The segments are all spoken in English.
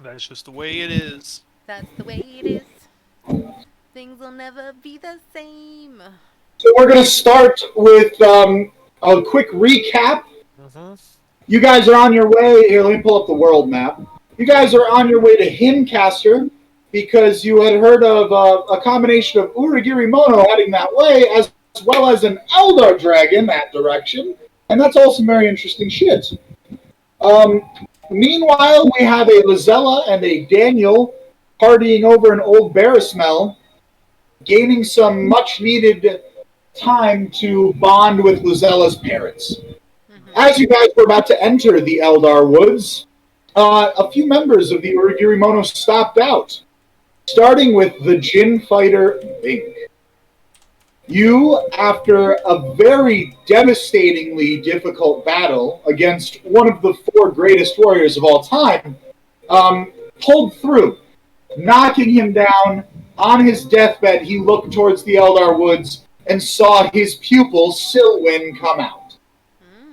That's just the way it is. That's the way it is. Things will never be the same. So we're going to start with a quick recap. Mm-hmm. You guys are on your way. Here, let me pull up the world map. You guys are on your way to Himcaster because you had heard of a combination of Uragiri Mono heading that way, as well as an Eldar dragon that direction, and that's all some very interesting shit. Um, Meanwhile, we have a Lizella and a Daniel partying over an old bear smell, gaining some much needed time to bond with Lizella's parents. Mm-hmm. As you guys were about to enter the Eldar Woods, a few members of the Uragiri Mono stopped out, starting with the Jin fighter Bink. You, after a very devastatingly difficult battle against one of the four greatest warriors of all time, pulled through, knocking him down. On his deathbed, he looked towards the Eldar Woods and saw his pupil, Silwyn, come out,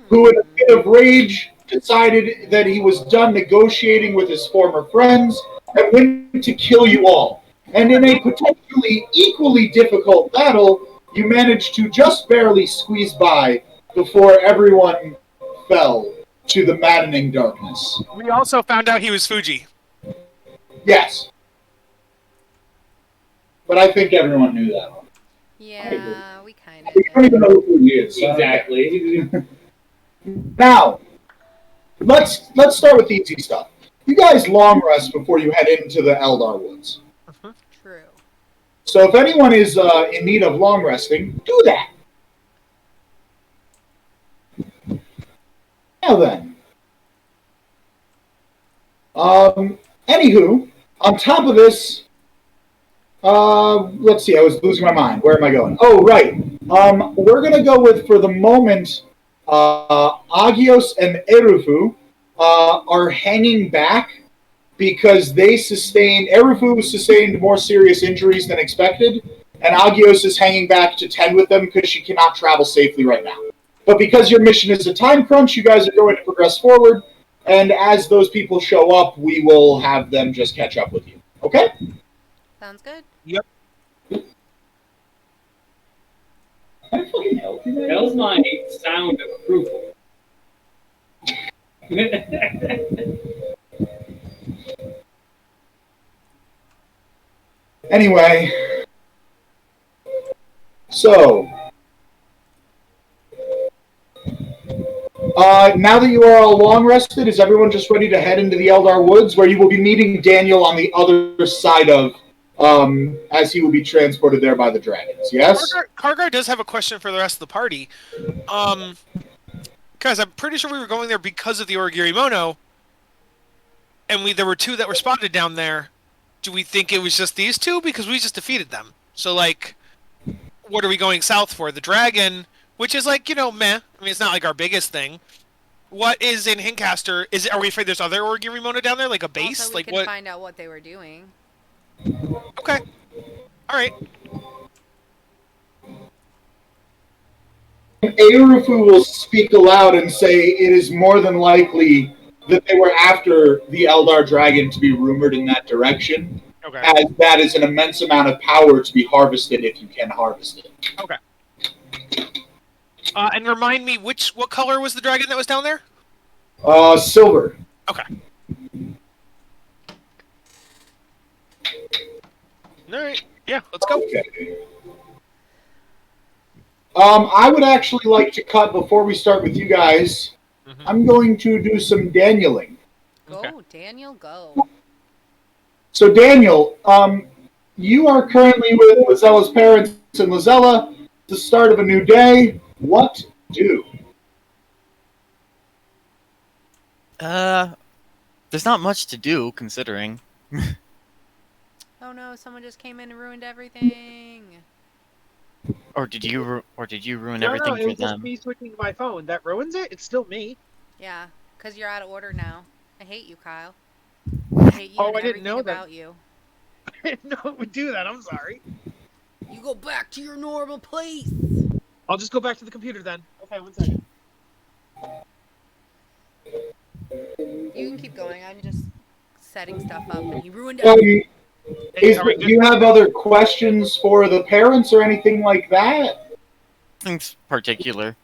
who, in a Mm. bit of rage, decided that he was done negotiating with his former friends and went to kill you all. And in a potentially equally difficult battle, you managed to just barely squeeze by before everyone fell to the maddening darkness. We also found out he was Fuji. Yes, but I think everyone knew that one. Yeah, we kind of You don't did. even know who he is. Exactly. Now, let's start with the easy stuff. You guys long rest before you head into the Eldar Woods. Mm-hmm. True. So if anyone is in need of long resting, do that. Now then, anywho, on top of this, let's see. I was losing my mind. Where am I going? Oh, right. We're gonna go with for the moment. Agios and Erufu are hanging back because they sustained. Erufu sustained more serious injuries than expected, and Agios is hanging back to tend with them because she cannot travel safely right now. But because your mission is a time crunch, you guys are going to progress forward, and as those people show up, we will have them just catch up with you. Okay? Sounds good. Yep. Can I fucking help you, That was my sound of approval. Anyway, so now that you are all long rested, is everyone just ready to head into the Eldar Woods, where you will be meeting Daniel on the other side of, as he will be transported there by the dragons? Yes. Kargar does have a question for the rest of the party. Because I'm pretty sure we were going there because of the Origiri Mono, and there were two that were spotted down there. Do we think it was just these two? Because we just defeated them. So, like, what are we going south for? The dragon, which is like, meh. I mean, it's not like our biggest thing. What is in Hincaster? Are we afraid there's other Origiri Mono down there, like a base? Also, we Like can what? find out what they were doing. Okay. All right. Erufu will speak aloud and say it is more than likely that they were after the Eldar dragon to be rumored in that direction, Okay. as that is an immense amount of power to be harvested if you can harvest it. Okay. And remind me, what color was the dragon that was down there? Silver. Okay. All right. Yeah, let's go. Okay. I would actually like to cut before we start with you guys. Mm-hmm. I'm going to do some Danieling. Go, Okay. Daniel, go. So, Daniel, you are currently with Lizella's parents and Lizella. The start of a new day. What do? There's not much to do considering. Oh no, someone just came in and ruined everything. Or did you ruin No, everything it for was just them? me switching my phone. That ruins it? It's still me. Yeah, because you're out of order now. I hate you, Kyle. I hate you Oh, and I didn't everything know that. about you. I didn't know it would do that. I'm sorry. You go back to your normal place. I'll just go back to the computer then. Okay, 1 second. You can keep going. I'm just setting stuff up, and he ruined Um, everything. do you have other questions for the parents or anything like that? Nothing's particular.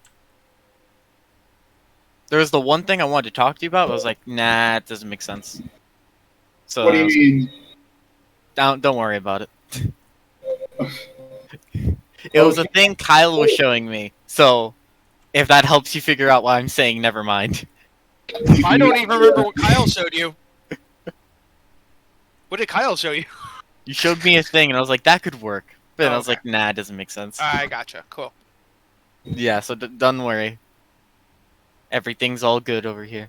There was the one thing I wanted to talk to you about. I was like, nah, it doesn't make sense. So What do I you was, mean? don't worry about it. It was a thing Kyle was showing me. So if that helps you figure out why I'm saying never mind. I don't even remember what Kyle showed you. What did Kyle show you? You showed me a thing, and I was like, that could work. But then I was Okay. like, nah, it doesn't make sense. I gotcha. Cool. Yeah, so don't worry. Everything's all good over here.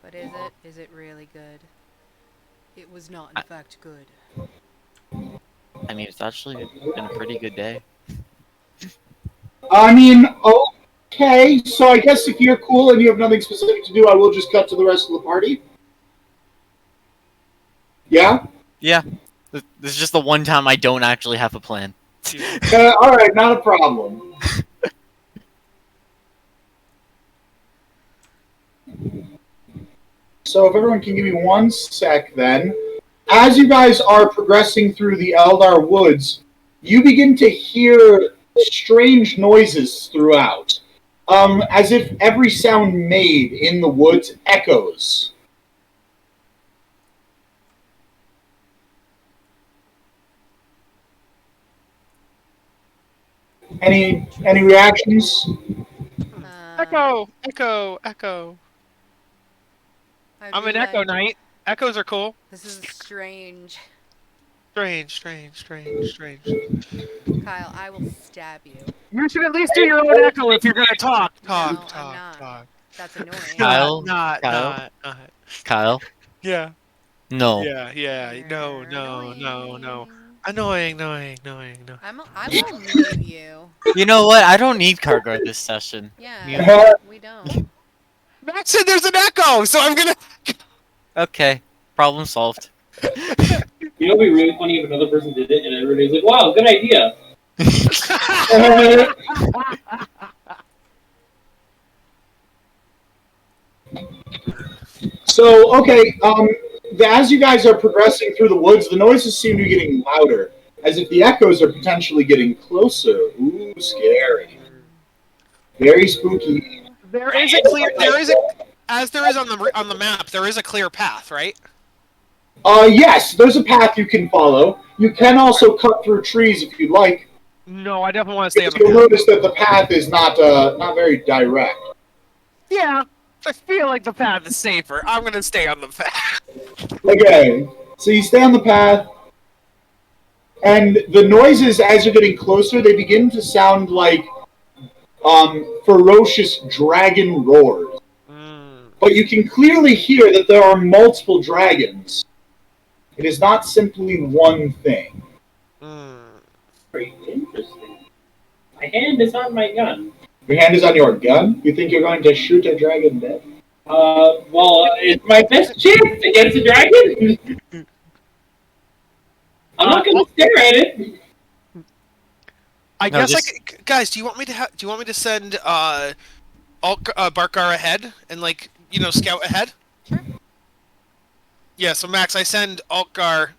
But is it? Is it really good? It was not, in fact, good. I mean, it's actually been a pretty good day. I mean, okay. So I guess if you're cool and you have nothing specific to do, I will just cut to the rest of the party. Yeah? Yeah. This is just the one time I don't actually have a plan. Alright, not a problem. So if everyone can give me 1 sec then. As you guys are progressing through the Eldar Woods, you begin to hear strange noises throughout. As if every sound made in the woods echoes. Any reactions? Echo, echo, echo. I'd I'm be an Echo like, Knight. Echoes are cool. this is strange. Strange. Kyle, I will stab you. You should at least do your own echo if you're gonna talk. No, I'm not. That's annoying. Kyle? Not. Kyle? Yeah. No. Yeah. No. Annoying. Annoying. I will mute you. You know what? I don't need Kargar this session. Yeah, we don't. Max said there's an echo, so I'm gonna. Okay. Problem solved. You know, it'd be really funny if another person did it and everybody's like, "Wow, good idea." So, okay, as you guys are progressing through the woods, the noises seem to be getting louder, as if the echoes are potentially getting closer. Ooh, scary. Very spooky. As there is on the map, there is a clear path, right? Yes, there's a path you can follow. You can also cut through trees if you'd like. No, I definitely want to stay on the You'll path. notice that the path is not very direct. Yeah, I feel like the path is safer. I'm gonna stay on the path. Okay, so you stay on the path, and the noises, as you're getting closer, they begin to sound like ferocious dragon roars. But you can clearly hear that there are multiple dragons. It is not simply one thing. Very interesting. My hand is on my gun. Your hand is on your gun? You think you're going to shoot a dragon dead? Well, it's my best chance against a dragon. I'm not gonna stare at it. I No, guess just- guys, do you want me to send Barkar ahead and scout ahead? Sure. Yeah, so Max, I send Barkar.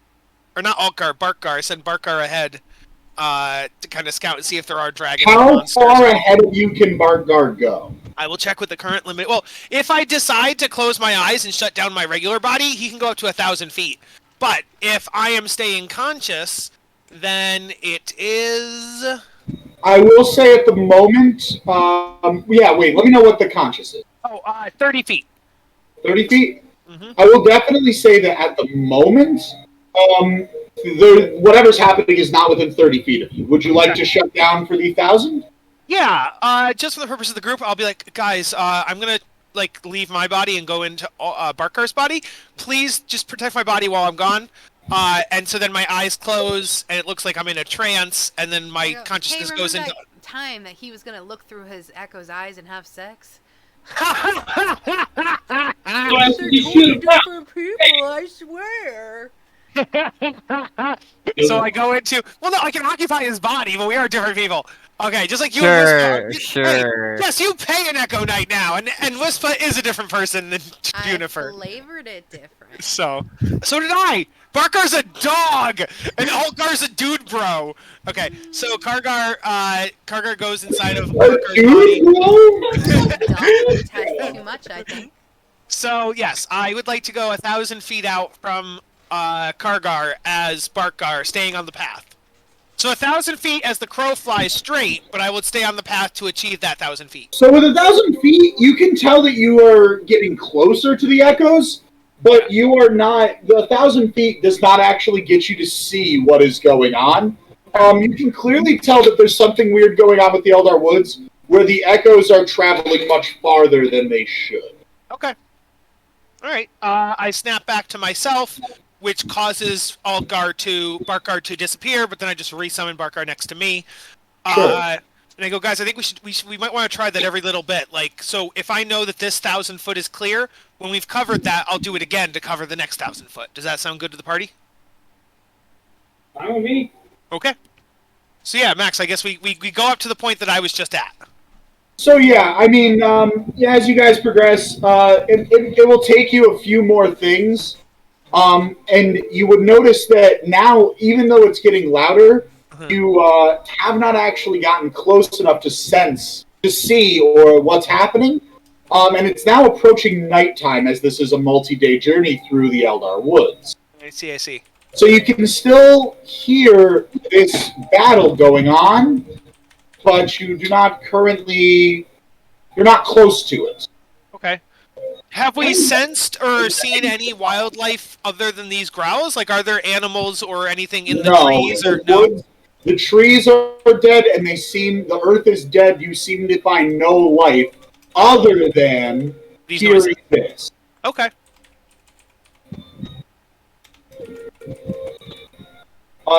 I send Barkar ahead to kind of scout and see if there are dragons. How monsters. far ahead of you can Bartgard go? I will check with the current limit. Well, if I decide to close my eyes and shut down my regular body, he can go up to 1,000 feet. But if I am staying conscious, then it is. I will say at the moment, wait, let me know what the conscious is. 30 feet. 30 feet? Mm-hmm. I will definitely say that at the moment, whatever's happening is not within 30 feet of you. Would you like to shut down for the 1,000? Yeah, just for the purpose of the group, I'll be like, guys, I'm gonna leave my body and go into Barkar's body. Please just protect my body while I'm gone. And so then my eyes close, and it looks like I'm in a trance, and then my consciousness goes into. That time that he was gonna look through his Echo's eyes and have sex? You shoot him up. Different people, I swear. So I go into. Well, no, I can occupy his body, but we are different people. Okay, just like you and Sure, Wispa. Hey, sure. yes, you pay an Echo Knight now, and Wispa is a different person than I Juniper. flavored it different. So did I. Barkar's a dog, and Altgar's a dude, bro. Okay, so Kargar goes inside of Barkar's body. Dude, bro? Dog test too much, I think. So yes, I would like to go 1,000 feet out from Kargar as Barkar, staying on the path. So 1,000 feet as the crow flies straight, but I would stay on the path to achieve that 1,000 feet. So with 1,000 feet, you can tell that you are getting closer to the echoes, but you are not. The 1,000 feet does not actually get you to see what is going on. You can clearly tell that there's something weird going on with the Eldar Woods, where the echoes are traveling much farther than they should. Okay. All right. I snap back to myself, which causes Barkar to disappear, but then I just resummon Barkar next to me. Sure. And I go, guys, I think we might want to try that every little bit. Like, so if I know that this 1,000 foot is clear, when we've covered that, I'll do it again to cover the next 1,000 foot. Does that sound good to the party? Fine with me. Okay. So yeah, Max, I guess we go up to the point that I was just at. So yeah, I mean, yeah, as you guys progress, it will take you a few more things, and you would notice that now, even though it's getting louder, you have not actually gotten close enough to see, or what's happening. And it's now approaching nighttime, as this is a multi-day journey through the Eldar Woods. I see. So you can still hear this battle going on, but you do not currently. You're not close to it. Okay. Have we sensed or seen any wildlife other than these growls? Like, are there animals or anything in the trees? Or the no? woods, the trees are dead, and the earth is dead. You seem to find no life other than These hearing noises. this. Okay.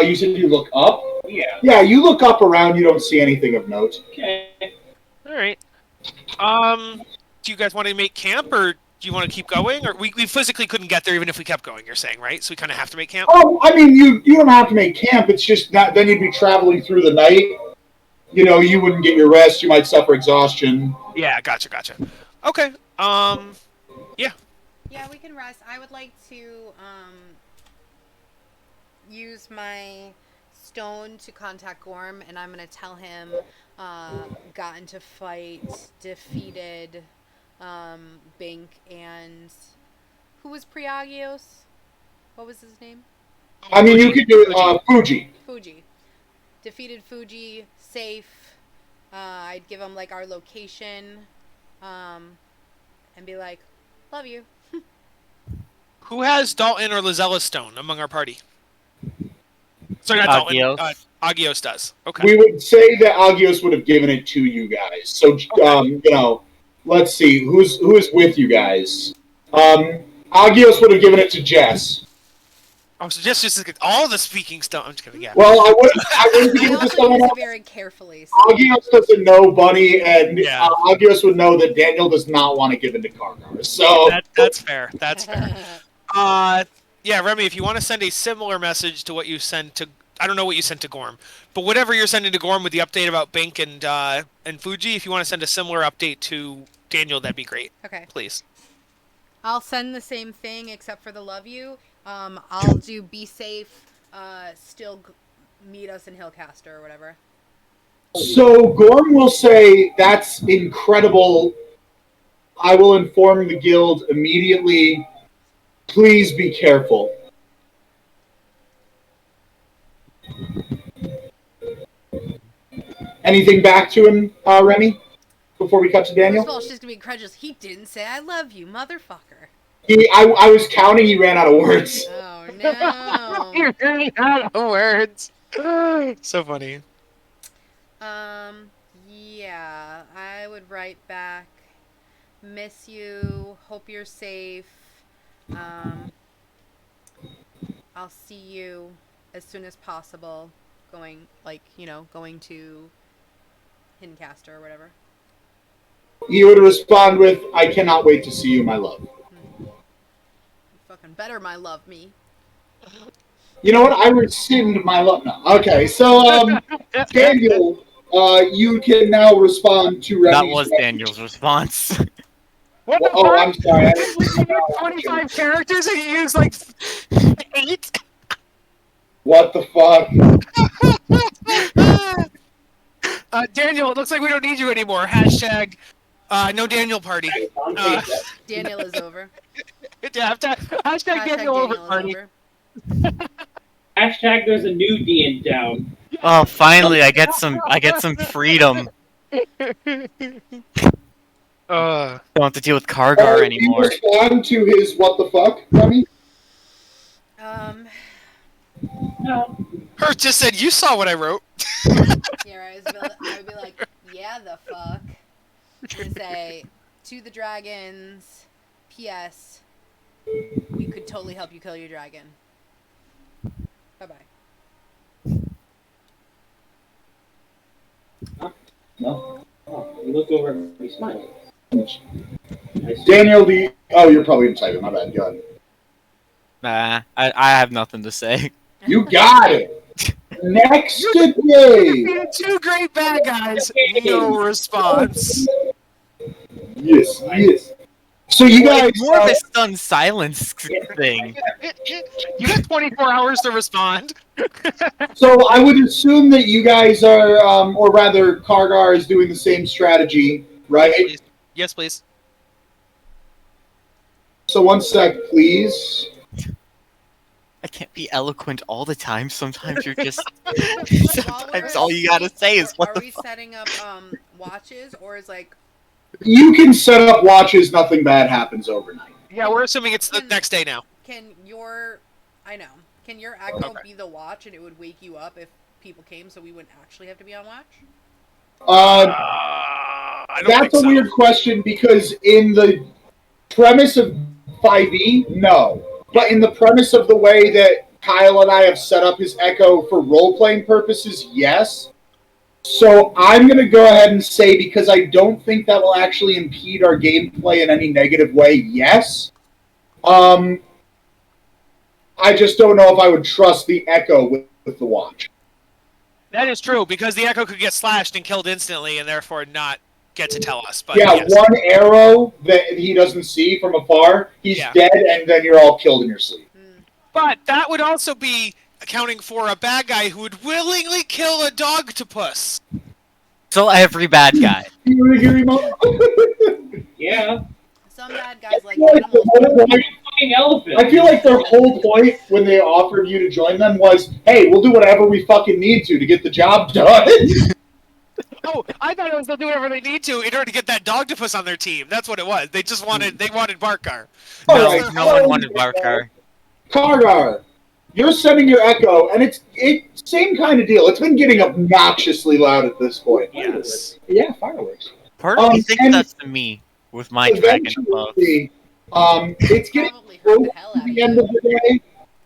You said you look up? Yeah. Yeah, you look up around, you don't see anything of note. Okay. All right. Do you guys want to make camp, or do you want to keep going? Or we physically couldn't get there even if we kept going, you're saying, right? So we kind of have to make camp? I mean, you don't have to make camp. It's just that then you'd be traveling through the night. You know, you wouldn't get your rest. You might suffer exhaustion. Yeah, gotcha. Okay. Yeah, we can rest. I would like to use my stone to contact Gorm, and I'm gonna tell him got into fight, defeated Bink, and who was Priagios? What was his name? I mean, you could do Fuji. Fuji. Defeated Fuji, safe. I'd give him like our location, and be like, "Love you." Who has Dalton or Lazella's stone among our party? Sorry, not Dalton. Agios. Agios does. Okay. We would say that Agios would have given it to you guys. So, you know, let's see who is with you guys. Agios would have given it to Jess. Oh, so just all the speaking stone. I'm just kidding. Yeah. Well, I wouldn't give I it to also someone use else. it very carefully. So. Agios doesn't know Bunny, and Yeah. Agios would know that Daniel does not want to give it to Kargar. So That's fair. That's fair. Yeah, Remy, if you want to send a similar message to what you sent to, I don't know what you sent to Gorm, but whatever you're sending to Gorm with the update about Bink and Fuji, if you want to send a similar update to Daniel, that'd be great. Okay. Please. I'll send the same thing except for the love you. I'll do be safe. Meet us in Hillcaster or whatever. So Gorm will say, "That's incredible. I will inform the guild immediately. Please be careful." Anything back to him, Remy, before we cut to Daniel? First of all, she's gonna be incredulous. He didn't say I love you, motherfucker. I was counting. He ran out of words. Oh no. You're running out of words. So funny. Yeah, I would write back. Miss you. Hope you're safe. I'll see you as soon as possible. Going to Hincaster or whatever. He would respond with, "I cannot wait to see you, my love." You fucking better my love me. You know what? I rescind my love. No. Okay, so Daniel, you can now respond to That Remy's was message. Daniel's response. What the Oh, fuck? I'm sorry. I didn't We used 25 characters and you used like 8? What the fuck? Daniel, it looks like we don't need you anymore. Hashtag no Daniel party. Daniel is over. Hashtag Daniel over Daniel is party. over. Hashtag there's a new D in town. Oh, finally, I get some freedom. Don't have to deal with Kargar Do you anymore. respond to his what the fuck, Remy? No. Hurt just said, you saw what I wrote. Yeah, I would be like, yeah, the fuck. And say, to the dragons, P.S. We could totally help you kill your dragon. Bye-bye. No. Oh, you look over and he smiles. Daniel, oh, you're probably inside. My bad. Go ahead. Nah, I have nothing to say. You got it. Next day. Defeated 2 great bad guys. No response. Yes, yes. So you guys, More of a stunned silence thing. You got 24 hours to respond. so I would assume that you guys are, or rather, Kargar is doing the same strategy, right? Please. Yes, please. So 1 sec, please. I can't be eloquent all the time. Sometimes you're just. While Sometimes we're all you gotta say is what Are the we fuck. setting up watches, or is like You can set up watches. Nothing bad happens overnight. Yeah, we're assuming it's the next day now. can your echo be the watch and it would wake you up if people came, so we wouldn't actually have to be on watch? I don't That's think a so. weird question because in the premise of 5e, no. But in the premise of the way that Kyle and I have set up his Echo for role-playing purposes, yes. So I'm going to go ahead and say, because I don't think that will actually impede our gameplay in any negative way, yes. I just don't know if I would trust the Echo with the watch. That is true, because the Echo could get slashed and killed instantly and therefore not get to tell us. But Yeah, yes. one arrow that he doesn't see from afar, he's dead, and then you're all killed in your sleep. But that would also be accounting for a bad guy who would willingly kill a dogtopus. So every bad guy. Yeah. Some bad guys like I feel like animals. Fucking elephant. I feel like their whole point when they offered you to join them was, hey, we'll do whatever we fucking need to get the job done. Oh, I thought it was they'll do whatever they need to in order to get that dogtopus on their team. That's what it was. They just wanted Barkar. No one wanted Barkar. Kargar, you're sending your Echo, and it's same kind of deal. It's been getting obnoxiously loud at this point. Yes. Yeah, fireworks. Part of me thinks and that's me with my dragon above. Eventually, it's getting Probably close hurt the hell to out of the end you. of the day,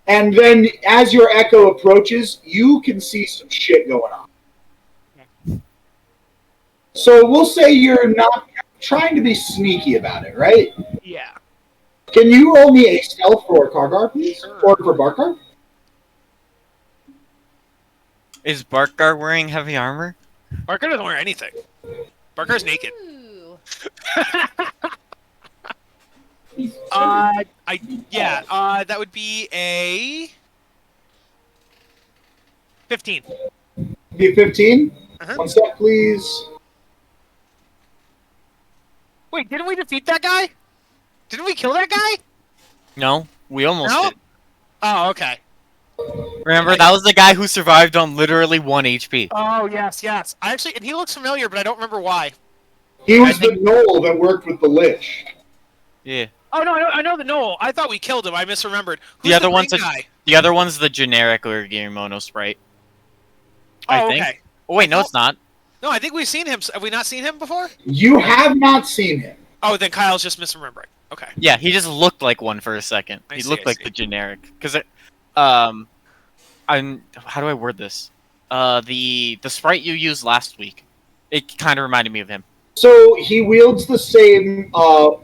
and then as your Echo approaches, you can see some shit going on. So we'll say you're not trying to be sneaky about it, right? Yeah. Can you roll me a stealth for Kargar, please? Or for Barkar? Is Barkar wearing heavy armor? Barkar doesn't wear anything. Barkar's naked. Ooh. That would be a 15. Be 15? Uh-huh. 1 sec, please. Wait, didn't we defeat that guy? Didn't we kill that guy? No, we almost No? did. Oh, okay. Remember, that was the guy who survived on literally 1 HP. Oh, yes. And he looks familiar, but I don't remember why. He was the Knoll that worked with the Lich. Yeah. Oh, no, I know the Knoll. I thought we killed him. I misremembered. Who's The other green one's guy? The other one's the generic Origirimono sprite. Oh, I think. okay. Oh wait, no, it's not. No, I think we've seen him. Have we not seen him before? You have not seen him. Oh, then Kyle's just misremembering. Okay. Yeah, he just looked like one for a second. I He see, looked I like see. the generic. Because how do I word this? The sprite you used last week, it kind of reminded me of him. So he wields the same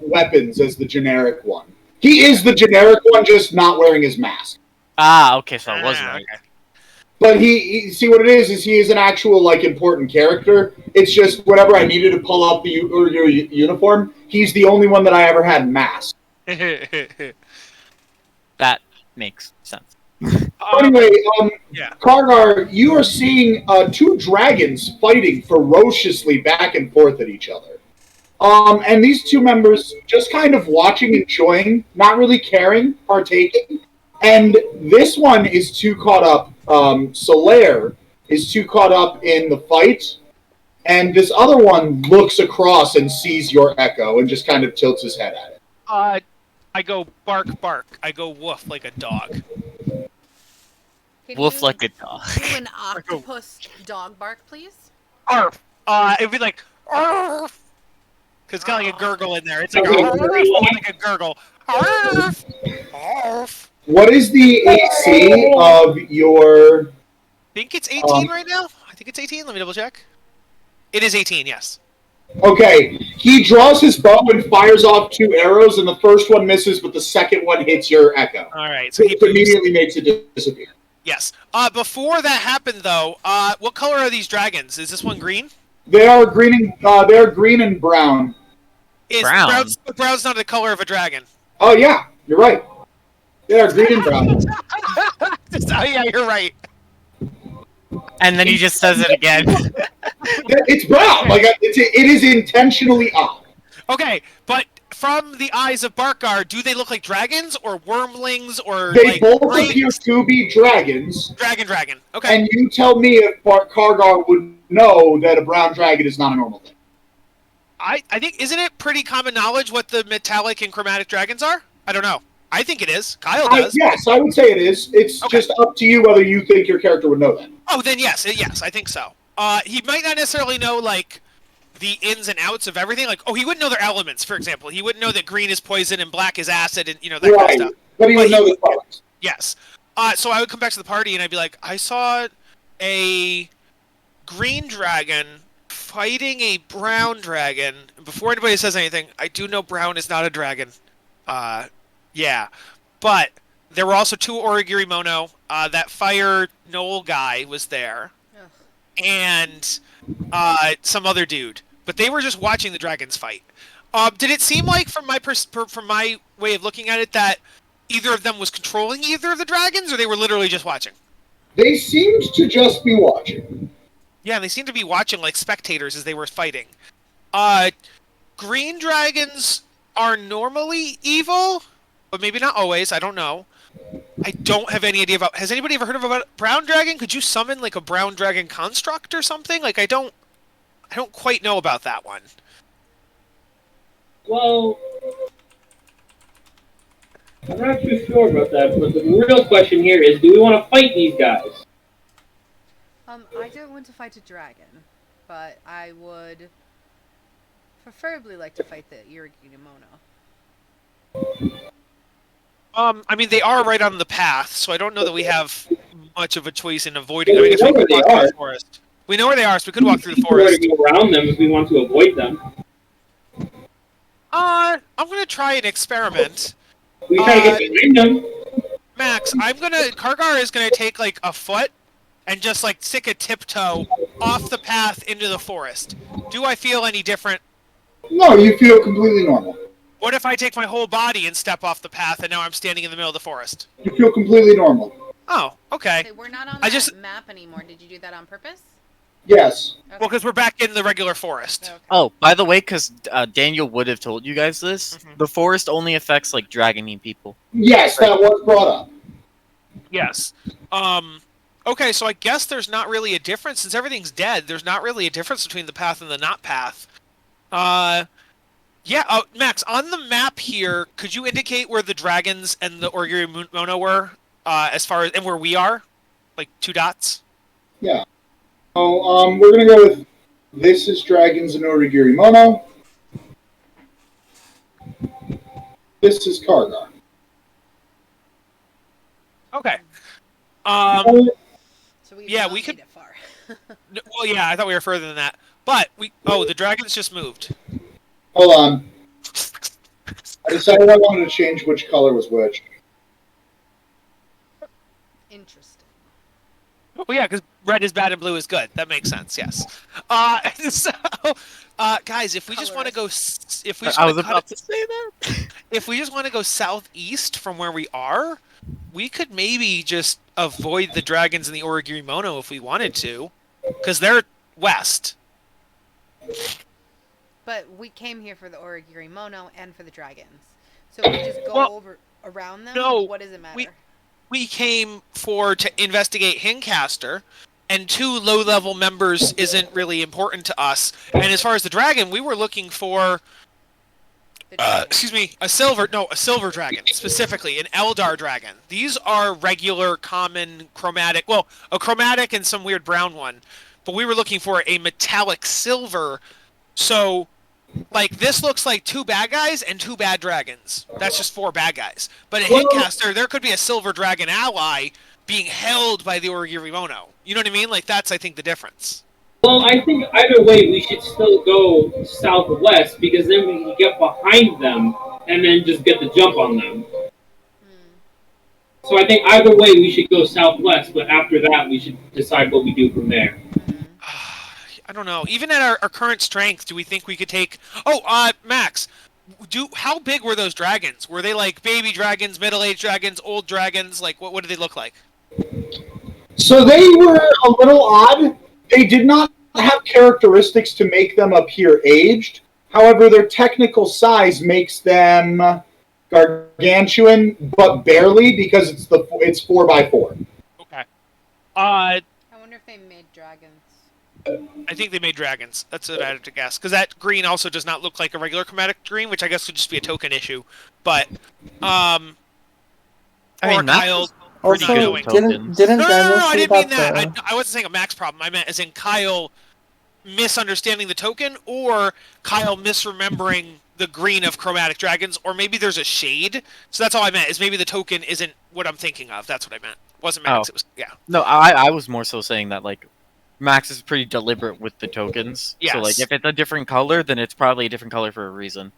weapons as the generic one. He is the generic one, just not wearing his mask. Ah, okay, so I was right. Okay. But see what it is he is an actual like important character. It's just whenever I needed to pull up the your uniform, he's the only one that I ever had masked. That makes sense. Anyway, yeah. Kargar, you are seeing two dragons fighting ferociously back and forth at each other. And these two members just kind of watching, enjoying, not really caring, partaking. And this one is too caught up, Solaire is too caught up in the fight. And this other one looks across and sees your echo and just kind of tilts his head at it. I go bark, bark. I go woof like a dog. Can Wolf you like a dog. do an octopus dog bark, please? Arf. It'd be like arf. Because it's got like a gurgle in there. It's like Okay. arf, like a gurgle. Arf. Arf. What is the AC of your... I think it's 18 right now. I think it's 18. Let me double check. It is 18, yes. Okay, he draws his bow and fires off two arrows, and the first one misses, but the second one hits your echo. All right, So so he it immediately makes it disappear. Yes. Before that happened, though, what color are these dragons? Is this one green? They are green and brown. Brown? Brown's not the color of a dragon. Oh yeah, you're right. They are green and brown. Oh yeah, you're right. And then he just says it again. It's brown. Like it is intentionally odd. Okay, but from the eyes of Barkar, do they look like dragons or wormlings or They like both grapes? appear to be dragons. Dragon. Okay. And you tell me if Kargar would know that a brown dragon is not a normal thing. I think, isn't it pretty common knowledge what the metallic and chromatic dragons are? I don't know. I think it is. Kyle does. Yes, I would say it is. It's Okay. just up to you whether you think your character would know that. Oh, then yes, I think so. He might not necessarily know like the ins and outs of everything. Like, he wouldn't know their elements, for example. He wouldn't know that green is poison and black is acid and that kind of stuff. But he would know the colors. Yes. So I would come back to the party and I'd be like, I saw a green dragon fighting a brown dragon. Before anybody says anything, I do know brown is not a dragon. Yeah. But there were also two Origiri Mono. That fire Knoll guy was there. Ugh. And some other dude. But they were just watching the dragons fight. Did it seem like, from my way of looking at it, that either of them was controlling either of the dragons, or they were literally just watching? They seemed to just be watching. Yeah, they seemed to be watching like spectators as they were fighting. Green dragons are normally evil, but maybe not always. I don't know. I don't have any idea about... Has anybody ever heard of a brown dragon? Could you summon like a brown dragon construct or something? Like, I don't quite know about that one. Well, I'm not too sure about that, but the real question here is, do we want to fight these guys? I don't want to fight a dragon, but I would preferably like to fight the Irigimono. I mean, they are right on the path, so I don't know that we have much of a choice in avoiding them. I We guess know we could where walk they through are. the forest. We know where they are, so we could walk through the We're going forest. to go around them if we want to avoid them. I'm gonna try an experiment. We try to get behind them. Max, Kargar is gonna take like a foot and just like stick a tiptoe off the path into the forest. Do I feel any different? No, you feel completely normal. What if I take my whole body and step off the path and now I'm standing in the middle of the forest? You feel completely normal. Oh, okay. Okay, we're not on I that just- map anymore. Did you do that on purpose? Yes. Okay. Well, because we're back in the regular forest. Okay. Oh, by the way, because Daniel would have told you guys this, Mhm. the forest only affects like dragony people. Yes, that was brought up. Yes. Okay, so I guess there's not really a difference since everything's dead. There's not really a difference between the path and the not path. Yeah. Max, on the map here, could you indicate where the dragons and the Origiri Mono were, as far as and where we are, like 2 dots? Yeah. So, we're gonna go with this is Dragons and Origiri Mono. This is Kargar. Okay. So we've yeah, not we made could- it far. Well, yeah, I thought we were further than that. But the dragons just moved. Hold on. I decided I wanted to change which color was which. Interesting. Well, yeah, because red is bad and blue is good. That makes sense. Yes. So, guys, if we just want to go, if we just I want was to cut about it, to say that. if we just want to go southeast from where we are, we could maybe just avoid the dragons and the Origiri Mono if we wanted to, because they're west. But we came here for the Origiri Mono and for the dragons. So if we just go Well, over around them, no, what does it matter? we came to investigate Hincaster, and 2 low-level members isn't really important to us. And as far as the dragon, we were looking for, The dragon. excuse me, a silver dragon, specifically, an Eldar dragon. These are regular, common, chromatic, well, a chromatic and some weird brown one. But we were looking for a metallic silver, so, like, this looks like 2 bad guys and 2 bad dragons. That's just 4 bad guys. But in Well- Hincaster, there could be a silver dragon ally being held by the Origiri Mono. You know what I mean? Like, that's, I think, the difference. Well, I think either way we should still go southwest because then we can get behind them and then just get the jump on them. So I think either way we should go southwest, but after that we should decide what we do from there. I don't know. Even at our current strength, do we think we could take... Oh, Max, how big were those dragons? Were they like baby dragons, middle-aged dragons, old dragons? Like, what did they look like? So they were a little odd. They did not have characteristics to make them appear aged. However, their technical size makes them gargantuan, but barely because it's 4x4. Okay. I wonder if they made dragons. I think they made dragons. That's what I had to guess. Because that green also does not look like a regular chromatic green, which I guess could just be a token issue. But, I mean, Kyle... pretty Also, good going. didn't No, Daniel I say didn't mean that? that. I wasn't saying a Max problem. I meant as in Kyle misunderstanding the token, or Kyle misremembering the green of chromatic dragons, or maybe there's a shade. So that's all I meant, is maybe the token isn't what I'm thinking of. That's what I meant. It wasn't Max, Oh. it was, yeah. No, I was more so saying that, like, Max is pretty deliberate with the tokens. Yes. So, like, if it's a different color, then it's probably a different color for a reason.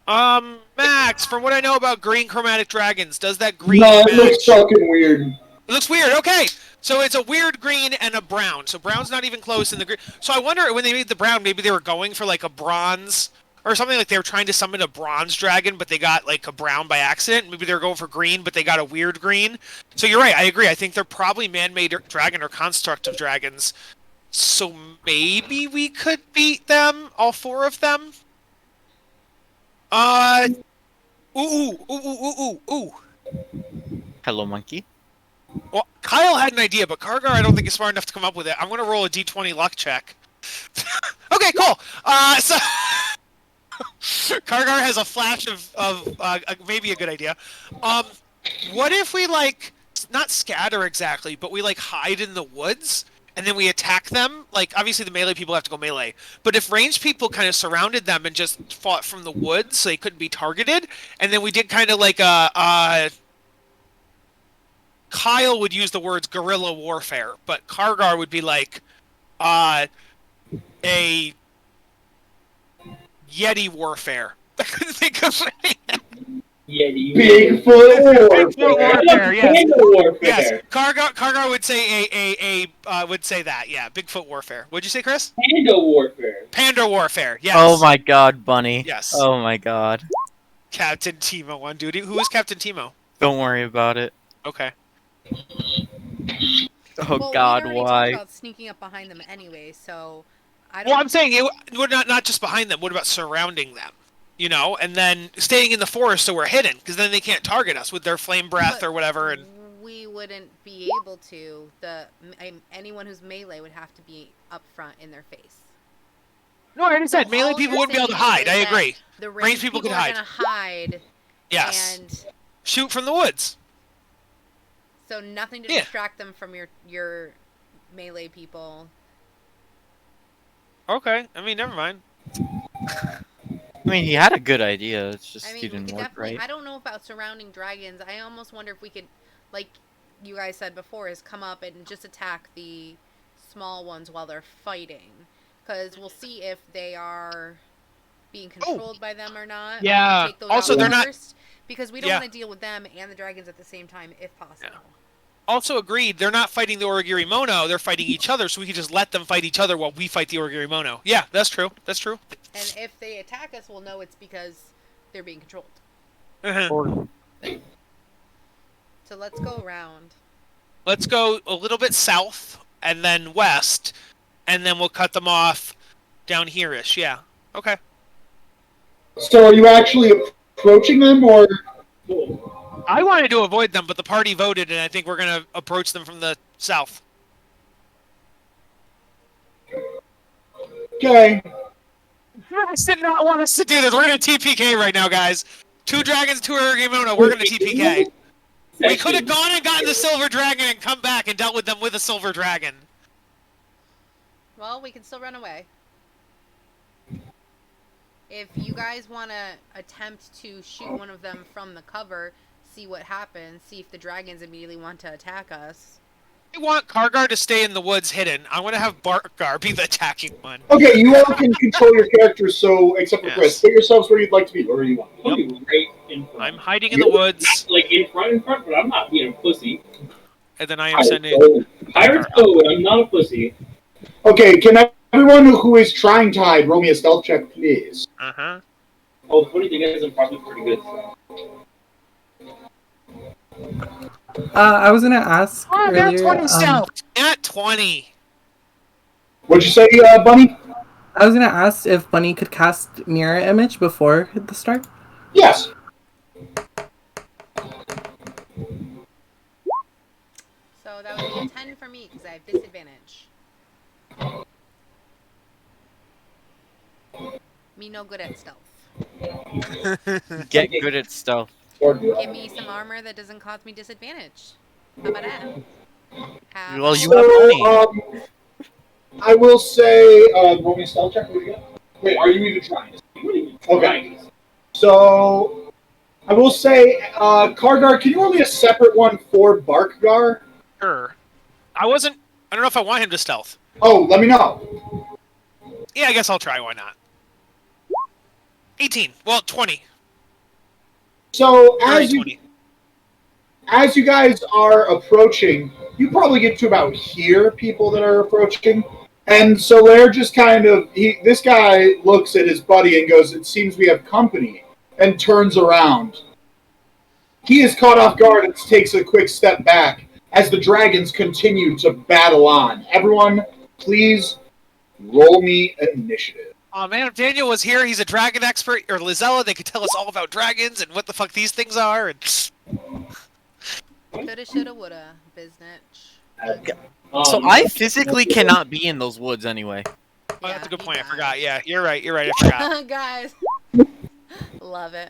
Max, from what I know about green chromatic dragons, does that green No, it match? looks fucking weird. It looks weird. Okay, so it's a weird green and a brown. So brown's not even close in the green. So I wonder when they made the brown, maybe they were going for like a bronze or something. Like they were trying to summon a bronze dragon, but they got like a brown by accident. Maybe they were going for green, but they got a weird green. So you're right. I agree. I think they're probably man-made dragon or construct of dragons. So maybe we could beat them, all 4 of them. Ooh. Hello, monkey. Well, Kyle had an idea, but Kargar I don't think is smart enough to come up with it. I'm going to roll a d20 luck check. Okay, cool. So Kargar has a flash of maybe a good idea. What if we like not scatter exactly, but we like hide in the woods and then we attack them? Like obviously the melee people have to go melee, but if ranged people kind of surrounded them and just fought from the woods so they couldn't be targeted, and then we did kind of like Kyle would use the words guerrilla warfare, but Kargar would be like a Yeti warfare. I couldn't think of it. Yeti. Bigfoot Bigfoot warfare. warfare, yes. Panda warfare. Yes, Kargar would say would say that. Yeah, Bigfoot warfare. What'd you say, Chris? Panda warfare. Panda warfare. Yes. Oh my god, Bunny. Yes. Oh my god. Captain Timo on duty. Who is Captain Timo? Don't worry about it. Okay. Oh Well, god, we already why? talked about sneaking up behind them anyway, so I don't. Well, I'm saying it would not just behind them. What about surrounding them? You know, and then staying in the forest so we're hidden, because then they can't target us with their flame breath But or whatever. And we wouldn't be able to. Anyone who's melee would have to be up front in their face. no, I already said So melee all people you're wouldn't be able to saying hide. is I that agree. The Ranged ranged people people could are hide. gonna hide. Yes. And Shoot from the woods. so nothing to Yeah. distract them from your melee people. Okay. I mean, never mind. I mean, he had a good idea. It's just I he mean, we didn't could work definitely. right. I don't know about surrounding dragons. I almost wonder if we could, like you guys said before, is come up and just attack the small ones while they're fighting, because we'll see if they are being controlled by them or not. Yeah. Take those Also, out they're not- first, because we don't Yeah. want to deal with them and the dragons at the same time if possible. Also agreed, they're not fighting the Origiri Mono, they're fighting each other, so we can just let them fight each other while we fight the Origiri Mono. Yeah, that's true. That's true. And if they attack us, we'll know it's because they're being controlled. Or So let's go around. Let's go a little bit south and then west, and then we'll cut them off down here-ish. Yeah. Okay. So are you actually approaching them, or? I wanted to avoid them, but the party voted, and I think we're going to approach them from the south. Okay. I did not want us to do this. We're going to TPK right now, guys. 2 dragons, 2 Origimono. We're going to TPK. We could have gone and gotten the silver dragon and come back and dealt with them with a silver dragon. Well, we can still run away. If you guys want to attempt to shoot one of them from the cover, see what happens, see if the dragons immediately want to attack us. I want Kargar to stay in the woods hidden. I want to have Barkgar be the attacking one. Okay, you all can control your characters, so, except for Chris, put yourselves where you'd like to be, or you want. I'll be right in front. I'm hiding in the woods. Like in front, but I'm not being a pussy. And then I am sending... Pirate's code, I'm not a pussy. Okay, can everyone who is trying to hide roll me a stealth check, please? Uh-huh. Oh, the funny thing is, I'm probably pretty good. I was gonna ask Oh, earlier. that's 20 stealth. At 20. What'd you say, Bunny? I was gonna ask if Bunny could cast mirror image before the start. Yes. So that would be a 10 for me because I have disadvantage. Me no good at stealth. get good at stealth. Give me some armor that doesn't cause me disadvantage. How about that? Well, you So, I will say, roll me a stealth check. What do you got? Wait, are you even trying? Okay. So, I will say, Kargar, can you roll me a separate one for Barkgar? Sure. I don't know if I want him to stealth. Oh, let me know. Yeah, I guess I'll try. Why not? 18. Well, 20. So, Early 20. as you guys are approaching, you probably get to about here, people that are approaching. And so they're just kind of, this guy looks at his buddy and goes, "It seems we have company," and turns around. He is caught off guard and takes a quick step back as the dragons continue to battle on. Everyone, please roll me initiative. Oh man, if Daniel was here, he's a dragon expert, or Lizella, they could tell us all about dragons and what the fuck these things are. And... Coulda, shoulda, woulda, biznitch. So I physically cannot be in those woods anyway. Oh, that's a good he point. I died. forgot. Yeah, you're right. I forgot. Guys. Love it.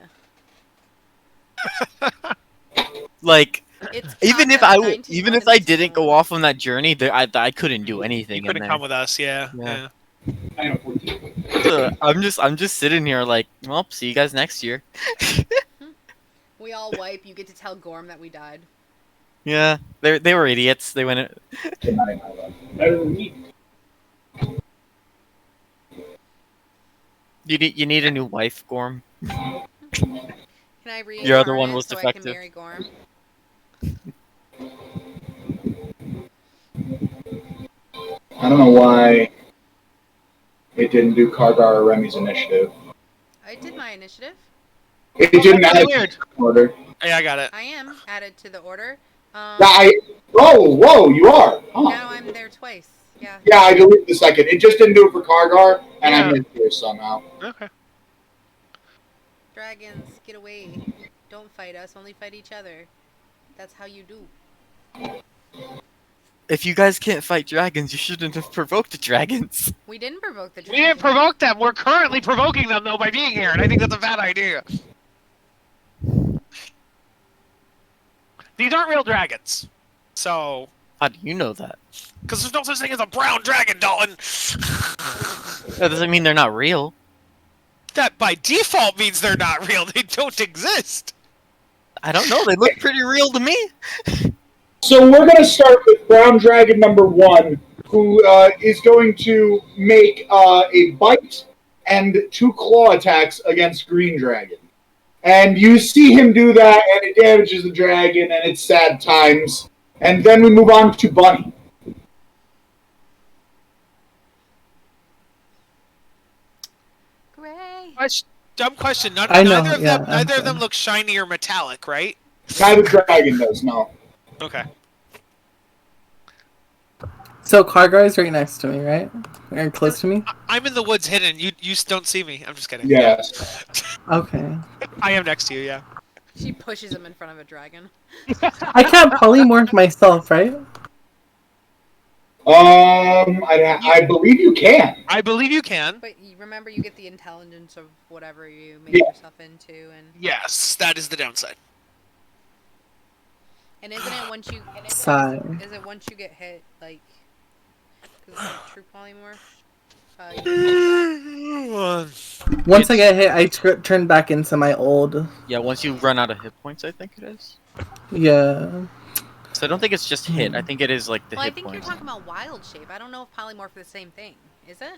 Like, It's even if content, even 91 if I in this didn't go room. off on that journey, I couldn't do anything You in couldn't there. come with us. Yeah. Yeah. I am 14. So I'm just sitting here like, well, see you guys next year. We all wipe. You get to tell Gorm that we died. Yeah, they were idiots. They went. Better than me. You need a new wife, Gorm. Can I read Your other one was so I defective. can marry Gorm? I don't know why it didn't do Kargar or Remy's initiative. I did my initiative. It didn't that's add weird. to the order. Yeah, I got it. I am added to the order. Whoa, you are. Huh. Now I'm there twice. Yeah. Yeah, I deleted the second. It just didn't do it for Kargar, and Yeah. I missed it somehow. Okay. Dragons, get away. Don't fight us, only fight each other. That's how you do. If you guys can't fight dragons, you shouldn't have provoked the dragons. We didn't provoke the We dragons. didn't provoke them. We're currently provoking them though by being here, and I think that's a bad idea. These aren't real dragons, so How do you know that? because there's no such thing as a brown dragon, Dalton. That doesn't mean they're not real. That by default means they're not real. They don't exist. I don't know. They look pretty real to me. So we're going to start with Brown Dragon number 1, who is going to make a bite and 2 claw attacks against Green Dragon. And you see him do that, and it damages the dragon, and it's sad times. And then we move on to Bunny. Gray. Dumb question. I know, Neither of yeah, them. I'm Neither of them sorry. look shiny or metallic, right? Neither dragon does, no. Okay. So Kargar is right next to me, right? Or close to me? I'm in the woods, hidden. You don't see me. I'm just kidding. Yes. Okay. I am next to you. Yeah. She pushes him in front of a dragon. I can't polymorph myself, right? I believe you can. I believe you can. But you remember, you get the intelligence of whatever you make Yeah. yourself into, and Yes, that is the downside. isn't it once you Sigh. is it once you get hit, like, because it's like true polymorph? You Once I get hit, I turn back into my old. Yeah, once you run out of hit points, I think it is. Yeah. So I don't think it's just hit. I think it is like the well, I hit think points. you're talking about wild shape. I don't know if polymorph is the same thing. Is it?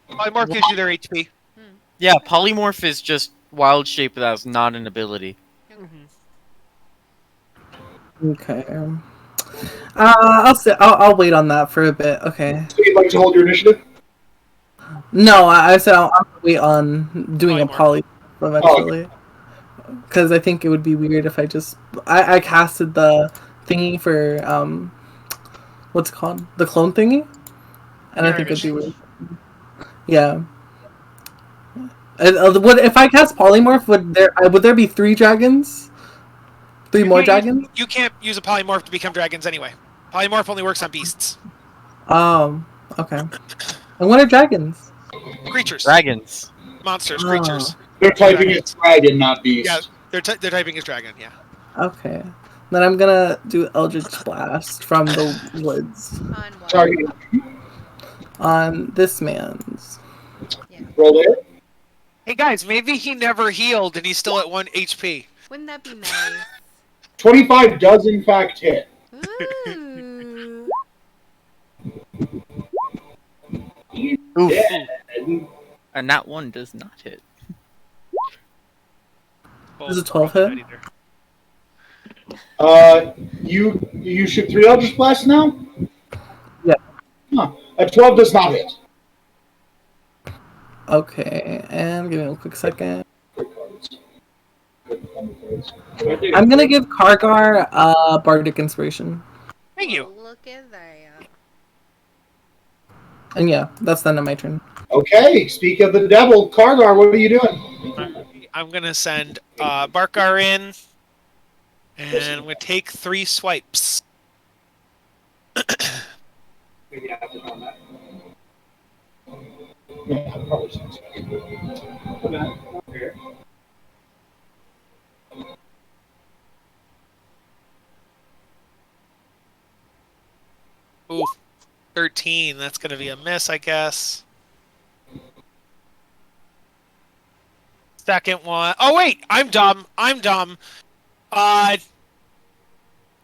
Polymorph gives you their HP. Yeah, polymorph is just wild shape that's not an ability. Okay. I'll wait on that for a bit. Okay. So you'd like to hold your initiative? No, I said I'll wait on doing a Polymorph. poly eventually. Because I think it would be weird if I casted the thingy for what's it called, the clone thingy, and I think it'd be weird. Yeah. Would if I cast polymorph? Would there be 3 dragons? 3 more dragons? You can't use a polymorph to become dragons anyway. Polymorph only works on beasts. Okay. And what are dragons? Creatures. Dragons. Monsters. Creatures. Their typing is dragon, not beast. Yeah, their typing is dragon. Yeah. Okay. Then I'm gonna do Eldritch Blast from the woods On what? Target. on this man's. Roll it. Hey guys, maybe he never healed and he's still at 1 HP. Wouldn't that be nice? 25 does in fact hit. Ooh. Oof. Yeah. And that one does not hit. Is it 12 hit? You shoot 3 Eldritch Blasts now? Yeah. Huh. A 12 does not hit. Okay, and give me a quick second. I'm gonna give Kargar Bardic Inspiration. Thank you. Look at that. And yeah, that's the end of my turn. Okay, speak of the devil. Kargar, what are you doing? I'm gonna send Barkar in, and I'm gonna take 3 swipes. Ooh, 13. That's gonna be a miss, I guess. Second one. Oh wait, I'm dumb. Can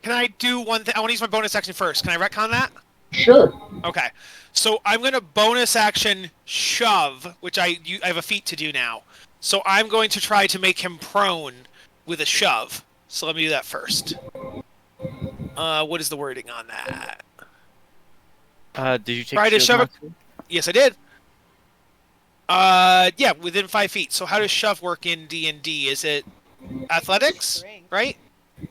I do one thing? I want to use my bonus action first. Can I retcon that? Sure. Okay. So I'm going to bonus action shove, which I have a feat to do now. So I'm going to try to make him prone with a shove. So let me do that first. What is the wording on that? Did you take Try to shield shove master? Yes, I did. Yeah, within 5 feet. So how does shove work in D&D? Is it athletics, right?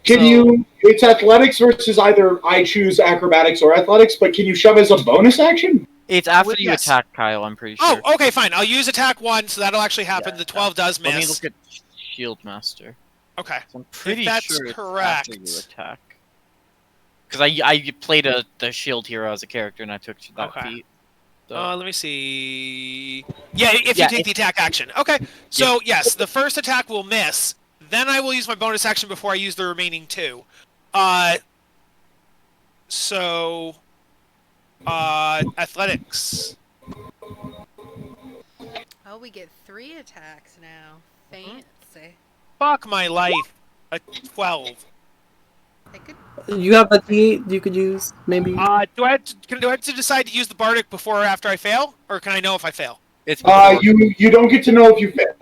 Can you? It's athletics versus either I choose acrobatics or athletics, but can you shove as a bonus action? It's after you Yes. attack Kyle, I'm pretty sure. Oh, okay, fine. I'll use attack 1, so that'll actually happen. Yeah, The 12 does miss. Let me look at shield master. Okay. I'm pretty that's sure it's correct. after you attack. Because I played the shield hero as a character and I took that Okay. feat. So. Let me see. Yeah, if Yeah, you take the attack action. Okay. So, yes, the first attack will miss. Then I will use my bonus action before I use the remaining 2. Athletics. Oh, we get 3 attacks now. Fancy. Fuck my life. A 12. I could. You have a D8 you could use, maybe? Do I have to decide to use the bardic before or after I fail? Or can I know if I fail? It's You don't get to know if you fail.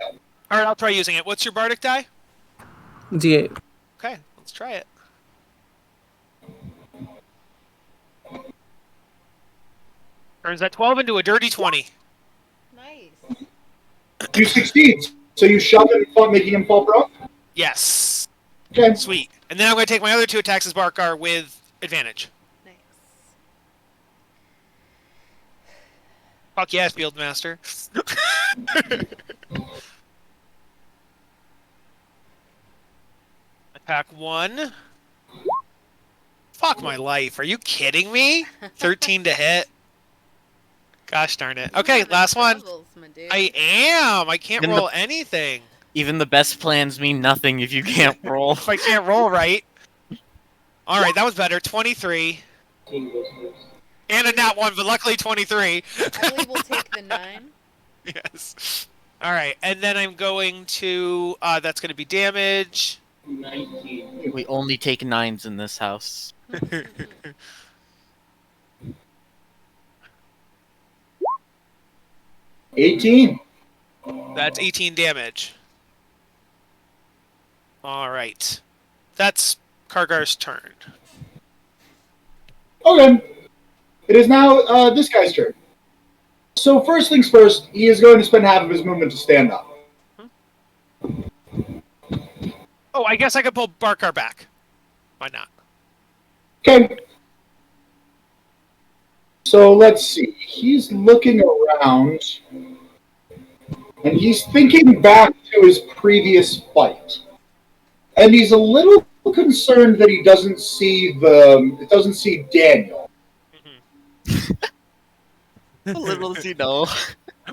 Alright, I'll try using it. What's your bardic die? D8. Okay, let's try it. Turns that 12 into a dirty 20. Nice. You succeed. So you shove him, making him fall prone? Yes. Okay. Sweet. And then I'm going to take my other 2 attacks as Barkar with advantage. Nice. Fuck yes, Fieldmaster. Attack 1. Fuck my life. Are you kidding me? 13 to hit. Gosh darn it. Okay, You're last having one. troubles, my dude. I am. I can't In the- roll anything. Even the best plans mean nothing if you can't roll. If I can't roll right. Alright, that was better. 23. Team goes first. And a nat 1, but luckily 23. I believe we'll take the 9. Yes. Alright, and then I'm going to... that's going to be damage. 19. We only take 9s in this house. 18. That's 18 damage. Alright. That's Kargar's turn. Okay. It is now this guy's turn. So first things first, he is going to spend half of his movement to stand up. Oh, I guess I could pull Barkar back. Why not? Okay. So let's see. He's looking around, and he's thinking back to his previous fight, and he's a little concerned that he doesn't see Daniel. Little does he know.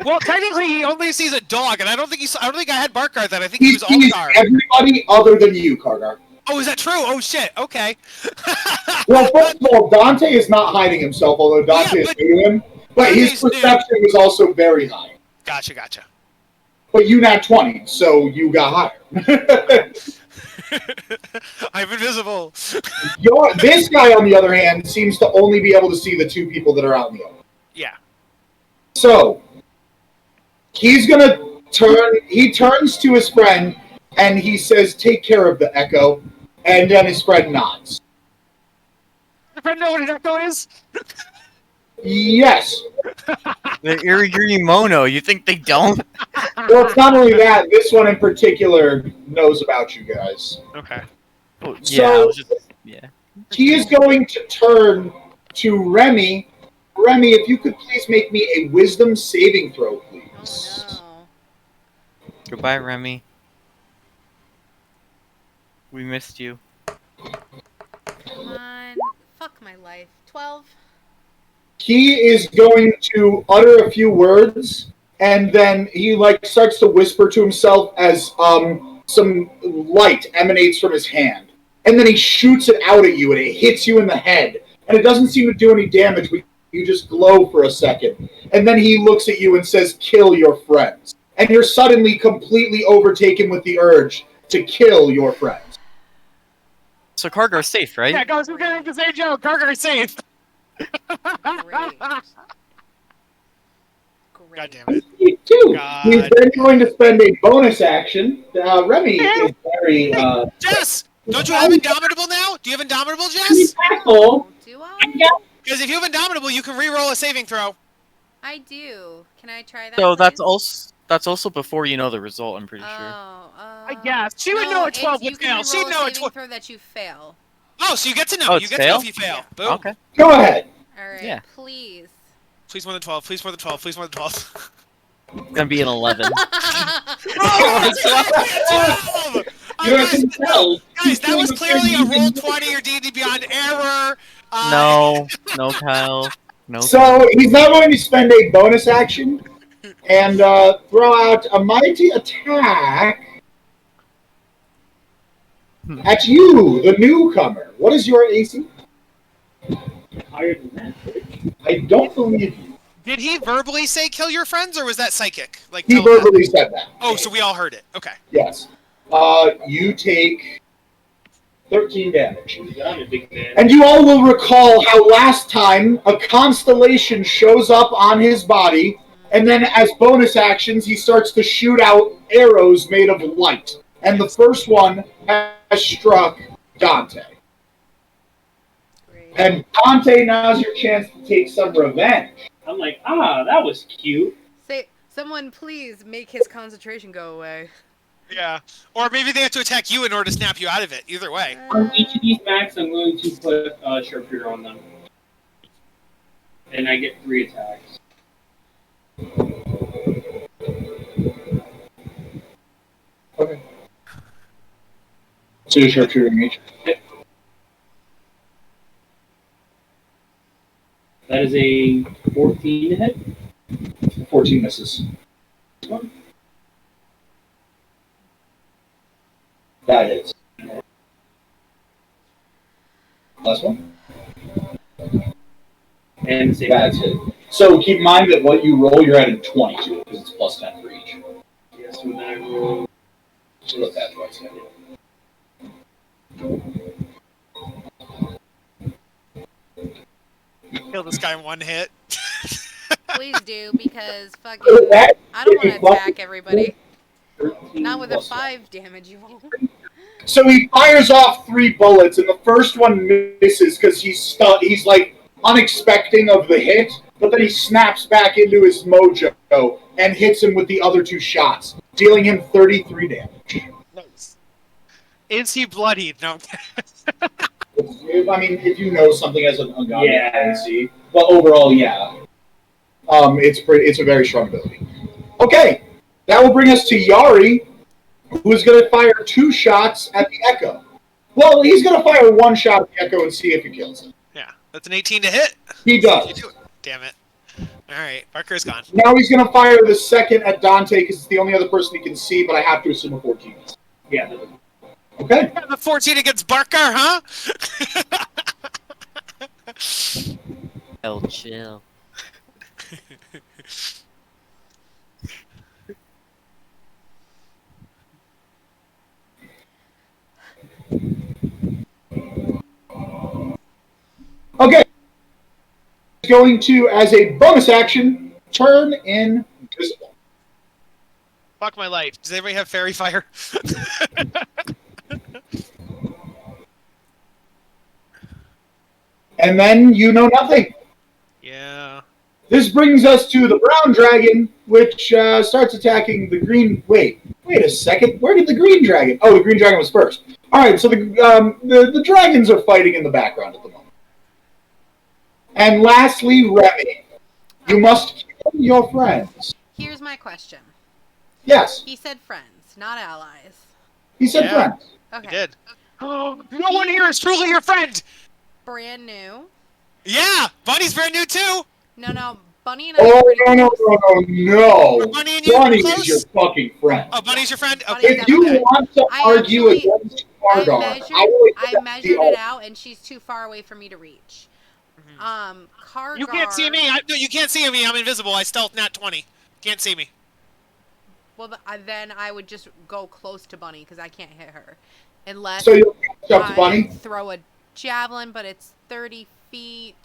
Well, technically, he only sees a dog, and I don't think I had Barkar then. I think he He was sees Altar. everybody other than you, Kargar. Oh, is that true? Oh shit. Okay. Well, first of all, Dante is not hiding himself, although Dante is new to him. But his Dante's new. perception was also very high. Gotcha. But you nat 20, so you got higher. I'm invisible. This guy, on the other hand, seems to only be able to see the 2 people that are out in the open. Yeah. So, he's gonna turn. He turns to his friend and he says, "Take care of the Echo." And then his friend nods. Your friend know what an echo is? Yes. They're Irigiri Mono. You think they don't? Well, it's not only that. This one in particular knows about you guys. Okay. Oh, yeah, So- I was just, yeah. He is going to turn to Remy. Remy, if you could please make me a wisdom saving throw, please. Oh Goodbye, Remy. We missed you. no. Come on. Fuck my life. 12. He is going to utter a few words, and then he starts to whisper to himself as some light emanates from his hand, and then he shoots it out at you, and it hits you in the head, and it doesn't seem to do any damage. But you just glow for a second, and then he looks at you and says, "Kill your friends," and you're suddenly completely overtaken with the urge to kill your friends. So Kargar's safe, right? Yeah, guys, we're gonna make the same joke. Kargar's safe. Great. God damn it. You too. God. He's then going to spend a bonus action. Remy is very. Jess! Don't you have Indomitable now? Do you have Indomitable, Jess? Asshole. Do I? Because if you have Indomitable, you can re-roll a saving throw. I do. Can I try that? So please? that's also before you know the result. I'm pretty sure. I guess. She would know a 12 would fail. She'd know a 12. Throw that you fail. Oh, so you get to know. Oh, You it's get to know fail? if you fail. Yeah. Boom. Okay. Go ahead. All right. Yeah. Please. Please more than 12. Please more than 12. Please more than 12. It's gonna be an 11. Oh, it's 12! You don't have to tell. Guys, that was clearly a roll 20 or D&D Beyond error. No, Kyle. No. So he's now going to spend a bonus action and throw out a mighty attack at you, the newcomer. What is your AC? Higher than that. I don't believe you. Did he verbally say kill your friends, or was that psychic? Like He telepathic? verbally said that. Oh, so we all heard it. Okay. Yes. You take 13 damage. I'm a big man. And you all will recall how last time a constellation shows up on his body, and then as bonus actions, he starts to shoot out arrows made of light. And the first one has struck Dante. Great. And Dante, now's your chance to take some revenge. I'm like, that was cute. Say, someone please make his concentration go away. Yeah. Or maybe they have to attack you in order to snap you out of it. Either way. On each of these max, I'm going to put sharpshooter on them. And I get 3 attacks. Okay. So you're sharpshooting each. That is a 14 to hit. 14 misses. That hits. Last one? And the same. That's it. So keep in mind that what you roll, you're adding 20 to it, because it's plus 10 for each. Yes, so then I roll. Split that twice. Kill this guy in one hit. Please do, because fucking I don't want to attack everybody. Not with a 5 damage you won't. So he fires off 3 bullets, and the first one misses because he's stuck. He's like unexpecting of the hit, but then he snaps back into his mojo and hits him with the other 2 shots, dealing him 33 damage. Nice. Is he bloodied? No. I mean, if you know something as an ungodly Yeah. tendency, but overall, yeah, it's a very strong ability. Okay, that will bring us to Yari, who is going to fire 2 shots at the Echo. Well, he's going to fire 1 shot at the Echo and see if it kills him. Yeah. That's an 18 to hit. He does. You do it. Damn it. Alright. Parker's gone. Now he's going to fire the second at Dante because it's the only other person he can see, but I have to assume a 14. Yeah, that was. Okay. The 14 against Barker, huh? Oh, chill. Okay. He's going to, as a bonus action, turn invisible. Fuck my life. Does anybody have fairy fire? And then you know nothing. Yeah. This brings us to the brown dragon, which starts attacking the green. Wait a second. Where did the green dragon? Oh, the green dragon was first. All right, so the dragons are fighting in the background at the moment. And lastly, Remy, you must kill your friends. Here's my question. Yes, He said friends, not allies. he said Yeah. friends. Okay. I did. Oh, no one here is truly your friend! Brand new. Yeah! Bunny's brand new too! No. Bunny and I are Oh pretty no close. no! Are Bunny and you Bunny close? is your fucking friend. Oh, Bunny's your friend? Bunny's Okay. If you okay. want to I argue actually- against Fargar, I measured it out, and she's too far away for me to reach. Kargar. You can't see me. No, you can't see me. I'm invisible. I stealth nat 20. Can't see me. Well, then I would just go close to Bunny because I can't hit her, unless So you'll catch up to I Bunny. throw a javelin, but it's 30 feet.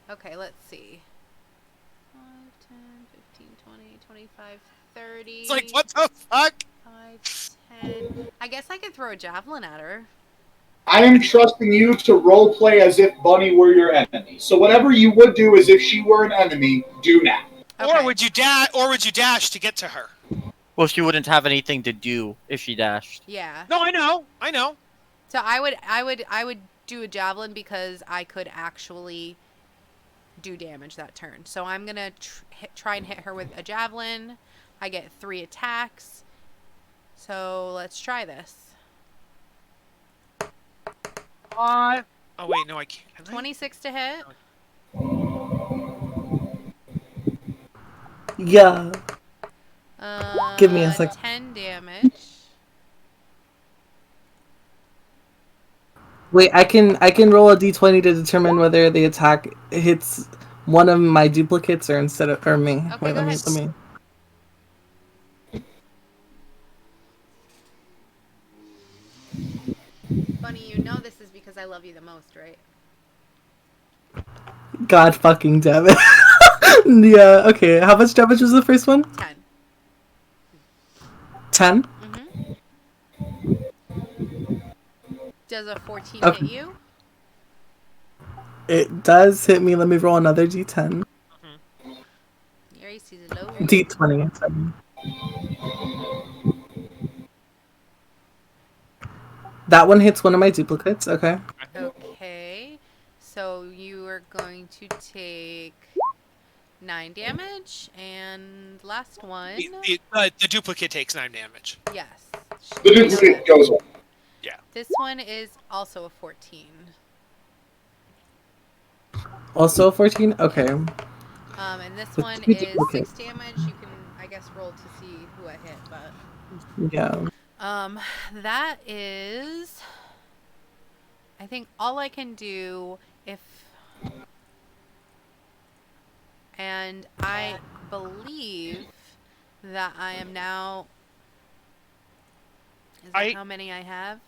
Okay, let's see. 5, 10, 15, 20, 25, 30. It's like, what the fuck? 5, 10. I guess I could throw a javelin at her. I am trusting you to role play as if Bunny were your enemy. So whatever you would do as if she were an enemy, do now. Okay. Or would you dash to get to her? Well, she wouldn't have anything to do if she dashed. Yeah. No, I know. So I would do a javelin because I could actually do damage that turn. So I'm gonna try and hit her with a javelin. I get 3 attacks. So let's try this. Oh wait, no, I can't. Can I? 26 to hit. Yeah. Give me a sec. 10 damage. Wait, I can roll a d20 to determine whether the attack hits one of my duplicates or me. Okay, Wait, go let ahead. me. Bunny, you know this is because I love you the most, right? God fucking damn it. Yeah. Okay. How much damage was the first one? 10. 10. Does a 14 Okay. hit you? It does hit me. Let me roll another d10. D20. Sorry. That one hits one of my duplicates. Okay. Okay. So you are going to take 9 damage, and last one. The duplicate takes 9 damage. Yes. The We know duplicate that. goes up. Yeah. This one is also a 14. Also 14. Okay. And this The one two is duplicates. 6 damage. You can, I guess, roll to see who I hit, but Yeah. that is, I think, all I can do if, and I believe that I am now. Is that how many I have?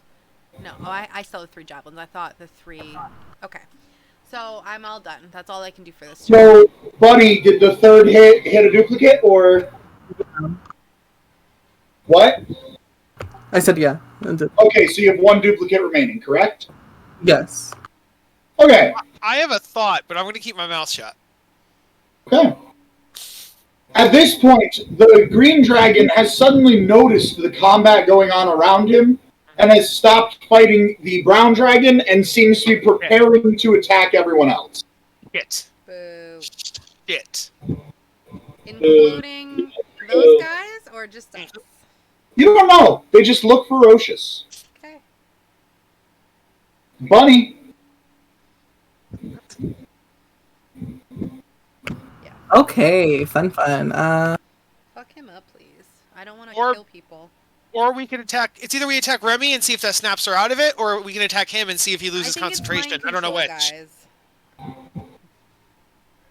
No, I still have 3 javelins. I thought the 3. Okay. So I'm all done. That's all I can do for this turn. So, Bunny, did the third hit a duplicate, or what? I said yeah. And Okay, so you have 1 duplicate remaining, correct? yes. Okay. I have a thought, but I'm going to keep my mouth shut. Okay. At this point, the green dragon has suddenly noticed the combat going on around him and has stopped fighting the brown dragon and seems to be preparing to attack everyone else. Shit. Boo. Shit. Including those guys or just us? You don't know. They just look ferocious. Okay. Bunny. Yeah. Okay. Fun. Fuck him up, please. I don't want to Or- kill people. Or we can attack. It's either we attack Remy and see if that snaps her out of it, or we can attack him and see if he loses I think concentration. It's mind I don't know control, which. guys.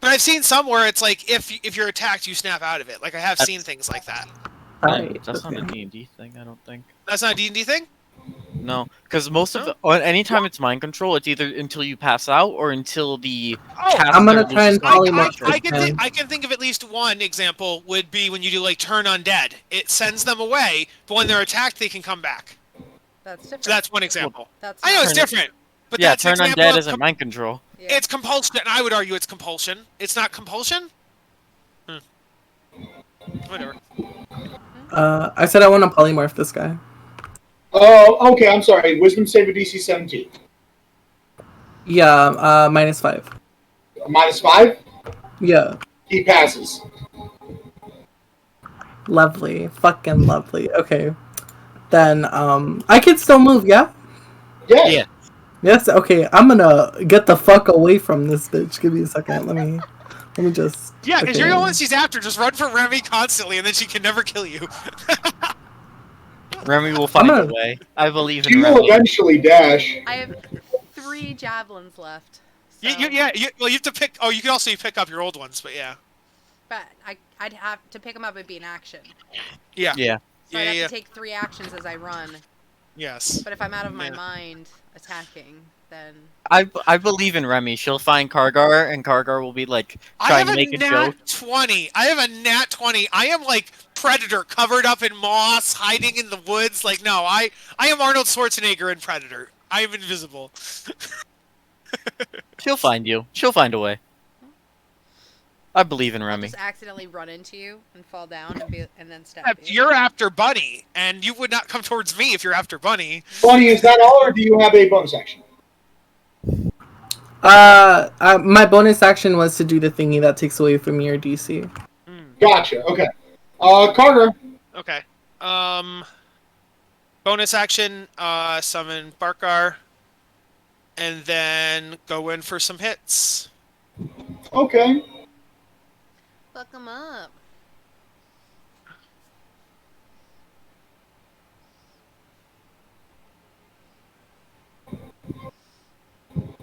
But I've seen some where it's like if you're attacked, you snap out of it. Like I have seen things like that. Alright. That's not a Okay. D&D thing, I don't think. That's not a D&D thing. No, because most of the anytime it's mind control, it's either until you pass out or until the Oh, caster I'm gonna try and loses polymorph concentration. I can think of at least one example would be when you do like turn undead. It sends them away, but when they're attacked, they can come back. That's different. So that's one example. That's I know not- it's different, but Yeah, that's an turn example undead of isn't mind control. Yeah. It's compulsion. I would argue it's compulsion. It's not compulsion. Whatever. I said I want to polymorph this guy. Oh, okay, I'm sorry. Wisdom save of DC 17. Yeah. -5. -5? Yeah. He passes. Lovely. Fucking lovely. Okay. Then I can still move. Yeah. Yeah. Yeah. Yes. Okay. I'm gonna get the fuck away from this bitch. Give me a second. Let me just. Yeah, because okay. you're the one she's after. Just run for Remy constantly, and then she can never kill you. Remy will find gonna- a way. I believe in She will Remy. eventually dash. I have 3 javelins left. So, Well, you have to pick. Oh, you can also pick up your old ones, but yeah. But I'd have to pick them up. It'd be an action. Yeah. Yeah. So Yeah, I'd have yeah. to take 3 actions as I run. Yes. But if I'm out of my Yeah. mind attacking, then I believe in Remy. She'll find Kargar, and Kargar will be like I trying have to make a nat joke. 20. I have a nat 20. I am like Predator, covered up in moss, hiding in the woods. Like, no, I am Arnold Schwarzenegger in Predator. I am invisible. She'll find you. She'll find a way. I believe in I'll Remy. just accidentally run into you and fall down and then stab Except you. you're after Bunny, and you would not come towards me if you're after Bunny. Bunny, is that all, or do you have a bonus action? My bonus action was to do the thingy that takes away from your DC. Gotcha. Okay. Carter. Okay. Bonus action, summon Barkar, and then go in for some hits. Okay. Fuck him up.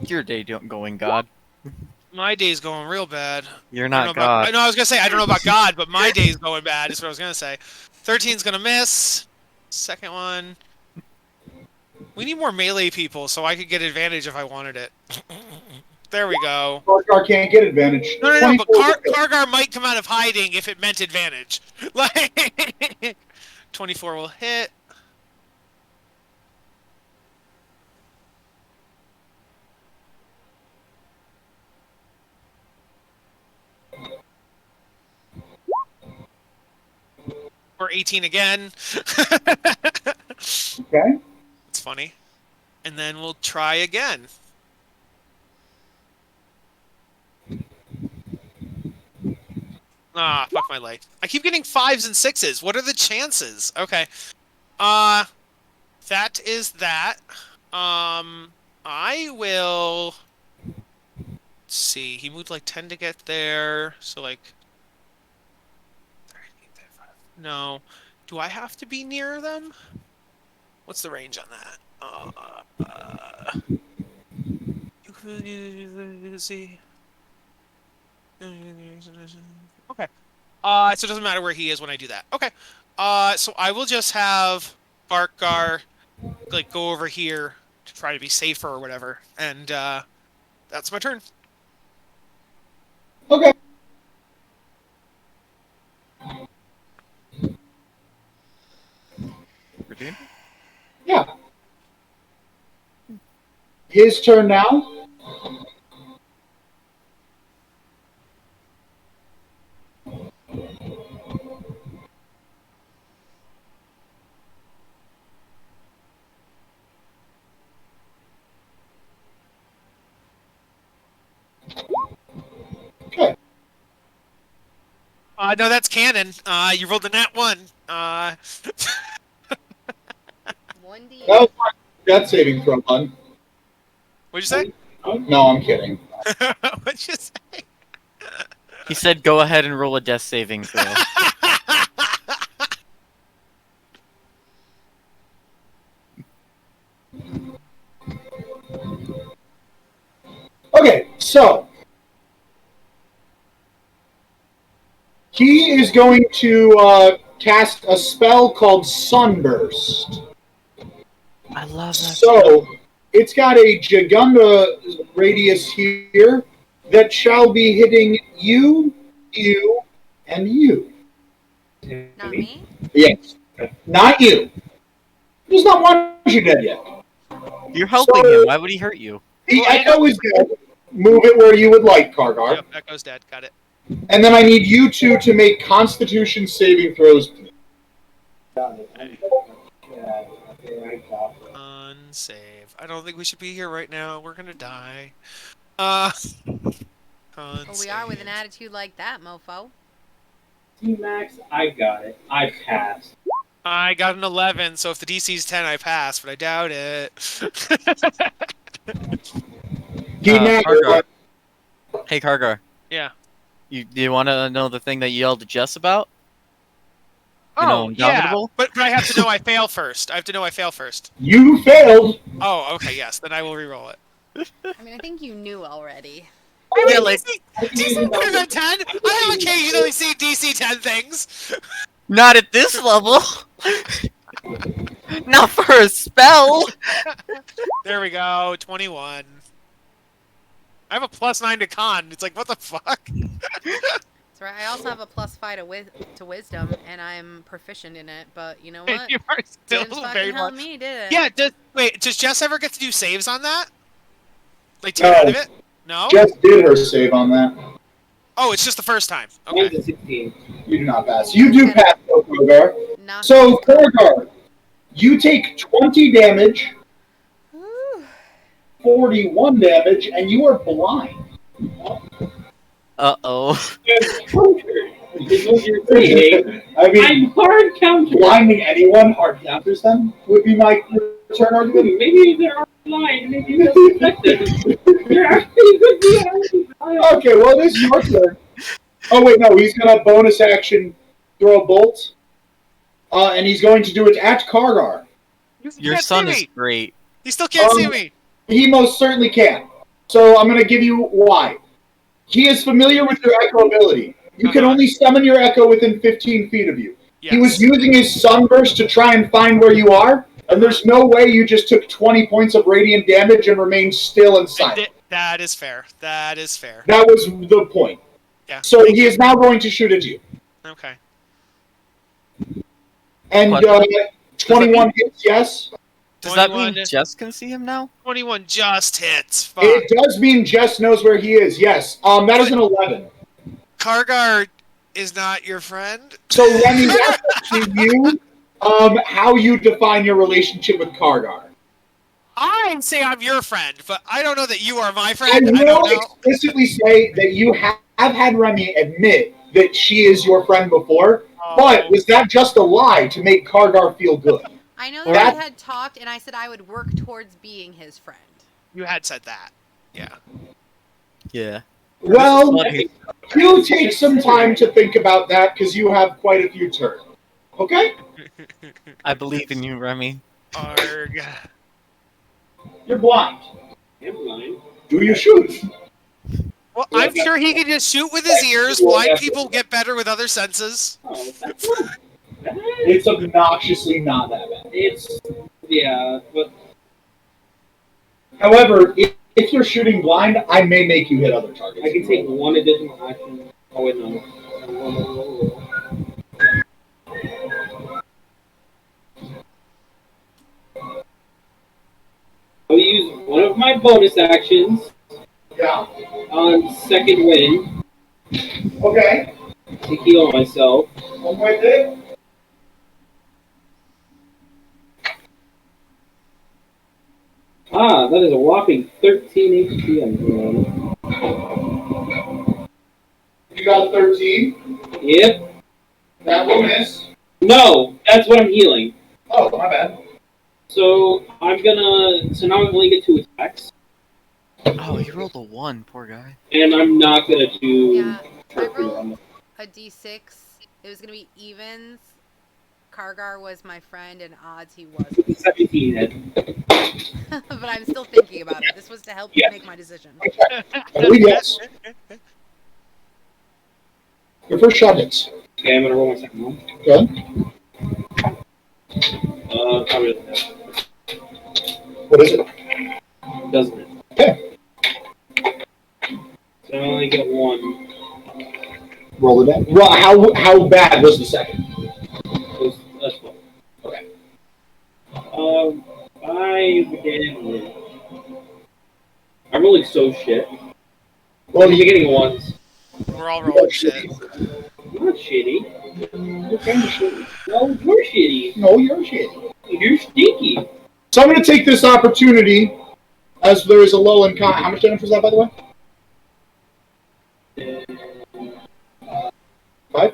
Your day don't going, God. My day's going real bad. You're I don't know not God. I was gonna say I don't know about God, but my day's going bad. Is what I was gonna say. 13's gonna miss. Second one. We need more melee people so I could get advantage if I wanted it. There we go. Barkar can't get advantage. No, but 24 will hit. Kargar might come out of hiding if it meant advantage. Like 24 will hit. Or 18 again. Okay. It's funny. And then we'll try again. Ah, fuck my life. I keep getting 5s and 6s. What are the chances? Okay. That is that. I will... Let's see. He moved like 10 to get there. So like... No. Do I have to be near them? What's the range on that? See. Okay. So it doesn't matter where he is when I do that. Okay. So I will just have Barkgar like go over here to try to be safer or whatever, and that's my turn. Okay. Redeem? Yeah. His turn now. Okay. No, that's canon. You rolled a nat 1. 1d8. That was my death saving throw, bud. What'd you say? No, I'm kidding. What'd you say? He said, "Go ahead and roll a death saving throw." Okay, so he is going to cast a spell called Sunburst. I love that. So it's got a Jagunda radius here that shall be hitting you, you, and you. Not me? Yes, not you. He does not want you dead yet. You're helping So- him. Why would he hurt you? The Well, I echo is dead. Move it where you would like, Kargar. Yep, Echo's dead. Got it. And then I need you two to make Constitution saving throws. Unsave. I don't think we should be here right now. We're gonna die. Well, we are with an attitude like that, mofo. T-Max, I got it. I passed. I got an 11, so if the DC's 10, I pass, but I doubt it. Kargar. Hey, Kargar. Yeah. Do you want to know the thing that you yelled at Jess about? Oh, yeah. Indomitable? But I have to know I fail first. I have to know I fail first. You failed. Oh, okay, yes. Then I will re-roll it. I mean, I think you knew already. I like- DC better than 10? I have occasionally seen DC 10 things. Not at this level. Not for a spell. There we go. 21. I have a +9 to con. It's like, what the fuck? That's right. I also have a +5 to wisdom, and I'm proficient in it. But you know what? You are still Didn't very fucking help much. me, did it? Yeah, does Jess ever get to do saves on that? Like, to No. get out of it? No? Jess did her save on that. Oh, it's just the first time. Mine's Okay. a 16. You do not pass. You do pass, Kargar. Not So, Kargar, you take 20 damage, Whew. 41 damage, and you are blind. Uh-oh. Is what you're saying. I mean, I'm hard counter. blinding anyone hard counters them would be my return argument. Maybe they're already blind. Maybe they're infected. They're actually good be already. Okay, well, this is your turn. Oh, wait, no, he's going to bonus action throw a bolt. And he's going to do it at Kargar. Your can't son see is me. great. He still can't see me. He most certainly can. So I'm going to give you why. He is familiar with your echo ability. You can Uh-huh. only summon your echo within 15 feet of you. Yes. He was using his sunburst to try and find where you are, and there's no way you just took 20 points of radiant damage and remained still and silent. That is fair. That is fair. That was the point. Yeah. So he is now going to shoot at you. Okay. And Question. 21 hits, yes. Does that mean 21. Jess can see him now? 21 just hits. Fuck. It does mean Jess knows where he is, yes. That is an 11. Kargar is not your friend. So Remy, that's up to you. How you define your relationship with Kargar. I say I'm your friend, but I don't know that you are my I friend. I will don't know. explicitly say that you have had Remy admit that she is your friend before, Oh. but was that just a lie to make Kargar feel good? I know Or- that we had talked, and I said I would work towards being his friend. You had said that. Yeah. Yeah. Well, Funny. you take some time to think about that because you have quite a few turns. Okay? I believe in you, Remy. Arg. You're blind. I'm blind. Do you shoot? Well, I'm sure he can just shoot with his ears. Blind people get better with other senses. Oh, that's not bad. It's obnoxiously not that bad. It's yeah, but However, if you're shooting blind, I may make you hit other targets. I can take one additional action. Oh wait, no. I'll use one of my bonus actions Yeah. on second wind Okay. to heal myself. One way there. Ah, that is a whopping 13 HP I'm doing. You got 13. Yep. That will miss. No, that's what I'm healing. Oh, my bad. So so now I'm only get 2 attacks, Oh, he rolled a 1, poor guy. and I'm not gonna do. Yeah, I Sharpshooter on rolled a d6. It was gonna be evens. Kargar was my friend, and odds he the wasn't. 17 hit. But I'm still thinking about it. This was to help Yeah. me make my decision. I believe yes. Your first shot hits. Okay, I'm gonna roll my second one. Good. Probably doesn't hit. What is it? Doesn't it? Okay. So I only get 1. Roll it down. How bad was the second? That's fine. Okay. 5 damage. I'm rolling so shit. Well, I'm getting 1s. We're all rolling shit. I'm not shitty. You're kind of shitty. No, you're shitty. No, you're shitty. You're stinky. So I'm going to take this opportunity, as there is a lull in How much damage was that, by the way? 5? Let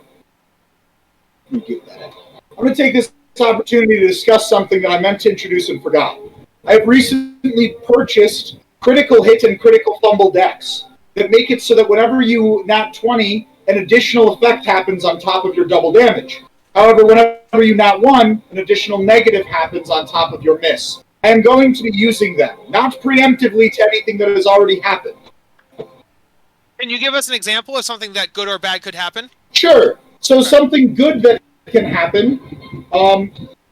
me get that. I'm going to take this opportunity to discuss something that I meant to introduce and forgot. I have recently purchased critical hit and critical fumble decks that make it so that whenever you nat 20, an additional effect happens on top of your double damage. However, whenever you nat 1, an additional negative happens on top of your miss. I am going to be using them, not preemptively to anything that has already happened. Can you give us an example of something that good or bad could happen? Sure. So something good that can happen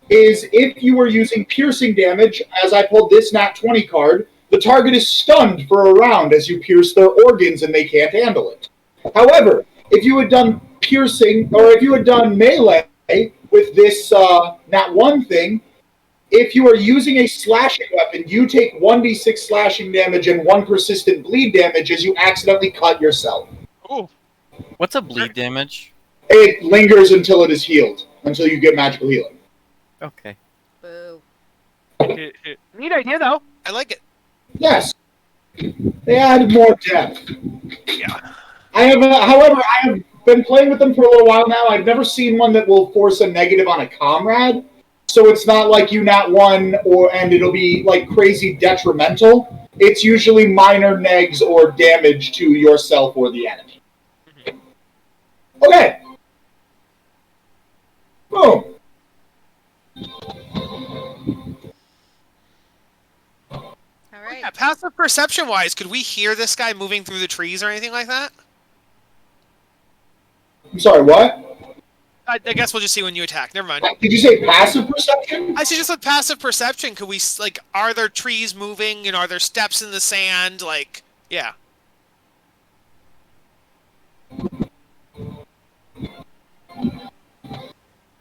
is if you are using piercing damage, as I pulled this nat 20 card, the target is stunned for a round as you pierce their organs and they can't handle it. However, if you had done piercing, or if you had done melee with this nat 1 thing, if you are using a slashing weapon, you take 1d6 slashing damage and 1 persistent bleed damage as you accidentally cut yourself. Ooh. What's a bleed damage? It lingers until it is healed, until you get magical healing. Okay. Boo. Neat idea, though. I like it. Yes. They added more depth. Yeah. However, I have been playing with them for a little while now. I've never seen one that will force a negative on a comrade. So it's not like you nat 1 and it'll be like crazy detrimental. It's usually minor negs or damage to yourself or the enemy. Okay. Boom. All right. Yeah, passive perception-wise, could we hear this guy moving through the trees or anything like that? I'm sorry, what? I guess we'll just see when you attack. Never mind. Did you say passive perception? I suggest with passive perception, could we, like, are there trees moving? You know, are there steps in the sand? Like, yeah.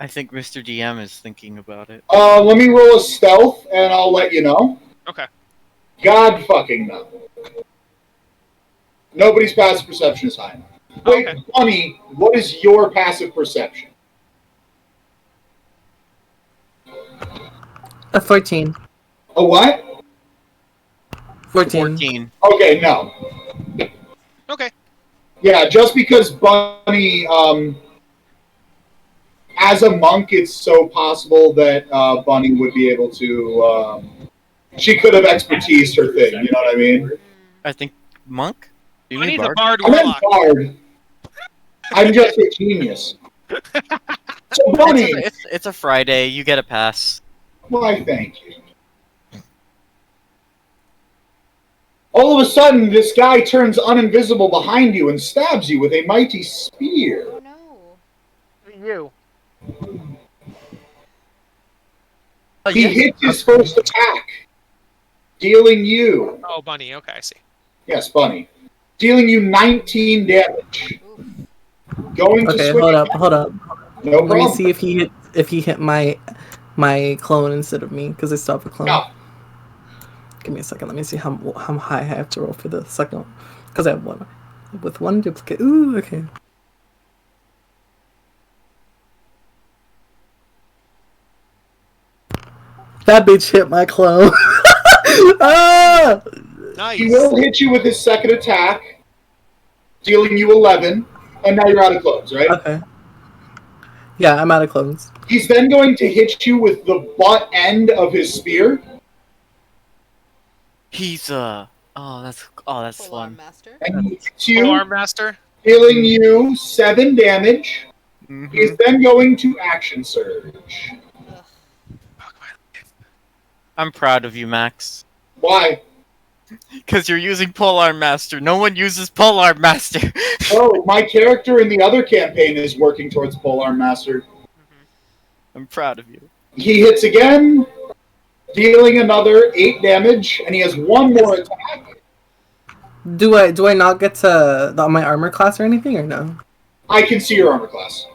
I think Mr. DM is thinking about it. Let me roll a stealth and I'll let you know. Okay. God fucking no. Nobody's passive perception is high enough. Wait, Okay. Bunny, what is your passive perception? A 14. A what? 14. 14. Okay, no. Okay. Yeah, just because Bunny, as a monk, it's so possible that Bunny would be able to. She could have expertise her thing. You know what I mean? I think monk. Do you need Bunny's a bard? bard I meant warlock. bard. I'm just a genius. So Bunny, It's a Friday. You get a pass. why? Thank you. All of a sudden, this guy turns uninvisible behind you and stabs you with a mighty spear. Oh no. You. Oh, He yeah. hits his first attack, dealing you. Oh, Bunny. Okay, I see. Yes, Bunny. Dealing you 19 damage. Oof. Going to Okay, swing. hold up. No Let me problem. see if he hit my clone instead of me, because I still have a clone. No. Give me a second. Let me see how high I have to roll for the second one, because I have one with one duplicate. Ooh, okay. That bitch hit my clone. Ah! Nice. He will hit you with his second attack, dealing you 11, and now you're out of clothes, right? Okay. Yeah, I'm out of clones. He's then going to hit you with the butt end of his spear, He's Oh, that's Full fun. arm master. and he hits Full you, arm master. dealing you 7 damage. Mhm. He's then going to action surge. Ugh. I'm proud of you, Max. Why? Because you're using Polearm Master. No one uses Polearm Master. Oh, my character in the other campaign is working towards Polearm Master. I'm proud of you. He hits again, dealing another 8 damage, and he has one more attack. Do I not get to my armor class or anything, or no? I can see your armor class.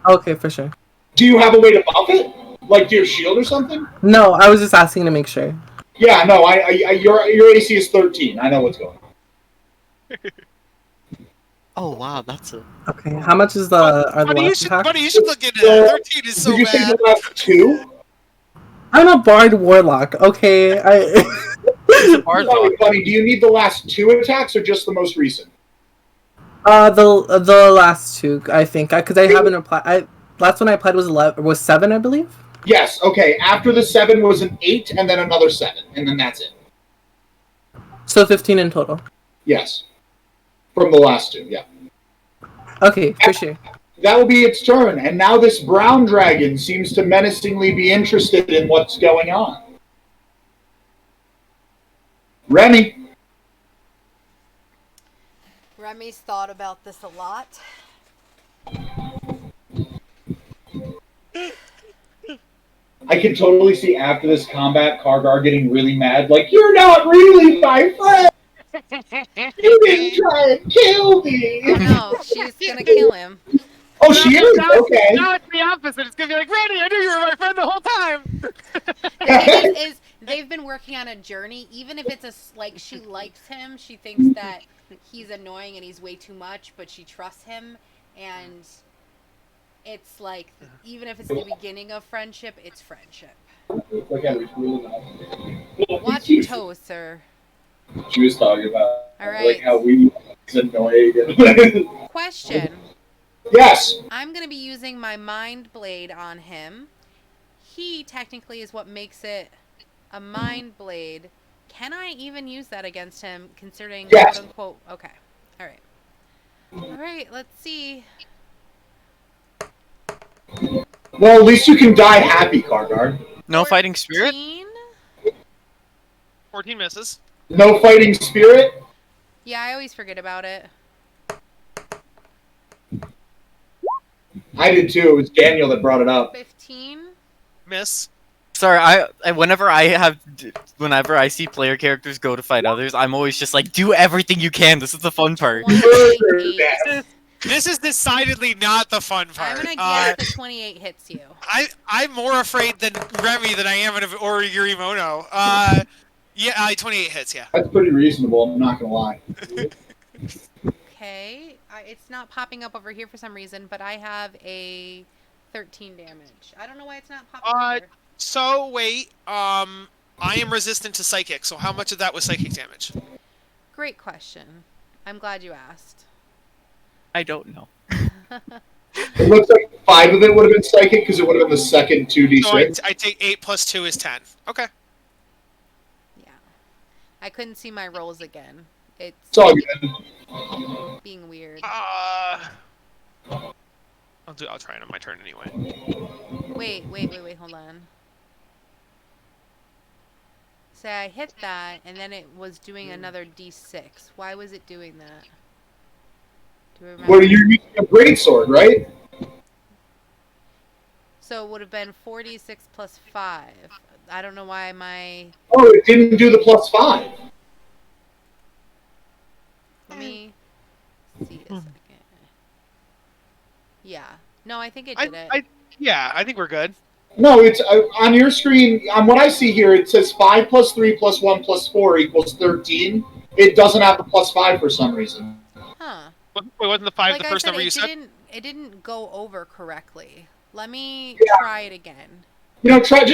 Okay, for sure. Do you have a way to buff it? Like, do you have shield or something? No, I was just asking to make sure. Yeah, no, your AC is 13. I know what's going on. Oh wow, that's a. Okay, how much is are the Buddy, you last should, attack? buddy, you should look into that. 13 is so Did you say bad. the last 2? I'm a bard warlock. Okay, Bard Sorry, lock. buddy, do you need the last 2 attacks or just the most recent? the last two, I think, because I haven't applied. Last one I applied was 7, I believe. Yes, okay. After the 7 was an 8, and then another 7, and then that's it. So 15 in total. Yes. From the last 2, yeah. Okay, for sure. That will be its turn, and now this brown dragon seems to menacingly be interested in what's going on. Remy. Remy's thought about this a lot. I can totally see after this combat, Kargar getting really mad, like, "You're not really my friend! You didn't try and kill me!" Oh no, she's gonna kill him. Oh, she is? Okay. Now it's the opposite. It's gonna be like, Randy, I knew you were my friend the whole time. The thing is they've been working on a journey. Even if it's like she likes him, she thinks that he's annoying and he's way too much, but she trusts him, and it's like even if it's the beginning of friendship, it's friendship. Watch your toes, sir. She was talking about All right. how we is annoying. Question. Yes. I'm gonna be using my mind blade on him. He technically is what makes it a mind blade. Can I even use that against him, considering Yes. quote unquote? Okay. All right. All right. Let's see. Well, at least you can die happy, Kargar. No fighting spirit. 14? 14 misses. No fighting spirit. Yeah, I always forget about it. I did too. It was Daniel that brought it up. 15. Miss. Sorry, whenever I see player characters go to fight others, I'm always just like, do everything you can. This is the fun part. 28. This is decidedly not the fun part. I'm gonna guess the 28 hits you. I'm more afraid than Remy than I am of Origiri Mono. Yeah, 28 hits, yeah. That's pretty reasonable. I'm not gonna lie. Okay. It's not popping up over here for some reason, but I have a 13 damage. I don't know why it's not popping up here. So wait, I am resistant to psychic. So how much of that was psychic damage? Great question. I'm glad you asked. I don't know. It looks like 5 of it would have been psychic because it would have been the second 2d6. So I take 8 plus 2 is 10. Okay. Yeah. I couldn't see my rolls again. It's all good. being weird. I'll try it on my turn anyway. Wait, hold on. So I hit that, and then it was doing another d6. Why was it doing that? Do you remember? Well, you're using a greatsword, right? So it would have been 4d6 plus 5. I don't know why my... Oh, it didn't do the +5. Let me see a second. Yeah. No, I think it did it. Yeah, I think we're good. No, it's on your screen. On what I see here, it says 5 plus 3 plus 1 plus 4 equals 13. It doesn't have the +5 for some reason. Huh. Wait, wasn't the 5 Like the I first said, number you said? it didn't go over correctly. Let me Yeah. try it again. Try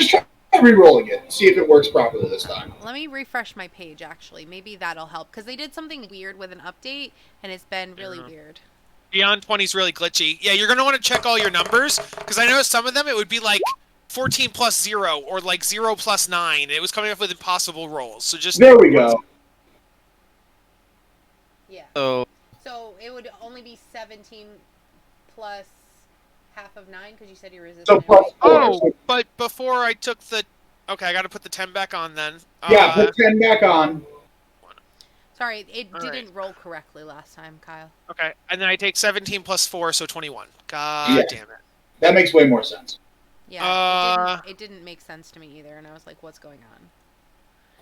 re-rolling it. See if it works properly this time. Let me refresh my page, actually. Maybe that'll help. Because they did something weird with an update, and it's been really weird. Beyond 20 is really glitchy. Yeah, you're going to want to check all your numbers, because I know some of them it would be like 14 plus 0, or like 0 plus 9. It was coming up with impossible rolls. So just... There we go. Yeah. So So it would only be 17 plus half of 9, because you said you resisted. So +4. Oh, but before I took the... Okay, I got to put the 10 back on then. Yeah, put 10 back on. Sorry, it All didn't roll correctly last time, Kyle. Okay, and then I take 17 plus 4, so 21. God Yeah. damn it. That makes way more sense. Yeah, it didn't make sense to me either, and I was like, what's going on?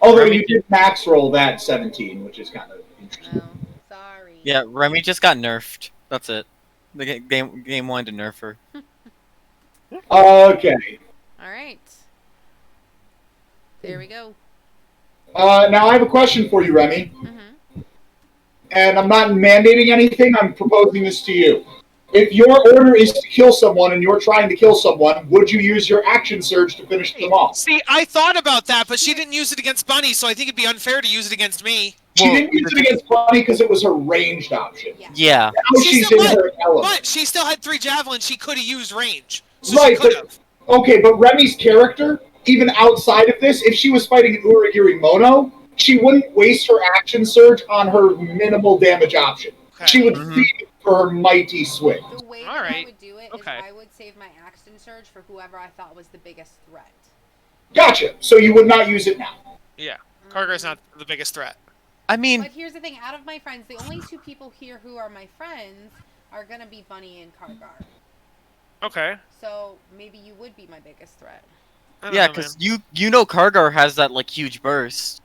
Although you did max roll that 17, which is kind of interesting. Oh, sorry. yeah, Remy just got nerfed. That's it. The game wanted to nerf her. Okay. All right. There we go. Now I have a question for you, Remy. Mm-hmm. And I'm not mandating anything. I'm proposing this to you. If your order is to kill someone and you're trying to kill someone, would you use your action surge to finish them off? See, I thought about that, but she didn't use it against Bunny, so I think it'd be unfair to use it against me. She didn't use it against Bunny because it was her ranged option. Yeah. Now she's in her element. But she still had 3 javelins. She could have used range. So Right, she could have. Okay, but Remy's character, even outside of this, if she was fighting an Uragiri Mono, she wouldn't waste her action surge on her minimal damage option. Okay. She would save it for her mighty swing. The way that All right. I would do it is Okay. I would save my action surge for whoever I thought was the biggest threat. Gotcha. So you would not use it now. Yeah. Kargar's not the biggest threat. I mean, But here's the thing, out of my friends, the only 2 people here who are my friends are going to be Bunny and Kargar. Okay. So maybe you would be my biggest threat. I don't yeah, know, because you know Kargar has that like huge burst.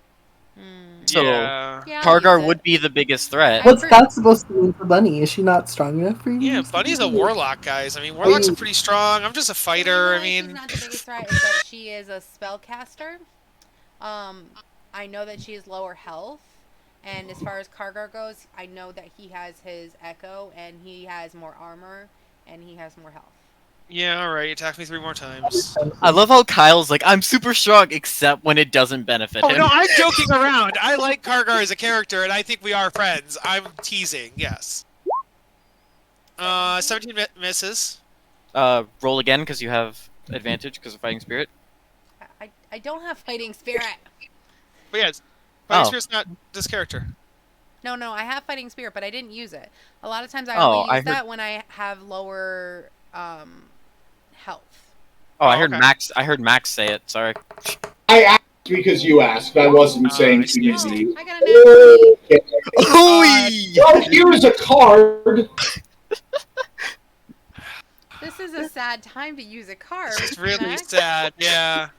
man. So Yeah. Yeah, I'll use Kargar it. would be the biggest threat. What's that supposed to mean for Bunny? Is she not strong enough for you? Yeah, Bunny's a warlock, guys. I mean, warlocks are pretty strong. I'm just a The fighter. reason I why she's mean, not the biggest threat is that she is a spellcaster. I know that she is lower health. And as far as Kargar goes, I know that he has his Echo, and he has more armor, and he has more health. yeah, all right. Attack me 3 more times. I love how Kyle's like, I'm super strong, except when it doesn't benefit Oh him. no, I'm joking around. I like Kargar as a character, and I think we are friends. I'm teasing. Yes. 17 misses. Roll again because you have advantage because of fighting spirit. I don't have fighting spirit. But yeah, Fighting Oh. Spirit's not this character. No, I have fighting spirit, but I didn't use it. A lot of times I Oh, only I use heard- that when I have lower health. Oh, I heard okay. Max. I heard Max say it. Sorry. I asked because you asked. I wasn't saying I see, to I see. you. I got a nasty. Okay. Well, here's a card. This is a sad time to use a card. It's really Max. sad. Yeah.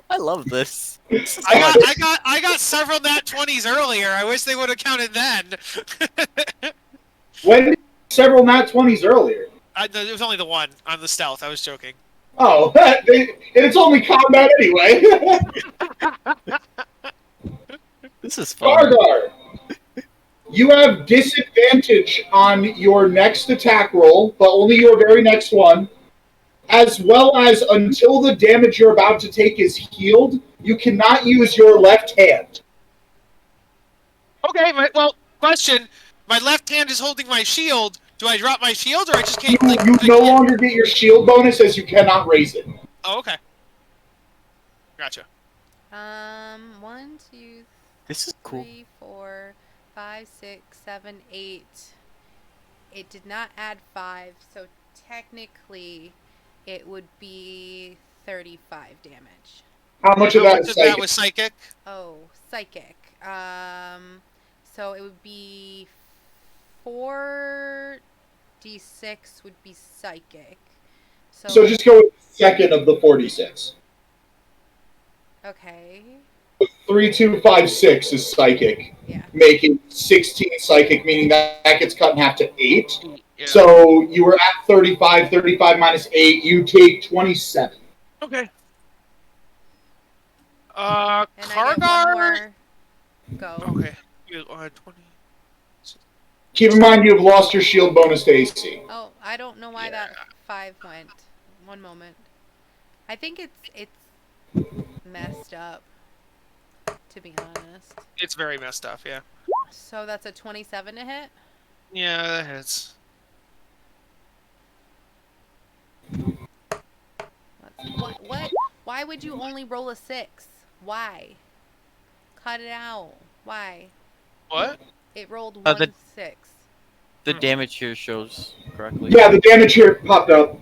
I love this. I got several nat 20s earlier. I wish they would have counted then. When did several nat 20s earlier? It was only the one on the stealth. I was joking. Oh, it's only combat anyway. This is fun. Kargar. You have disadvantage on your next attack roll, but only your very next one, as well as until the damage you're about to take is healed, you cannot use your left hand. Okay, well, question. My left hand is holding my shield. Do I drop my shield, or I just You, can't, you no longer get your shield bonus as you cannot raise it. Oh, okay. Gotcha. 1, 2, This is cool. 3, 4, 5, 6, 7, 8. It did not add 5, so technically it would be 35 damage. How much of that is psychic? That was psychic? Oh, psychic. So it would be 4d6 would be psychic. So just go with the second of the 46. Okay. 3, 2, 5, 6 is psychic, Yeah. making 16 psychic, meaning that gets cut in half to 8. Yeah. So you were at 35, 35 minus 8, you take 27. Okay. And I get one Kargar. more. Go. Okay. 20. Keep in mind you have lost your shield bonus to AC. Oh, I don't know why that 5 went. One moment. I think it's messed up, to be honest. It's very messed up, yeah. So that's a 27 to hit? Yeah, that hits. What? Why would you only roll a 6? Why? Cut it out. Why? What? It rolled the- 1 6. The damage here shows correctly. Yeah, the damage here popped up.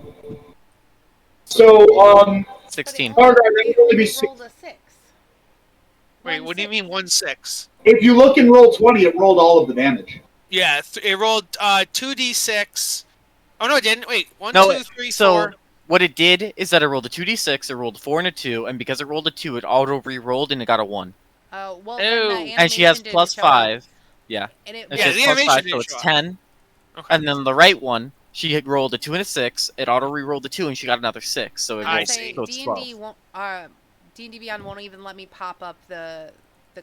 So, 16. Kargar, it would only be It rolled a 6. Wait, 1 what do you 6. mean 1/6? if you look in roll 20, it rolled all of the damage. Yeah, it rolled 2d6. Oh no, it didn't. Wait, 1, No, 2, 3, so 4. what it did is that it rolled a 2d6, it rolled a 4 and a 2, and because it rolled a 2, it auto re-rolled and it got a 1. Oh, well, Ew. then that And she has animation didn't plus show. 5. Yeah. And it And Yeah, she the has plus animation 5, didn't so it's show up. 10. Okay. And then the right one, she had rolled a 2 and a 6, it auto re-rolled a 2, and she got another 6, so it I rolled, see. so it's 12. D&D won't D&D Beyond won't even let me pop up the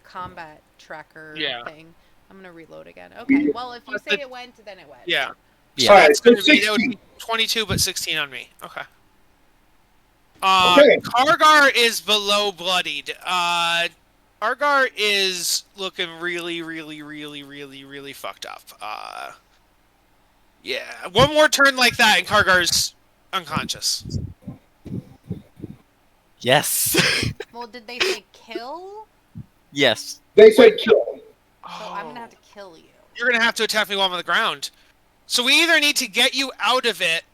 combat tracker Yeah. thing. I'm gonna reload again. Okay, well if you But say the- it went, then it went. Yeah. Yeah. So Alright, that's so gonna be, that would 16. be 22, but 16 on me. Okay. Okay. Kargar is below bloodied. Kargar is looking really, really, really, really, really fucked up. Yeah. One more turn like that and Kargar's unconscious. Yes. Well, did they say kill? Yes. They said kill. So I'm gonna have to kill you. You're gonna have to attack me while I'm on the ground. So we either need to get you out of it.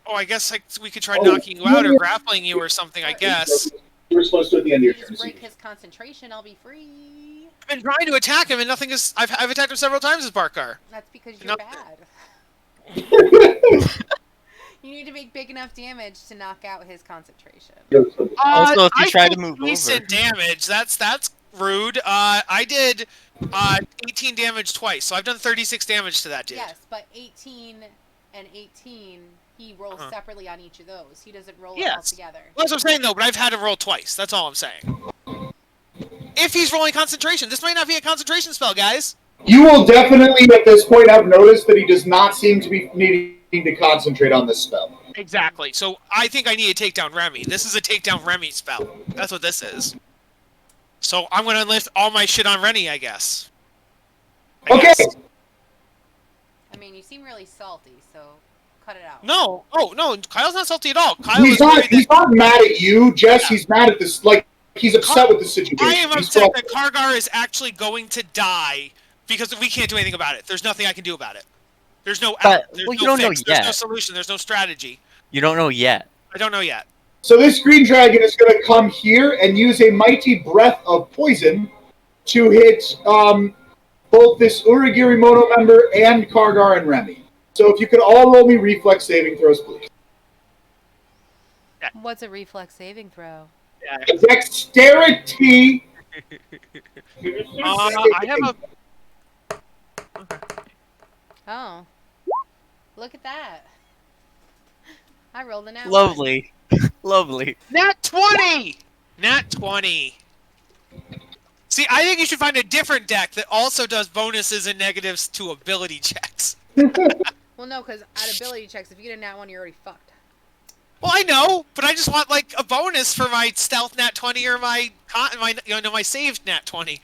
Oh, I guess we could try knocking you out or grappling you or something, I guess. You were supposed to at the end of You your just turn. break his concentration, I'll be free. I've been trying to attack him and nothing is... I've attacked him several times as Barkar. That's because you're No. bad. You need to make big enough damage to knock out his concentration. Also, if you I try to did move decent over. damage. That's rude. I did 18 damage twice, so I've done 36 damage to that dude. Yes, but 18 and 18, he rolls separately on each of those. He doesn't roll it all Yes. together. Well, that's what I'm saying, though, but I've had to roll twice. That's all I'm saying. If he's rolling concentration. This might not be a concentration spell, guys. You will definitely at this point have noticed that he does not seem to be needing to concentrate on this spell. Exactly. So I think I need to take down Remy. This is a take down Remy spell. That's what this is. So I'm going to enlist all my shit on Rennie, I guess. Okay. I mean, you seem really salty, so cut it out. No. Oh, no. Kyle's not salty at all. Kyle He's is not. worried He's not mad at you, Jess. Yeah. He's mad at this. Like he's upset with the situation. I am He's upset felt- that Kargar is actually going to die because we can't do anything about it. There's nothing I can do about it. There's no But- out. There's well, you no don't know fix. There's no yet. solution. There's no strategy. You don't know yet. I don't know yet. So this green dragon is going to come here and use a mighty breath of poison to hit both this Uragirimono member and Kargar and Remy. So if you could all roll me reflex saving throws, please. What's a reflex saving throw? Dexterity. I have a. Oh. Look at that. I rolled an out. Lovely. Lovely. Nat 20! Nat 20. See, I think you should find a different deck that also does bonuses and negatives to ability checks. Well, no, because at ability checks, if you get a nat 1, you're already fucked. Well, I know, but I just want like a bonus for my stealth nat 20 or my my saved nat 20.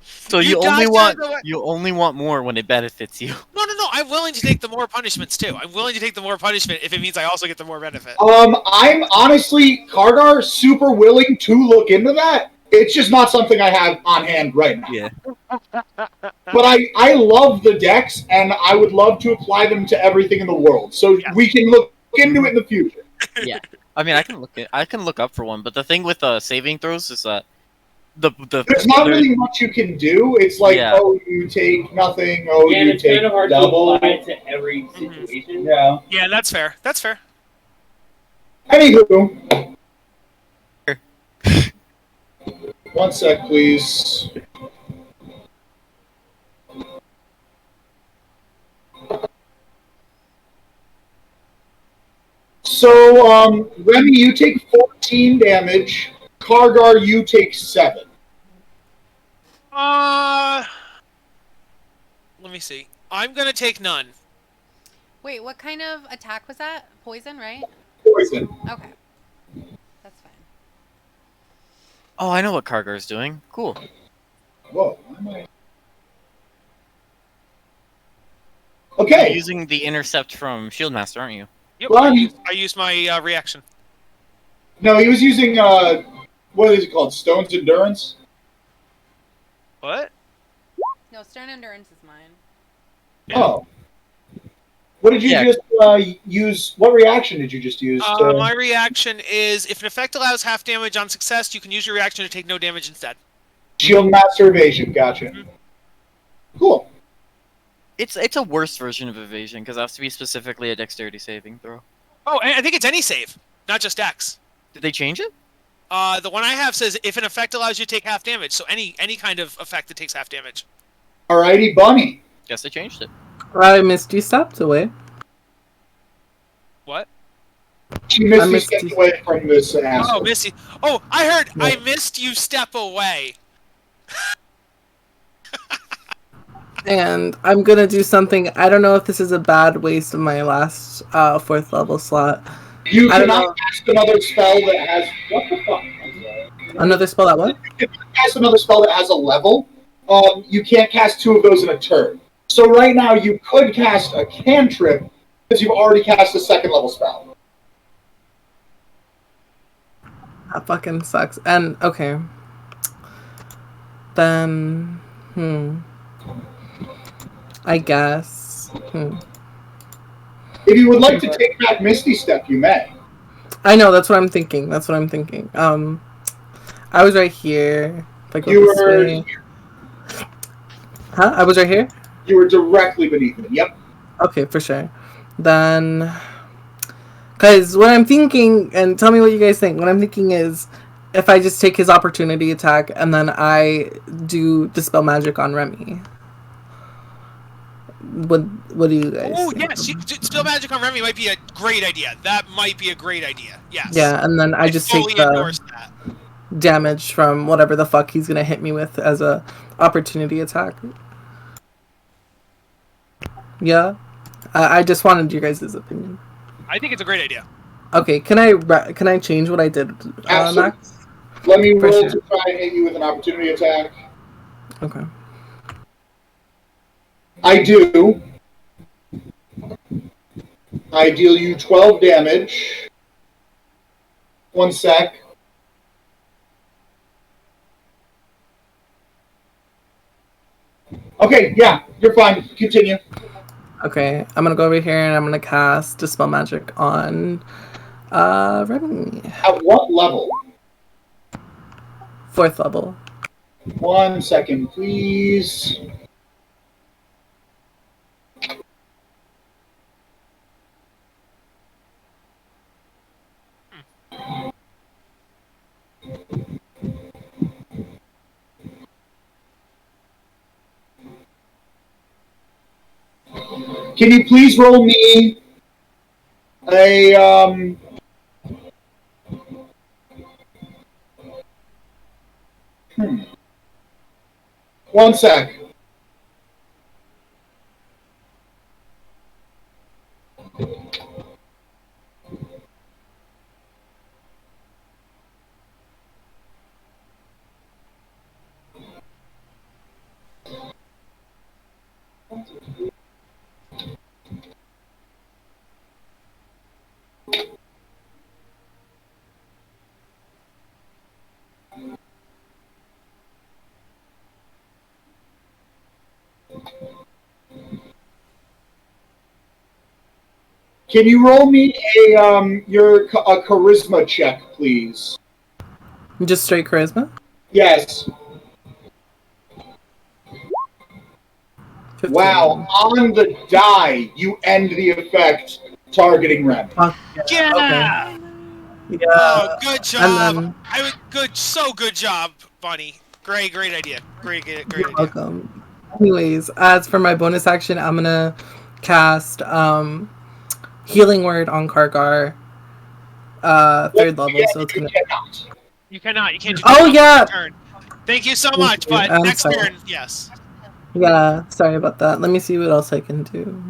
So you only want more when it benefits you. No. I'm willing to take the more punishments too. I'm willing to take the more punishment if it means I also get the more benefit. I'm honestly, Kargar, super willing to look into that. It's just not something I have on hand right now. Yeah. But I love the decks, and I would love to apply them to everything in the world. So we can look into it in the future. Yeah. I mean, I can look up for one, but the thing with saving throws is that there's not really much you can do. It's like, oh, you take nothing. Oh, and you it's take kind of hard double. to apply it to every situation. Yeah. Yeah, that's fair. That's fair. Anywho. One sec, please. So, Remy, you take 14 damage. Kargar, you take 7. Let me see. I'm gonna take none. Wait, what kind of attack was that? Poison, right? Poison. Okay. That's fine. Oh, I know what Kargar is doing. Cool. Whoa. Okay. You're using the intercept from Shieldmaster, aren't you? Yep, Well, I used my reaction. No, he was using, what is it called? Stone's Endurance? What? No, Stern Endurance is mine. Yeah. Oh. What did you just use? What reaction did you just use? My reaction is, if an effect allows half damage on success, you can use your reaction to take no damage instead. Shield Master Evasion, gotcha. Mm-hmm. Cool. It's a worse version of evasion because it has to be specifically a dexterity saving throw. Oh, and I think it's any save, not just dex. Did they change it? The one I have says if an effect allows you to take half damage, so any kind of effect that takes half damage. Alrighty, Bunny. Guess they changed it. Misty stepped away. What? Misty stepped away from this asshole. Oh, Misty. Oh, I heard. Yeah. I missed you step away. And I'm gonna do something. I don't know if this is a bad waste of my last 4th level slot. You cannot cast another spell that has what the fuck? Another spell that what? You cannot cast another spell that has a level. You can't cast 2 of those in a turn. So right now you could cast a cantrip because you've already cast a 2nd level spell. That fucking sucks. And okay, then I guess. If you would like to take back Misty Step, you may. I know, that's what I'm thinking. I was right here. If I go You this were way. Huh? I was right here? You were directly beneath it, yep. Okay, for sure. Then, because what I'm thinking, and tell me what you guys think, what I'm thinking is, if I just take his opportunity attack, and then I do Dispel Magic on Remy. What do you guys think? Yes, Dispel Magic on Remy might be a great idea. That might be a great idea, yes. Yeah, and then I just take the damage from whatever the fuck he's gonna hit me with as a opportunity attack. Yeah? I just wanted your guys' opinion. I think it's a great idea. Okay, can I change what I did, Max? Let me roll to try and hit you with an opportunity attack. Okay. I do. I deal you 12 damage. 1 sec. Okay, yeah, you're fine. Continue. Okay, I'm gonna go over here and I'm gonna cast Dispel Magic on Remy. At what level? 4th level. 1 second, please. Can you please roll me a 1 sec. Can you roll me a charisma check, please? Just straight charisma? Yes. 15. Wow, on the die, you end the effect targeting Rem. Fuck yeah. Yeah. Okay. Yeah. Oh, good And job. then, Good job, Bunny. Great idea. Great you're idea. welcome. Anyways, as for my bonus action, I'm gonna cast Healing Word on Kargar. Third level, so it's gonna. You cannot. You can't do Oh that yeah. turn. Thank you so Thank much, you. but I'm next sorry. turn, yes. Yeah, sorry about that. Let me see what else I can do.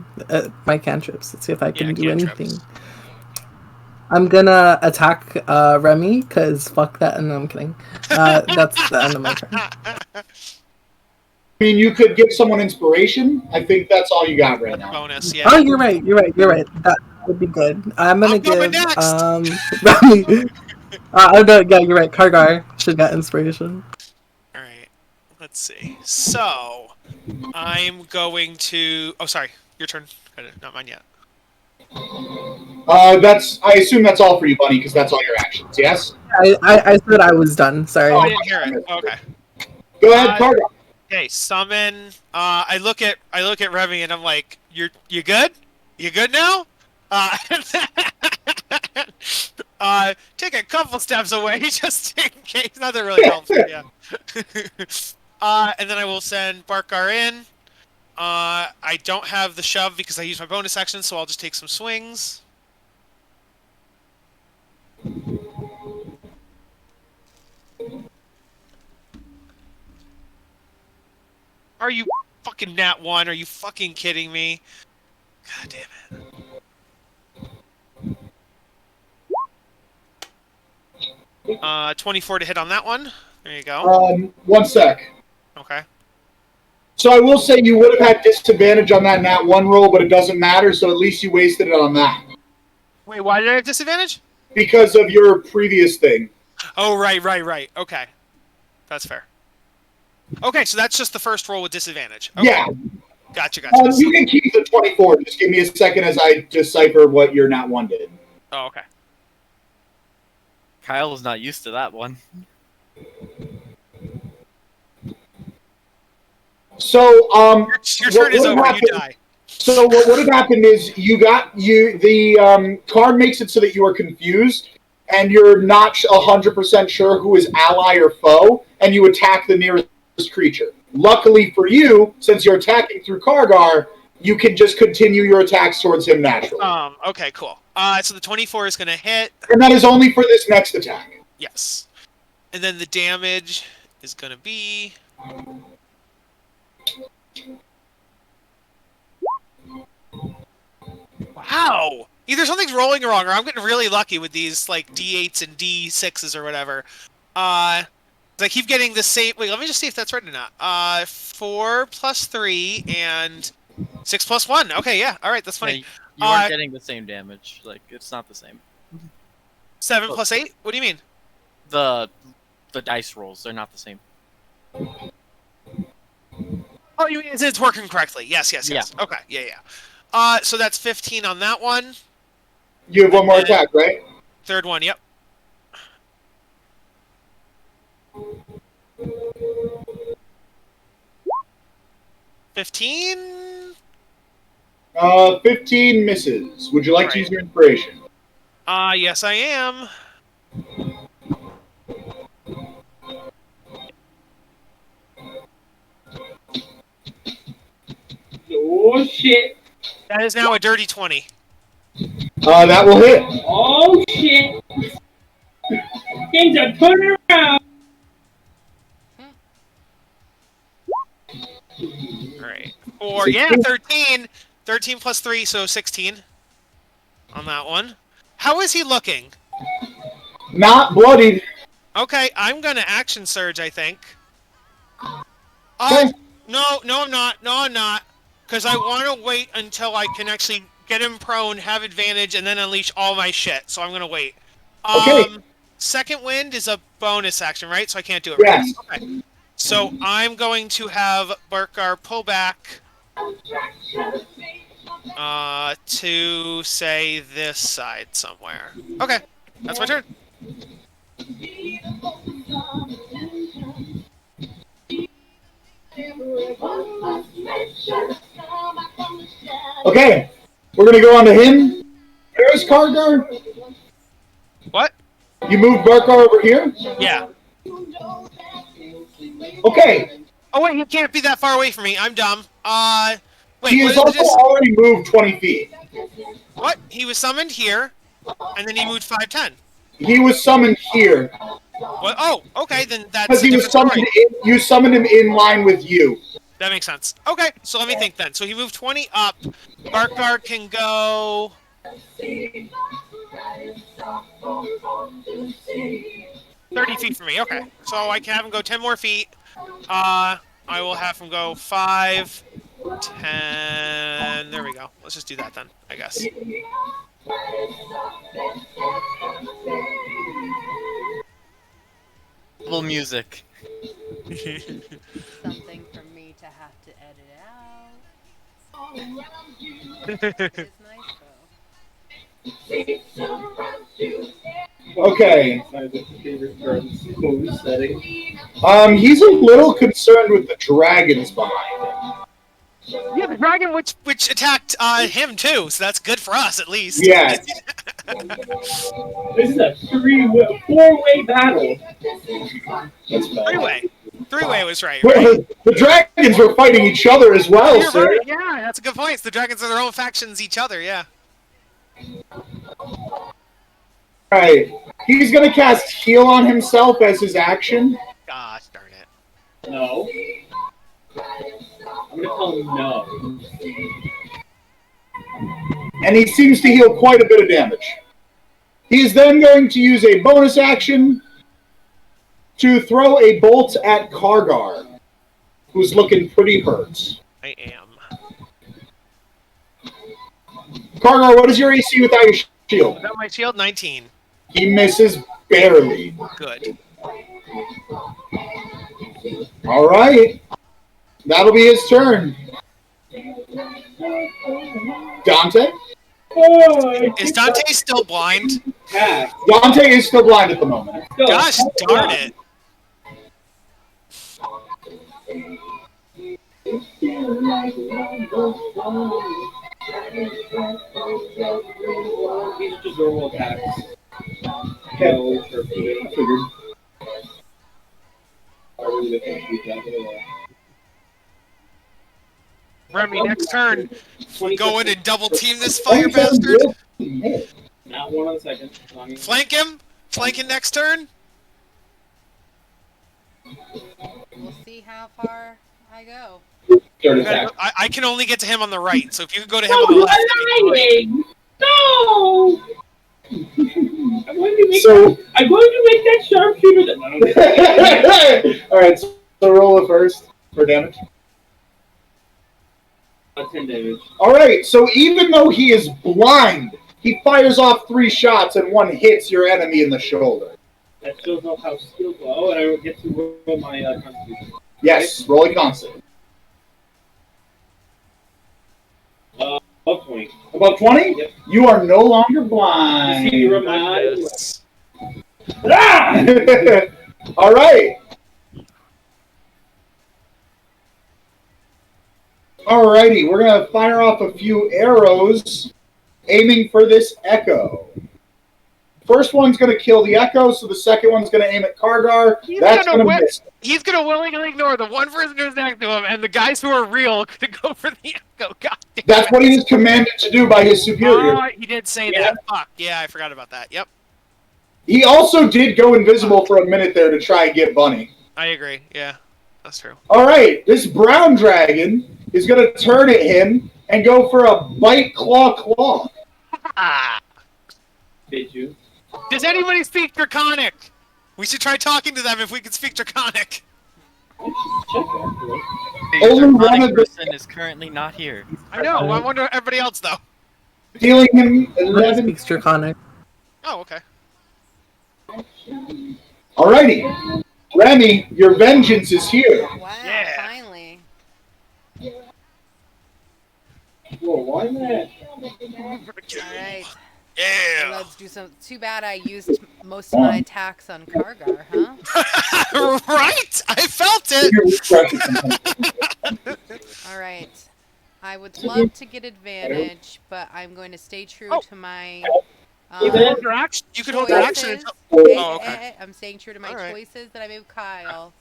My cantrips. Let's see if I can do cantrips. anything. I'm gonna attack Remy, because fuck that, and no, I'm kidding. That's the end of my turn. I mean, you could give someone inspiration. I think that's all you got right now. Bonus, yeah. Oh, you're right. That would be good. I'm gonna going give next. Remy. Oh no, yeah, you're right. Kargar should get inspiration. Alright. Let's see. So I'm going to sorry, your turn. Not mine yet. I assume that's all for you, Bunny, because that's all your actions. Yes. I said I was done. Sorry. Oh, I didn't hear it. Okay. Go ahead, Kargar. Okay, summon. I look at Remy and I'm like, you good? You good now? Take a couple steps away just in case. Nothing really helps. Yeah. And then I will send Barkar in. I don't have the shove because I use my bonus action, so I'll just take some swings. Are you fucking nat 1? Are you fucking kidding me? God damn it. 24 to hit on that one. There you go. 1 sec. Okay. So I will say you would have had disadvantage on that nat 1 roll, but it doesn't matter, so at least you wasted it on that. Wait, why did I have disadvantage? Because of your previous thing. Oh, right. Okay. That's fair. Okay, so that's just the first roll with disadvantage. Okay. Yeah. Gotcha. You can keep the 24. Just give me a second as I decipher what your nat 1 did. Oh, okay. Kyle is not used to that one. So, your turn is over. You die. So what would have happened is the card makes it so that you are confused and you're not 100% sure who is ally or foe, and you attack the nearest creature. Luckily for you, since you're attacking through Kargar, you can just continue your attacks towards him naturally. Okay, cool. So the 24 is going to hit. And that is only for this next attack. Yes. And then the damage is going to be... Wow! Either something's rolling wrong, or I'm getting really lucky with these, like, D8s and D6s or whatever. I keep getting the same... Wait, let me just see if that's right or not. 4 plus 3 and 6 plus 1. Okay, yeah. Alright, that's funny. Yeah, you aren't getting the same damage. Like, it's not the same. 7 plus 8? What do you mean? The dice rolls, they're not the same. Oh, you mean it's working correctly. Yes. Yeah. Okay, yeah. So that's 15 on that one. You have one more attack, right? Third one, yep. $15? 15 misses. Would you like to use your inspiration? Yes I am. Oh shit! That is now a dirty 20. That will hit. Oh shit! Things are turning around. Or, yeah, 16. 13. 13 plus 3, so 16 on that one. How is he looking? Not bloodied. Okay, I'm gonna action surge, I think. Okay. No, I'm not. No, I'm not. Because I want to wait until I can actually get him prone, have advantage, and then unleash all my shit. So I'm gonna wait. Okay. Second wind is a bonus action, right? So I can't do it right Yes. now. Okay. So I'm going to have Barkar pull back to, say, this side somewhere. Okay, that's my turn. Okay. We're gonna go on to him. There's Kargar. What? You moved Barkar over here? Yeah. Okay. Oh, wait, he can't be that far away from me. I'm dumb. Wait, He what has is also this? already moved 20 feet. What? He was summoned here, and then he moved 5'10". He was summoned here. What? Oh, okay, then that's Because a he was different summoned story. you summoned him in line with you. That makes sense. Okay, so let me think then. So he moved 20 up. Barkar can go... 30 feet from me. Okay, so I can have him go 10 more feet. I will have him go 5, 10... There we go. Let's just do that then, I guess. Little music. Something for me to have to edit out. It's nice though. Okay. Setting. He's a little concerned with the dragons behind him. Yeah, the dragon which attacked him too, so that's good for us at least. Yes. This is a four-way battle. That's bad. Three-way. Three-way was right? The dragons were fighting each other as well, You're sir. right. Yeah, that's a good point. The dragons are their own factions, each other. Yeah. Alright. He's gonna cast heal on himself as his action. Gosh darn it. No. I'm gonna tell him no. And he seems to heal quite a bit of damage. He is then going to use a bonus action to throw a bolt at Kargar, who's looking pretty hurt. I am. Kargar, what is your AC without your shield? Without my shield, 19. He misses barely. Good. All right. That'll be his turn. Dante? Is Dante still blind? Yeah. Dante is still blind at the moment. Gosh darn it. These are just normal attacks. Okay. No, sure. I figured. I really think we got it. Remy, next turn. 20 Go in and double team this fire bastard. Not one on the second. Flank him. Flank him next turn. We'll see how far I go. Third attack. I can only get to him on the right, so if you could go to him on the left. that'd be great. No! I'm going to make So- that sharpshooter that. All right, so roll it first for damage. 10 damage. All right, so even though he is blind, he fires off 3 shots and one hits your enemy in the shoulder. That shows off how skillful. Oh, and I get to roll my constitution. Yes, roll a constant. Above 20. Above 20? Yep. You are no longer You blind. see me rub my eyes? Yes. Ah! All right. Alrighty, we're gonna fire off a few arrows, aiming for this echo. First one's gonna kill the echo, so the second one's gonna aim at Kargar. He's That's gonna gonna whip. miss. He's gonna willingly ignore the one person who's next to him, and the guys who are real gonna go for the echo. God damn That's it. what he was commanded to do by his superior. Oh, he did say Yeah. that. Fuck. Yeah, I forgot about that. Yep. He also did go invisible for a minute there to try and get Bunny. I agree. Yeah, that's true. All right, this brown dragon is going to turn at him and go for a bite claw. Ah. Did you? Does anybody speak Draconic? We should try talking to them if we can speak Draconic. Check that. The Only one Draconic of the- person is currently not here. I know. I wonder everybody else though. Dealing him None 11. speaks Draconic. Oh, okay. Alrighty. Remy, your vengeance is here. Wow, Yeah. finally. Whoa, why that? Alright. Yeah. Let's do some. Too bad I used most of my attacks on Kargar, huh? Right? I felt it. Alright. I would love to get advantage, but I'm going to stay true Oh. to my. You can hold your action. You can hold your action choices. until. Hey, Oh, hey, okay. hey, I'm staying true to my Alright. choices that I made with Kyle.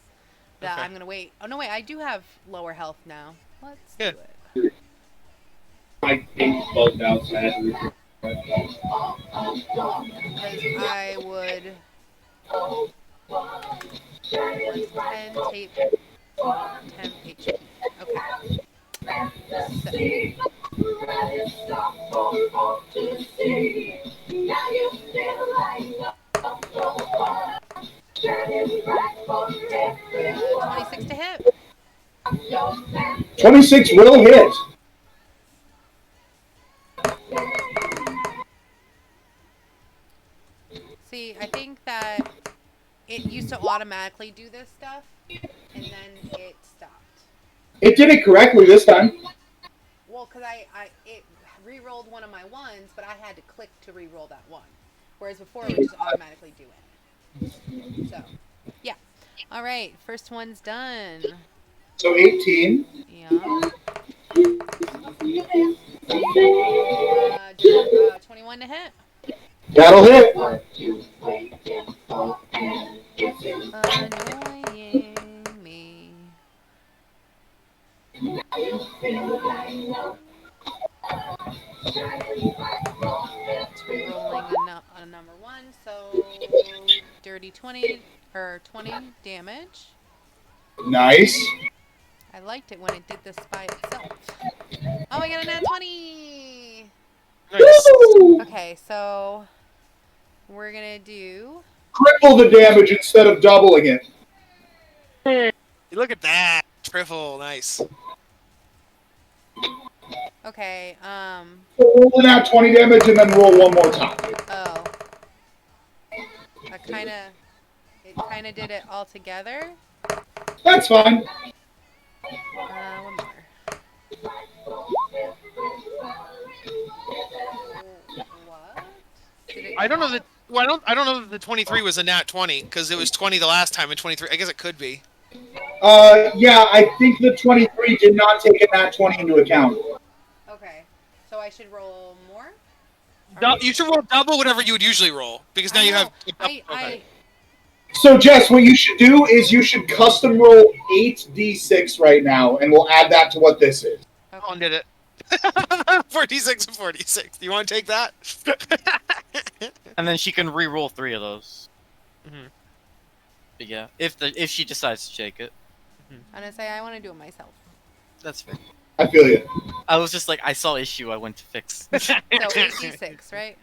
That Okay. I'm gonna wait. Oh no, wait! I do have lower health now. Let's Yeah. do it. My thing's bugged out sadly. Because I would. What's 10 tape? 10 HP. Okay. So, 26 to hit. 26 will hit. See, I think that it used to automatically do this stuff, and then it stopped. It did it correctly this time. Well, because it re-rolled one of my ones, but I had to click to re-roll that one. Whereas before, it would just automatically do it. So, yeah. All right, first one's done. So 18. Yeah. 21 to hit. That'll hit. Annoying me. It's re-rolling a number one, so dirty 20 or 20 damage. Nice. I liked it when it did this by itself. Oh, I got a nat 20! Nice. Woo! Okay, so we're gonna do. Triple the damage instead of doubling it. Look at that. Triple. Nice. Okay, Roll that 20 damage and then roll one more time. oh. It kinda did it all together. That's fine. One more. What? Did it I don't know that. count? Well, I don't know that the 23 was a nat 20 because it was 20 the last time and 23. I guess it could be. Yeah, I think the 23 did not take a nat 20 into account. Okay, so I should roll more? You should roll double whatever you would usually roll because now I you know. have. I So, Jess, what you should do is you should custom roll 8d6 right now, and we'll add that to what this is. Colin did it. 46 and 46. Do you want to take that? And then she can re-roll 3 of those. Mhm. But yeah, if she decides to take it, I'm gonna say I want to do it myself. that's fair. I feel you. I was just like, I saw issue, I went to fix. So 86, right?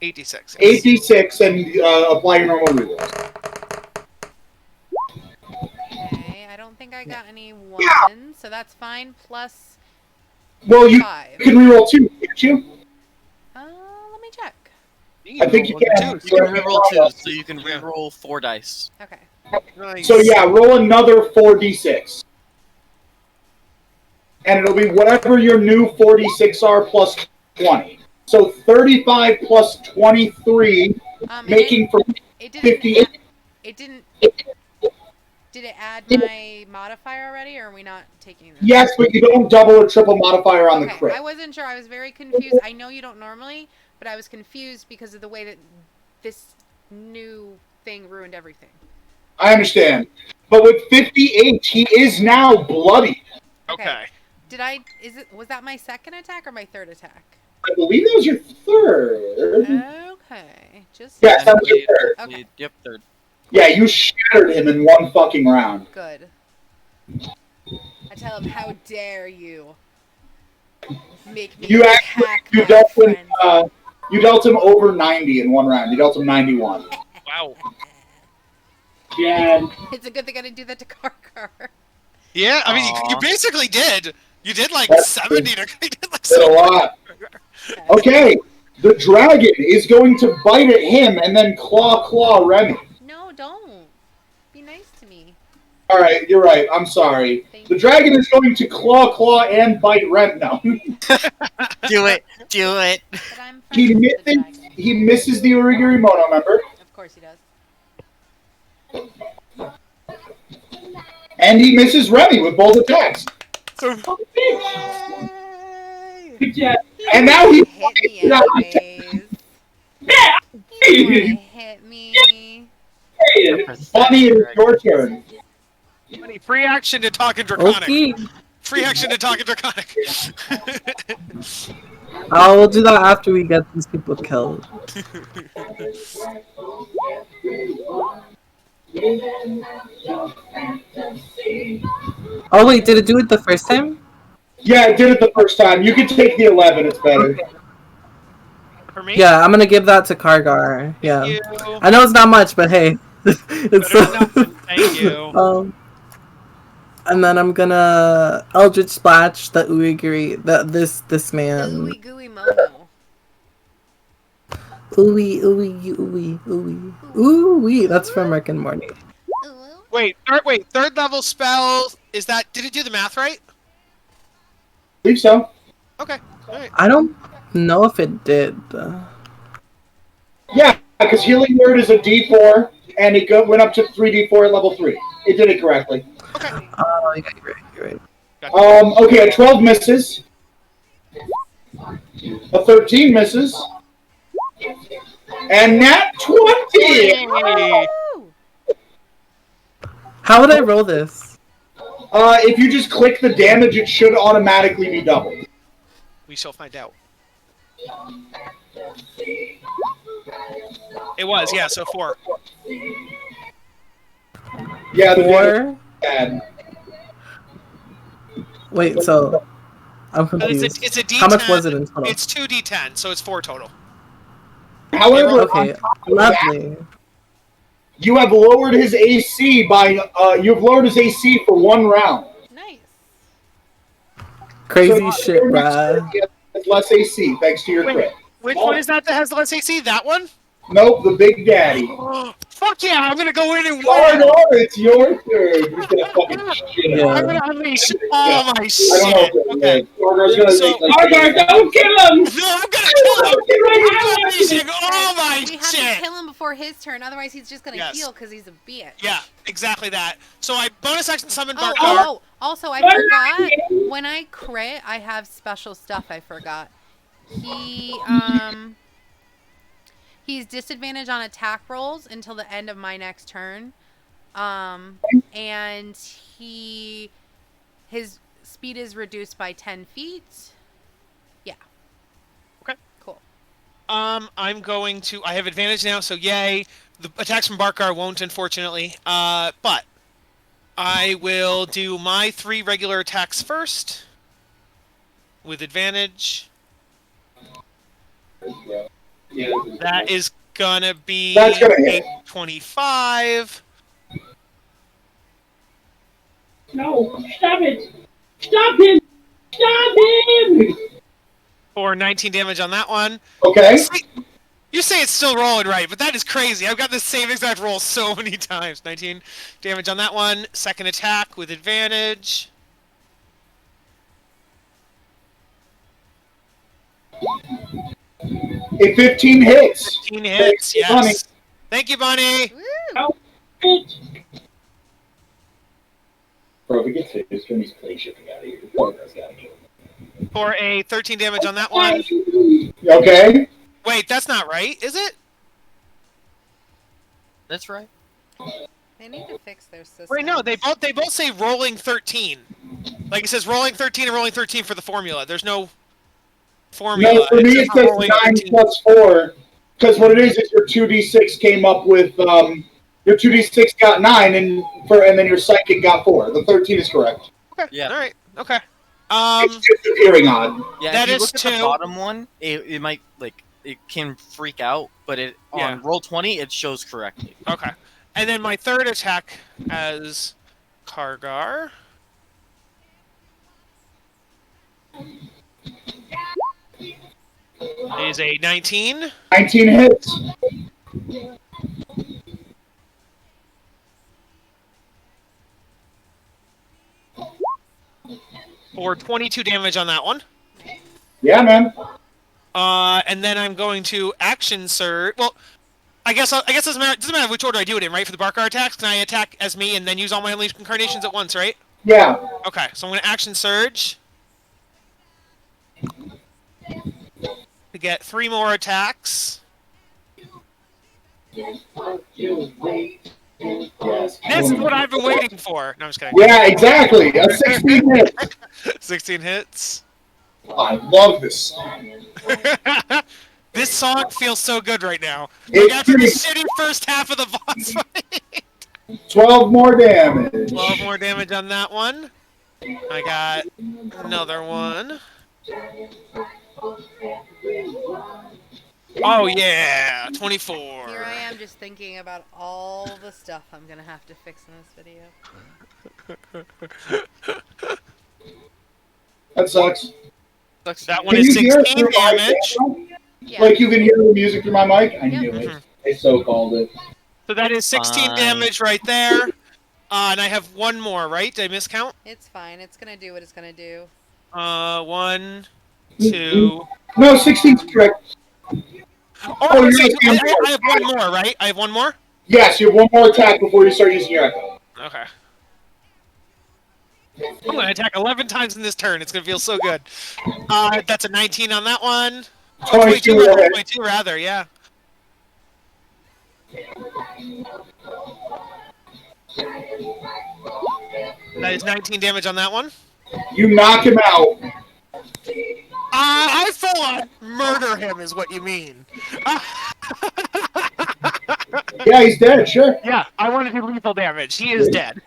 86. 8d6 and apply your normal reroll. Okay, I don't think I got any ones, so that's fine. Plus Well, you 5. can reroll 2, can't you? Let me check. I think you can. You can re-roll 2, so you can re-roll 4 dice. Okay. Nice. So, yeah, roll another 4d6. And it'll be whatever your new 4d6 are plus 20. So 35 plus 23, making for It 58. It didn't. Did it add my modifier already, or are we not taking this? Yes, but you don't double or triple modifier on the Okay, crit. I wasn't sure. I was very confused. I know you don't normally, but I was confused because of the way that this new thing ruined everything. I understand. But with 58, he is now bloody. Okay. Was that my second attack or my third attack? I believe that was your third. Okay. Just Yes, that was your third. Okay. Yep, 3rd. Yeah, you shattered him in one fucking round. Good. I tell him, how dare you make me You actually attack you my dealt him friend. you dealt him over 90 in one round. You dealt him 91. Wow. Chad. It's a good thing I didn't do that to Karkar. Yeah, I mean, you Aw. basically did. You did like That's 70 to. You did like Did a 70. lot. Okay, the dragon is going to bite at him and then claw Remy. No, don't. Be nice to me. All right, you're right. I'm sorry. Thank The you. dragon is going to claw and bite Rem now. Do it. Do it. But I'm he friends with the misses. dragon. He misses the Urigiri Mono member, Of course he does. and he misses Remy with both attacks. Good job. And now he hit me Yeah. anyways. Yeah. You wanna hit me? Bunny, it is your turn. Funny, free action to talk in Draconic. Okay. Free action to talk in Draconic. We'll do that after we get these people killed. Oh wait, did it do it the first time? Yeah, I did it the first time. You can take the 11. It's better. For me? Yeah, I'm gonna give that to Kargar. Yeah. You. I know it's not much, but hey. It's Better than nothing. Thank you. And then I'm gonna Eldritch Splash the Uigiri, this The man. ooey gooey mono. Ooey. That's from Rick and Morty. Ooh. Wait, third level spell. Is that? Did it do the math right? I believe so. Okay. All right. I don't know if it did. Yeah, because Healing Word is a D4, and it went up to 3D4 at level 3. It did it correctly. Okay. Oh, yeah, you're right. Okay, a 12 misses. A 13 misses. And nat 20! Hey. Woo! How would I roll this? If you just click the damage, it should automatically be doubled. We shall find out. It was, yeah. So 4. Yeah, the damage 4? is bad. Wait, so I'm But confused. it's a D10. How much was it in total? It's 2d10, so it's 4 total. However, Okay, on top of that, lovely. you have lowered his AC by you've lowered his AC for 1 round. Nice. Crazy So, shit, your next bruh. turn, he has less AC thanks to your Wait. crit. Which one is that has less AC? That one? Nope, the Big Daddy. Fuck yeah! I'm gonna go in and Lord, win. it's your turn. He's gonna fucking shit Yeah. out. I'm gonna unleash all my I don't know shit. if it Okay. is. Orgar's gonna So- make like. Argar, don't kill him! No, I'm gonna kill him. I'm unleashing all my We have to shit. kill him before his turn, otherwise he's just gonna Yes. heal because he's a bitch. Yeah, exactly that. So I bonus action summon Oh, Barkar. also I forgot. When I crit, I have special stuff I forgot. He's disadvantage on attack rolls until the end of my next turn. And his speed is reduced by 10 feet. Yeah. Okay. Cool. I'm going to. I have advantage now, so yay. The attacks from Barkar won't, unfortunately. But I will do my 3 regular attacks first with advantage. That is gonna be That's gonna hit. 25 No, stop it! Stop him! Stop him! for 19 damage on that one. Okay. You say it's still rolling right, but that is crazy. I've got the same exact roll so many times. 19 damage on that one. Second attack with advantage. A 15 hits. 15 hits, Thank you, Bunny. yes. Thank you, Bunny. Woo! Bitch. Bro, if it gets hit, it's gonna be play shipping out of here. Orgar's gotta kill him. For a 13 damage on that one. Okay. Wait, that's not right, is it? That's right. They need to fix their system. Wait, no, they both say rolling 13. Like it says rolling 13 and rolling 13 for the formula. There's no formula. No, for me it says rolling 9 13. plus 4. Because what it is your 2d6 came up with your 2d6 got 9 and then your psychic got 4. The 13 is correct. Okay. Yeah. All right. Okay. It's just appearing odd. Yeah, That if you is look at 2. the bottom one, it might like it can freak out, but it Yeah. on roll 20 it shows correctly. Okay. And then my third attack as Kargar is a 19 19 hits. for 22 damage on that one. Yeah, man. And then I'm going to action surge. Well, I guess it doesn't matter which order I do it in, right? For the Barkar attacks, can I attack as me and then use all my Unleashed Incarnations at once, right? Yeah. Okay, so I'm going to action surge to get 3 more attacks. This is what I've been waiting for. No, I'm just kidding. Yeah, exactly. A 16 hits. 16 hits. I love this song. This song feels so good right now. It's Like after the pretty- shitty first half of the boss fight. 12 more damage. 12 more damage on that one. I got another one. Oh yeah, 24. Here I am just thinking about all the stuff I'm gonna have to fix in this video. That sucks. That one Can is you hear it 16 through my damage. camera? Yeah. Like you can hear the music through my mic? I Yep. knew it. Mhm. I so called it. So that is 16 Fine. damage right there. And I have one more, right? Did I miscount? It's fine. It's gonna do what it's gonna do. 1, 2. No, 16's correct. Oh, you're so right, I have one more, right? I have one more? Yes, you have one more attack before you start using your echo. Okay. I'm going to attack 11 times in this turn. It's going to feel so good. That's a 19 on that one. 22 rather, rather. 22 rather, yeah. That is 19 damage on that one. You knock him out. I full on murder him is what you mean. Yeah, he's dead, sure. Yeah, I want to do lethal damage. He is dead.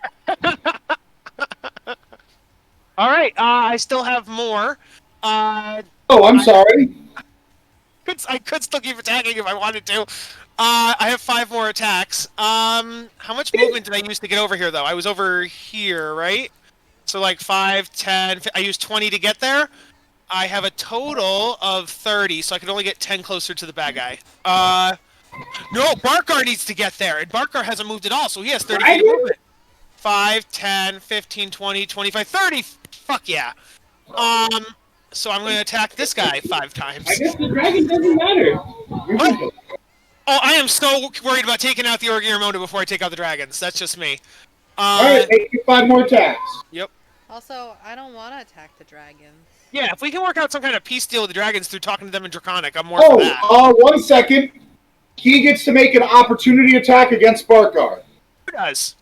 All right, I still have more. Oh, I'm sorry. I could still keep attacking if I wanted to. I have 5 more attacks. How much movement did I use to get over here, though? I was over here, right? So like 5, 10. I used 20 to get there. I have a total of 30, so I could only get 10 closer to the bad guy. No, Barkar needs to get there, and Barkar hasn't moved at all, so he has 30 feet of movement. 5, 10, 15, 20, 25, 30. Fuck yeah. So I'm going to attack this guy 5 times. I guess the dragon doesn't matter. What? Oh, I am so worried about taking out the Orgirimono before I take out the dragons. That's just me. Alright, make your 5 more attacks. Yep. Also, I don't want to attack the dragons. Yeah, if we can work out some kind of peace deal with the dragons through talking to them in Draconic, I'm more for that. 1 second. He gets to make an opportunity attack against Barkar. Who does?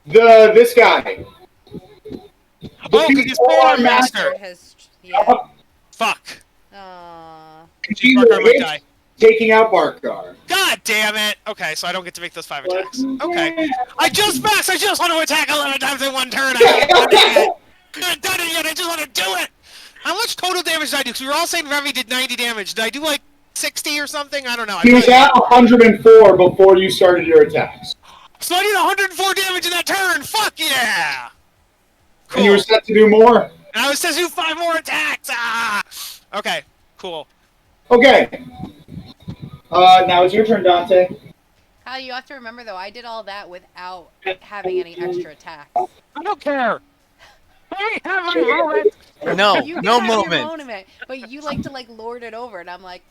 This guy. Oh, because he's Polearm Master. It has, yeah. Fuck. He Barkar might hits, die. taking out Barkar. God damn it! Okay, so I don't get to make those 5 attacks. Okay. I just want to attack 11 times in one turn! I haven't done it yet! I just want to do it! How much total damage did I do? Because we were all saying Remy did 90 damage. Did I do like 60 or something? I don't know. He was at 104 before you started your attacks. So I did 104 damage in that turn! Fuck yeah! Cool. And you were set to do more? And I was set to do 5 more attacks! Ah! Okay, cool. Okay. Now it's your turn, Dante. Kyle, you have to remember though, I did all that without having any extra attacks. I don't care! I have my moment! No, You no can have your moment. moment, but you like to like lord it over, and I'm like,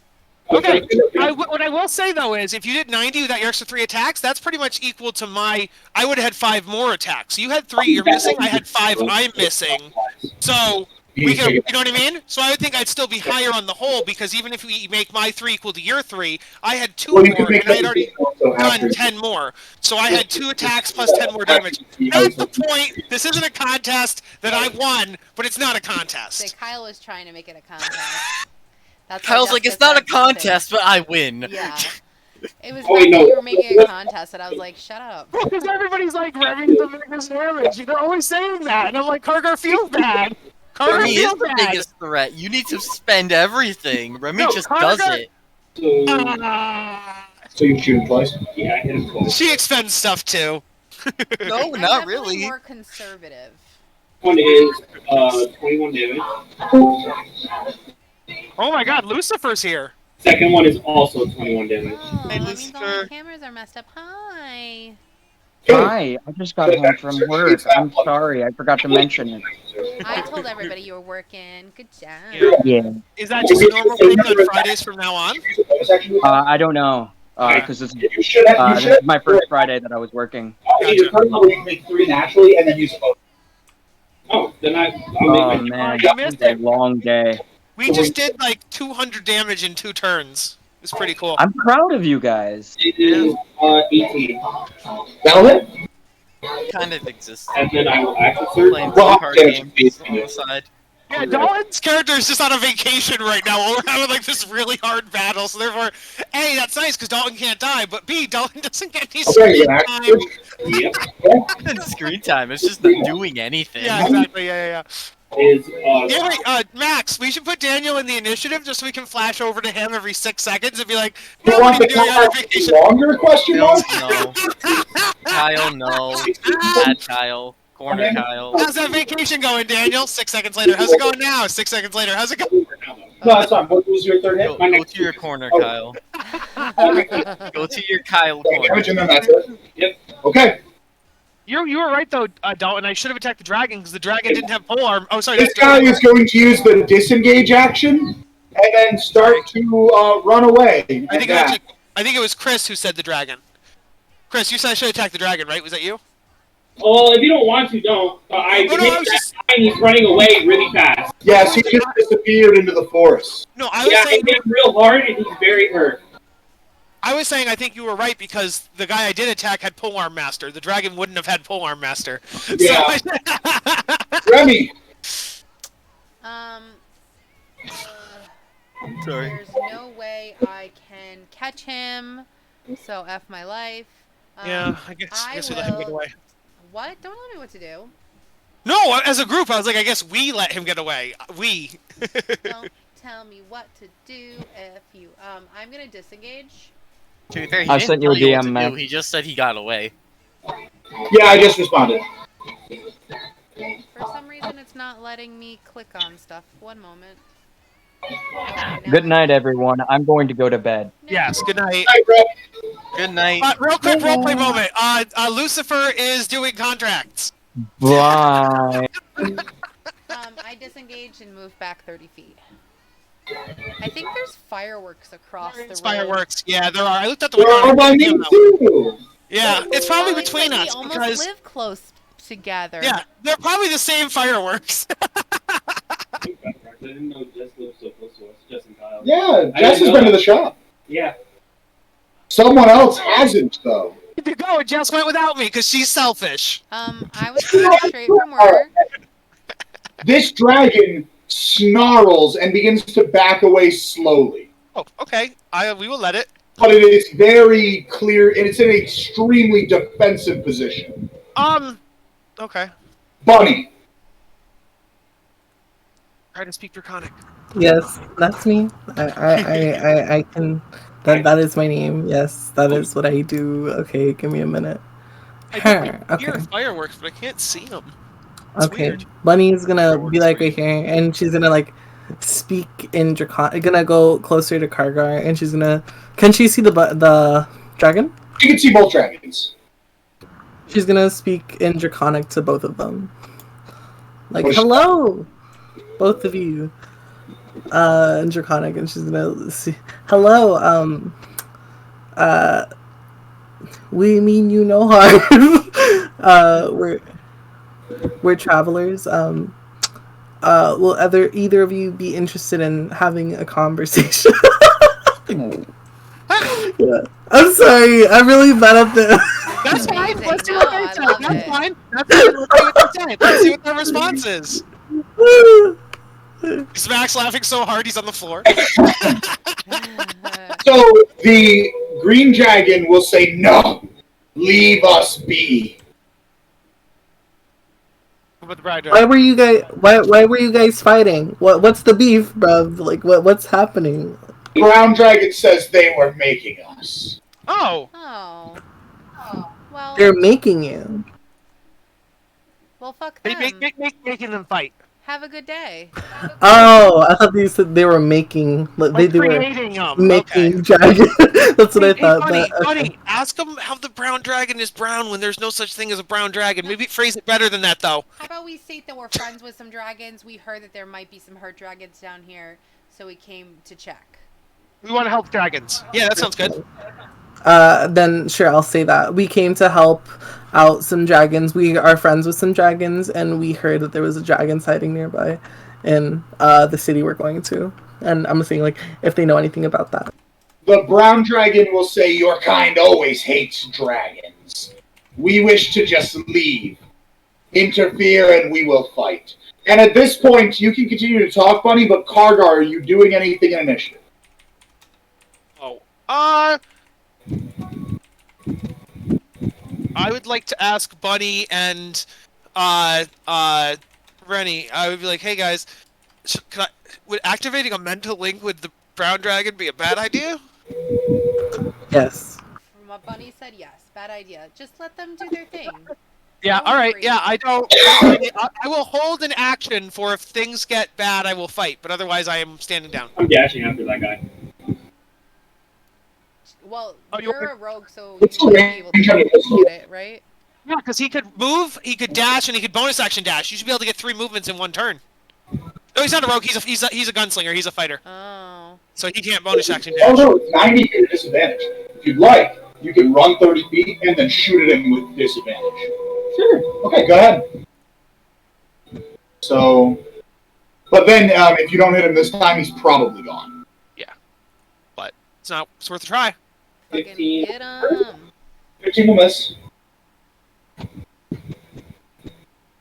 Okay, what I will say though is, if you did 90 without your extra 3 attacks, that's pretty much equal to my. I would have had 5 more attacks. You had 3 you're missing. I had 5 I'm missing. So we can, you know what I mean? So I would think I'd still be higher on the whole because even if we make my 3 equal to your 3, I had 2 Well, you more can make and I had already also after. done 10 more. So I had 2 attacks plus 10 more damage. That's the point. This isn't a contest that I won, but it's not a say contest. Kyle was trying to make it a contest. That's why Kyle's like, Jessica it's not a said something. contest, but I win. Yeah. It was Oh, not wait, that no. you were making a contest, and I was like, shut up. Because everybody's like Remy the biggest damage. They're always saying that, and I'm like, Kargar feels bad. Kargar Remy is feels the bad. biggest threat. You need to spend everything. Remy No, just Kargar- does it. So, So you shoot him twice? yeah, I hit him twice. She expends stuff too. No, I'm not definitely really. more conservative. One is 21 damage. Oh my God, Lucifer's here. Second one is also 21 damage. Oh, Hey, that means all my Lucifer. cameras are messed up. Hi. Hi, I just got home from work. I'm sorry, I forgot to mention it. I told everybody you were working. Good job. Yeah, Is that just a normal thing on Fridays from now on? I don't know, because this You should have. is my first Friday that I was working. You can make 3 naturally and then use a bonus. Oh, then I'll Oh make man, you it missed was a it. long day. We just did like 200 damage in 2 turns. It's pretty cool. I'm proud of you guys. it is 18. Valid? Kind of exists. And then I will act a third. Playing Well, some card games on the side. Yeah, Dalton's character is just on a vacation right now. While we're having like this really hard battle, so therefore, A, that's nice because Dalton can't die, but B, Dalton doesn't get any screen time. Yep. And screen time. It's just not doing anything. Yeah, exactly. Yeah. Is Yeah, wait, Max, we should put Daniel in the initiative just so we can flash over to him every 6 seconds and be like, You "No, want what the are you doing on combat vacation?" longer? Question No, mark? no. Kyle, no. Bad Kyle. Corner Kyle. How's that vacation going, Daniel? 6 seconds later. How's it going now? 6 seconds later. How's it going? No, that's fine. What was your third hit? Go to your corner, Kyle. Go to your Kyle corner. Damage and then that's it. Yep. Okay. You were right though, Dalton. I should have attacked the dragon because the dragon didn't have pole arm. Oh, sorry. This guy is going to use the disengage action and then start to run away. I think it was Chris who said the dragon. Chris, you said I should attack the dragon, right? Was that you? Oh, if you don't want to, don't. I Oh, no, hit I was that just- guy and he's running away really fast. Yes, he just disappeared into the forest. No, I was Yeah, I saying. hit him real hard and he's very hurt. I was saying I think you were right because the guy I did attack had polearm master. The dragon wouldn't have had polearm master. Yeah. So Remy, Sorry. There's no way I can catch him, so F my life. yeah, I guess we let him get away. What? Don't tell me what to do. No, as a group, I was like, I guess we let him get away. We. Don't tell me what to do if you. I'm gonna disengage. To be fair, he I didn't sent you tell a you what DM, to Matt. do. He just said he got away. yeah, I just responded. For some reason, it's not letting me click on stuff. One moment. Okay, now Good I night, can. everyone. I'm going to go to bed. No. Yes. Good night. Hi, Brett. Good night. Real quick roleplay moment. Lucifer is doing contracts. Bye. I disengaged and moved back 30 feet. I think there's fireworks across the road. Fireworks. Yeah, there are. I looked at the They're window. all by me too. Yeah, it's probably Knowing between that us we almost because live close together. yeah, they're probably the same fireworks. I didn't know Jess lived so close to us. Jess and Kyle. Yeah, I Jess has didn't been know to the shop. Yeah. Someone else hasn't, though. to go, and Jess went without me because she's selfish. I was coming straight from work. This dragon snarls and begins to back away slowly. Oh, okay. We will let it. But it is very clear, and it's in an extremely defensive position. Okay. Bunny. Try to speak Draconic. Yes, that's me. I can. That is my name. Yes, that is what I do. Okay, give me a minute. I can Okay. hear fireworks, but I can't see them. It's Okay. weird. Bunny's gonna be like right here, and she's gonna like speak in Draconic. Gonna go closer to Kargar, and she's gonna. Can she see the dragon? You can see both dragons. She's gonna speak in Draconic to both of them. Like, Push. hello, both of you. In Draconic, and she's gonna see. Hello. We mean you no harm. We're travelers. Will either of you be interested in having a conversation? Yeah. I'm sorry. I'm really bad at this. That's fine. Amazing. Let's see No, what I they say. love That's it. fine. That's fine. Let's see what they say. Let's see what their response is. Is Max laughing so hard he's on the floor? So the Green Dragon will say, no, leave us be. What about the brown Why dragon? were you guys? Why were you guys fighting? What's the beef, bruv? Like what's happening? Brown Dragon says they were making us. Oh, Oh. Well, They're making you. fuck they them. making them fight. Have a good day. Oh, I thought you said they were making. They were Creating them. Okay. making dragon. That's what I Hey, thought. Bunny, But okay. Bunny, ask him how the brown dragon is brown when there's no such thing as a brown dragon. Maybe phrase it better than that, though. How about we state that we're friends with some dragons? We heard that there might be some hurt dragons down here, so we came to check. We want to help dragons. Yeah, that sounds good. Then sure, I'll say that we came to help out some dragons. We are friends with some dragons, and we heard that there was a dragon sighting nearby in the city we're going to. And I'm saying, like, if they know anything about that. The Brown Dragon will say, your kind always hates dragons. We wish to just leave. Interfere and we will fight. And at this point, you can continue to talk, Bunny, but Kargar, are you doing anything in initiative? Oh. I would like to ask Bunny and Rennie. I would be like, hey guys, would activating a mental link with the brown dragon be a bad idea? Yes. From what Bunny said, yes. Bad idea. Just let them do their thing. Yeah, Don't alright, worry. yeah, I will hold an action for if things get bad, I will fight, but otherwise I am standing down. I'm dashing after that guy. Well, Oh, you're a rogue, so It's you might be able to get it, right? Yeah, because he could move, he could dash, and he could bonus action dash. You should be able to get 3 movements in 1 turn. No, he's not a rogue, he's a gunslinger, he's a fighter. Oh. So he can't bonus action Oh dash. no, it's 90 to your disadvantage. If you'd like, you can run 30 feet and then shoot at him with disadvantage. Sure. Okay, go ahead. So, but then if you don't hit him this time, he's probably gone. It's worth a try. Fucking 15. get 'em. 15 will miss.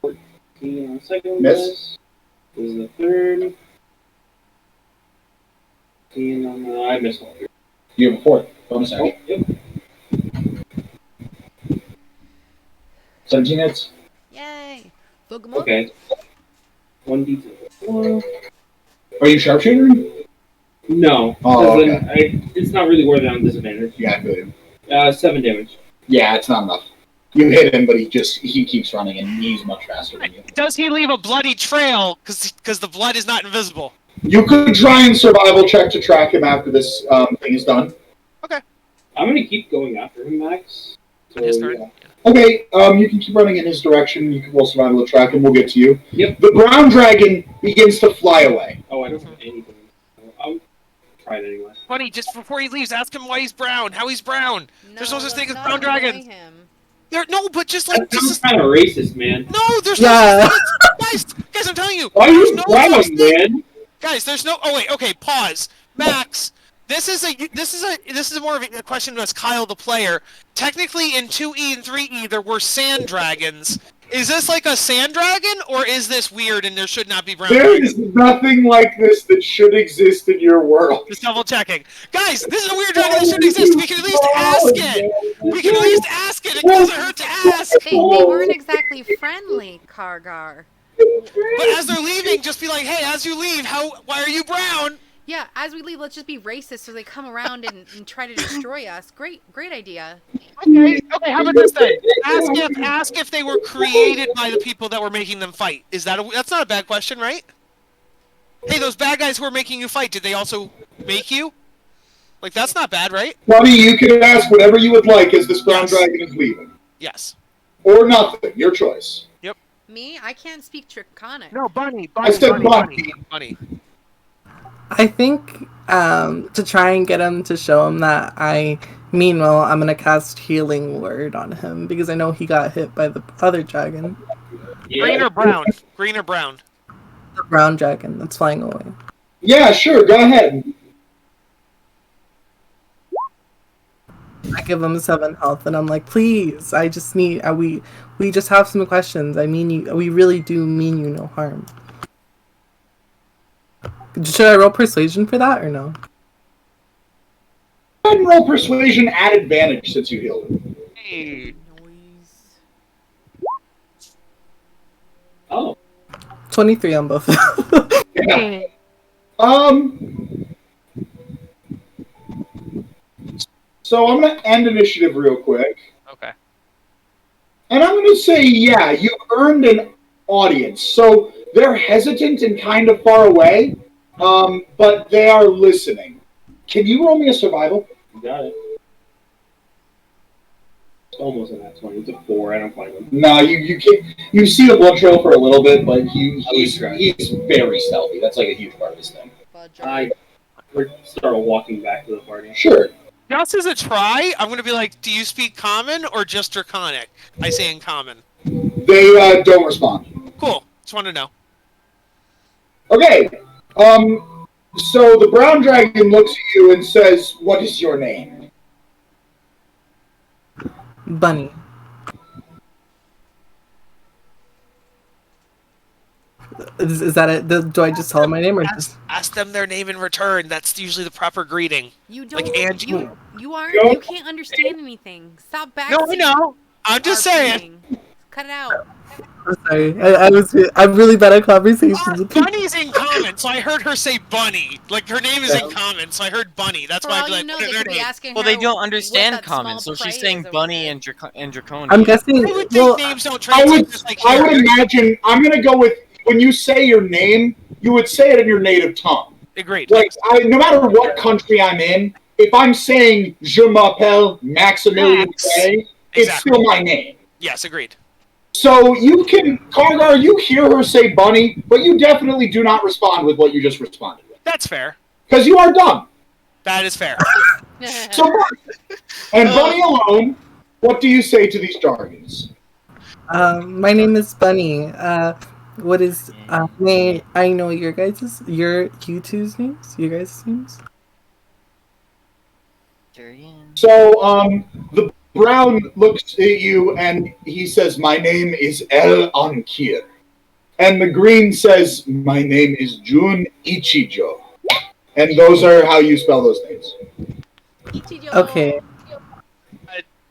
14 on the second Miss. miss. This is the third. 15 on the... I missed one. You have a fourth. Bonus Oh, action. yep. 17 hits. Yay. Fuck 'em up. Okay. 1d4. Are you sharpshooter? No. Oh, because then it's not really worth it on disadvantage. Yeah, I feel you. 7 damage. Yeah, it's not enough. You hit him, but he keeps running, and he's much faster than you. Does he leave a bloody trail? Because the blood is not invisible. You could try and survival check to track him after this thing is done. I'm gonna keep going after him, Max. So, His turn. yeah. Okay, you can keep running in his direction. You can roll survival to track him. We'll get to you. Yep. The brown dragon begins to fly away. Oh, I don't have anything. I'll try it anyway. Funny, just before he leaves, ask him why he's brown. How he's brown. There's no such let's thing as not brown annoy dragons. him. No, but just That like sounds kind of racist, man. no, there's Yeah. no such thing. Guys, I'm telling you. Why are there's you no brown, such thing. man? Guys, there's no. Oh wait, okay, pause. Max, this is more of a question to us, Kyle the player. Technically, in 2E and 3E, there were sand dragons. Is this like a sand dragon, or is this weird and there should not be brown There dragons? is nothing like this that should exist in your world. Just double checking. Guys, this is a weird dragon that shouldn't exist. We can at least ask it. We can at least ask it. It doesn't hurt to ask. They weren't exactly friendly, Kargar. But as they're leaving, just be like, hey, as you leave, why are you brown? Yeah, as we leave, let's just be racist so they come around and try to destroy us. Great idea. Okay, how about this then? Ask if they were created by the people that were making them fight. That's not a bad question, right? Hey, those bad guys who are making you fight, did they also make you? Like, that's not bad, right? Buddy, you can ask whatever you would like as this brown Yes. dragon is leaving. Yes. Or nothing. Your choice. Me? I can't speak Draconic. No, Bunny. I said Bunny. Bunny. I think to try and get him to show him that I mean well, I'm gonna cast Healing Word on him because I know he got hit by the other dragon, Yeah. Green or brown? Green or brown? the brown dragon that's flying away. Yeah, sure. Go ahead. I give him 7 health, and I'm like, please, I just need. We just have some questions. I mean, we really do mean you no harm. Should I roll persuasion for that or no? and roll persuasion at advantage since you healed him. Hey. Noise. Oh. 23 on both. Yeah. So I'm going to end initiative real quick. Okay. And I'm going to say, yeah, you earned an audience. So they're hesitant and kind of far away, but they are listening. Can you roll me a survival? You got it. It's almost an at 20. It's a 4. I don't find him. No, you can't. You see the blood trail for a little bit, but he's very stealthy. That's like a huge part of his thing. Budger. We're start walking back to the party. Sure. Just as a try, I'm gonna be like, do you speak common or just Draconic? I say in common. They don't respond. Cool. Just want to know. Okay. So the brown dragon looks at you and says, "What is your name?" Bunny. Is that it? Do I just tell them my name or just? Ask them their name in return. That's usually the proper greeting. You don't. Like Angie. You aren't. Nope. You can't understand anything. Stop back. No, I know. I'm just saying. Cut it out. I'm sorry. I'm really bad at conversations with people. Bunny's in common, so I heard her say Bunny. Like her name is in common, so I heard Bunny. That's For why all I'd be you like, know, what are they their could be names? asking Well, her they don't what understand that common, small so she's prey saying is over bunny there. and draconian. I'm guessing. I would think Well, names don't I translate would, just like I here. would imagine. I'm going to go with when you say your name, you would say it in your native tongue. Agreed. Like, no matter what country I'm in, if I'm saying "Je m'appelle Maximilian Max. Gray," it's Exactly. still my name. Yes, agreed. So you can, Kargar, you hear her say "bunny," but you definitely do not respond with what you just responded with. That's fair. Because you are dumb. That is fair. So, and Bunny alone, what do you say to these jargons? my name is Bunny. What is? May I know your you two's names? You guys' names? So, the brown looks at you and he says, "My name is El Ankir." And the green says, "My name is Jun Ichijo." And those are how you spell those names. Ichijo. Okay.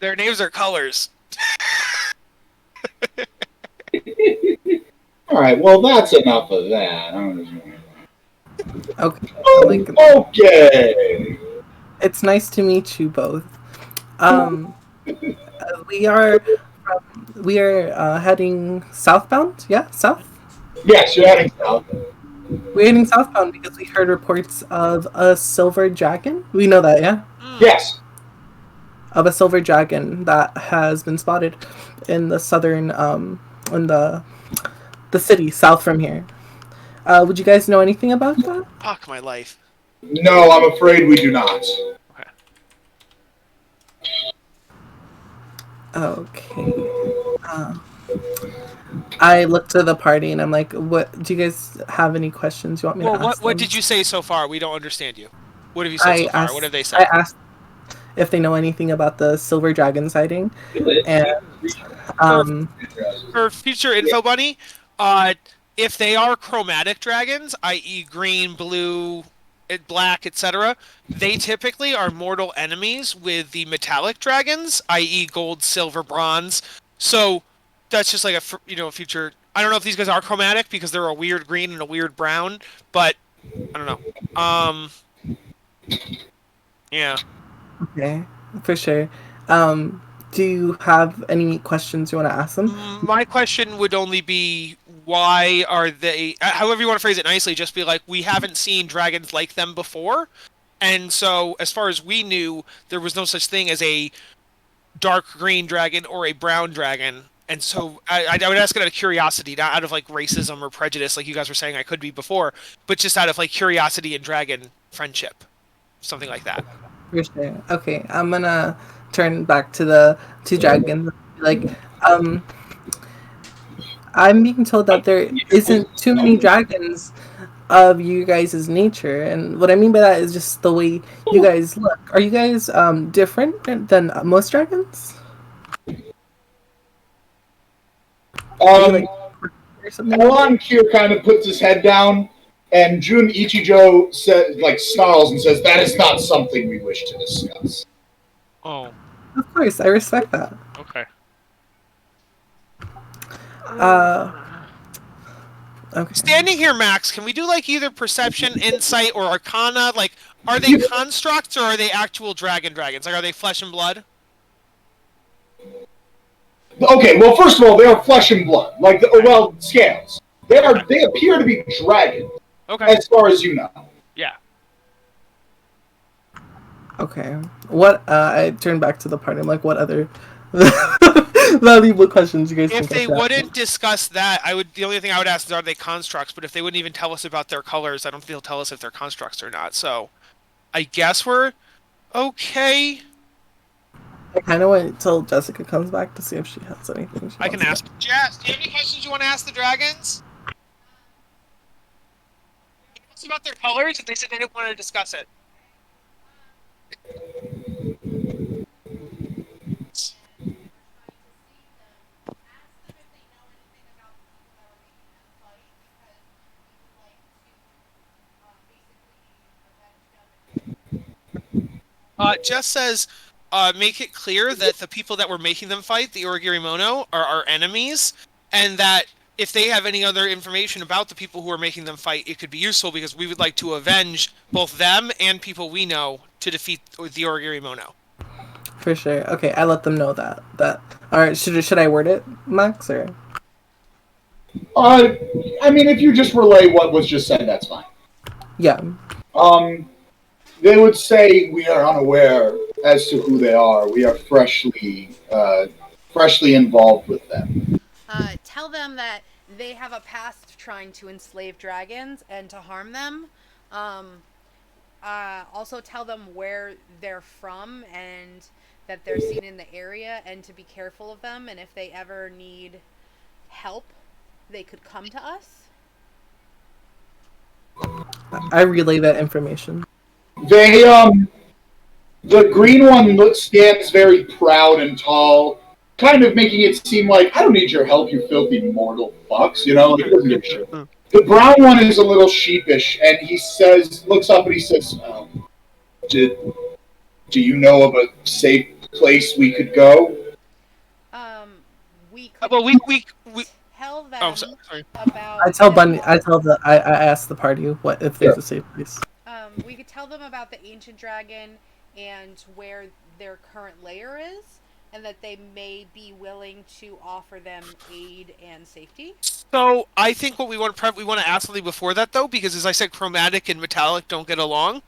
Their names are colors. All right, well, that's enough of that. Okay. Okay. It's nice to meet you both. We are heading southbound. Yeah, south. Yes, you're heading south. We're heading southbound because we heard reports of a silver dragon. We know that, yeah? Yes. Of a silver dragon that has been spotted in the southern, in the city south from here. Would you guys know anything about that? Fuck my life. No, I'm afraid we do not. Okay. I look to the party and I'm like, "What? Do you guys have any questions you want me to ask What them?" did you say so far? We don't understand you. What have you said so far? What have they I said? asked if they know anything about the silver dragon sighting, and For future info, Bunny, if they are chromatic dragons, i.e., green, blue, black, etc., they typically are mortal enemies with the metallic dragons, i.e., gold, silver, bronze. So that's just like a future. I don't know if these guys are chromatic because they're a weird green and a weird brown, but I don't know. Yeah. okay, for sure. Do you have any questions you want to ask them? My question would only be, why are they, however you want to phrase it nicely, just be like, we haven't seen dragons like them before, and so as far as we knew, there was no such thing as a dark green dragon or a brown dragon, and so I would ask it out of curiosity, not out of like racism or prejudice like you guys were saying I could be before, but just out of like curiosity and dragon friendship, something like that. For sure. Okay, I'm gonna turn back to the two dragons. Like, I'm being told that there isn't too many dragons of you guys' nature, and what I mean by that is just the way you guys look. Are you guys different than most dragons? Elon here kind of puts his head down And Jun Ichijo snarls and says, "That is not something we wish to discuss." Oh, Of course, I respect that. okay. Okay. Standing here, Max, can we do like either perception, insight, or arcana? Like, are they constructs or are they actual dragons? Like, are they flesh and blood? Okay, well, first of all, they are flesh and blood, scales. They appear to be dragons, Okay. as far as you know. Yeah. Okay. What? I turn back to the party. I'm like, what other valuable questions you guys If think I they should ask wouldn't them? discuss that, the only thing I would ask is, are they constructs? But if they wouldn't even tell us about their colors, I don't think they'll tell us if they're constructs or not. So, I guess we're okay. I kind of wait till Jessica comes back to see if she has anything. I can ask. Jess, do you have any questions you want to ask the dragons? It's about their colors, and they said they didn't want to discuss it. Jess says, make it clear that the people that were making them fight, the Origirimono, are our enemies, and that if they have any other information about the people who are making them fight, it could be useful because we would like to avenge both them and people we know to defeat the Origirimono. For sure. Okay, I let them know that. All right. Should I word it, Max, or? I mean, if you just relay what was just said, that's fine. Yeah. They would say we are unaware as to who they are. We are freshly involved with them. Tell them that they have a past trying to enslave dragons and to harm them. Also tell them where they're from and that they're seen in the area and to be careful of them. And if they ever need help, they could come to us. I relay that information. They the green one stands very proud and tall, kind of making it seem like, I don't need your help, you filthy mortal fucks, you know, like, he doesn't give a shit. The brown one is a little sheepish, and he looks up and he says, do you know of a safe place we could go? We could Well, we tell them Oh, sorry. about. I asked the party what if there's a safe place. We could tell them about the ancient dragon and where their current lair is, and that they may be willing to offer them aid and safety. So I think what we want to ask something before that though, because as I said, chromatic and metallic don't get along.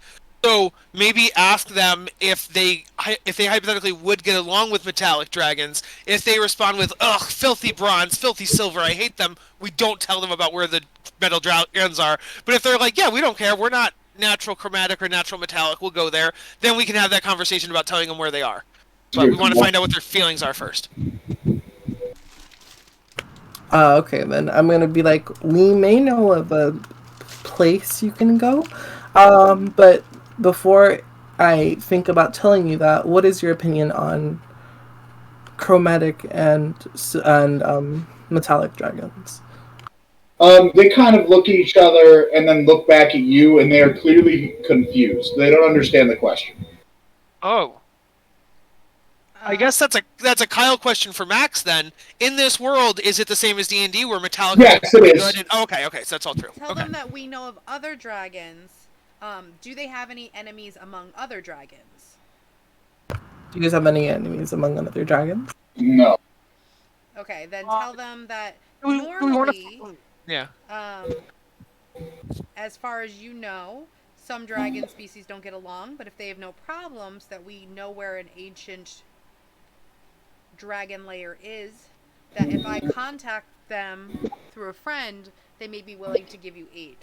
So maybe ask them if they hypothetically would get along with metallic dragons. If they respond with "Ugh, filthy bronze, filthy silver, I hate them," we don't tell them about where the metal dragons are. But if they're like, "Yeah, we don't care, we're not natural chromatic or natural metallic, we'll go there," then we can have that conversation about telling them where they are. But we want to find out what their feelings are first. Okay, then I'm gonna be like, we may know of a place you can go, but before I think about telling you that, what is your opinion on chromatic and metallic dragons? They kind of look at each other and then look back at you, and they are clearly confused. They don't understand the question. Oh. I guess that's a Kyle question for Max then. In this world, is it the same as D&D where metallic Yes, it is. and, okay, so that's all true. Tell them that we know of other dragons. Do they have any enemies among other dragons? Do you guys have any enemies among other dragons? No. Okay, then tell them that we normally, yeah. As far as you know, some dragon species don't get along, but if they have no problems, that we know where an ancient dragon lair is, that if I contact them through a friend, they may be willing to give you aid.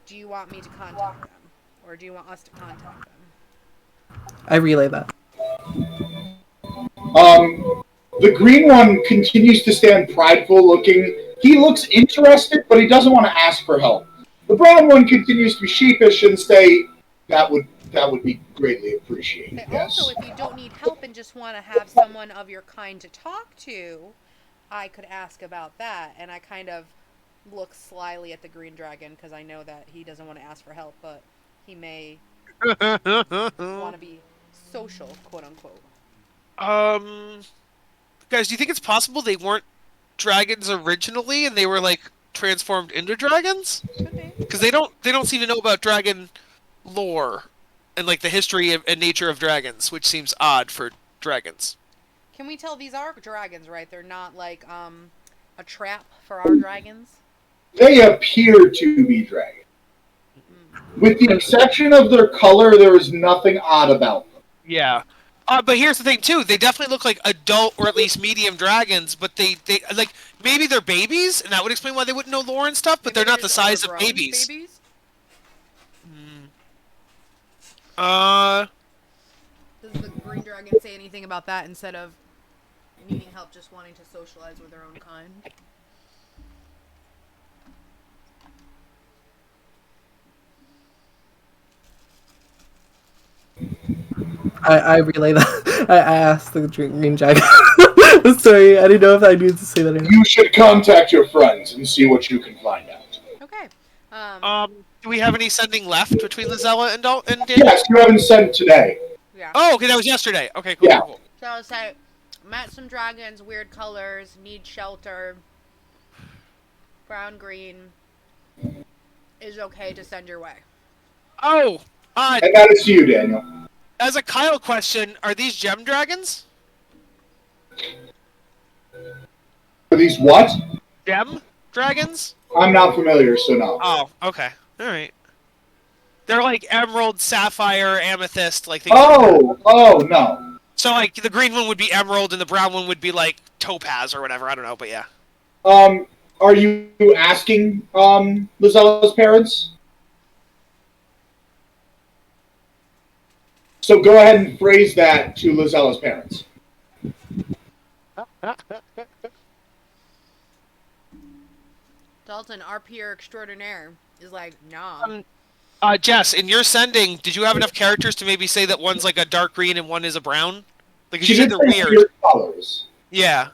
Do you want me to contact them? Or do you want us to contact them? I relay that. The green one continues to stand prideful looking. He looks interested, but he doesn't want to ask for help. The brown one continues to be sheepish and say, that would be greatly appreciated. Okay, yes. Also, if you don't need help and just want to have someone of your kind to talk to, I could ask about that. And I kind of look slyly at the green dragon because I know that he doesn't want to ask for help, but he may want to be social, quote unquote. Um, guys, do you think it's possible they weren't dragons originally and they were like transformed into dragons? Could be. Because they don't seem to know about dragon lore and like the history and nature of dragons, which seems odd for dragons. Can we tell these are dragons, right? They're not like a trap for our dragons. They appear to be dragons. With the exception of their color, there is nothing odd about them. Yeah. But here's the thing too. They definitely look like adult or at least medium dragons, but they like maybe they're babies, and that would explain why they wouldn't know lore and stuff. But Maybe they're not the just size of overgrown babies. babies? Uh, Does the green dragon say anything about that instead of needing help, just wanting to socialize with their own kind? I relay that. I asked the green dragon. Sorry, I didn't know if I needed to say that or not. You should contact your friends and see what you can find out. Okay. do we have any sending left between Lizella and Daniel? Yes, you haven't sent today. Yeah. Oh, okay, that was yesterday. Okay, cool. Yeah. Cool. So I'll say, met some dragons, weird colors, need shelter. Brown, green. Is okay to send your way. Oh, And that is you, Daniel. as a Kyle question, are these gem dragons? Are these what? Gem dragons? I'm not familiar, so no. Oh, okay. All right. They're like emerald, sapphire, amethyst, like things. Oh, no. So like the green one would be emerald, and the brown one would be like topaz or whatever. I don't know, but yeah. Are you asking, Lizella's parents? So go ahead and phrase that to Lizella's parents. Dalton, our peer extraordinaire, is like, nah. Jess, in your sending, did you have enough characters to maybe say that one's like a dark green and one is a brown? Like, She you said did they're say weird. weird colors. Yeah.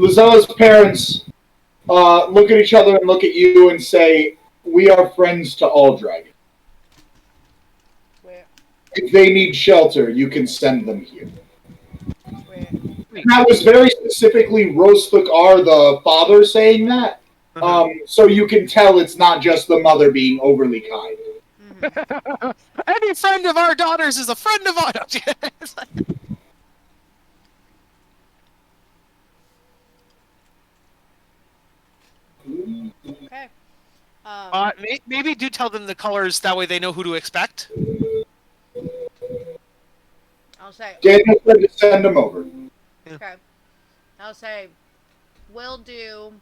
Lizella's parents look at each other and look at you and say, "We are friends to all dragons. Wait, If they need shelter, you can send them here." wait. That was very specifically Rosthukar, the father, saying that. So you can tell it's not just the mother being overly kind. Mm-hmm. Any friend of our daughters is a friend of ours. Okay. Maybe do tell them the colors. That way they know who to expect. I'll say, Daniel said to send them over. okay. I'll say, will do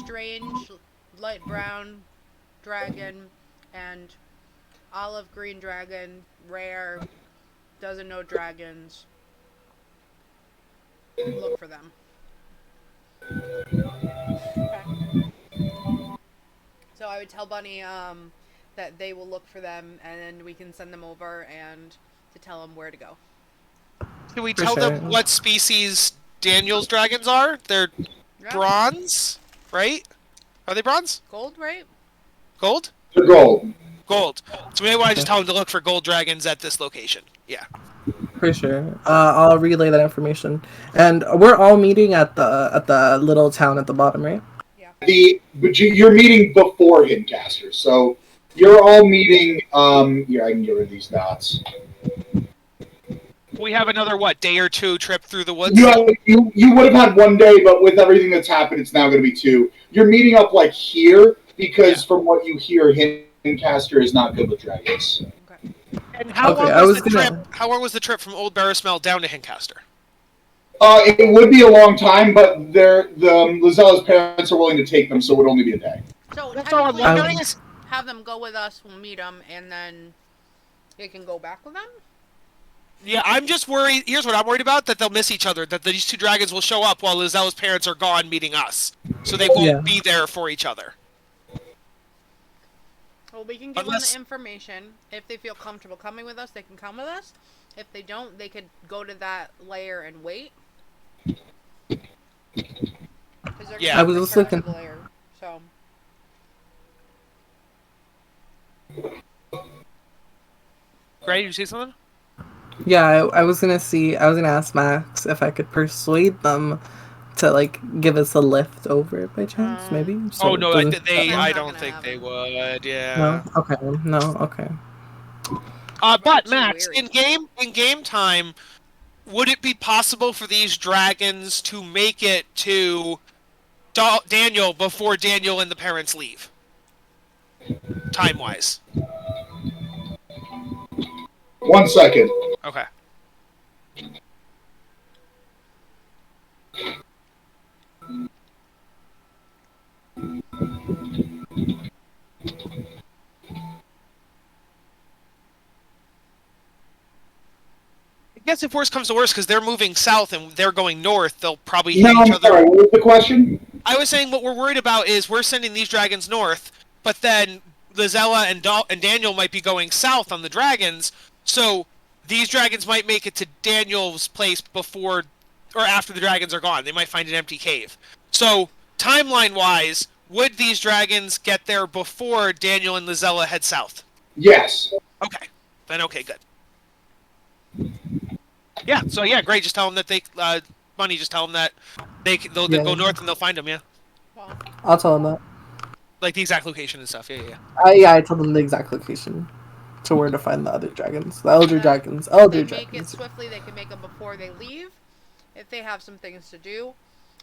strange light brown dragon and olive green dragon, rare, doesn't know dragons. Look for them. Okay. So I would tell Bunny that they will look for them, and then we can send them over and to tell them where to go. Can we For tell sure. them what species Daniel's dragons are? They're Yeah. bronze, right? Are they bronze? Gold, right? Gold? The gold. Gold. So maybe I just tell them to look for gold dragons at this location. Yeah. For sure. I'll relay that information. And we're all meeting at the little town at the bottom, right? But you're meeting before Hindcaster, so you're all meeting. Here, I can get rid of these dots. We have another, day or two trip through the woods? You would have had one day, but with everything that's happened, it's now going to be two. You're meeting up like here because, from what you hear, Hindcaster is not good with dragons. Okay. And how long was the trip from Old Barrismel down to Hincaster? It would be a long time, but the Lizella's parents are willing to take them, so it would only be a day. So That's all I'm technically, wondering is... have them go with us. We'll meet them, and then they can go back with them. Yeah, I'm just worried. Here's what I'm worried about: that they'll miss each other. That these two dragons will show up while Lizelle's parents are gone meeting us, so they won't Yeah. be there for each other. Well, we can give Unless- them the information. If they feel comfortable coming with us, they can come with us. If they don't, they could go to that lair and wait. Because they're Yeah. gonna I was just looking. the lair. So Gray, did you see something? Yeah, I was gonna see. I was gonna ask Max if I could persuade them to like give us a lift over by chance, maybe. So Oh it no, doesn't- That's I not don't gonna think they happen. would. No. Yeah. Okay. No. Okay. But too Max, weary. in game time, would it be possible for these dragons to make it to Daniel before Daniel and the parents leave? Time wise. 1 second. Okay. I guess if worse comes to worse, because they're moving south and they're going north, they'll probably hit No, each I'm other. sorry. What was the question? I was saying what we're worried about is we're sending these dragons north, but then Lizella and Daniel might be going south on the dragons, so these dragons might make it to Daniel's place before or after the dragons are gone. They might find an empty cave. So, timeline-wise, would these dragons get there before Daniel and Lizella head south? Yes. Okay. Then okay, good. Yeah, so yeah, great. Just tell them that Bunny, just tell them that they'll Yeah. go north and they'll find them, yeah. Well, I'll tell them that. Like the exact location and stuff, yeah. Yeah, I told them the exact location to where to find the other dragons, the elder dragons, if elder they make it dragons. swiftly, they can make them before they leave. If they have some things to do,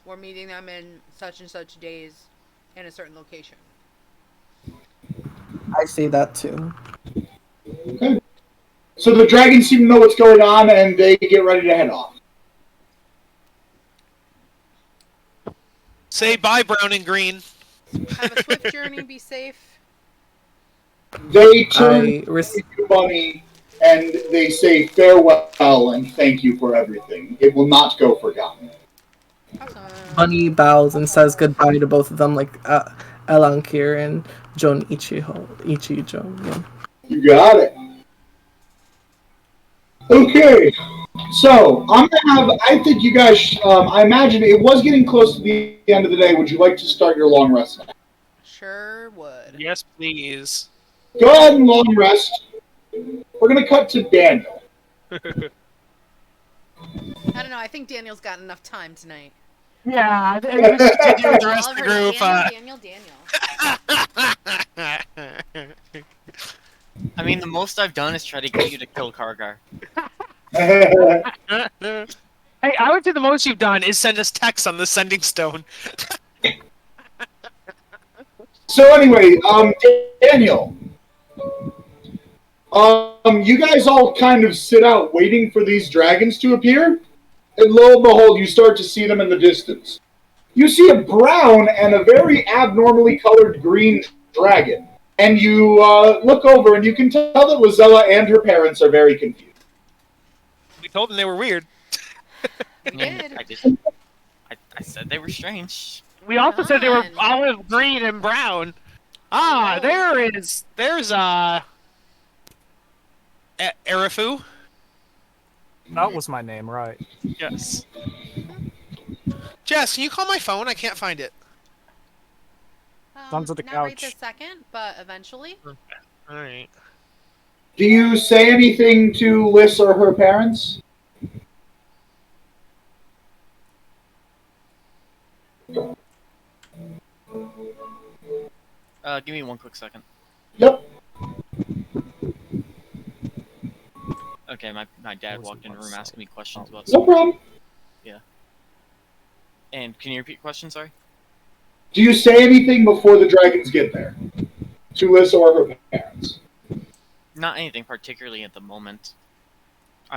we're meeting them in such and such days in a certain location. I say that too. Okay. So the dragons seem to know what's going on, and they get ready to head off. Say bye, brown and green. Have a swift journey. Be safe. They turn I to Bunny and they say farewell and thank you for everything. It will not go forgotten. Awesome. Bunny bows and says goodbye to both of them, like Elankir and Jon Ichijo. Yeah. You got it. Okay, so I'm gonna have. I think you guys. I imagine it was getting close to the end of the day. Would you like to start your long rest now? Sure would. Yes, please. Go ahead and long rest. We're gonna cut to Daniel. I don't know. I think Daniel's got enough time tonight. Yeah, and just continue with the rest All of the I've heard group. Daniel. I mean, the most I've done is try to get you to kill Kargar. Hey, I would say the most you've done is send us texts on the sending stone. So anyway, Daniel, you guys all kind of sit out waiting for these dragons to appear, and lo and behold, you start to see them in the distance. You see a brown and a very abnormally colored green dragon, and you look over and you can tell that Rosella and her parents are very confused. We told them they were weird. We did. I said they were strange. We also said they were Fun. olive green and brown. Oh. There's Erifu. That was my name, right? Yes. Jess, can you call my phone? I can't find it. Under the Not right couch. this second, but eventually. All right. Do you say anything to Liz or her parents? Give me one quick second. Yep. Okay, my dad walked in the room asking me questions about No something. problem. And can you repeat the question, sorry? Do you say anything before the dragons get there? To Liz or her parents? Not anything particularly at the moment.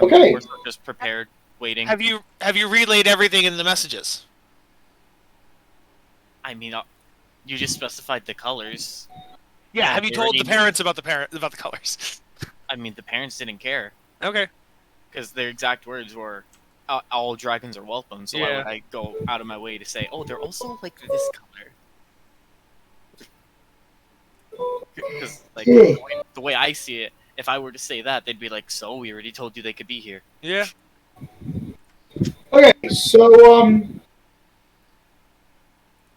Okay. We're just prepared, waiting. Have you relayed everything in the messages? I mean, you just specified the colors. Yeah. Yeah, Have you they told already the knew. parents about the colors? I mean, the parents didn't care. Okay. because their exact words were, "All dragons are welcome." So why Yeah. would I go out of my way to say, "Oh, they're also like this color"? Because like the way I see it, if I were to say that, they'd be like, "So we already told you they could be here." Yeah. Okay, so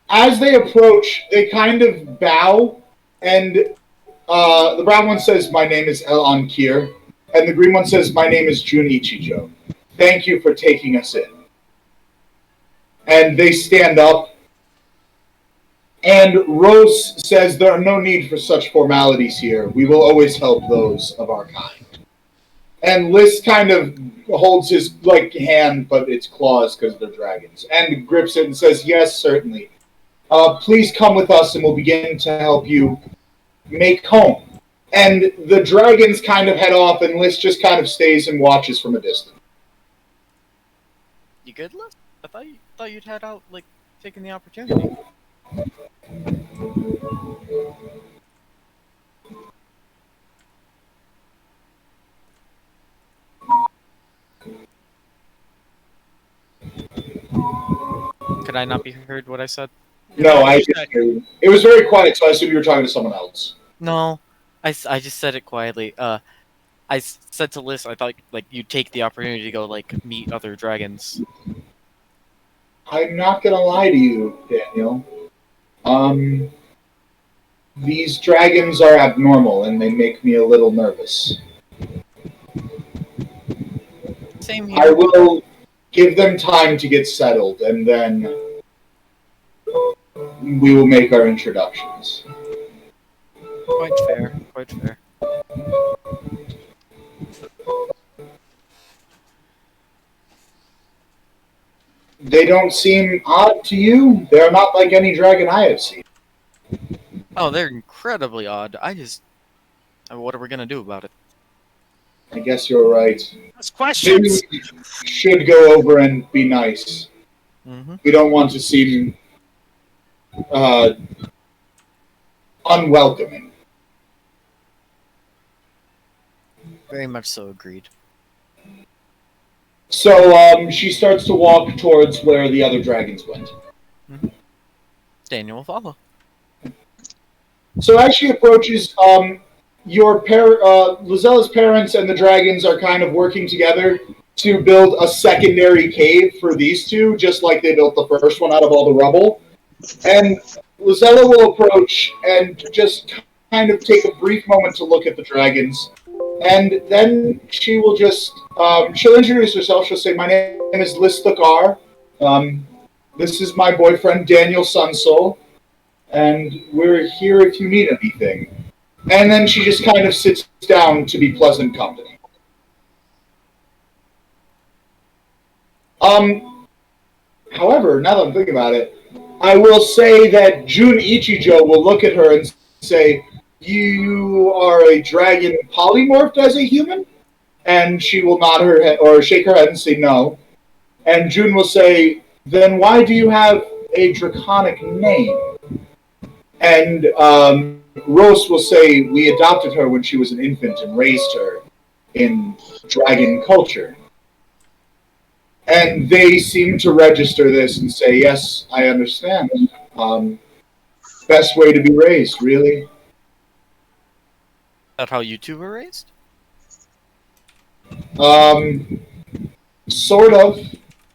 as they approach, they kind of bow, and the brown one says, "My name is El Ankir," and the green one says, "My name is Jun Ichijo. Thank you for taking us in." And they stand up, and Rose says, "There are no need for such formalities here. We will always help those of our kind." And List kind of holds his hand, but it's claws because they're dragons, and grips it and says, "Yes, certainly. Please come with us, and we'll begin to help you make home." And the dragons kind of head off, and List just kind of stays and watches from a distance. You good, Liz? I thought you'd head out like taking the opportunity. Could I not be heard what I said? No, I just it was very quiet, so I assume you were talking to someone else. No, I just said it quietly. Said to Liz, I thought like you'd take the opportunity to go like meet other dragons. I'm not gonna lie to you, Daniel. These dragons are abnormal, and they make me a little nervous. Same I here. will give them time to get settled, and then we will make our introductions. Quite fair. Quite fair. They don't seem odd to you. They're not like any dragon I have seen. Oh, they're incredibly odd. What are we gonna do about it? I guess you're right. That's Maybe questions. we should go over and be nice. Mm-hmm. We don't want to seem unwelcoming. Very much so. Agreed. So she starts to walk towards where the other dragons went. Daniel will follow. So as she approaches, Lizella's parents and the dragons are kind of working together to build a secondary cave for these two, just like they built the first one out of all the rubble. And Lizella will approach and just kind of take a brief moment to look at the dragons. And then she will just, she'll introduce herself. She'll say, "My name is Liz Thakar. This is my boyfriend, Daniel Sunsoul. And we're here if you need anything." And then she just kind of sits down to be pleasant company. However, now that I'm thinking about it, I will say that Jun Ichijo will look at her and say, "You are a dragon polymorphed as a human?" And she will nod her head or shake her head and say no. And Jun will say, "Then why do you have a draconic name?" And Rose will say, "We adopted her when she was an infant and raised her in dragon culture." And they seem to register this and say, "Yes, I understand. Best way to be raised, really." Is that how you two were raised? Sort of.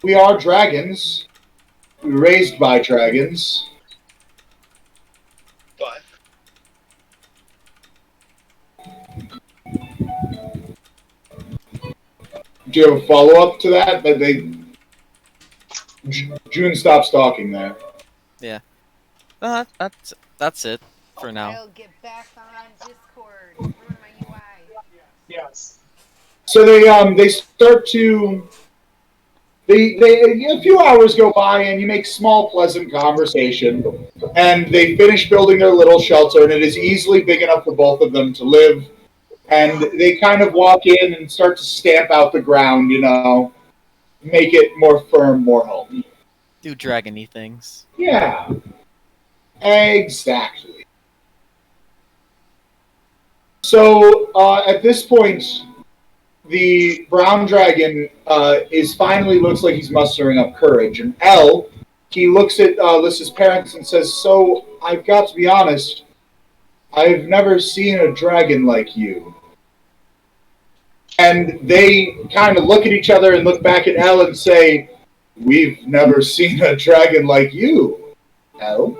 We are dragons. We were raised by dragons. But do you have a follow-up to that? June stops talking there. Yeah. That's it for now. I'll get back on Discord. Ruin my UI. Yes. So they start to they a few hours go by and you make small pleasant conversation, and they finish building their little shelter, and it is easily big enough for both of them to live. And they kind of walk in and start to stamp out the ground, make it more firm, more homey. Do dragony things. Yeah, exactly. So at this point, the brown dragon is finally looks like he's mustering up courage, and L, he looks at Lys's parents and says, "So I've got to be honest, I've never seen a dragon like you." And they kind of look at each other and look back at L and say, "We've never seen a dragon like you, L."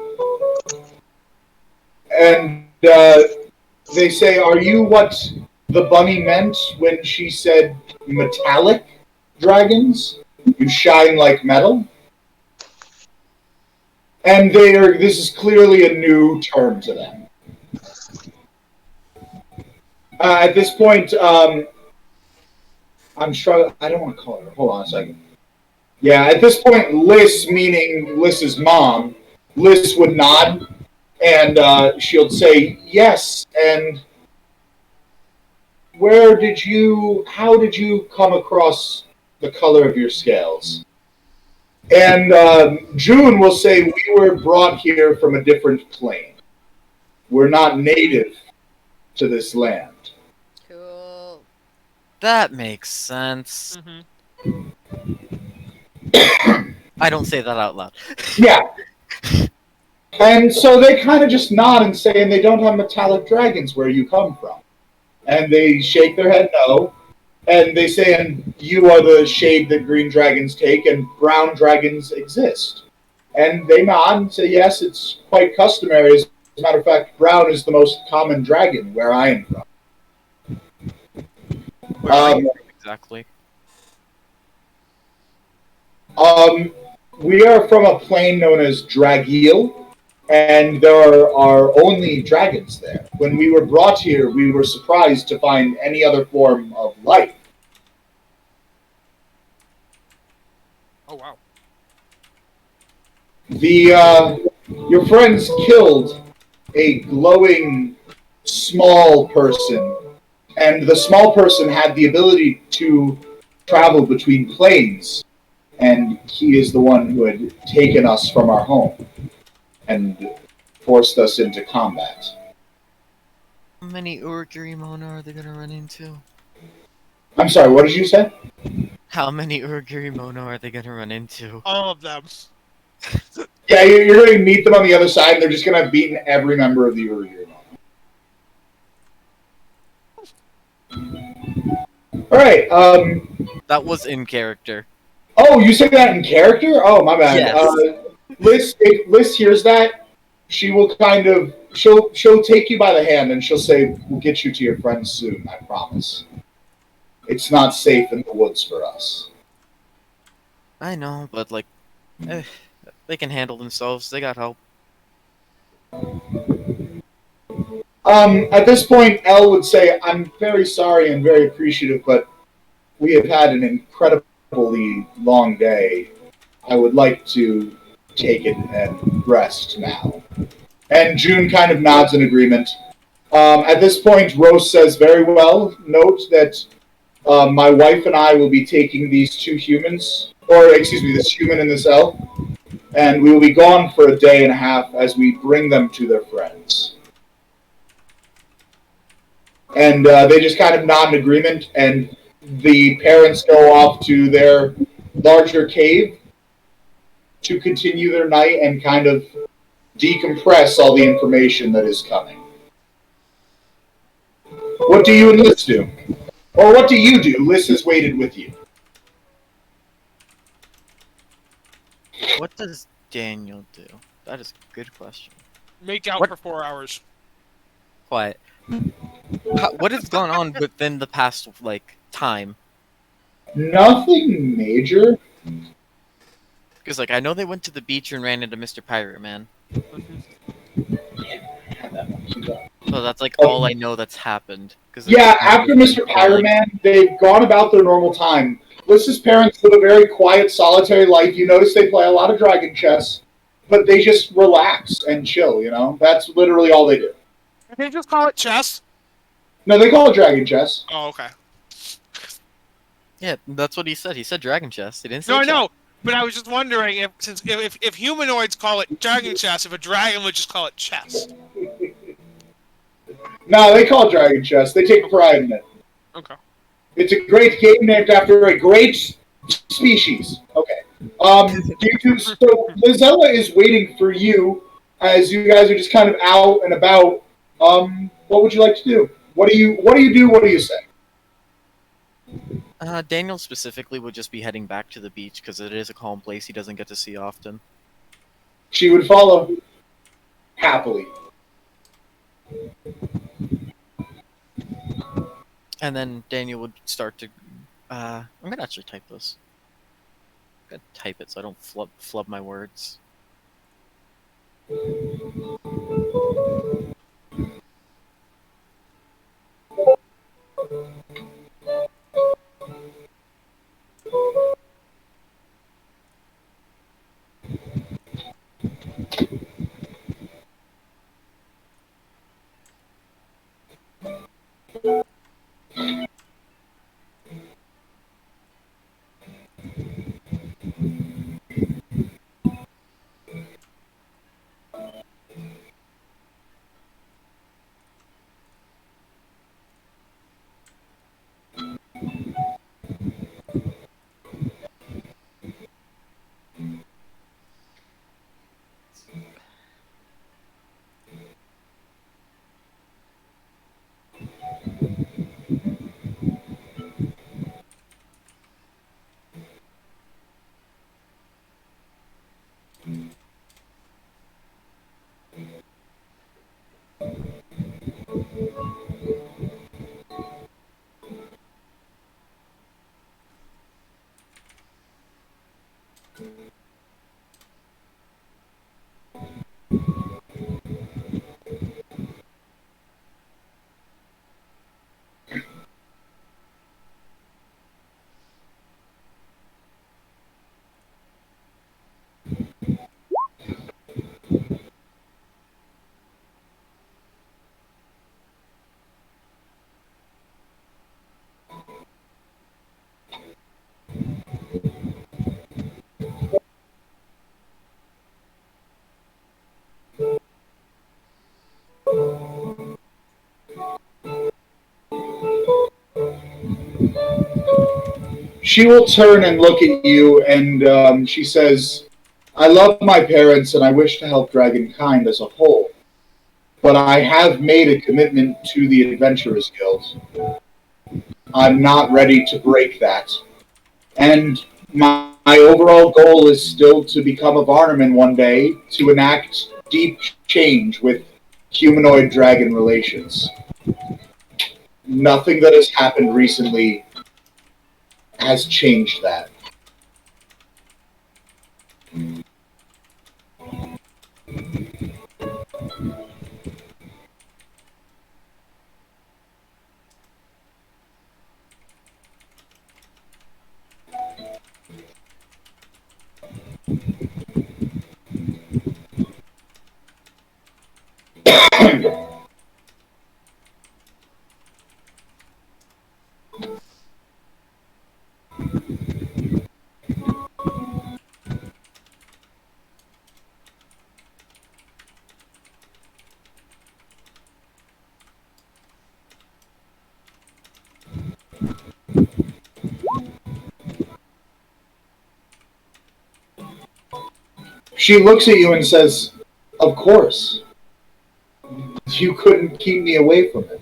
And they say, "Are you what the bunny meant when she said metallic dragons? You shine like metal?" And this is clearly a new term to them. At this point, I'm struggling. I don't want to call her. Hold on a second. Yeah, at this point, Lys, meaning Lys's mom, Lys would nod, and she'll say, "Yes, and how did you come across the color of your scales?" And June will say, "We were brought here from a different plane. We're not native to this land." Cool. That makes sense. I don't say that out loud. Yeah. And so they kind of just nod and say, "And they don't have metallic dragons where you come from." And they shake their head no. And they say, "And you are the shade that green dragons take, and brown dragons exist." And they nod and say, "Yes, it's quite customary. As a matter of fact, brown is the most common dragon where I am from." Where are you from exactly? We are from a plane known as Dragil, and there are only dragons there. When we were brought here, we were surprised to find any other form of life. Oh wow. Your friends killed a glowing small person, and the small person had the ability to travel between planes, and he is the one who had taken us from our home and forced us into combat. How many Urugiri-mona are they gonna run into? I'm sorry, what did you say? How many Urugiri-mona are they gonna run into? All of them. Yeah, you're going to meet them on the other side, and they're just going to have beaten every member of the Urugiri. Alright, That was in character. oh, you said that in character? Oh, my bad. Yes. If Liz hears that, she will she'll take you by the hand and she'll say, "We'll get you to your friends soon, I promise. It's not safe in the woods for us." I know, but like, they can handle themselves. They got help. At this point, Elle would say, "I'm very sorry and very appreciative, but we have had an incredibly long day. I would like to take it and rest now." And June kind of nods in agreement. At this point, Rose says, "Very well. Note that my wife and I will be taking these two humans, or excuse me, this human and this elf, and we will be gone for a day and a half as we bring them to their friends." And they just kind of nod in agreement, and the parents go off to their larger cave to continue their night and kind of decompress all the information that is coming. What do you and Liz do? Or what do you do? Liz has waited with you. What does Daniel do? That is a good question. Make out What? for 4 hours. Quiet. What has gone on within the past, like, time? Nothing major. Because, like, I know they went to the beach and ran into Mr. Pirate Man. So that's, like, all I know that's happened. Yeah, after Mr. Pirate Man, they've gone about their normal time. Liz's parents live a very quiet, solitary life. You notice they play a lot of dragon chess, but they just relax and chill, you know? That's literally all they do. Did they just call it chess? No, they call it dragon chess. Oh, okay. Yeah, that's what he said. He said dragon chest. He didn't say No, I chess. know, but I was just wondering if humanoids call it dragon chess, if a dragon would just call it chess. No, they call it dragon chess. They take pride in it. Okay. It's a great game named after a great species. Okay. So Lizella is waiting for you as you guys are just kind of out and about. What would you like to do? What do you do? What do you say? Daniel specifically would just be heading back to the beach because it is a calm place he doesn't get to see often. She would follow happily. And then Daniel would start to. I'm gonna actually type this. I'm gonna type it so I don't flub my words. She will turn and look at you, and she says, "I love my parents, and I wish to help Dragonkind as a whole. But I have made a commitment to the Adventurers Guild. I'm not ready to break that. And my overall goal is still to become a Varnerman one day to enact deep change with humanoid dragon relations. Nothing that has happened recently has changed that." She looks at you and says, "Of course. You couldn't keep me away from it."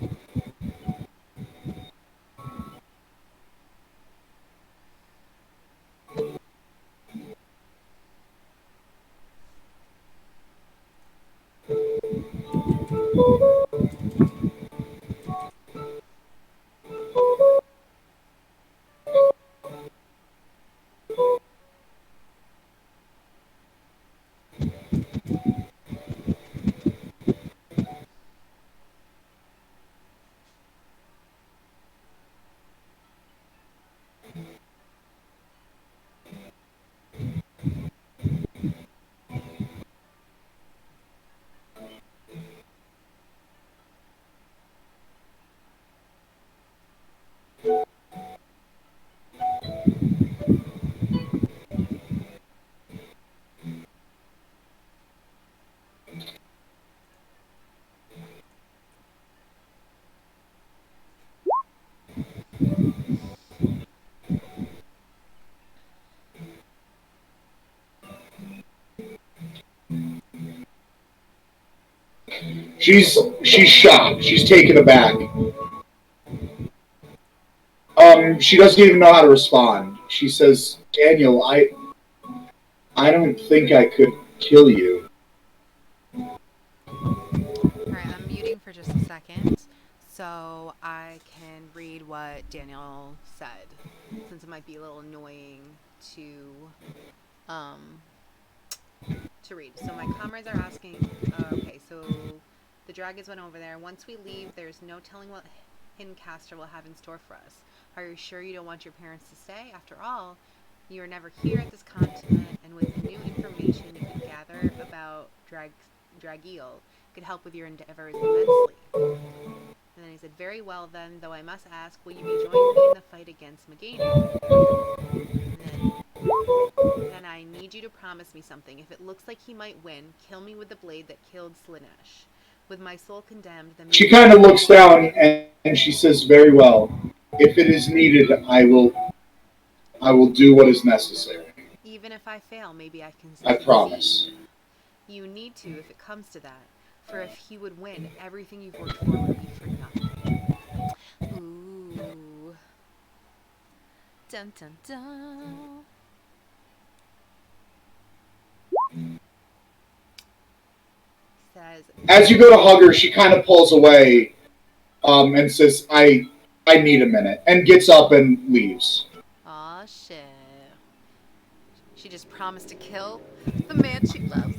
She's shocked. She's taken aback. She doesn't even know how to respond. She says, "Daniel, I don't think I could kill you." Alright, I'm muting for just a second so I can read what Daniel said, since it might be a little annoying to read. So my comrades are asking, okay, so the dragons went over there. Once we leave, there's no telling what Hiddencaster will have in store for us. Are you sure you don't want your parents to stay? After all, you are never here at this continent, and with the new information you can gather about Dragiel, could help with your endeavors immensely. And then he said, very well then, though I must ask, will you be joining me in the fight against Magano? Then I need you to promise me something. If it looks like he might win, kill me with the blade that killed Slaanesh. With my soul condemned, then She kind of looks down and she says, "Very well. If it is needed, I will do what is necessary. even if I fail, maybe I can I succeed. promise." You need to, if it comes to that. For if he would win, everything you've worked for would be for nothing. Ooh. Dun dun dun. Says, As you go to hug her, she kind of pulls away, and says, "I need a minute," and gets up and leaves. aw shit. She just promised to kill the man she loves.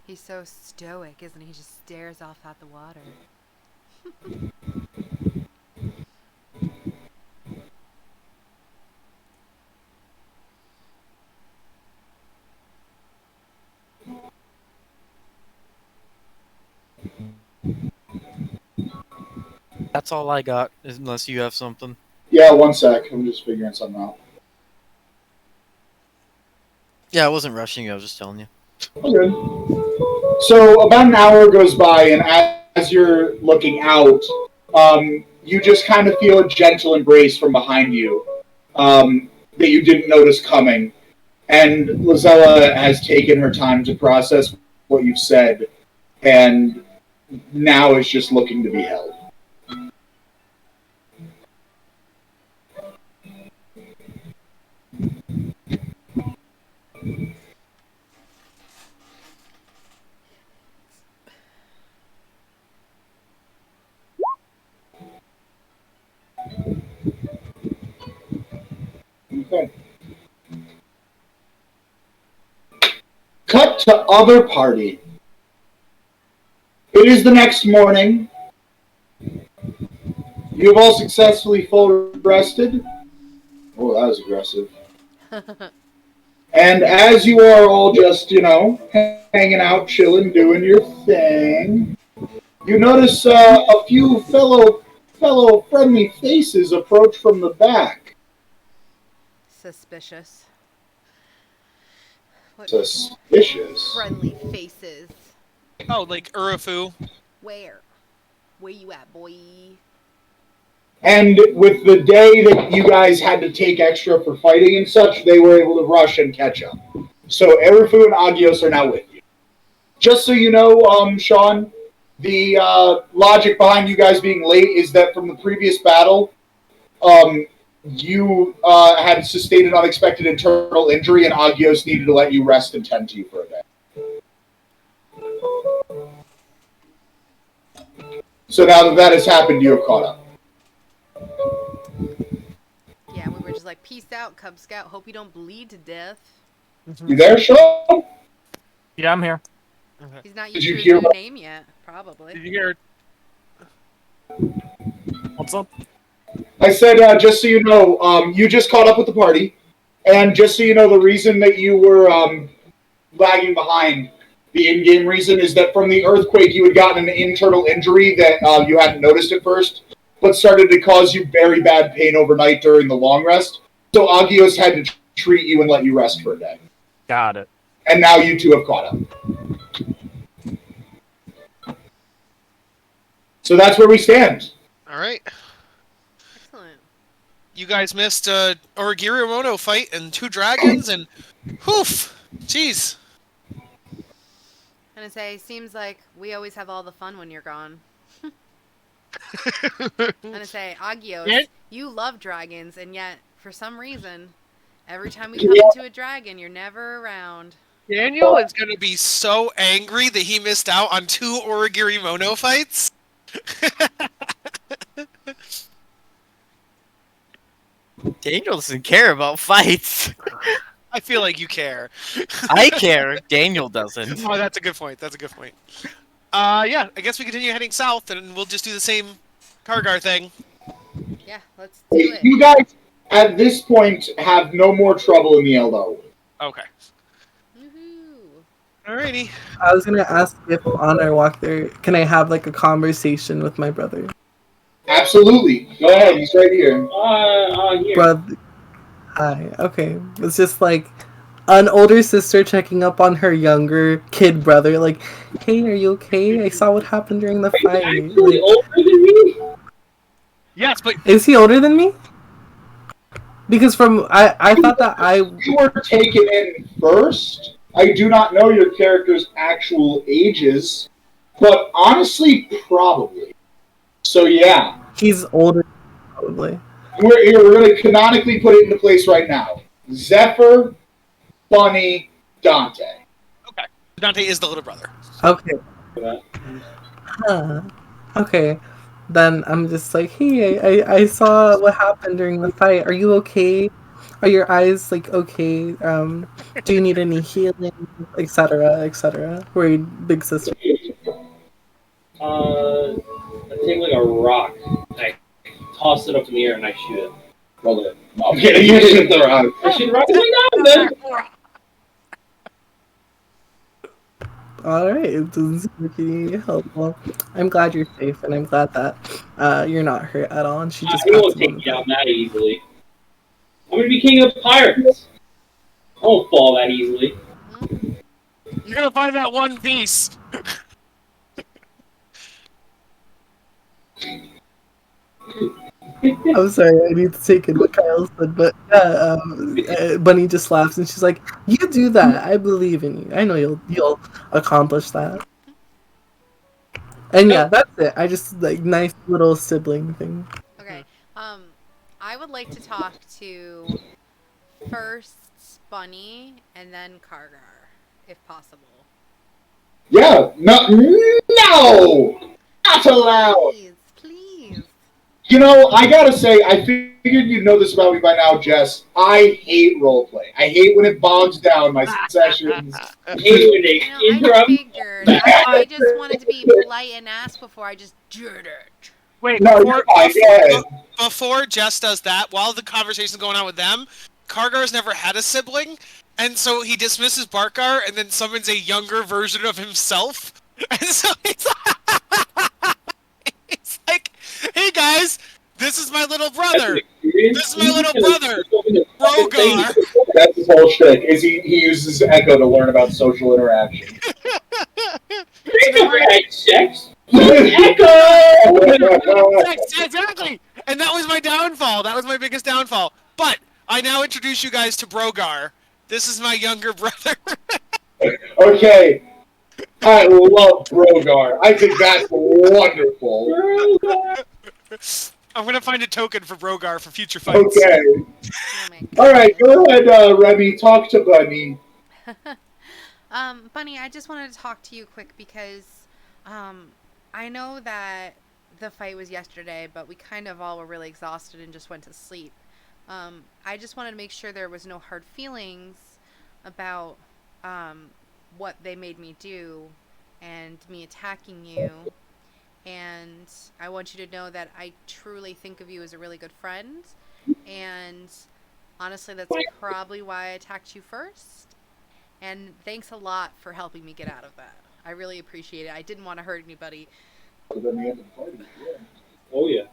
He's so stoic, isn't he? He just stares off at the water. That's all I got, unless you have something. Yeah, one sec. I'm just figuring something out. Yeah, I wasn't rushing you, I was just telling you. Okay. So about an hour goes by, and as you're looking out, you just kind of feel a gentle embrace from behind you that you didn't notice coming. And Lizella has taken her time to process what you've said, and now is just looking to be held. Okay. Cut to other party. It is the next morning. You have all successfully full rested. Oh, that was aggressive. And as you are all just, hanging out, chilling, doing your thing, you notice a few fellow friendly faces approach from the back. Suspicious. What Suspicious. friendly faces? Oh, like Urafu. Where? Where you at, boy? And with the day that you guys had to take extra for fighting and such, they were able to rush and catch up. So Erifu and Agios are now with you. Just so you know, Sean, the logic behind you guys being late is that from the previous battle, you had sustained an unexpected internal injury, and Agios needed to let you rest and tend to you for a day. So now that that has happened, you have caught up. Yeah, we were just like, peace out, Cub Scout. Hope you don't bleed to death. You there, Sean? Yeah, I'm here. He's not Did used you to his hear new what- name yet, probably. Did you hear? What's up? I said, just so you know, you just caught up with the party, and just so you know, the reason that you were lagging behind, the in-game reason, is that from the earthquake, you had gotten an internal injury that you hadn't noticed at first, but started to cause you very bad pain overnight during the long rest. So Agios had to treat you and let you rest for a day. Got it. And now you two have caught up. So that's where we stand. All right. Excellent. You guys missed a Origiri Mono fight and 2 dragons and whoof. Jeez. And I say, seems like we always have all the fun when you're gone. And I say, Agios, Yeah. you love dragons, and yet, for some reason, every time we come into a dragon, you're never around. Daniel is going to be so angry that he missed out on 2 Origiri Mono fights. Daniel doesn't care about fights. I feel like you care. I care. Daniel doesn't. Oh, that's a good point. That's a good point. Yeah, I guess we continue heading south, and we'll just do the same Kargar thing. Yeah, let's do it. You guys, at this point, have no more trouble in the Eldar. Okay. Woohoo. Alrighty. I was gonna ask if on our walk there, can I have like a conversation with my brother? Absolutely. Go ahead. He's right here. Here. Brother. Hi. Okay. It's just like an older sister checking up on her younger kid brother. Like, hey, are you okay? I saw what happened during the Are fight. you actually Like, older than me? Yes, but is he older than me? Because from I thought that You were taken in first. I do not know your character's actual ages, but honestly, probably. So yeah, he's older probably. we're going to canonically put it into place right now. Zephyr, Bunny, Dante. okay. Dante is the little brother. Okay. Huh. Okay. Then I'm just like, hey, I saw what happened during the fight. Are you okay? Are your eyes like okay? Do you need any healing, etc., etc.? Worried big sister. I take like a rock, I toss it up in the air, and I shoot it. Roll it. No, I'm kidding. You shoot the rock. I shoot the rock. I'm like, no, man. All right, it doesn't seem like you need help. Well, I'm glad you're safe, and I'm glad that you're not hurt at all. And she just I pats won't him take on me the down that easily. I'm gonna be king of pirates. I won't fall that easily. You're gonna find that one piece. I'm sorry, I need to take in what Kyle said, but yeah, Bunny just laughs and she's like, "You do that. I believe in you. I know you'll accomplish that." And yeah, that's it. I just like nice little sibling thing. Okay. I would like to talk to first Bunny and then Kargar, if possible. Yeah. No! Not allowed! Please, please. You know, I gotta say, I figured you'd know this about me by now, Jess. I hate roleplay. I hate when it bogs down my sessions. I hate when they I interrupt. figured. I just wanted to be polite and ask before I just did it. Wait, No, before, you're fine. Go ahead. before Jess does that, while the conversation's going on with them, Kargar's never had a sibling, and so he dismisses Barkar and then summons a younger version of himself. And so he's like, hey guys, this is my little brother. This is my little brother, Brogar. That's his whole shtick, is he uses Echo to learn about social interaction. They never had sex. Echo! Exactly! And that was my downfall. That was my biggest downfall. But I now introduce you guys to Brogar. This is my younger brother. Okay. I love Brogar. I think that's wonderful. I'm gonna find a token for Brogar for future fights. Okay. Oh my Alright, goodness. go ahead, Remy. Talk to Bunny. Bunny, I just wanted to talk to you quick because I know that the fight was yesterday, but we kind of all were really exhausted and just went to sleep. I just wanted to make sure there was no hard feelings about what they made me do and me attacking you. And I want you to know that I truly think of you as a really good friend. And honestly, that's probably why I attacked you first. And thanks a lot for helping me get out of that. I really appreciate it. I didn't want to hurt anybody. Oh yeah.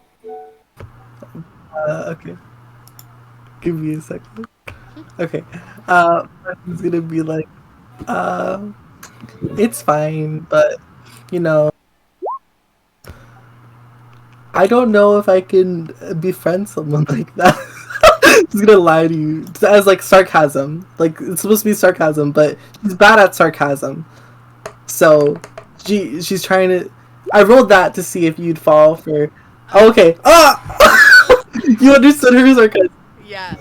Okay. Give me a second. Okay. Bunny's gonna be like, Uh, it's fine, but you know, I don't know if I can befriend someone like that. She's gonna lie to you as like sarcasm. Like it's supposed to be sarcasm, but she's bad at sarcasm. So she's trying to. I rolled that to see if you'd fall for. Oh, okay. Ah, you understood her sarcasm. Yeah.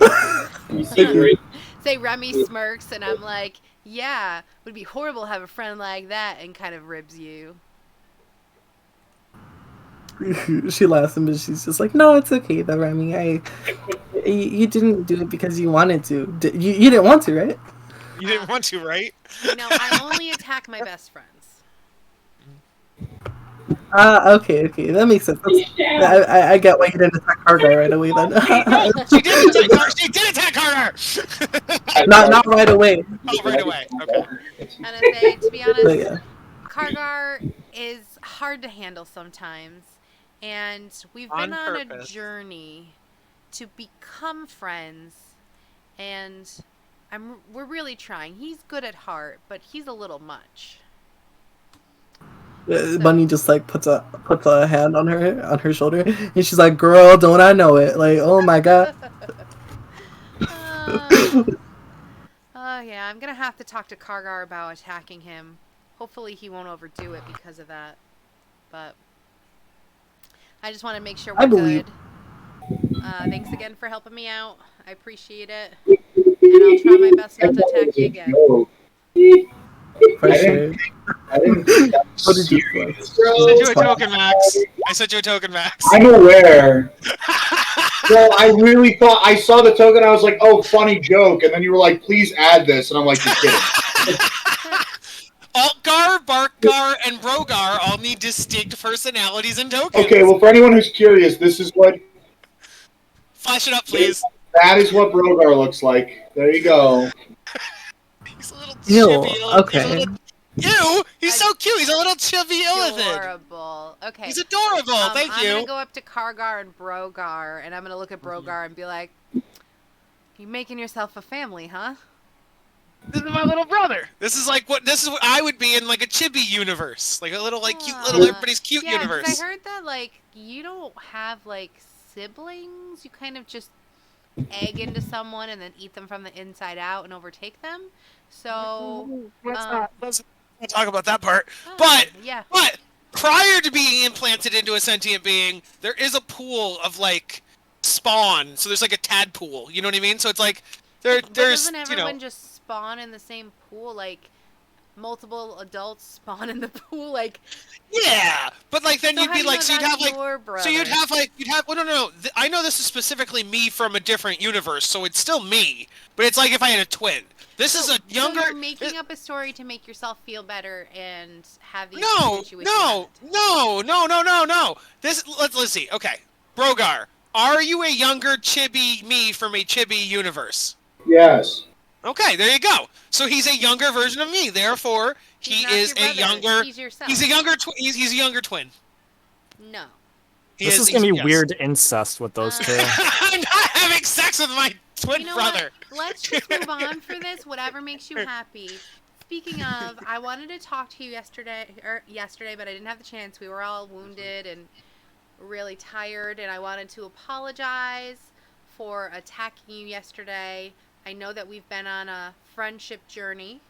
You see great. Say Remy smirks, and I'm like, yeah, would be horrible to have a friend like that, and kind of ribs you. She laughs and she's just like, no, it's okay though, Remy. You didn't do it because you wanted to. You didn't want to, right? You didn't want to, right? You know, I only attack my best friends. Okay, that makes sense. I get why you didn't attack Hargar right away then. She did attack Carter! not right away. Oh, right away. Okay. And I say, to be honest, But yeah. Kargar is hard to handle sometimes, and we've been on a journey to become friends, and we're really trying. He's good at heart, but he's a little much. Bunny just like puts a hand on her shoulder, and she's like, "Girl, don't I know it?" Like, oh my god. Oh yeah, I'm gonna have to talk to Kargar about attacking him. Hopefully he won't overdo it because of that. But I just want to make sure we're good. Thanks again for helping me out. I appreciate it. And I'll try my best not to attack you again. For sure. I didn't think that was What did you serious, I bro. sent you a token, Max. I sent you a token, Max. I'm aware. Well, I really thought I saw the token. I was like, "Oh, funny joke," and then you were like, "Please add this," and I'm like, "You're kidding." Altgar, Barkgar, and Brogar all need distinct personalities and tokens. Okay, well, for anyone who's curious, this is what Flash it up, please. that is what Brogar looks like. There you go. He's a little Ew, chibi. okay. Ew! He's so cute. He's a little chubby illithid. Adorable. Okay. He's adorable. Thank I'm you. gonna go up to Kargar and Brogar, and I'm gonna look at Brogar and be like, "You making yourself a family, huh?" This is my little brother. This is what I would be in like a chibi universe, like a little cute little everybody's cute Yeah, 'cause universe. I heard that like you don't have like siblings. You kind of just egg into someone and then eat them from the inside out and overtake them. So Let's not talk about that part. oh, But yeah. prior to being implanted into a sentient being, there is a pool of like spawn. So there's like a tadpole. You know what I mean? So it's like there's doesn't everyone just spawn in the same pool? Like multiple adults spawn in the pool. Like yeah, but like then so you'd be like so you'd have like so you'd have well no I know this is specifically me from a different universe, so it's still me, but it's like if I had a twin. This is a younger. So you're making up a story to make yourself feel better and have these No. Let's see. Okay, Brogar, are you a younger chibi me from a chibi universe? Yes. Okay, there you go. So he's a younger version of me. Therefore, he is a younger. He's yourself. He's a younger. He's a younger twin. No. This is gonna be weird incest with those two. I'm not having sex with my twin brother. What? Let's just move on for this. Whatever makes you happy. Speaking of, I wanted to talk to you yesterday, but I didn't have the chance. We were all wounded and really tired, and I wanted to apologize for attacking you yesterday. I know that we've been on a friendship journey,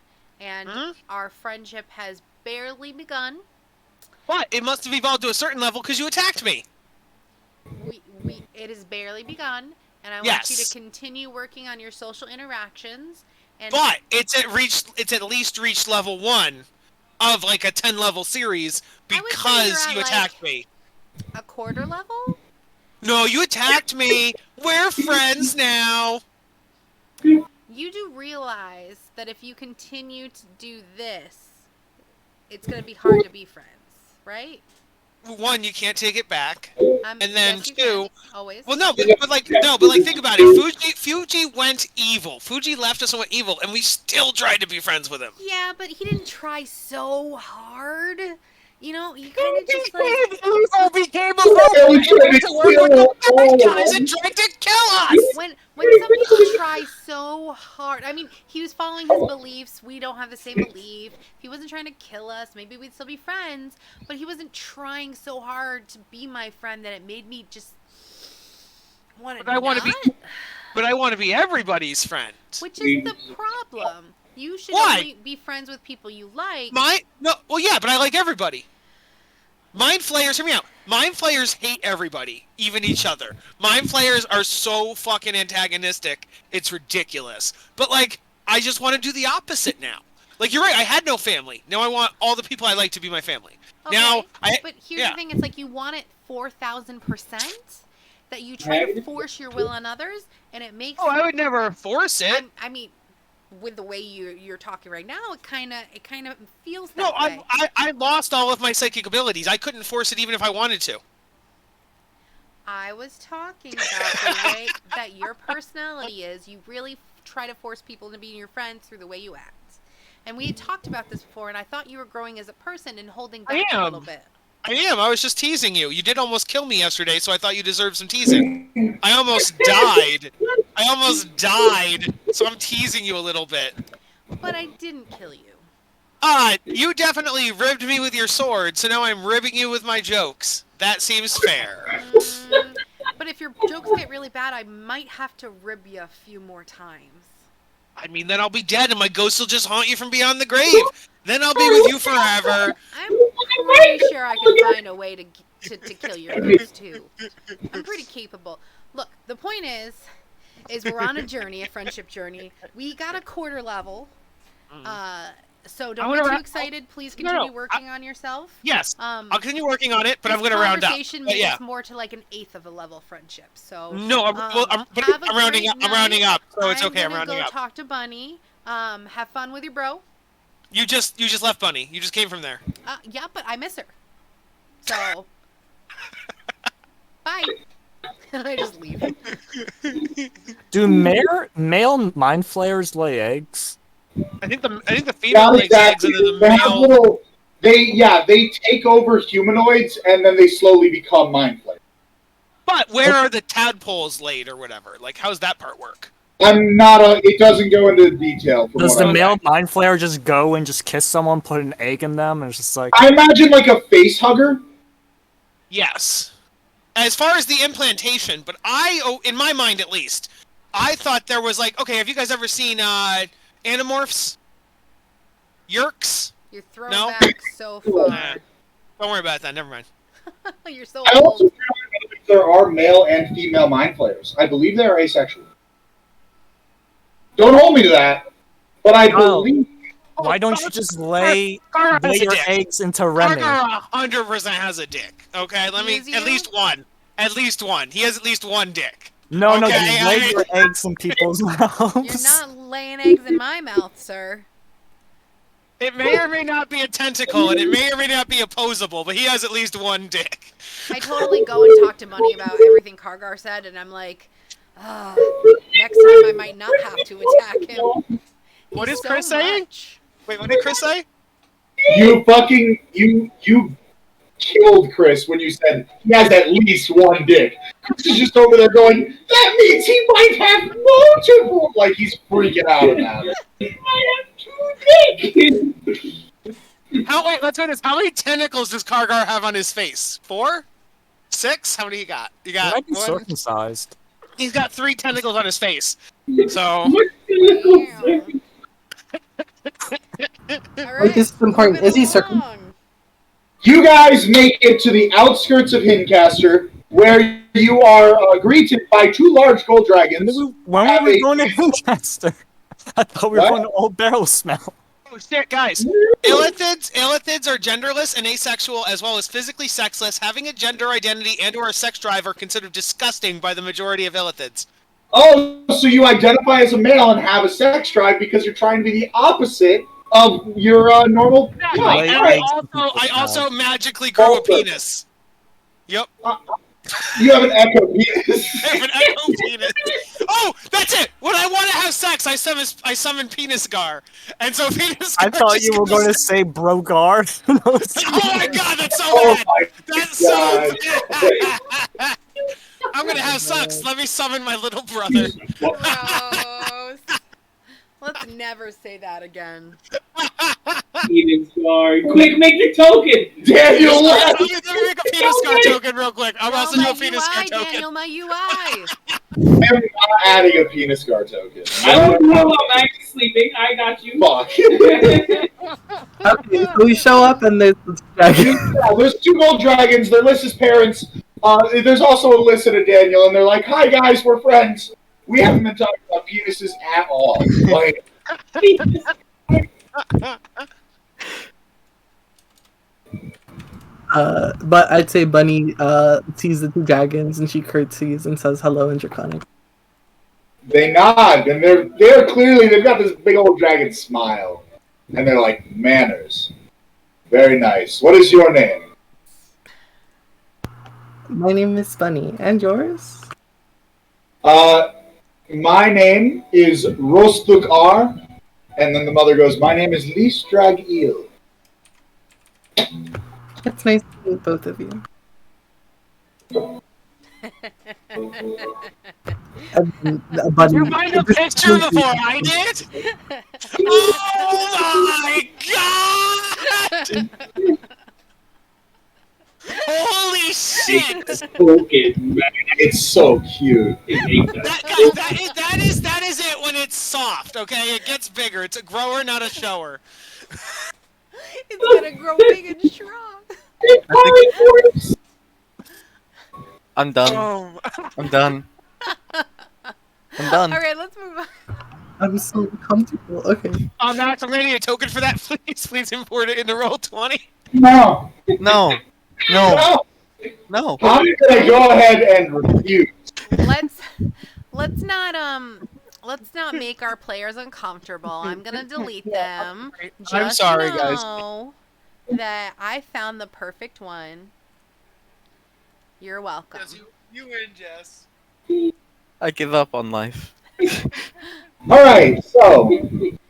and our friendship has barely begun. But it must have evolved to a certain level because you attacked me. It has barely begun, and I want you to continue working on your social interactions. And but it's at least reached level 1 of like a 10-level series because you attacked me. A quarter level? No, you attacked me. We're friends now. You do realize that if you continue to do this, it's going to be hard to be friends, right? 1, you can't take it back, and then yes, 2. Always. Well, no, but think about it. Fuji went evil. Fuji left us and went evil, and we still tried to be friends with him. Yeah, but he didn't try so hard. You know, you kind of just like Evil became a robot to work with the bad guys and tried to kill us. when some people try so hard. I mean, he was following his beliefs. We don't have the same belief. If he wasn't trying to kill us, maybe we'd still be friends. But he wasn't trying so hard to be my friend that it made me just want to. But I want to be. But I want to be everybody's friend. Which is the problem. You should Why? only be friends with people you like. Well, yeah, but I like everybody. Mind flayers, hear me out. Mind flayers hate everybody, even each other. Mind flayers are so fucking antagonistic, it's ridiculous. But like, I just want to do the opposite now. Like, you're right, I had no family. Now I want all the people I like to be my family. Okay, but here's the thing, it's like you want it 4,000%, that you try to force your will on others, and it makes... Oh, I would never force it. I mean, with the way you're talking right now, it kind of feels that no, way. I lost all of my psychic abilities. I couldn't force it even if I wanted to. I was talking about the way that your personality is. You really try to force people to be your friends through the way you act. And we had talked about this before, and I thought you were growing as a person and holding back a little bit. I am. I was just teasing you. You did almost kill me yesterday, so I thought you deserved some teasing. I almost died. So I'm teasing you a little bit. But I didn't kill you. You definitely ribbed me with your sword, so now I'm ribbing you with my jokes. That seems fair. But if your jokes get really bad, I might have to rib you a few more times. I mean, then I'll be dead and my ghost will just haunt you from beyond the grave. Then I'll be with you forever. I'm pretty sure I can find a way to kill your ghost, too. I'm pretty capable. Look, the point is we're on a journey, a friendship journey. We got a quarter level. So don't get too excited. Please continue working on yourself. Yes, I'll continue working on it, but I'm going to round up. Conversation makes us more to like an 1/8 of a level friendship. So no, I'm rounding up. I'm rounding up, so it's okay. I'm rounding up. Go talk to Bunny. Have fun with your bro. You just left Bunny. You just came from there. Yeah, but I miss her. So bye. I just leave. Do male mind flayers lay eggs? I think the female lays eggs and then the male. They take over humanoids and then they slowly become mind flayers. But where are the tadpoles laid or whatever? Like, how's that part work? It doesn't go into detail. Does the male mind flayer just go and just kiss someone, put an egg in them, and it's just like... I imagine like a face hugger. Yes. As far as the implantation, but in my mind at least, I thought there was like, okay, have you guys ever seen Animorphs? Yerks? You're throwing back so far. Don't worry about that, never mind. You're so I old. also don't know if there are male and female mind flayers. I believe they are asexual. Don't hold me to that, but I believe... Why don't you just lay your eggs into Remy? Kargar 100% has a dick, okay? At least one. At least one. He has at least one dick. No, you lay your eggs in people's mouths. You're not laying eggs in my mouth, sir. It may or may not be a tentacle, and it may or may not be opposable, but he has at least one dick. I totally go and talk to Money about everything Kargar said, and I'm like, next time I might not have to attack him. What is Chris saying? Wait, what did Chris say? You killed Chris when you said he has at least one dick. Chris is just over there going, that means he might have multiple. Like he's freaking out about it. He might have 2 dicks. Let's go this. How many tentacles does Kargar have on his face? 4? 6? How many you got? You got might be circumcised. He's got 3 tentacles on his face. So. Alright, this is important. Is he circumcised? You guys make it to the outskirts of Hincaster, where you are greeted by 2 large gold dragons. When were we going to Hincaster? I thought we were going to Old Barrel Smell. Oh shit, guys. Illithids are genderless and asexual, as well as physically sexless. Having a gender identity and/or a sex drive are considered disgusting by the majority of illithids. Oh, so you identify as a male and have a sex drive because you're trying to be the opposite of your normal... Exactly. And I also magically grew a penis. Yep. You have an echo penis. I have an echo penis. Oh, that's it. When I want to have sex, I summon Penis Gar, and so Penis Gar. I thought just you were goes- going to say Brogar. Oh my god, that's so Oh bad. my That's so God. bad. I'm gonna have sex. Let me summon my little brother. Gross. Let's never say that again. Penis guard. Quick, make the token! Daniel left. Let me make a Penis Gar token real quick. I'm Roll also do my a Penis Gar UI, token. Daniel, my UI. I'm not adding a penis guard token. I don't know while Max is sleeping. I got you. Fuck. Okay, so we show up and there's this dragon. Yeah, there's 2 gold dragons. They're Lys's parents. There's also Alyssa and Daniel, and they're like, "Hi guys, we're friends. We haven't been talking about penises at all." Like, But I'd say Bunny sees the 2 dragons and she curtsies and says hello in Draconic. they nod, and they're clearly they've got this big old dragon smile, and they're like, "Manners, very nice. What is your name?" My name is Bunny, and yours? My name is Rostuk R. And then the mother goes, "My name is Lys Drag Eel." It's nice to meet both of you. Bunny, You find a picture before I did? Oh my god! Holy shit! Token. It's so cute. That is it when it's soft, okay? It gets bigger. It's a grower, not a shower. It's gonna grow big and strong. I'm done. Oh. I'm done. I'm done. All right, let's move on. I'm so comfortable. Okay. Max, I'm gonna need a token for that, please. Please import it into Roll20. No. No. No. No. No. I'm gonna go ahead and refuse. Let's not make our players uncomfortable. I'm gonna delete them. Just I'm sorry, guys. know that I found the perfect one. You're welcome. You win, Jess. I give up on life. All right, so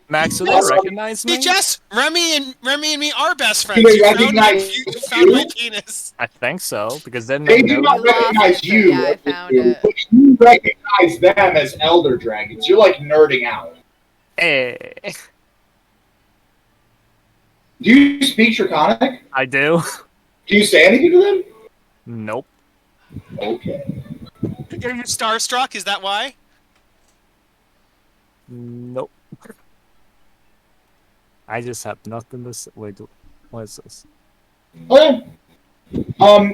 Max, do they recognize See, me? Jess, Remy and me are best friends. Do they You found recognize you found my you? penis. I think so, because then they they do know. not recognize You you. lost it, yeah, I found it. But you recognize them as elder dragons. You're like nerding out. Hey, Do you speak Draconic? I do. Do you say anything to them? Nope. Okay. Are you starstruck? Is that why? Nope. I just have nothing to say. Wait, what is this? Okay.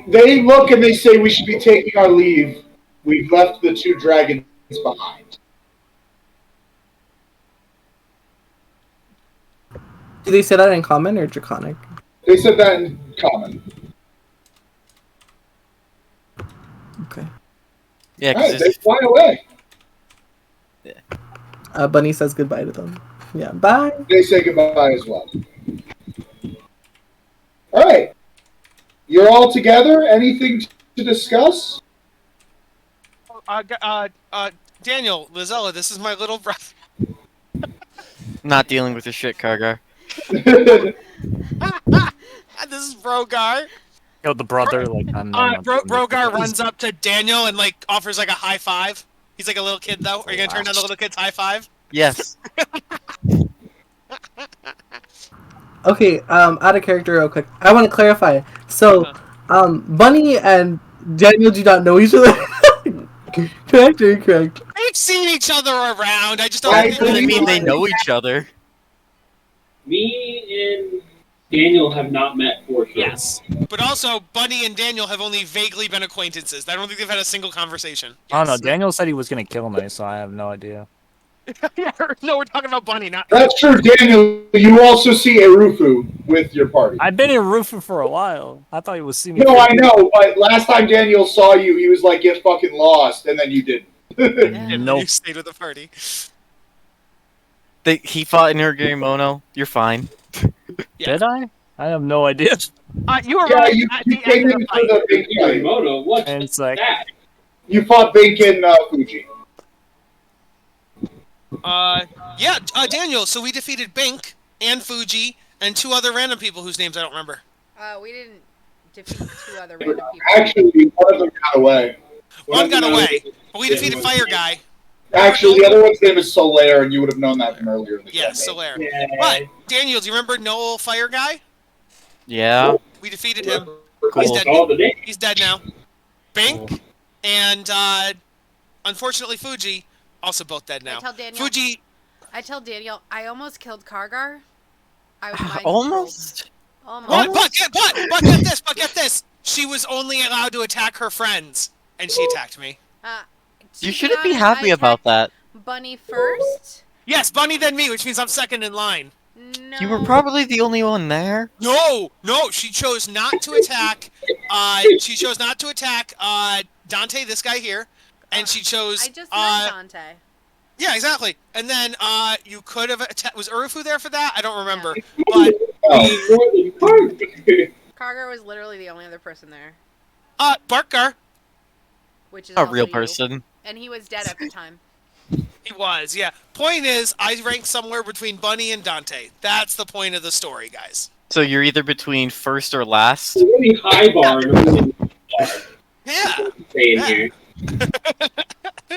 They look and they say we should be taking our leave. We've left the 2 dragons behind. Do they say that in common or Draconic? They said that in common. Okay. Yeah, All right, because they fly away. Bunny says goodbye to them. Yeah, bye. They say goodbye as well. All right. You're all together. Anything to discuss? Daniel, Lizella, this is my little brother. not dealing with your shit, Kargar. This is Brogar. Yo, the brother, like, I'm not. Brogar runs up to Daniel and like offers like a high five. He's like a little kid though. Are you gonna turn down the little kid's high five? Yes. Okay, out of character real quick. I want to clarify. So, Bunny and Daniel do not know each other. Correct or incorrect? They've seen each other around. I just don't I think Doesn't mean they Bunny- know each other. Me and Daniel have not met for sure. Yes, but also Bunny and Daniel have only vaguely been acquaintances. I don't think they've had a single conversation. I don't know. Yes. Daniel said he was gonna kill me, so I have no idea. Yeah, no, we're talking about Bunny, not. That's true, Daniel. You also see Erufu with your party. I've been in Roofer for a while. I thought he was seeing me. No, I know, but last time Daniel saw you, he was like, "Get fucking lost," and then you didn't. And Nope. you stayed with the party. He fought in Urgiri Mono. You're fine. Yeah. Did I? I have no idea. You Yeah, arrived you, at you the came end of in the for fight. the big fight. Yorimoto, what's And it's like, that? You fought Bink and Fuji. Yeah, Daniel. So we defeated Bink and Fuji and 2 other random people whose names I don't remember. We didn't defeat 2 other random people. Actually, one of them got away. One got away, but we defeated Fire Guy. Actually, the other one's name is Solaire, and you would have known that from earlier in the Yes, campaign. Solaire. Yeah. But Daniel, do you remember Noel Fire Guy? Yeah. We defeated him. Cool. He's dead. All the day. He's dead now. Bink and unfortunately Fuji also both dead now. I tell Daniel. Fuji. I tell Daniel. I almost killed Kargar. I was mind Almost. controlled. What? Almost. But get this. She was only allowed to attack her friends, and she attacked me. To You shouldn't be honest, happy I about that. attacked Bunny first. Yes, Bunny then me, which means I'm second in line. No. You were probably the only one there. No, she chose not to attack. She chose not to attack Dante, this guy here, and she chose. I just met Dante. Yeah, exactly. And then you could have attacked. Was Urufu there for that? I don't remember. But Kargar was literally the only other person there, Barkar, which is A also real you. person. And he was dead at the time. he was. Yeah. Point is, I ranked somewhere between Bunny and Dante. That's the point of the story, guys. So you're either between first or last. Really high bar and really low bar. Yeah. Staying Yeah. here.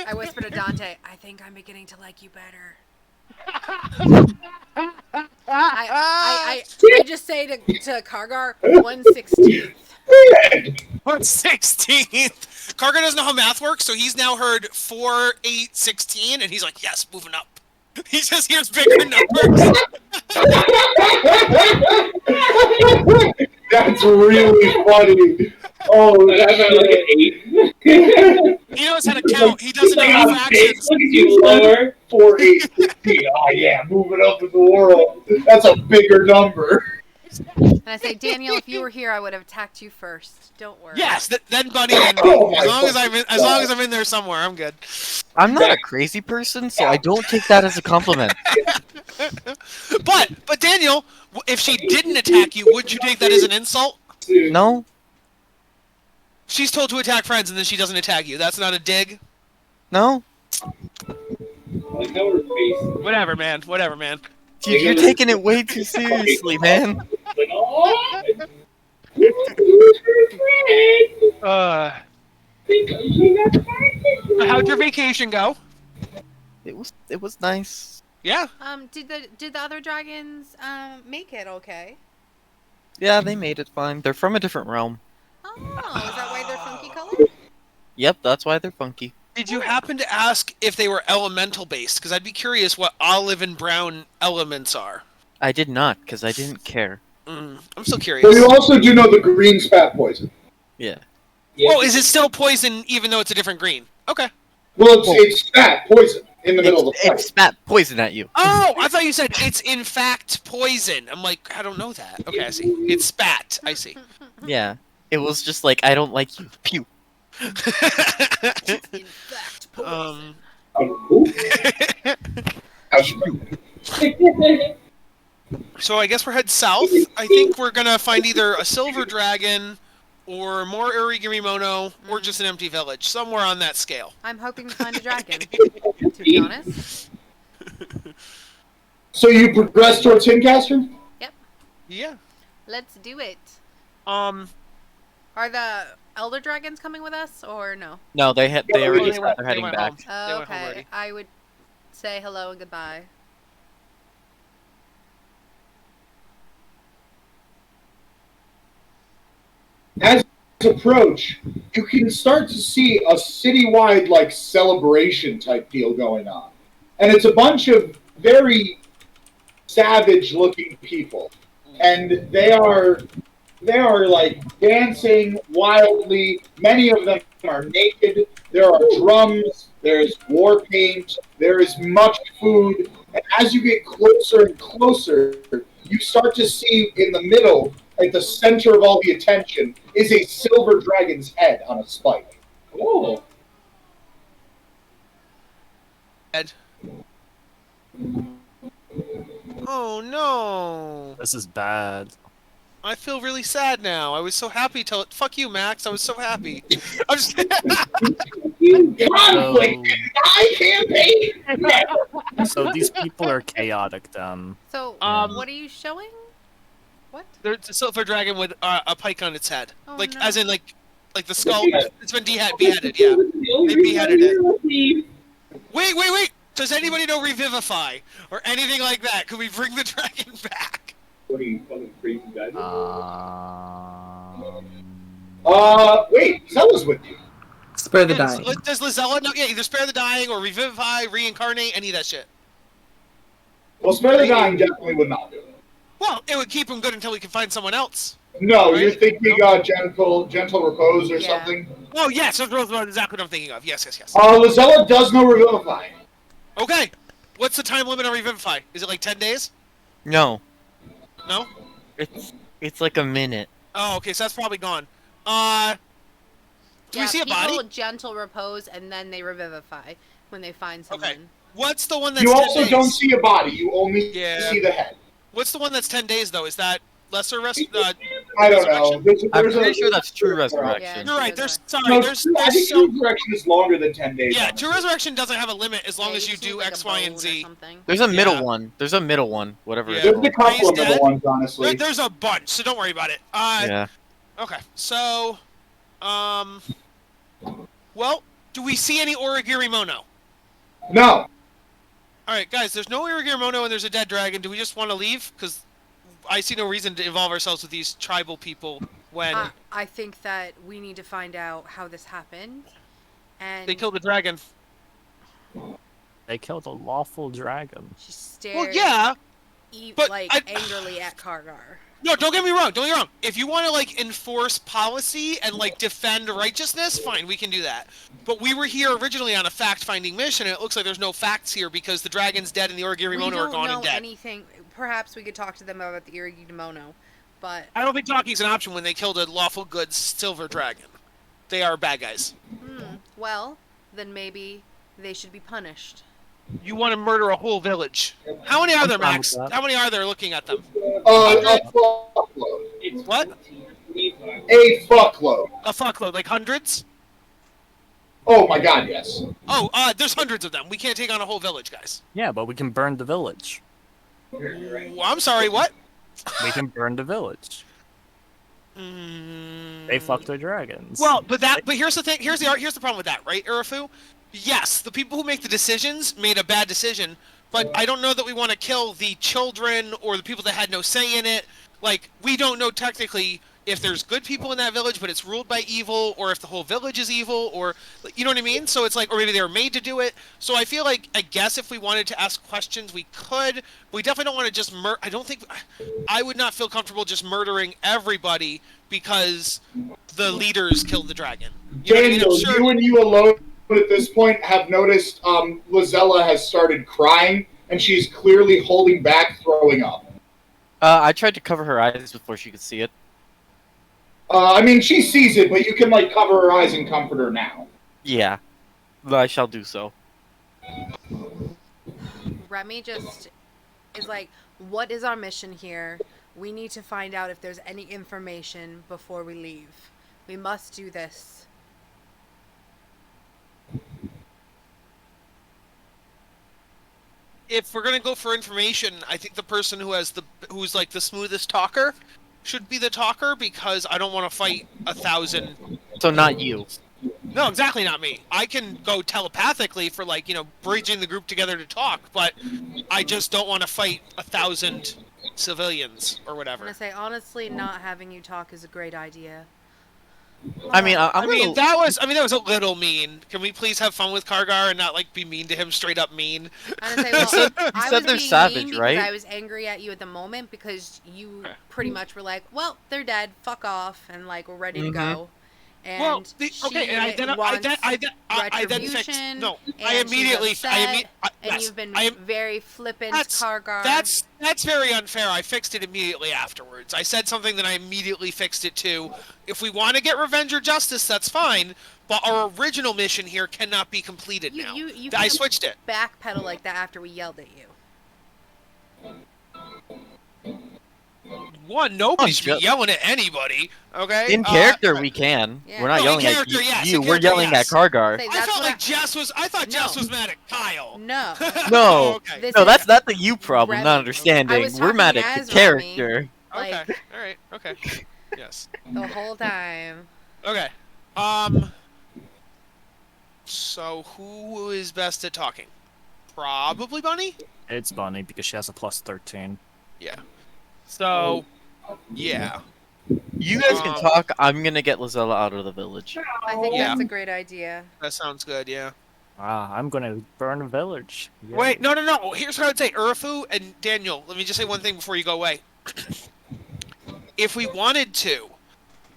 I whispered to Dante, I think I'm beginning to like you better. I just say to Kargar, 1/16. 1/16th. Karga doesn't know how math works, so he's now heard 4, 8, 16, and he's like, yes, moving up. He just hears bigger numbers. That's really funny. Oh, Like, I've got like an 8. He knows how to count. He doesn't know Look fractions. at you, lower. 4, 8, 16. Oh yeah, moving up in the world. That's a bigger number. And I say, Daniel, if you were here, I would have attacked you first. Don't worry. Yes, then Bunny, then me. Oh my As long as I'm in there somewhere, I'm good. I'm not a crazy person, so I don't take that as a compliment. But Daniel, if she didn't attack you, would you take that as an insult? No? She's told to attack friends, and then she doesn't attack you. That's not a dig. No? Like how her face. Whatever, man. Whatever, man. Dude, you're taking it way too seriously, man. Like, oh, How'd your vacation go? It was nice. Yeah. Did the other dragons make it okay? Yeah, they made it fine. They're from a different realm. Oh, is that why they're funky colored? Yep, that's why they're funky. Did you happen to ask if they were elemental based? Because I'd be curious what olive and brown elements are. I did not, because I didn't care. I'm still curious. But you also do know the green spat poison. Yeah. Oh, is it still poison even though it's a different green? Okay. Well, it's spat poison in the middle of the It fight. spat poison at you. Oh, I thought you said it's in fact poison. I'm like, I don't know that. Okay, I see. It's spat. I see. Yeah. It was just like, I don't like you. Pew. In fact, poison. So I guess we're headed south. I think we're gonna find either a silver dragon, or more Irigirimono, or just an empty village, somewhere on that scale. I'm hoping to find a dragon, to be honest. So you progress towards Hincaster? Yeah. Let's do it. Are the elder dragons coming with us, or no? No, they already they went- they're heading they went back. home. They went home Okay, already. I would say hello and goodbye. As you approach, you can start to see a citywide like celebration type deal going on. And it's a bunch of very savage looking people. And they are like dancing wildly. Many of them are naked. There are drums, there's war paint, there is much food. And as you get closer and closer, you start to see in the middle, like the center of all the attention, is a silver dragon's head on a spike. Oh. Ed. Oh no. This is bad. I feel really sad now. I was so happy till fuck you, Max. I was so happy. I'm just You Conflict So, in my campaign? Never. so these people are chaotic then. So, Um, what are you showing? What? there's a silver dragon with a pike on its head, Oh, like no. as in like the skull. It's been beheaded. Yeah. The only They reason I'm beheaded it. here with me. Wait! Does anybody know revivify or anything like that? Could we bring the dragon back? What are you fucking crazy guys? Wait, Zella's with you. Spare the Yeah, dying. does Lizella know? Yeah, either spare the dying or revivify, reincarnate, any of that shit. Well, Spare the Dying definitely would not do it. Well, it would keep him good until we can find someone else. No, Right? you're thinking gentle repose or Yeah. something. Oh yes, that's exactly what I'm thinking of. Yes. Lizella does know Revivify. Okay. What's the time limit on revivify? Is it like 10 days? No, No. it's like a minute. Oh, okay. So that's probably gone. Do we see a people body? gentle repose and then they revivify when they find someone. Okay. What's the one that's You 10 also days? don't see a body. You only Yeah. see the head. What's the one that's 10 days though? Is that lesser rest? I don't know. Resurrection? I'm pretty sure that's true resurrection. You're right. There's No, sorry. I There's think so Resurrection is longer than 10 days. yeah. honestly. True resurrection doesn't have a limit as long Yeah, as you just need, do like, a X, Y, and bone or Z. something. There's a middle Yeah. one. There's a middle one. Whatever Yeah. it's There's a called. couple of He's middle dead. ones, honestly. There's a bunch, so don't worry about it. Yeah. Okay. So, well, do we see any Origiri Mono? No. All right, guys. There's no Origiri Mono and there's a dead dragon. Do we just want to leave? Because I see no reason to involve ourselves with these tribal people when I think that we need to find out how this happened. And they killed the dragon. They killed a lawful dragon. she stared Well, yeah. but like I- angrily at Kargar. No, don't get me wrong. Don't get me wrong. If you want to like enforce policy and like defend righteousness, fine, we can do that. But we were here originally on a fact-finding mission, and it looks like there's no facts here because the dragon's dead and the Origiri We Mono don't are gone know and dead. anything. Perhaps we could talk to them about the Irigimono, but I don't think talking's an option when they killed a lawful good silver dragon. They are bad guys. well, then maybe they should be punished. You want to murder a whole village. How many are there, fine Max? with that. How many are there looking at them? A fuckload. It's What? A fuckload. A fuckload, like hundreds? Oh my god, yes. Oh, there's hundreds of them. We can't take on a whole village, guys. Yeah, but we can burn the village. Well, I'm sorry, what? We can burn the village. They fucked their dragons. Well, but here's the thing. Here's the problem with that, right, Urafu? Yes, the people who make the decisions made a bad decision, but I don't know that we want to kill the children or the people that had no say in it. Like, we don't know technically if there's good people in that village, but it's ruled by evil, or if the whole village is evil, or you know what I mean. So it's like, or maybe they were made to do it. So I feel like, I guess if we wanted to ask questions, we could. But we definitely don't want to just I don't think I would not feel comfortable just murdering everybody because the leaders killed the dragon. You know what I mean? Daniel, I'm sure- you and you alone at this point have noticed Lizella has started crying, and she's clearly holding back throwing up. I tried to cover her eyes before she could see it. I mean, she sees it, but you can, like, cover her eyes and comfort her now. Yeah, I shall do so. Remy just is like, what is our mission here? We need to find out if there's any information before we leave. We must do this. If we're gonna go for information, I think the person who's like the smoothest talker should be the talker, because I don't want to fight 1,000. So not you. No, exactly not me. I can go telepathically for, like, you know, bridging the group together to talk, but I just don't want to fight 1,000 civilians or I'm whatever. gonna say, honestly, not having you talk is a great idea. I mean, I mean, that was a little mean. Can we please have fun with Kargar and not, like, be mean to him, straight up mean? I'm gonna say, well, I said was they're being savage, mean because right? I was angry at you at the moment because you pretty much were like, well, they're dead, fuck off, and like we're ready to go. And Well, she and wants I then fixed. retribution, No, and I immediately. she's upset, and yes, you've been I am, very flippant, that's Kargar. that's very unfair. I fixed it immediately afterwards. I said something that I immediately fixed it to. If we want to get revenge or justice, that's fine. But our original mission here cannot be completed now. You I can't switched it. backpedal like that after we yelled at you. One, nobody Oh, should be yelling at anybody. Okay. In character, we can. Yeah. We're not No, in yelling at character, yes, you. in We're character, yelling yes. at Kargar. Say, I that's felt what like Jess was. I thought Jess No. was mad at Kyle. No. No, okay. This no, is that's the you problem, Remy. not I understanding. was We're mad talking at the as Remy. character. Like, Okay. All right. Okay. Yes. the whole time. Okay. So who is best at talking? Probably Bunny. It's Bunny because she has a plus 13. Yeah. So, yeah. You guys can talk. I'm gonna get Lizella out of the village. I think Yeah. that's a great idea. That sounds good. Yeah. I'm gonna burn a village. Yeah. Wait, no. Here's what I would say, Urfu and Daniel. Let me just say one thing before you go away. If we wanted to,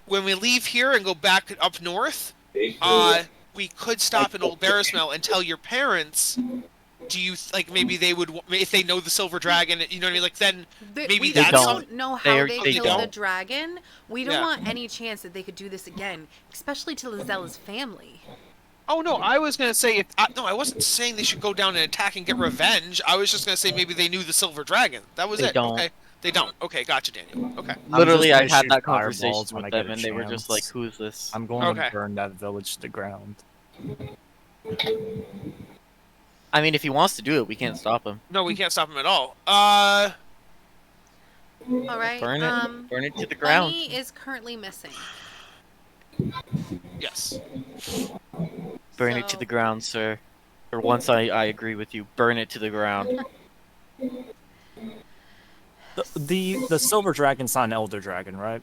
when we leave here and go back up north, we could stop in Old Barrismel and tell your parents. Do you maybe they would if they know the Silver Dragon? You know what I mean? Like then maybe we that's don't know how they they killed don't. the dragon. We don't Yeah. want any chance that they could do this again, especially to Lizella's family. Oh no, I was gonna say no, I wasn't saying they should go down and attack and get revenge. I was just gonna say maybe they knew the Silver Dragon. That was They it. don't. Okay, they don't. Okay, gotcha, Daniel. Okay. Literally, I gonna had shoot that fireballs conversation when I with get them, a and they were just like, chance. "Who is this?" I'm going Okay. to burn that village to the ground. I mean, if he wants to do it, we can't stop him. No, we can't stop him at all. All right. Burn it to the ground. Bunny is currently missing. Yes. Burn it to So- the ground, sir. For once, I agree with you. Burn it to the ground. The silver dragon's not an elder dragon, right?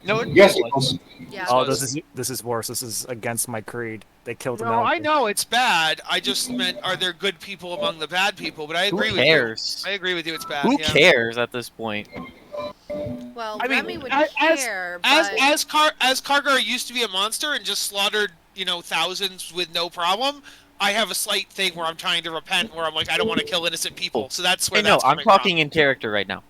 No, Yes, it was. Yeah. Oh, this is worse. This is against my creed. They killed an No, elder. I know it's bad. I just meant, are there good people among the bad people? But I agree Who with cares? you. I agree with you. It's bad. Who yeah. cares at this point? Well, I mean, Remy would as- care, As but Kargar used to be a monster and just slaughtered, thousands with no problem. I have a slight thing where I'm trying to repent, where I'm like, I don't want to kill innocent people. So that's where Hey, no, that's I'm coming talking from. in character right now.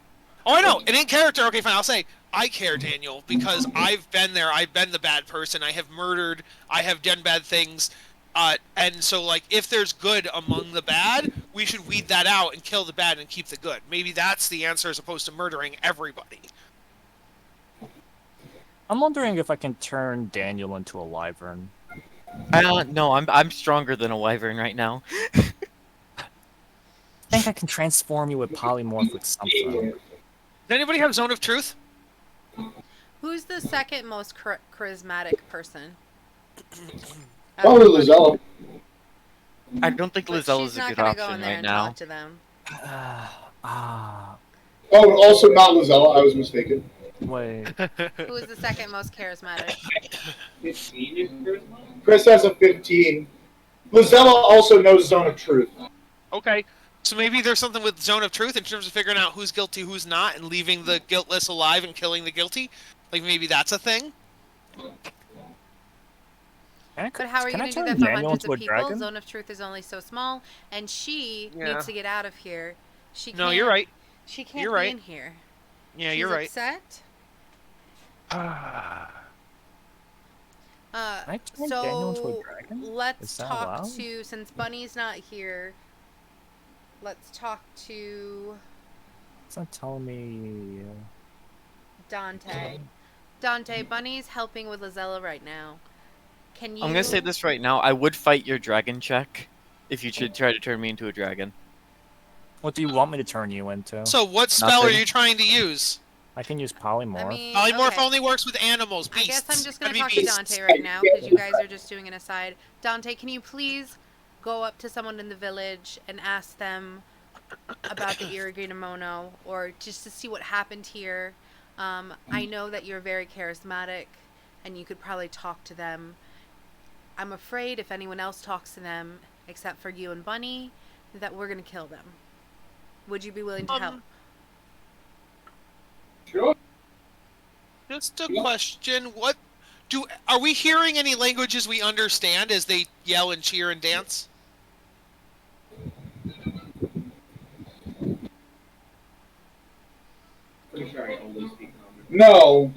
Oh, I know. And in character, okay, fine. I'll say I care, Daniel, because I've been there. I've been the bad person. I have murdered. I have done bad things. And so, like, if there's good among the bad, we should weed that out and kill the bad and keep the good. Maybe that's the answer as opposed to murdering everybody. I'm wondering if I can turn Daniel into a wyvern. No, I'm stronger than a wyvern right now. I think I can transform you with polymorph with something. Does anybody have Zone of Truth? who's the second most charismatic person? Probably Lizella. I don't think But Lizella's she's a not good gonna go option in there right and now. talk to them. Oh, also not Lizella. I was mistaken. Wait. Who is the second most charismatic? 15 is charisma? Chris has a 15. Lizella also knows Zone of Truth. Okay. So maybe there's something with Zone of Truth in terms of figuring out who's guilty, who's not, and leaving the guiltless alive and killing the guilty. Like, maybe that's a thing? But how are you Can I going to do turn that for Daniel hundreds into of a people? dragon? Zone of Truth is only so small, and she Yeah. needs to get out of here. She No, can't, you're right. She can't You're be right. in here. Yeah, She's you're right. upset. Can I turn So Daniel into a dragon? let's Is that talk allowed? to, since Bunny's not here, let's talk to It's not telling me. Dante. Dante, Bunny's helping with Lizella right now. Can you... I'm gonna say this right now. I would fight your dragon check if you should try to turn me into a dragon. What do you want me to turn you into? So what spell are Nothing. you trying to use? I can use polymorph. I mean, Polymorph okay. only works with animals, I beasts. guess I'm just going Gotta to be talk to beasts. Dante right now, because you guys are just doing an aside. Dante, can you please go up to someone in the village and ask them about the Irrigate-Mono, or just to see what happened here? I know that you're very charismatic, and you could probably talk to them. I'm afraid if anyone else talks to them, except for you and Bunny, that we're going to kill them. Would you be willing to help? Sure. Just a question. Are we hearing any languages we understand as they yell and cheer and dance? Pretty sure I only speak common. No.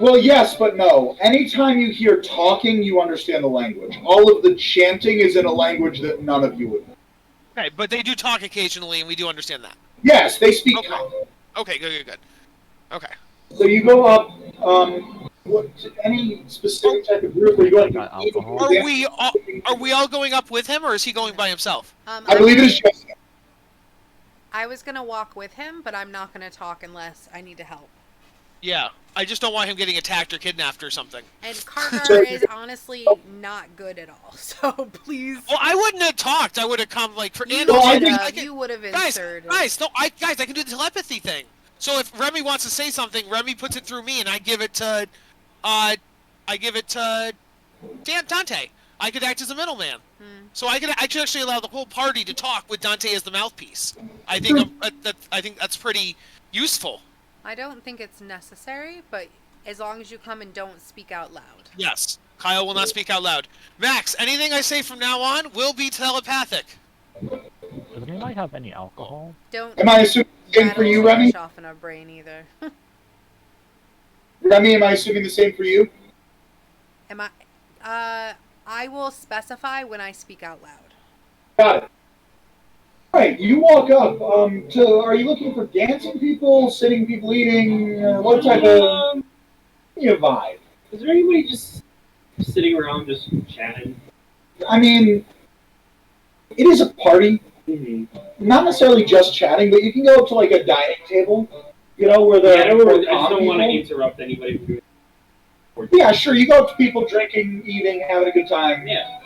Well, yes, but no. Anytime you hear talking, you understand the language. All of the chanting is in a language that none of you would know. Okay, but they do talk occasionally, and we do understand that. Yes, they speak Okay. common. Okay, good. Okay. So you go up. What any specific type of group? Are you going Got to alcohol? Are we all going up with him, or is he going by himself? I believe it is just. I was gonna walk with him, but I'm not gonna talk unless I need to help. Yeah, I just don't want him getting attacked or kidnapped or something. And Kargar is honestly not good at all, so please. Well, I wouldn't have talked. I would have come like for. You And also, would I have. can- You would have guys, inserted. guys, I can do the telepathy thing. So if Remy wants to say something, Remy puts it through me, and I give it to, Dante. I could act as a middleman. So I could actually allow the whole party to talk with Dante as the mouthpiece. I think that's pretty useful. I don't think it's necessary, but as long as you come and don't speak out loud. Yes, Kyle will not speak out loud. Max, anything I say from now on will be telepathic. Does anybody have any alcohol? Don't. Am I assuming the same for you, Remy? Off in our brain either. Remy, am I assuming the same for you? Am I? I will specify when I speak out loud. Got it. All right, you walk up. Are you looking for dancing people, sitting people, eating? What type of vibe? Is there anybody just sitting around just chatting? I mean, it is a party. Not necessarily just chatting, but you can go up to like a dining table. Where the I just don't want to interrupt anybody from doing. Yeah, sure. You go up to people drinking, eating, having a good time. Yeah.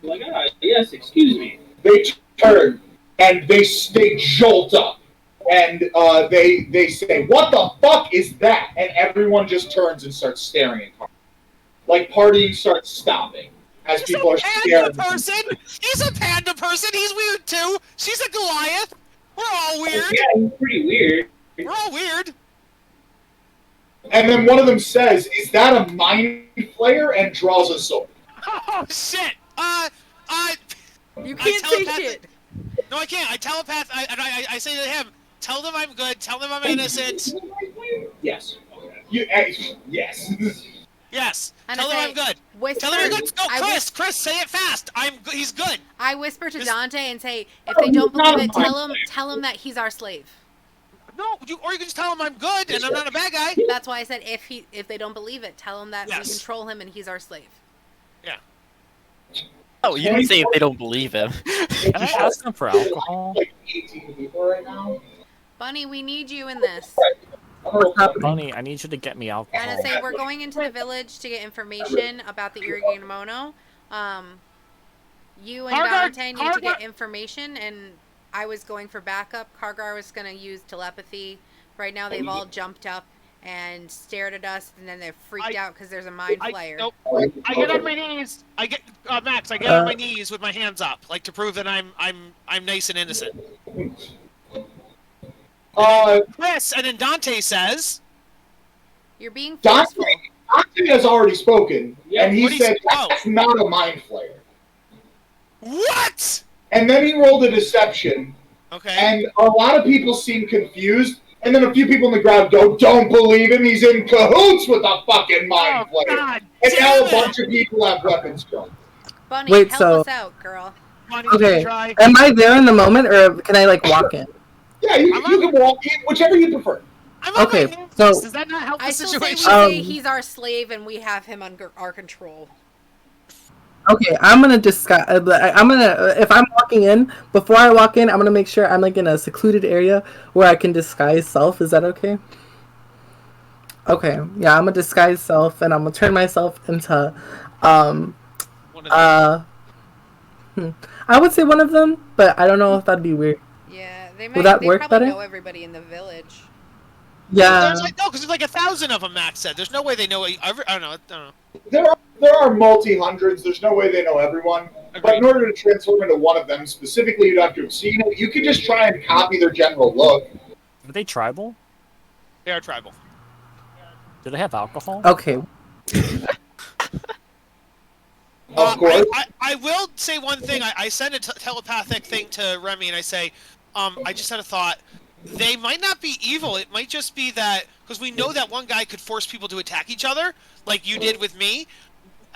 Like, yes, excuse me. They turn and they jolt up, and they say, "What the fuck is that?" And everyone just turns and starts staring at Carl. Like partying starts stopping as people are staring. He's a panda person. He's weird too. She's a Goliath. We're all weird. Yeah, he's pretty weird. We're all weird. And then one of them says, "Is that a mind flayer?" and draws a sword. Oh shit! You can't say shit. No, I can't. I say to him, "Tell them I'm good. Tell them I'm innocent." Yes. Yes. Yes. And Tell them I'm good. Tell them I'm good. No, Chris, say it fast. He's good. I whisper to Dante and say, if they don't believe it, tell him that he's our slave. No, or you can just tell him I'm good and I'm not a bad guy. That's why I said if they don't believe it, tell him that we control him and he's our slave. Yeah. Oh, you didn't say if they don't believe him. Can I ask them for alcohol? Like 18 people right now. Bunny, we need you in this. Bunny, I need you to get me alcohol. And I say we're going into the village to get information about the Iriganamono. You and Dante need to get information, and I was going for backup. Kargar was going to use telepathy. Right now, they've all jumped up and stared at us, and then they're freaked out because there's a mind flayer. Nope. I get on my knees. Max. I get on my knees with my hands up, like to prove that I'm nice and innocent. Chris, and then Dante says, "You're being forceful." Dante has already spoken, and he said Oh. that's not a mind flayer. What? And then he rolled a deception. Okay. And a lot of people seem confused, and then a few people in the crowd go, "Don't believe him, he's in cahoots with a fucking mind flayer." God And now a damn bunch of people have weapons drawn. Bunny, Wait, help us out, girl. Bunny, Okay, try. am I there in the moment, or can I like walk in? Yeah, you can walk in, whichever you prefer. I'm on Okay, my knees. so- Does that not help I the still say we situation? say he's our slave and we have him under our control. Okay, I'm gonna disguise. If I'm walking in, before I walk in, I'm gonna make sure I'm like in a secluded area where I can disguise self. Is that okay? Okay, yeah, I'm gonna disguise self, and I'm gonna turn myself into, I would say one of them, but I don't know if that'd be weird. Yeah, they might. Would that they work probably better? know everybody in the village. Yeah. No, because there's like 1,000 of them. Max said. There's no way they know. I don't know. There are multi-hundreds. There's no way they know everyone. But in order to transform into one of them specifically, you'd have to have seen it. You could just try and copy their general look. Are they tribal? They are tribal. Do they have alcohol? Okay. Of course. I will say one thing. I sent a telepathic thing to Remy, and I say, I just had a thought. They might not be evil. It might just be that because we know that one guy could force people to attack each other, like you did with me,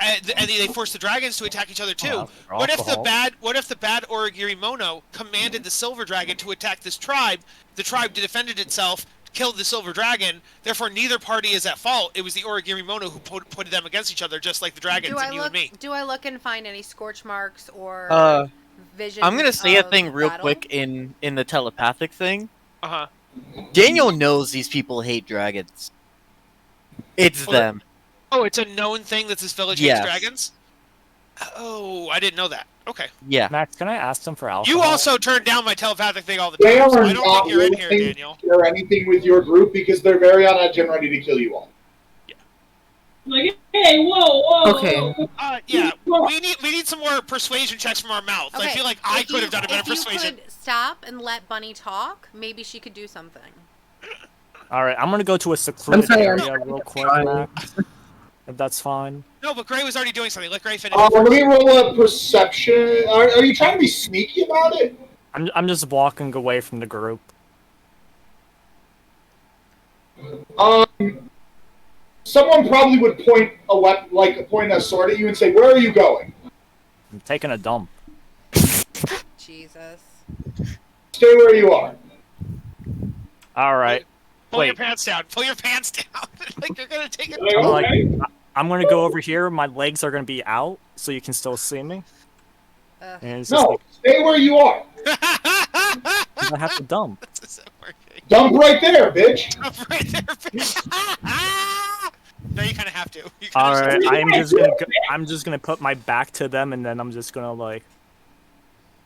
and they forced the dragons to attack each other too. What if the bad Origiri Mono commanded the silver dragon to attack this tribe? The tribe defended itself, killed the silver dragon. Therefore, neither party is at fault. It was the Origiri Mono who put them against each other, just like the dragons and you and me. Do I look and find any scorch marks or visions? I'm gonna say a thing real battle? quick in the telepathic thing. Uh-huh. Daniel knows these people hate dragons. It's them. Oh, it's a known thing that this village hates dragons? Oh, I didn't know that. Okay. Yeah. Max, can I ask them for alcohol? You also turn down my telepathic thing all the They time, so are I don't not think you're in here, willing Daniel. to share anything with your group because they're very on edge and ready to kill you all. Like, hey, whoa. Okay. Yeah, we need some more persuasion checks from our mouth. Okay. I feel like I could have done a better persuasion. If you could stop and let Bunny talk, maybe she could do something. All right, I'm gonna go to a secluded sorry, area real quick, Max. If that's fine. No, but Gray was already doing something. Let Gray finish. Let me roll a perception. Are you trying to be sneaky about it? I'm just walking away from the group. Someone probably would point a weapon, point a sword at you and say, "Where are you going?" I'm taking a dump. Jesus. Stay where you are. All right. Pull your pants down. Pull your pants down. Like you're gonna take a Okay. I'm gonna go over here. My legs are gonna be out, so you can still see me. And it's just No, like, stay where you are. I have to dump. This isn't working. Dump right there, bitch. Jump right there, bitch. No, you kind of have to. You kinda All just- right. I'm just gonna put my back to them, and then I'm just gonna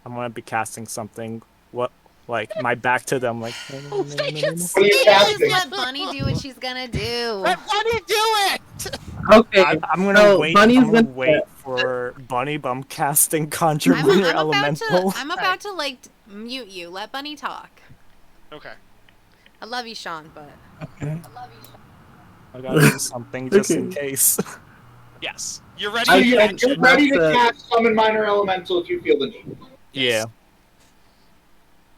I'm gonna be casting something. What? Like my back to them, like. What are you Just casting? let Bunny do what she's gonna do. Let Bunny do it. Okay. I'm gonna so wait. Bunny's I'm gonna gonna- wait for Bunny, but I'm casting Conjure Lunar Elemental. I'm about to mute you. Let Bunny talk. Okay. I love you, Sean, but Okay. I gotta do something just in Okay. case. Yes. You're ready. So you're to ready to That's cast Summon Minor Elemental if you feel the need. Yeah.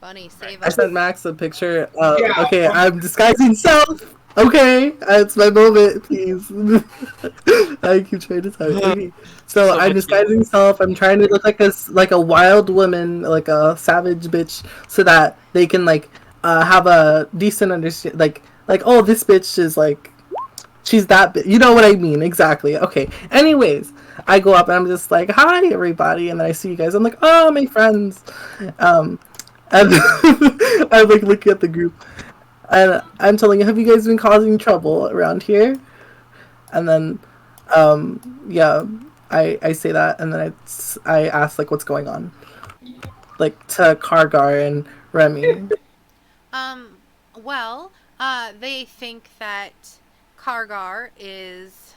Bunny, save I us. sent Max a picture. Yeah. Okay, I'm disguising self. Okay, it's my moment, please. I keep trying to tell you. Okay. So I'm disguising self. I'm trying to look like a wild woman, like a savage bitch, so that they can have a decent understand. Like oh, this bitch is she's that bitch. You know what I mean exactly. Okay. Anyways, I go up and I'm just like, hi everybody, and then I see you guys. I'm like, oh, my friends. And I'm looking at the group, and I'm telling you, have you guys been causing trouble around here? And then, yeah, I say that, and then I ask what's going on, to Kargar and Remy. Well, they think that Kargar is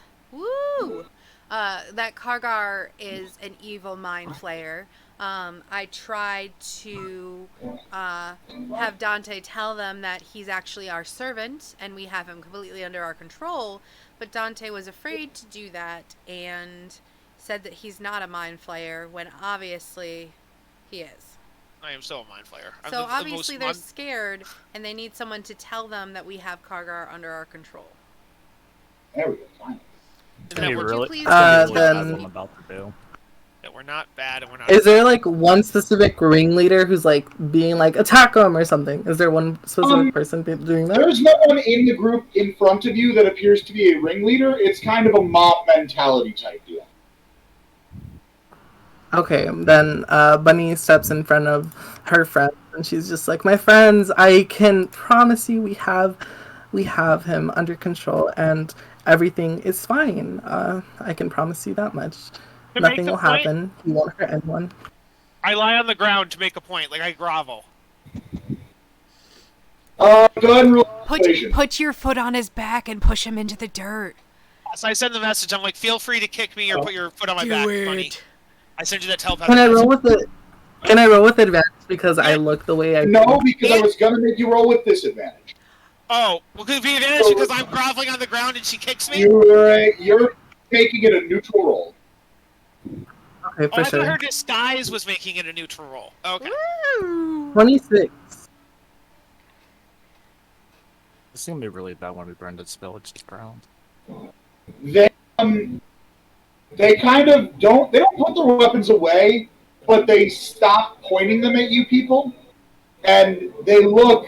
that Kargar is an evil mind flayer. I tried to have Dante tell them that he's actually our servant and we have him completely under our control, but Dante was afraid to do that and said that he's not a mind flayer when obviously he is. I am still a mind flayer. So obviously they're scared and they need someone to tell them that we have Kargar under our control. There we go. Fine. Would you please then- tell what us? I'm about to do. that we're not bad and we're not. Is there one specific ringleader who's being attack him or something? Is there one specific person doing that? There's no one in the group in front of you that appears to be a ringleader. It's kind of a mob mentality type deal. Okay, then Bunny steps in front of her friends, and she's just like, "My friends, I can promise you, we have him under control, and everything is fine. I can promise you that much. To make Nothing the will point- happen. He won't hurt anyone." I lie on the ground to make a point, like I grovel. Go ahead and roll persuasion. Put your foot on his back and push him into the dirt. So I send the message. I'm like, feel free to kick me or put your foot on my back, Bunny. I send you that telepathic Can I message. roll with it? Can I roll with advantage because I look the way I do? No, because I was gonna make you roll with disadvantage. Oh, well, could it be advantage because I'm groveling on the ground and she kicks me? You're making it a neutral roll. Okay, Oh, for I thought her sure. disguise was making it a neutral roll. Okay. 26. It's gonna be really bad when we burn this village to the ground. They kind of don't put their weapons away, but they stop pointing them at you people, and they look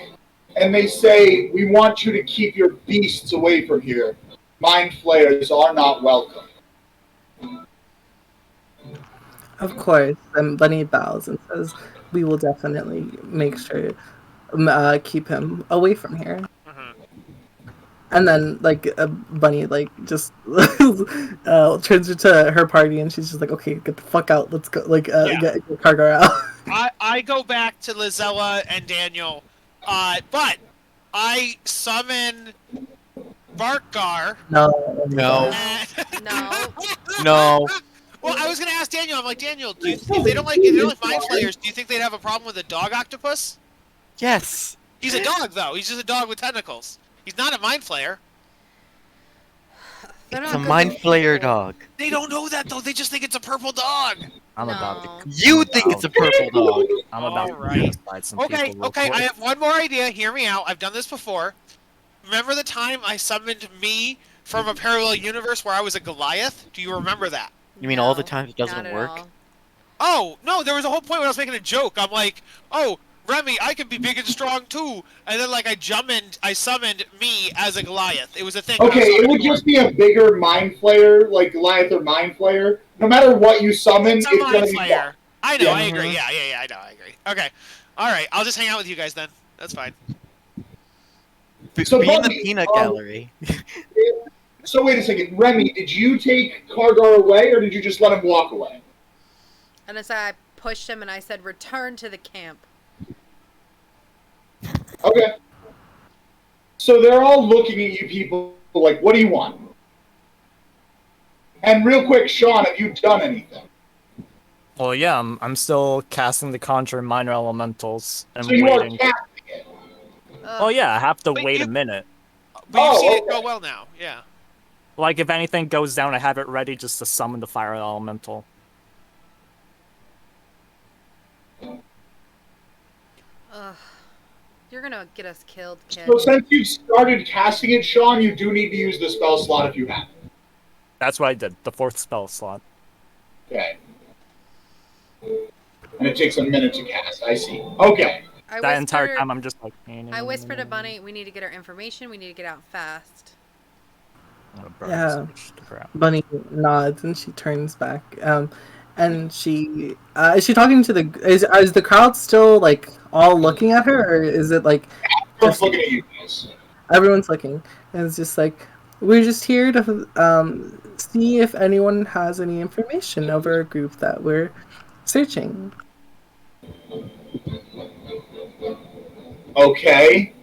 and they say, "We want you to keep your beasts away from here. Mind flayers are not welcome." Of course. And Bunny bows and says, "We will definitely make sure keep him away from here." Mhm. And then Bunny just turns into her party and she's just like, "Okay, get the fuck out. Let's go. Yeah. Get Kargar out." I go back to Lizella and Daniel, but I summon Barkgar. No. No. And... No. No. Well, I was gonna ask Daniel. I'm like, Daniel, if they don't like mind flayers, do you think they'd have a problem with a dog octopus? Yes. He's a dog, though. He's just a dog with tentacles. He's not a mind flayer. They're It's not a good mind people. flayer dog. They don't know that, though. They just think it's a purple dog. I'm No. about to. You think it's a purple dog. I'm about to Alright. genocide some Okay, people. real okay. quick. I have one more idea. Hear me out. I've done this before. Remember the time I summoned me from a parallel universe where I was a Goliath? Do you remember that? You mean all the No, times it not doesn't at work? all. Oh, no, there was a whole point when I was making a joke. I'm like, oh, Remy, I can be big and strong too. And then I summoned me as a Goliath. It was a thing. Okay, it would just be a bigger mind flayer, like Goliath or mind flayer. No matter what you summon, It's it's a gonna mind be flayer. fun. I know, Yeah. I agree. Yeah, I know, I agree. Okay. Alright, I'll just hang out with you guys then. That's fine. So, Be in the Bunny, peanut gallery. So wait a second, Remy, did you take Kargar away, or did you just let him walk away? And as I pushed him and I said, "Return to the camp." Okay. So they're all looking at you people like, what do you want? And real quick, Sean, have you done anything? Well, yeah, I'm still casting the Conjure Minor Elementals and So you are waiting. casting it. Oh yeah, I have to Wait, wait you- a minute. But you've Oh, seen it okay. go well now. Yeah. Like if anything goes down, I have it ready just to summon the Fire Elemental. Ugh. You're gonna get us killed, kid. So since you've started casting it, Sean, you do need to use the spell slot if you have it. That's what I did. The 4th spell slot. Okay. And it takes a minute to cast. I see. Okay. That entire time, I'm just like. I whispered to Bunny, "We need to get our information. We need to get out fast." Yeah. Bunny nods and she turns back. And she is she talking to is the crowd still like all looking at her, or is it like Everyone's looking at you guys. everyone's looking? And it's just like, we're just here to see if anyone has any information over a group that we're searching. Okay.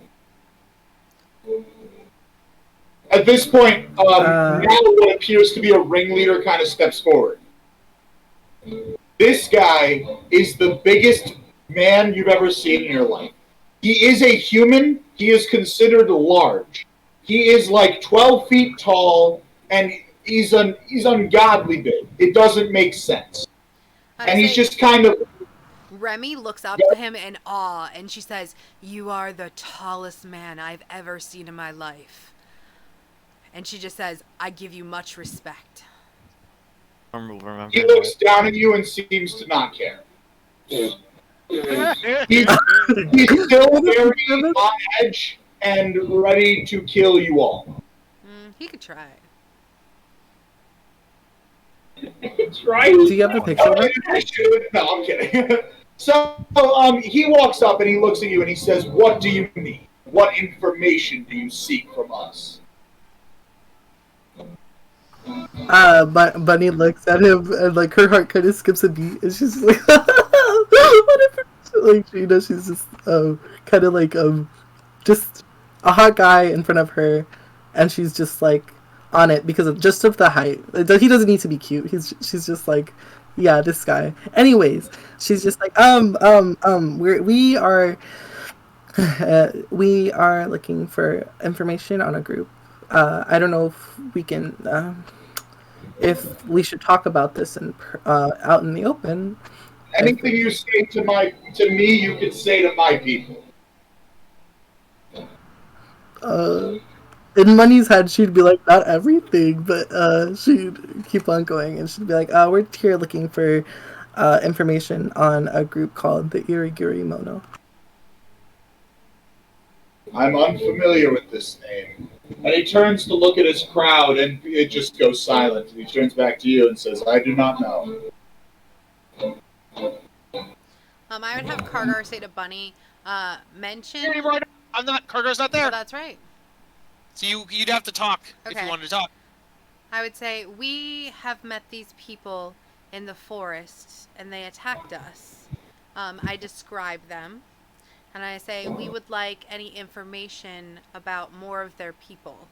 At this point, now what appears to be a ringleader kind of steps forward. This guy is the biggest man you've ever seen in your life. He is a human. He is considered large. He is like 12 feet tall, and he's ungodly big. It doesn't make sense. And he's just kind of... Remy looks up to him in awe, and she says, "You are the tallest man I've ever seen in my life." And she just says, "I give you much respect." He looks down at you and seems to not care. He's still very on edge and ready to kill you all. He could try. Try. Do you have a picture of it? No, I'm kidding. So he walks up and he looks at you and he says, "What do you need? What information do you seek from us?" Bunny looks at him and like her heart kind of skips a beat, and she's like, "Whatever." Like she's just kind of like just a hot guy in front of her, and she's just like on it because of the height. He doesn't need to be cute. She's just like, yeah, this guy. Anyways, she's just like, we are we are looking for information on a group. I don't know if we can, if we should talk about this out in the open. Anything you say to me, you could say to my people. In Money's head, she'd be like, not everything, but she'd keep on going, and she'd be like, we're here looking for information on a group called the Irigiri Mono. I'm unfamiliar with this name. And he turns to look at his crowd, and it just goes silent. And he turns back to you and says, I do not know. I would have Kargar say to Bunny, mention. Hey, right, I'm not. Cargar's not there. Oh, that's right. So you'd have to talk if Okay. you wanted to talk. I would say, we have met these people in the forest, and they attacked us. I describe them, and I say, we would like any information about more of their people.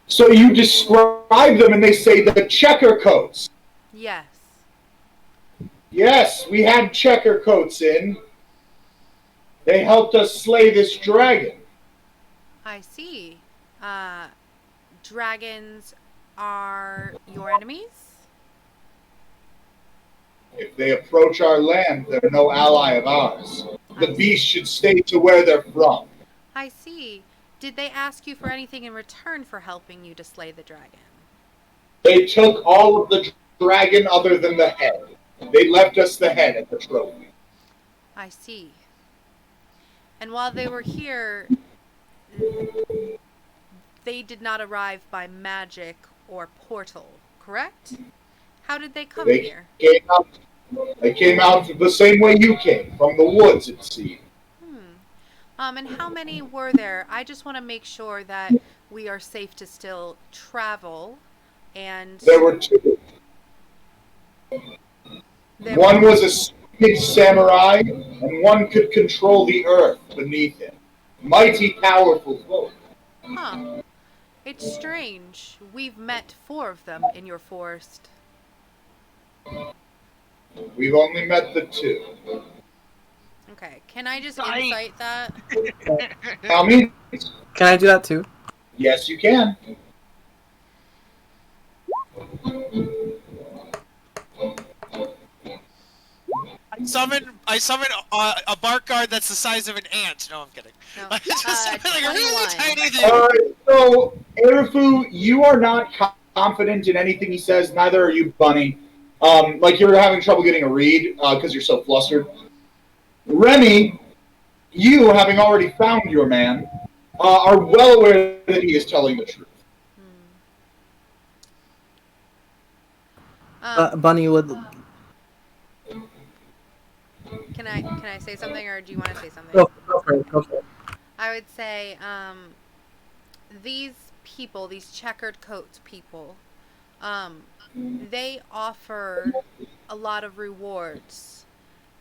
So you describe them, and they say the checker coats. Yes. Yes, we had checker coats in. They helped us slay this dragon. I see. Dragons are your enemies? If they approach our land, they're no ally of ours. The beasts should stay to where they're from. I see. Did they ask you for anything in return for helping you to slay the dragon? They took all of the dragon other than the head. They left us the head at the trophy. I see. And while they were here, they did not arrive by magic or portal, correct? How did they come here? They came out the same way you came, from the woods, it seemed. And how many were there? I just want to make sure that we are safe to still travel. And There were two. One was a stupid samurai, and one could control the earth beneath him. Mighty powerful folk. Huh. It's strange. We've met 4 of them in your forest. We've only met the 2. Okay, can I just insight that? Tell me. Can I do that too? Yes, you can. I summon a bark guard that's the size of an ant. No, I'm kidding. No. I just summon like a really 21. tiny thing. Alright, so, Erifu, you are not confident in anything he says, neither are you, Bunny. Like you're having trouble getting a read because you're so flustered. Remy, you, having already found your man, are well aware that he is telling the truth. Bunny would. Can I say something, or do you want to say something? Go for it. Go for it. I would say, these people, these checkered coats people, they offer a lot of rewards,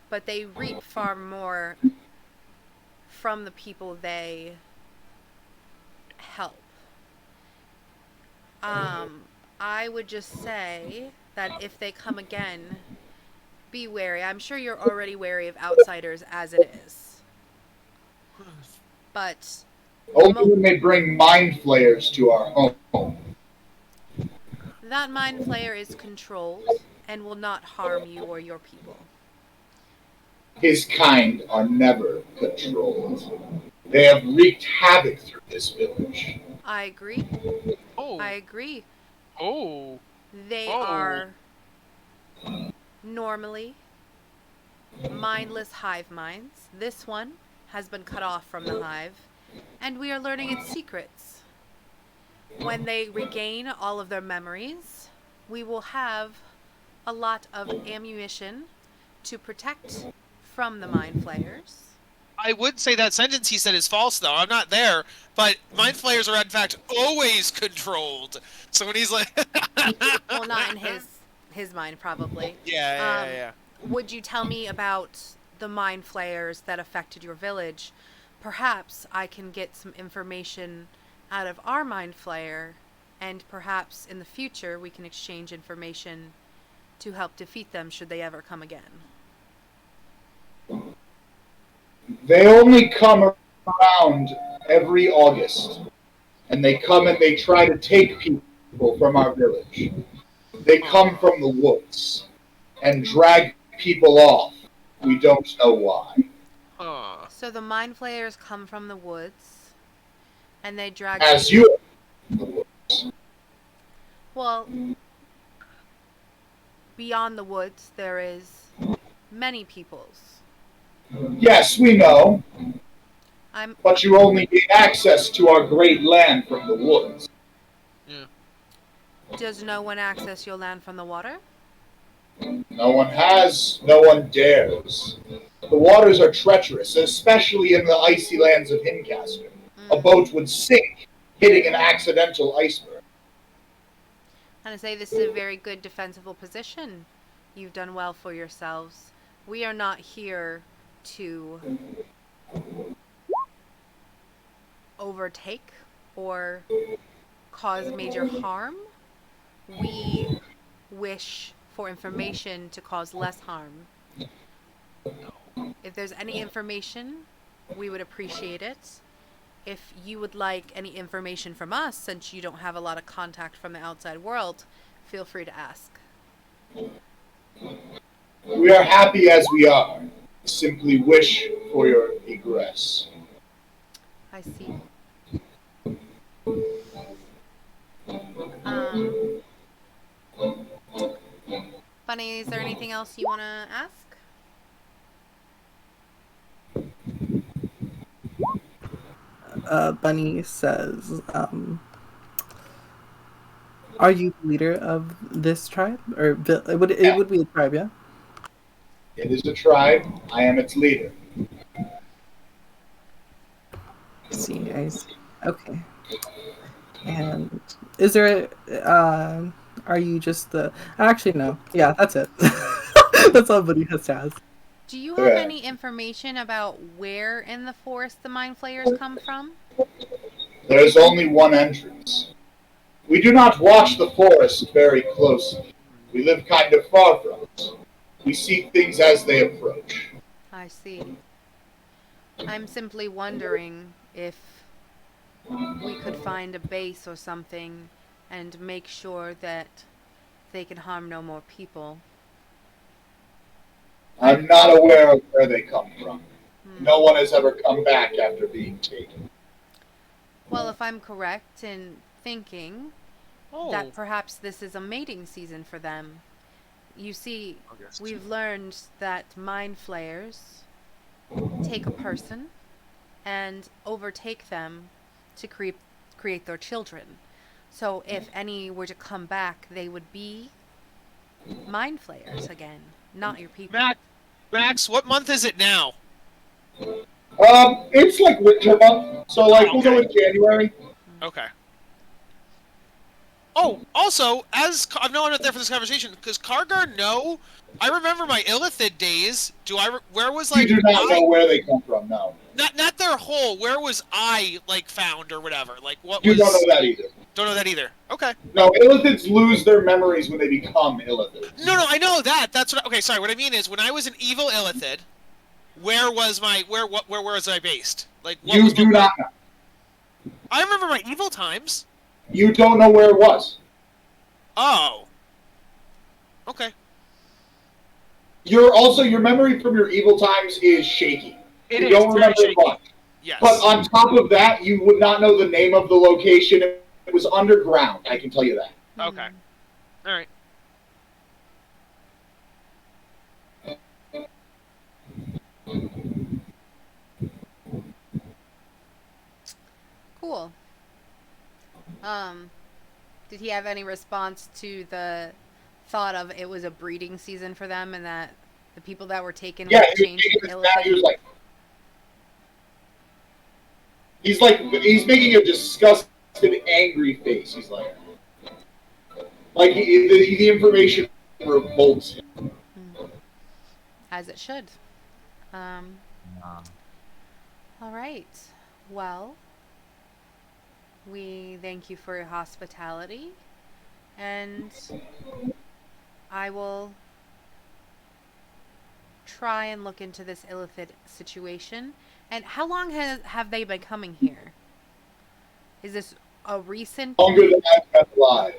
but they reap far more from the people they help. I would just say that if they come again, be wary. I'm sure you're already wary of outsiders as it is. But Only when they bring mind flayers to our home. that mind flayer is controlled and will not harm you or your people. His kind are never controlled. They have wreaked havoc through this village. I agree. Oh. I agree. Oh. They are normally mindless hive minds. This one has been cut off from the hive, and we are learning its secrets. When they regain all of their memories, we will have a lot of ammunition to protect from the mind flayers. I would say that sentence he said is false, though. I'm not there, but mind flayers are in fact always controlled. So when he's like, Well, not in his mind, probably. yeah. Would you tell me about the mind flayers that affected your village? Perhaps I can get some information out of our mind flayer, and perhaps in the future we can exchange information to help defeat them should they ever come again. They only come around every August, and they come and they try to take people from our village. They come from the woods and drag people off. We don't know why. So the mind flayers come from the woods, and they drag. As you are from the woods. Well, beyond the woods, there is many peoples. Yes, we know. but you only gain access to our great land from the woods. Yeah. Does no one access your land from the water? No one has, no one dares. The waters are treacherous, especially in the icy lands of Hincaster. A boat would sink, hitting an accidental iceberg. And I say this is a very good defensible position. You've done well for yourselves. We are not here to overtake or cause major harm. We wish for information to cause less harm. If there's any information, we would appreciate it. If you would like any information from us, since you don't have a lot of contact from the outside world, feel free to ask. We are happy as we are. Simply wish for your egress. I see. Um, Bunny, is there anything else you want to ask? Bunny says, "Are you the leader of this tribe, or it would be a tribe, yeah?" It is a tribe. I am its leader. I see. Okay. And is there are you just the actually no. Yeah, that's it. That's all Buddy has to ask. Do you have any information about where in the forest the mind flayers come from? There is only one entrance. We do not watch the forest very closely. We live kind of far from it. We see things as they approach. I see. I'm simply wondering if we could find a base or something and make sure that they can harm no more people. I'm not aware of where they come from. No one has ever come back after being taken. Well, if I'm correct in thinking that perhaps this is a mating season for them. You see, we've learned that mind flayers take a person and overtake them to create their children. So if any were to come back, they would be mind flayers again, not your people. Max, what month is it now? It's like winter month, so we'll go with January. Okay. Oh, also, I'm not there for this conversation because Kargar. No, I remember my Illithid days. Where was You do not know where they come from, no. Not their whole. Where was I found or whatever? What you was? Don't know that either. Don't know that either. Okay. No, Illithids lose their memories when they become Illithids. No, I know that. That's what. Okay, sorry. What I mean is, when I was an evil Illithid, where was I based? You do not know. I remember my evil times. You don't know where it was. Oh. Okay. Your memory from your evil times is shaky. You don't remember it much. Yes. But on top of that, you would not know the name of the location. It was underground, I can tell you that. Okay. All right. Cool. Did he have any response to the thought of it was a breeding season for them and that the people that were taken Yeah, would change he's making a disgusted, angry face. He's the information revolts him. As it should. All right. Well, we thank you for your hospitality, and I will try and look into this Illithid situation. And how long have they been coming here? Is this a recent... Longer than I've been alive.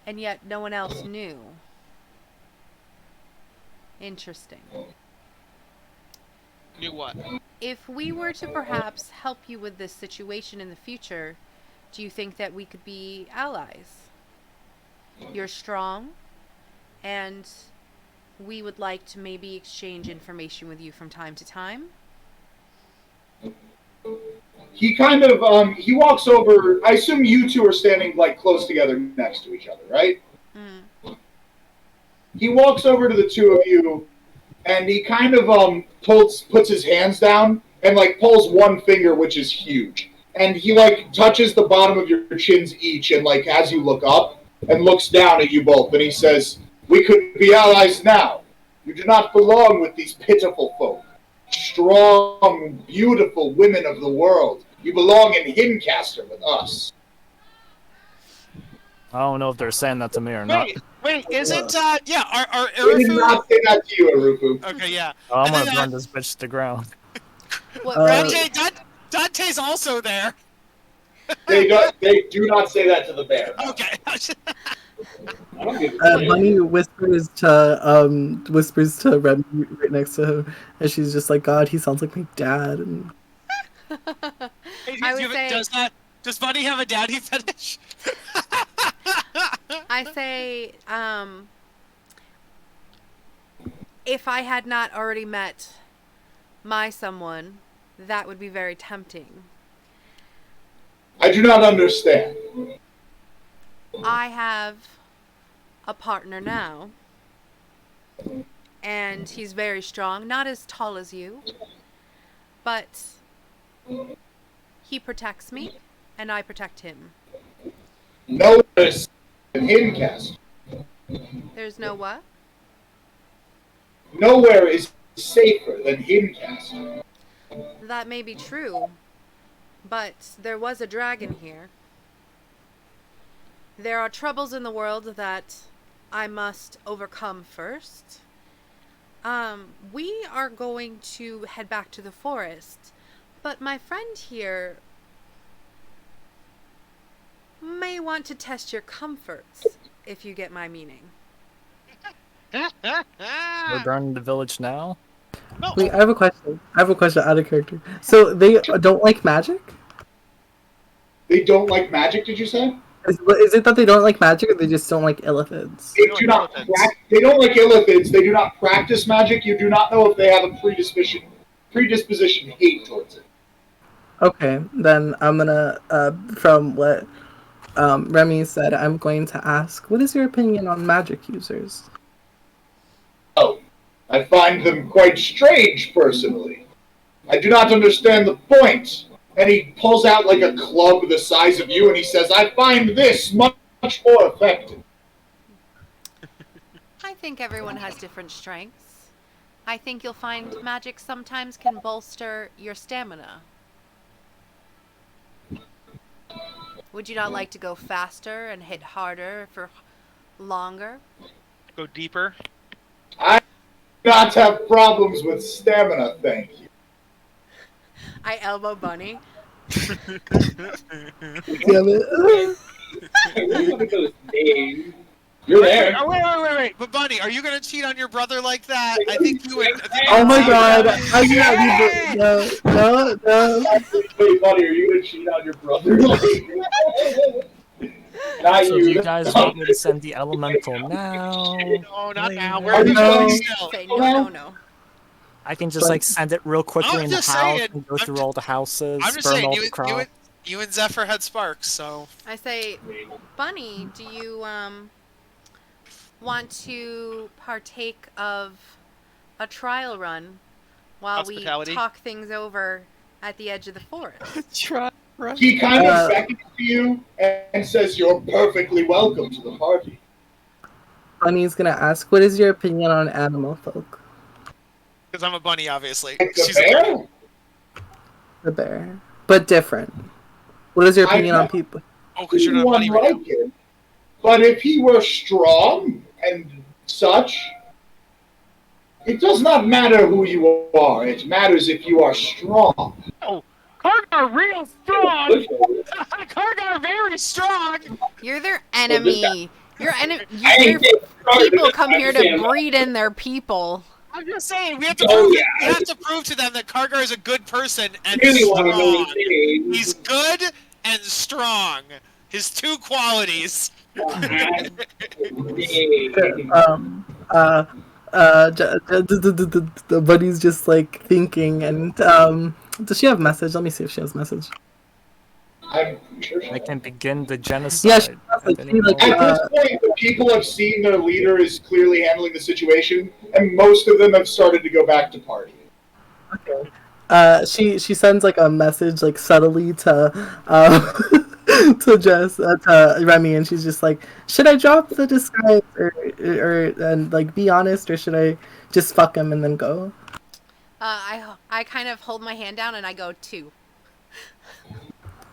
And yet no one else knew. Interesting. Knew what? If we were to perhaps help you with this situation in the future, do you think that we could be allies? You're strong, and we would like to maybe exchange information with you from time to time. he kind of he walks over. I assume you two are standing like close together next to each other, right? Mm. He walks over to the two of you, and he kind of puts his hands down and like pulls one finger, which is huge, and he like touches the bottom of your chins each, and like as you look up and looks down at you both, and he says, "We could be allies now. You do not belong with these pitiful folk. Strong, beautiful women of the world. You belong in Hincaster with us." I don't know if they're saying that to me or not. Wait, isn't yeah, our They did Urifu? not say that to you, Arufu. Okay, yeah. Oh, I'm And gonna then, burn this bitch to the ground. What, Dante's also there. They do not say that to the bear. No. Okay. I don't give a shit. Bunny whispers to Remy right next to her, and she's just like, "God, he sounds like my dad." And I would say, does Bunny have a daddy fetish? I say, if I had not already met my someone, that would be very tempting. I do not understand. I have a partner now, and he's very strong, not as tall as you, but he protects me, and I protect him. Nowhere is in Hiddencast. There's no what? Nowhere is safer than Hiddencast. That may be true, but there was a dragon here. There are troubles in the world that I must overcome first. We are going to head back to the forest, but my friend here may want to test your comforts, if you get my meaning. We're burning the village now. No. wait, I have a question. Out of character. So they don't like magic? They don't like magic, did you say? Is it that they don't like magic, or they just don't like illithids? They do not. They don't like illithids. They do not practice magic. You do not know if they have a predisposition to hate towards it. Okay, then I'm gonna, from what Remy said, I'm going to ask, what is your opinion on magic users? Oh, I find them quite strange, personally. I do not understand the point. And he pulls out like a club the size of you, and he says, "I find this much more effective." I think everyone has different strengths. I think you'll find magic sometimes can bolster your stamina. Would you not like to go faster and hit harder for longer? Go deeper. I do not have problems with stamina, thank you. I elbow Bunny. Damn it. Look at those names. You're there. Oh, wait. But Bunny, are you gonna cheat on your brother like that? I think you would. Oh my god, I can't no. Wait, buddy, are you going to cheat on your brother? Not So you. do you guys want me to send the elemental now? No, not now. Are you We're going- still. Say no. I can just like send it real quickly I'm in the just house saying, and go I'm through ju- all the houses, I'm just burn saying, all the crops. you and Zephyr had sparks, so. I say, Bunny, do you want to partake of a trial run while we Hospitality? talk things over at the edge of the forest? Try. He kind of beckons to you and says, "You're perfectly welcome to the party." Bunny's gonna ask, what is your opinion on animal folk? Because I'm a bunny, obviously. Like the She's a bear? bunny. The bear. But different. What is your opinion on people? Oh, because you're not a Anyone bunny right now. like him. But if he were strong and such, it does not matter who you are. It matters if you are strong. Kargar real strong! Kargar very strong! You're their enemy. Your enemy. I Your ain't getting started. people come here to Understand. breed in their people. I'm just saying, we have to Oh, prove yeah. we have to prove to them that Kargar is a good person and Really want to know strong. his name. He's good and strong. His two qualities. The Bunny's just like thinking, and Does she have message? Let me see if she has message. I'm sure. I can begin the genocide. Yeah, she has at message. any She, like, moment. At this point, the people have seen their leader is clearly handling the situation, and most of them have started to go back to party. Okay. She sends like a message like subtly to to Jess to Remy, and she's just like, should I drop the disguise or and like be honest, or should I just fuck him and then go? I kind of hold my hand down and I go 2.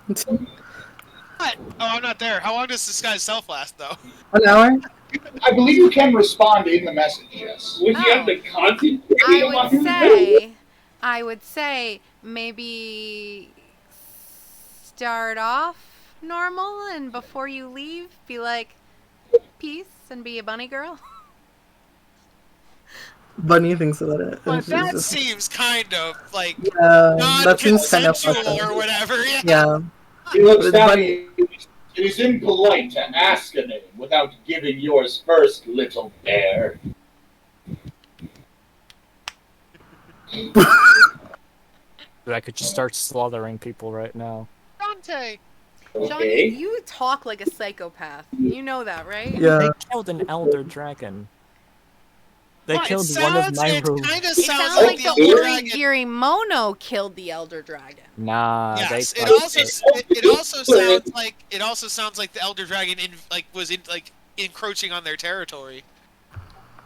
What? Oh, I'm not there. How long does this guy's self last, though? An hour? I believe you can respond in the message, yes. Would you have the content? I would say maybe start off normal and before you leave, be like, peace and be a bunny girl. Bunny thinks about it. But And she's that just, seems kind of like that seems kind of non-consensual fucked up. or whatever. Yeah. Yeah. He looks But down. Bunny- It is impolite to ask a name without giving yours first, little bear. Dude, I could just start slaughtering people right now. Dante. Johnny, Okay. you talk like a psychopath. You know that, right? Yeah. They killed an elder dragon. They Well, killed one of my It rules. kind of It sounds sounds like the Elder Dragon. Origiri Mono killed the Elder Dragon. Nah, Yes, they it also sounds like the Elder Dragon was encroaching on their territory.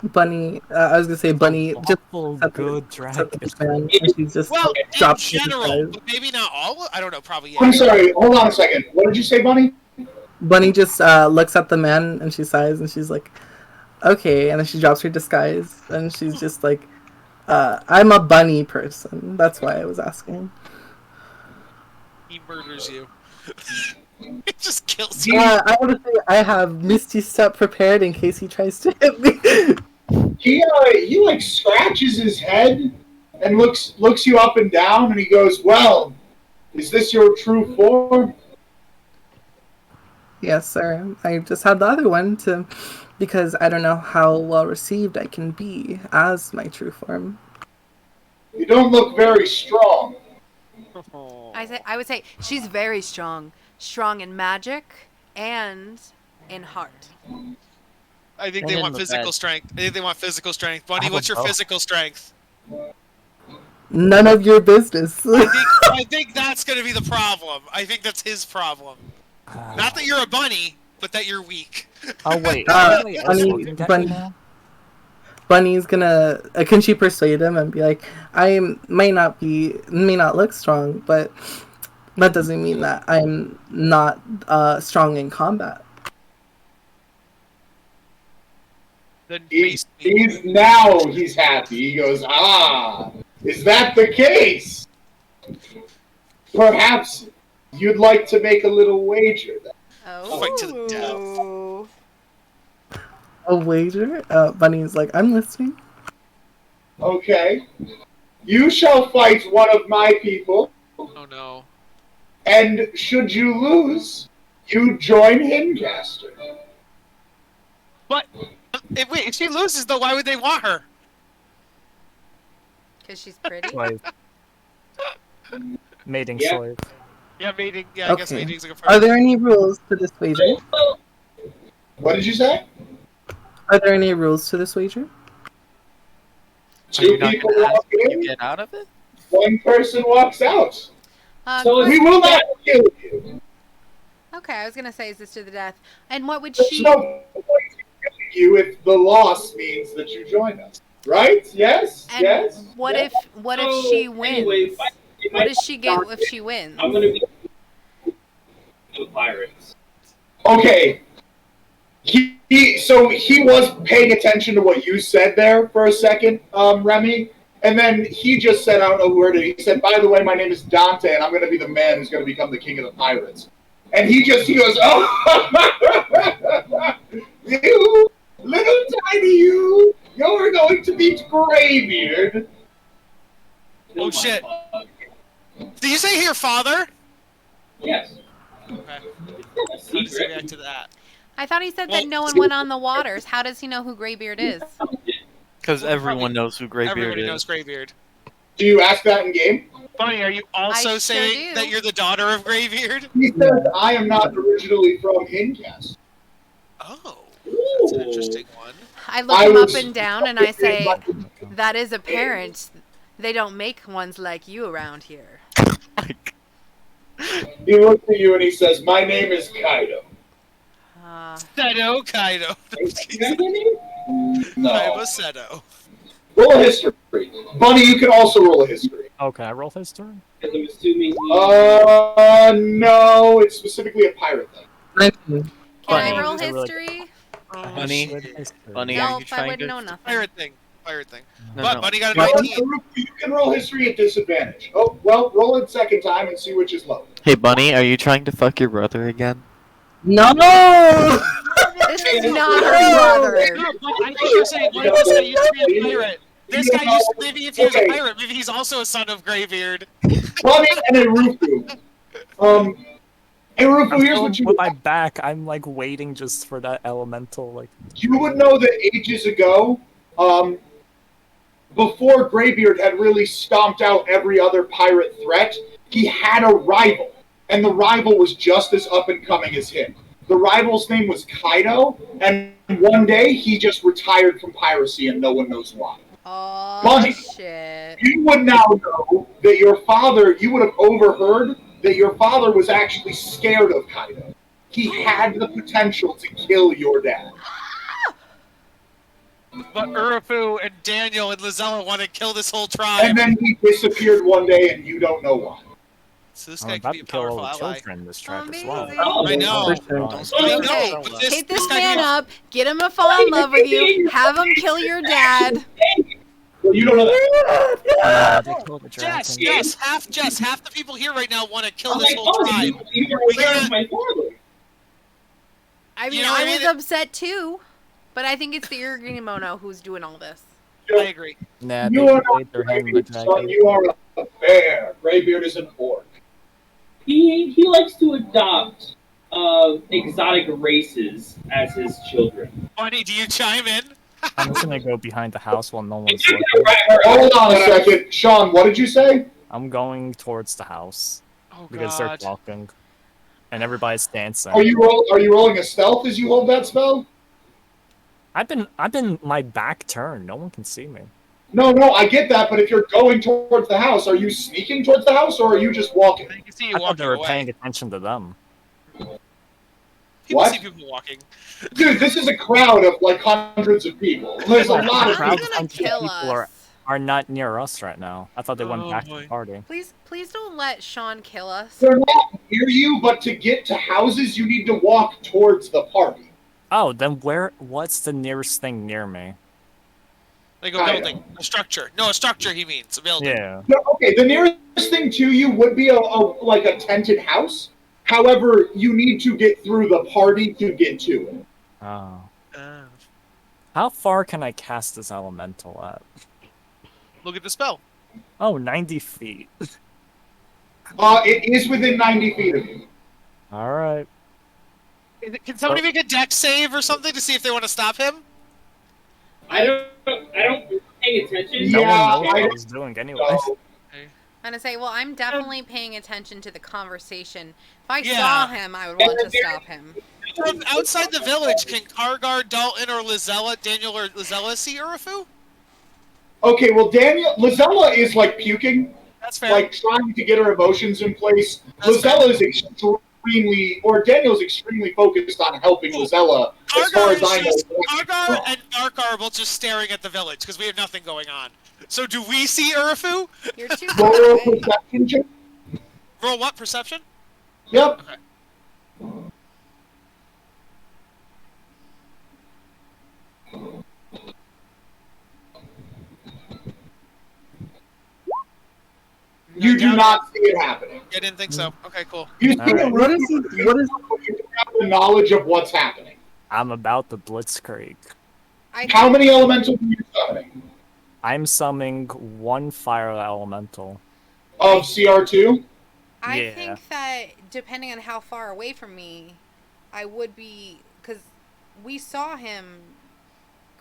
Bunny, I was gonna say Bunny just awful accepted- good accepted dragon. this man, and she's just Well, in dropped general, his but maybe not all. I don't know. Probably I'm yeah. sorry, hold on a second. What did you say, Bunny? Bunny just looks at the man and she sighs and she's like, okay, and then she drops her disguise and she's just like, I'm a bunny person. That's why I was asking. He murders you. It just kills you. I want to say I have Misty Step prepared in case he tries to hit me. He like scratches his head and looks you up and down, and he goes, "Well, is this your true form?" Yes, sir. I just had the other one because I don't know how well received I can be as my true form. You don't look very strong. I would say she's very strong. Strong in magic and in heart. I think And they in want the physical bed. strength. I think they want physical strength. Bunny, have what's a your bow. physical strength? None of your business. I think that's going to be the problem. I think that's his problem. Not that you're a bunny, but that you're weak. Oh wait, Bunny- looking at Bunny- me now? Bunny's gonna can she persuade him and be like, may not look strong, but that doesn't mean that I'm not strong in combat. Then He's happy. He goes, "Ah, is that the case? Perhaps you'd like to make a little wager then." Fight to the death. A wager? Bunny's like, I'm listening. Okay. You shall fight one of my people, Oh no. and should you lose, you join Himcaster. But wait, if she loses though, why would they want her? Because she's pretty. Slave. Mating Yeah. slave. Yeah, mating. Yeah, I guess Okay. mating's like a Are there any rules to this wager? What did you say? Are there any rules to this wager? So you're Two not people gonna ask walk if in, you get out of it? one person walks out. So We will not kill you. Okay, I was gonna say, is this to the death? And what would There's she? no point in killing you if the loss means that you join us. Right? Yes? And Yes? what yes? if she wins? Anyway, What does she get if she wins? I'm gonna be the pirates. Okay. So he was paying attention to what you said there for a second, Remy, and then he just said, I don't know who heard it, he said, by the way, my name is Dante, and I'm going to be the man who's going to become the king of the pirates. And he goes, oh, you, little tiny you're going to meet Greybeard. Oh shit! Did you say your father? Yes. Okay. A How does he secret. react to that? I thought he said Well, that no one went on the waters. How does he know who Greybeard is? Because everyone knows who Greybeard Everybody is. knows Greybeard. Do you ask that in game? Bunny, are you also sure saying do. that you're the daughter of Greybeard? He says, I am not originally from Incast. Oh, that's an interesting one. I look I him up was- and down and I say, that is apparent. They don't make ones like you around here. He looks at you and he says, my name is Kaido. Seto Kaido. No. Kaiba Seto. Roll a history. Bunny, you can also roll a history. Oh, can I roll history? Because I'm assuming No, it's specifically a pirate thing. 19. Can Funny. I roll I really- history? Bunny, Good history. Bunny, are you Nope, I trying wouldn't to? know nothing. Pirate thing. Pirate thing. No, But no. Bunny got a Well, 19. you can roll history at disadvantage. Oh, well, roll it second time and see which is low. Hey, Bunny, are you trying to fuck your brother again? No! This is not her brother. No, but I think you're saying, what if this guy used to be a pirate? This guy used to, maybe if he was a pirate, maybe he's also a son of Greybeard. Bunny and Irufu. Irufu, I'm here's still what you with my back. I'm like waiting just for that elemental. Like, You would know that ages ago, before Greybeard had really stomped out every other pirate threat, he had a rival. And the rival was just as up and coming as him. The rival's name was Kaido, and one day he just retired from piracy and no one knows why. Oh, Bunny. shit. You would now know that your father, you would have overheard that your father was actually scared of Kaido. He had the potential to kill your dad. But Urufu and Daniel and Lizella want to kill this whole tribe. And then he disappeared one day and you don't know why. So this I'm guy could about be a to kill all powerful the ally. children in this tribe as Amazing. well. I know. Don't I spoil know, it. but this Take this guy man could be- up, get him to fall in love with you, have him kill your dad. Well, you don't know that. They killed the Jess, dragon. half the people here right now want to kill I'm this like, whole tribe. you were We aware can't- of my father. I mean, You know what I I mean? was upset too, but I think it's the Irugimono who's doing all this. I agree. Nah, You they are not laid their hand in the Greybeard, son. dragon. You are a bear. Greybeard is an orc. He likes to adopt exotic races as his children. Bunny, do you chime in? I'm just gonna go behind the house while no one's looking. Hold on a second. Sean, what did you say? I'm going towards the house Oh because they're God. talking, and everybody's dancing. Are you rolling a stealth as you hold that spell? I've been my back turned. No one can see me. No, I get that, but if you're going towards the house, are you sneaking towards the house or are you just walking? I can see you I thought walking they were away. paying attention to them. People What? see people walking. Dude, this is a crowd of like hundreds of people. There's a Yeah, lot the of crowd people. He's gonna of kill people us. are not near us right now. I thought they went Oh, back to boy. the party. Please don't let Sean kill us. They're not near you, but to get to houses, you need to walk towards the party. Oh, then what's the nearest thing near me? Like a Kaido. building, a structure. No, a structure. He means a building. Yeah. No, okay, the nearest thing to you would be like a tented house. However, you need to get through the party to get to it. Oh. How far can I cast this elemental at? Look at the spell. Oh, 90 feet. It is within 90 feet of you. Alright. Can somebody make a deck save or something to see if they want to stop him? I don't pay attention. No Yeah, one knows what I- I was doing anyway. So, I'm gonna say, well, I'm definitely paying attention to the conversation. If I Yeah. saw him, I would want to stop him. From outside the village, can Kargar, Dalton, or Daniel or Lizella see Urufu? okay, well, Lizella is like puking, That's fair. like trying to get her emotions in place. That's Lizella is Daniel's extremely focused on helping Lizella, as far Kargar as I is know. just Kargar and Darkar are both just staring at the village because we have nothing going on. So do we see Urufu? You're too far Roll a away. perception check. Roll what? Perception? Yep. You do not see it happening. I didn't think so. Okay, cool. You see Alright. the What is roof, it? What is? you have the knowledge of what's happening. I'm about the Blitzkrieg. How many elementals are you summoning? I'm summoning one fire elemental. Of CR2? I Yeah. think that depending on how far away from me, I would be, because we saw him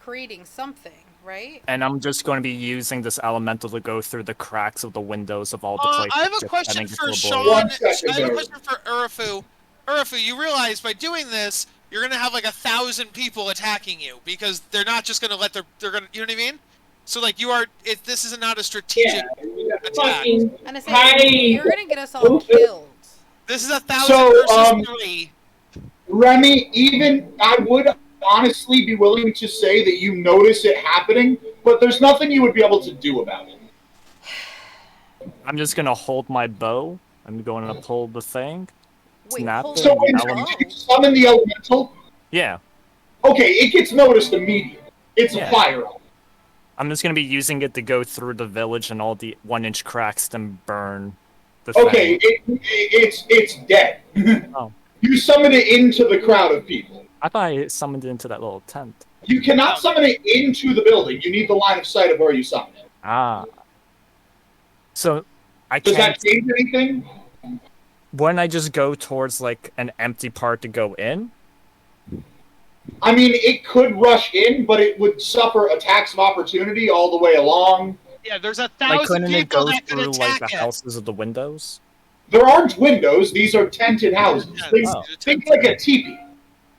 creating something. right? And I'm just going to be using this elemental to go through the cracks of the windows of all the places. I have a just question heading for to a Sean. board. 1 second I have a there. question for Urafu. Urafu, you realize by doing this, you're gonna have like 1,000 people attacking you because they're not just gonna let they're gonna, you know what I mean? So like you are, if this is not a strategic attack. Fucking And I say, hi. you're gonna get us all killed. This is 1,000 So, versus 3. Remy, even I would honestly be willing to say that you notice it happening, but there's nothing you would be able to do about it. I'm just going to hold my bow. I'm going to pull the thing. Wait, Snap hold it, So, on. in element- turn, you summon the elemental. Yeah. Okay, it gets noticed immediately. It's Yeah. a fire. I'm just going to be using it to go through the village and all the 1-inch cracks and burn the Okay, thing. it's dead. Oh. You summon it into the crowd of people. I thought I summoned it into that little tent. You cannot summon it into the building. You need the line of sight of where you summon it. Ah. So, I Does can't... that change anything? Wouldn't I just go towards, like, an empty part to go in? I mean, it could rush in, but it would suffer attacks of opportunity all the way along. Yeah, there's Like, 1,000 couldn't it people go that could through, like, attack the it. houses of the windows? There aren't windows. These are tented houses. Think, Oh. think like a teepee.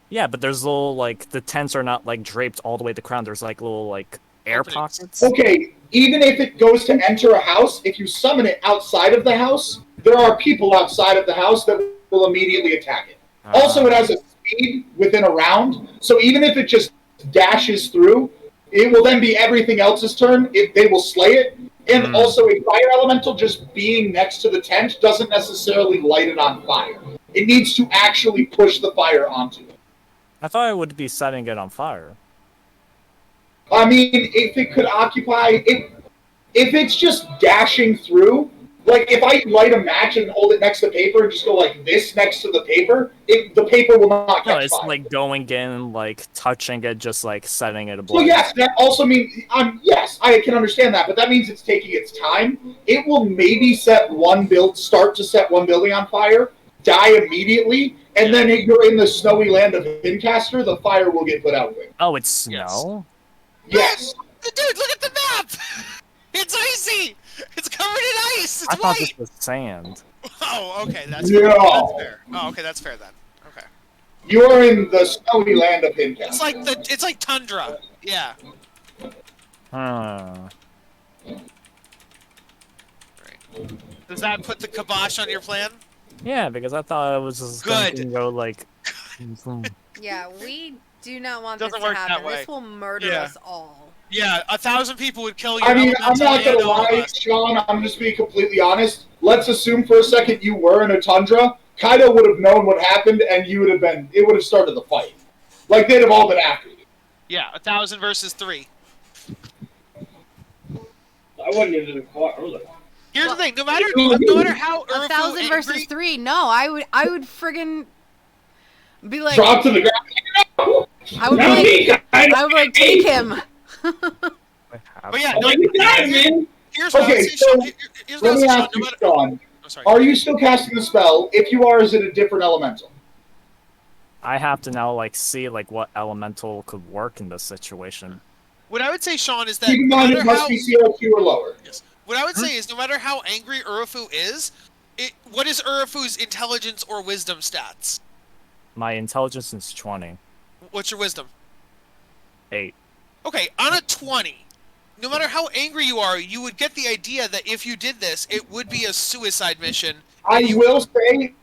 Yeah, but there's little, like, the tents are not, like, draped all the way to the ground. There's, like, little, like, air Openings. pockets. Okay, even if it goes to enter a house, if you summon it outside of the house, there are people outside of the house that will immediately attack it. Also, it has a speed within a round, so even if it just dashes through, it will then be everything else's turn. They will slay it. And also, a fire elemental just being next to the tent doesn't necessarily light it on fire. It needs to actually push the fire onto it. I thought I would be setting it on fire. I mean, if it could occupy... If it's just dashing through... Like, if I light a match and hold it next to paper and just go like this next to the paper, the paper will not catch No, it's fire. like going in, like touching it, just like setting it So ablaze. yes, that also means yes, I can understand that, but that means it's taking its time. It will maybe start to set one building on fire, die immediately, and then if you're in the snowy land of Incaster, the fire will get put out quick. Oh, it's snow? Yes. Dude, look at the map! It's icy! It's covered in ice! It's I thought white! this was sand. Oh, okay, that's No. fair. That's fair. Oh, okay, that's fair then. Okay. You're in the snowy land of Incaster. It's like tundra. Yeah. Huh. Right. Does that put the kibosh on your plan? Yeah, because I thought it was just going to Good. go like. Yeah, we do not want Doesn't this to work that happen. way. This will murder Yeah. us all. Yeah, 1,000 people would kill your I mean, I'm elemental not gonna and all of lie, us. Sean. I'm just being completely honest. Let's assume for a second you were in a tundra. Kaido would have known what happened, and you would have been. It would have started the fight. Like they'd have all been after you. Yeah, 1,000 versus 3. I wasn't even caught earlier. Here's the thing: no matter how 1,000 versus 3. No, I would friggin' be like, Drop to the ground. I would Not be like, me, I would like take him. But yeah, I'm like, man. here's what I Okay, would say, so Sean. Here's what I let would me say, Sean. ask No you, matter, Sean. oh, sorry. Are you still casting the spell? If you are, is it a different elemental? I have to now like see like what elemental could work in this situation. What I would say, Sean, is that Keep in no mind matter it must how be CL2 or lower. yes, what I would say is no matter how angry Urafu is, what is Urafu's intelligence or wisdom stats? My intelligence is 20. What's your wisdom? 8. Okay, on a 20, no matter how angry you are, you would get the idea that if you did this, it would be a suicide mission. I will say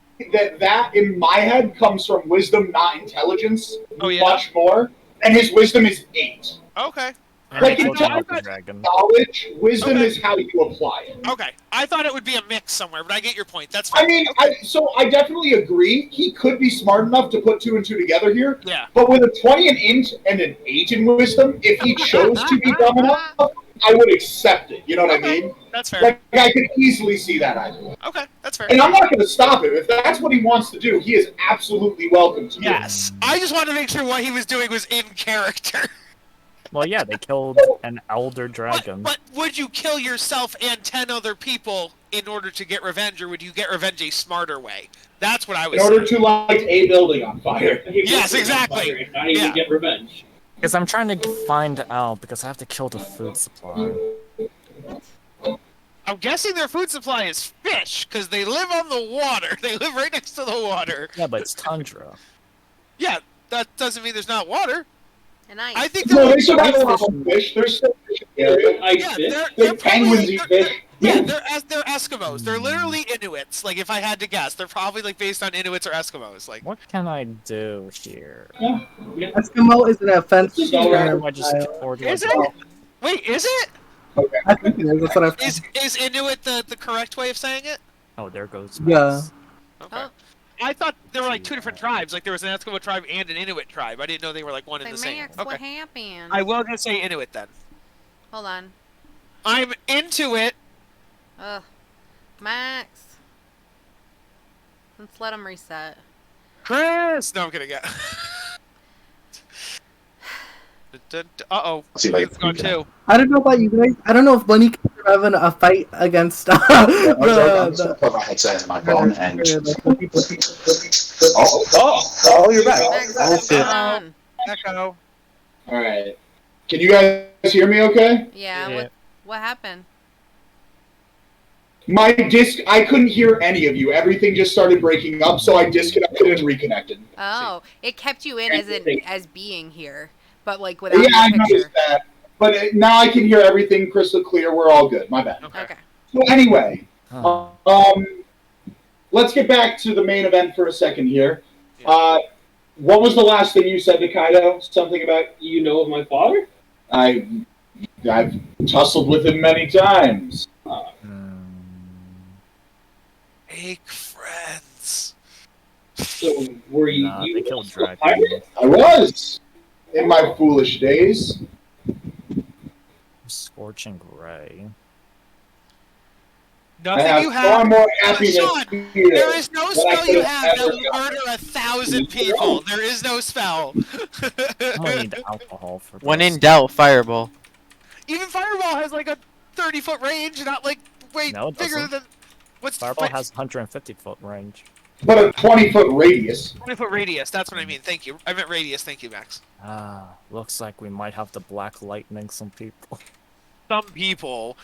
that in my head comes from wisdom, not intelligence. Oh, yeah? Much more. And his wisdom is 8. Okay. And Like, I it killed does- another dragon. Knowledge, wisdom Okay. is how you apply it. Okay. I thought it would be a mix somewhere, but I get your point. That's fine. I mean, I definitely agree. He could be smart enough to put 2 and 2 together here. Yeah. But with a 20 in int and an 8 in wisdom, if he chose to be dumb enough, I would accept it. You know what I Okay. mean? That's fair. Like, I could easily see that either way. Okay, that's fair. And I'm not going to stop him. If that's what he wants to do, he is absolutely welcome to do it. Yes. I just wanted to make sure what he was doing was in character. Well, yeah, they killed an elder dragon. But would you kill yourself and 10 other people in order to get revenge, or would you get revenge a smarter way? That's what I was In order saying. to light a building on fire. Yes, exactly. And not even Yeah. get revenge. Because I'm trying to find out because I have to kill the food supply. I'm guessing their food supply is fish, because they live on the water. They live right next to the water. Yeah, but it's tundra. Yeah, that doesn't mean there's not water. And ice. I think No, they're they survive a lot of fish. There's still fish in the area. Ice yeah, fish. they're Like penguins eat probably fish. yeah, they're Eskimos. They're literally Inuits. Like if I had to guess, they're probably like based on Inuits or Eskimos. Like What can I do here? Yeah. Yeah. Eskimo is an offensive Just term. Do I just or do I is just- it? Wait, is it? Okay. I think it is. That's what I've. Is Inuit the correct way of saying it? Oh, there goes. Yeah. Max. Okay. Oh. I thought there were like two different tribes. Like there was an Eskimo tribe and an Inuit tribe. I didn't know they were like one and Say, the same. Max, Okay. what happened? I will gonna say Inuit then. Hold on. I'm into it. Ugh. Max. Let's let him reset. Chris! No, I'm kidding. Yeah. Uh-oh. See if I It's gone can- too. I don't know about you guys. I don't know if Bunny can survive in a fight against I'm just gonna put my headset in my phone and. Oh, you're back. Max, Oh, what's shit. going on? Echo. All right. Can you guys hear me okay? Yeah, Yeah. what happened? My disc, I couldn't hear any of you. Everything just started breaking up, so I disconnected and reconnected. Oh, it kept you in as being here, but like Yeah, without I the picture. noticed that. But now I can hear everything crystal clear. We're all good. My bad. Okay. Okay. So anyway, Oh. let's get back to the main event for a second here. What was the last thing you said to Kaido? Something about You know of my father? I've tussled with him many times. Make friends. So were you? Nah, you they killed also a Dragon. pirate? I was in my foolish days. Scorching Ray. I Nothing have you far have. more happiness Sean, here. There is no than I spell could you have have that ever will gotten. murder 1,000 people. There is no spell. I'm gonna need alcohol for When this. in doubt, fireball. Even Fireball has like a 30-foot range, not like way No, it bigger doesn't. than. What's Fireball wait, has 150-foot range. But a 20-foot radius. 20-foot radius? That's what I mean. Thank you. I meant radius. Thank you, Max. Ah, looks like we might have the black lightning some people. Some people,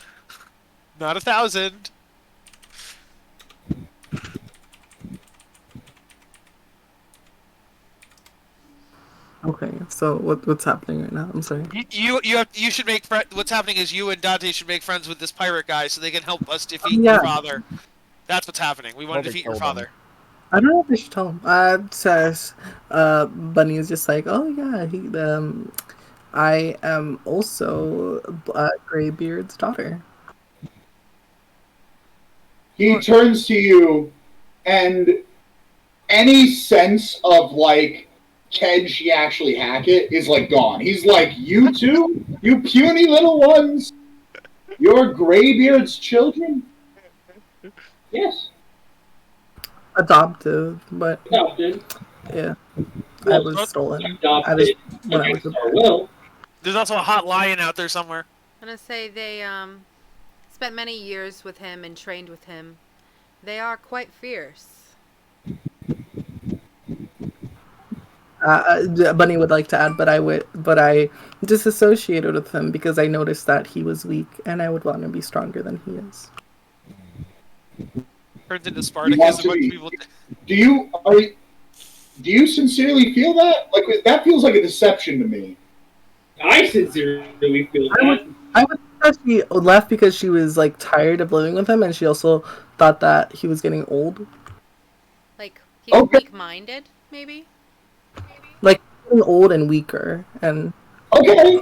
not 1,000. Okay, so what's happening right now? I'm sorry. You should make what's happening is you and Dante should make friends with this pirate guy so they can help us defeat Yeah. your father. That's what's happening. We want to Well, they defeat your killed father. him. I don't know if I should tell him. Says, Bunny is just like, oh yeah, I am also Greybeard's daughter. He turns to you, and any sense of like, can she actually hack it is like gone. He's like, you two, you puny little ones, you're Greybeard's children. Yes. Adoptive, but Adopted. yeah, I Well, was stolen. Adopted when I against was our will. There's also a hot lion out there somewhere. I'm gonna say they spent many years with him and trained with him. They are quite fierce. Bunny would like to add, but I disassociated with him because I noticed that he was weak, and I would want to be stronger than he is. Turns into You Spartacus. want A to bunch be- of people. Do you sincerely feel that? Like that feels like a deception to me. I sincerely feel that. I would think that she left because she was like tired of living with him, and she also thought that he was getting old. Like he was Okay. weak-minded, maybe. Like getting old and weaker, and Okay.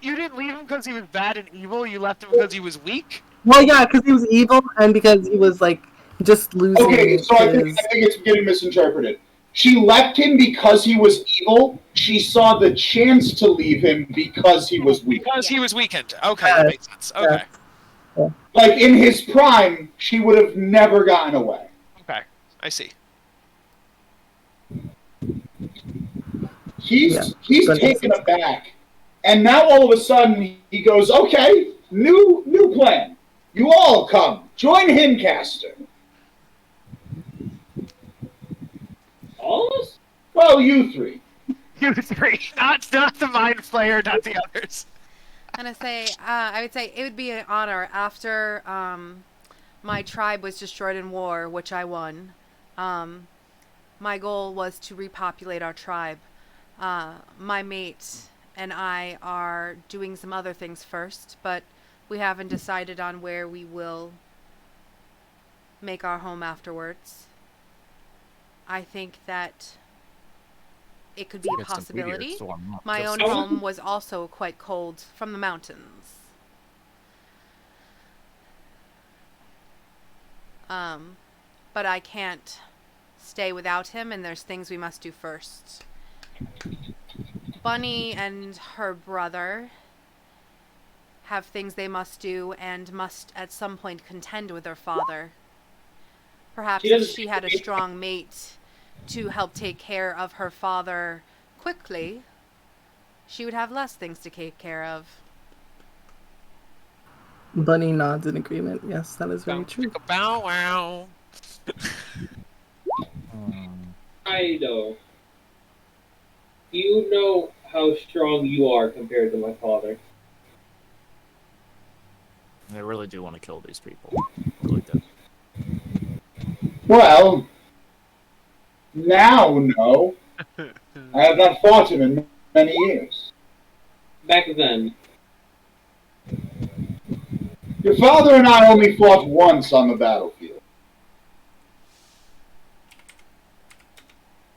You didn't leave him because he was bad and evil. You left him because he was weak. well, yeah, because he was evil, and because he was like just losing Okay, so I think his. it's getting misinterpreted. She left him because he was evil. She saw the chance to leave him because he was weak. Because he was weakened. Okay, Yes. that makes sense. Okay. Like in his prime, she would have never gotten away. Okay. I see. He's But- taken aback, and now all of a sudden he goes, "Okay, new plan. You all come join him, Caster. All of us? Well, you three. You three, not the mind player, not the others. I'm gonna say, I would say it would be an honor after my tribe was destroyed in war, which I won. My goal was to repopulate our tribe. My mate and I are doing some other things first, but we haven't decided on where we will make our home afterwards. I think that it could be a Get some meteors possibility. to warm up. My own Just- home was also quite cold from the mountains. But I can't stay without him, and there's things we must do first. Bunny and her brother have things they must do and must at some point contend with their father. Perhaps if she had a strong mate to help take care of her father quickly, she would have less things to take care of. Bunny nods in agreement. Yes, that is very true. Bow wow. I know. You know how strong you are compared to my father. I really do want to kill these people. Really do. Well, now no. I have not fought him in many years. Back then, Your father and I only fought once on the battlefield.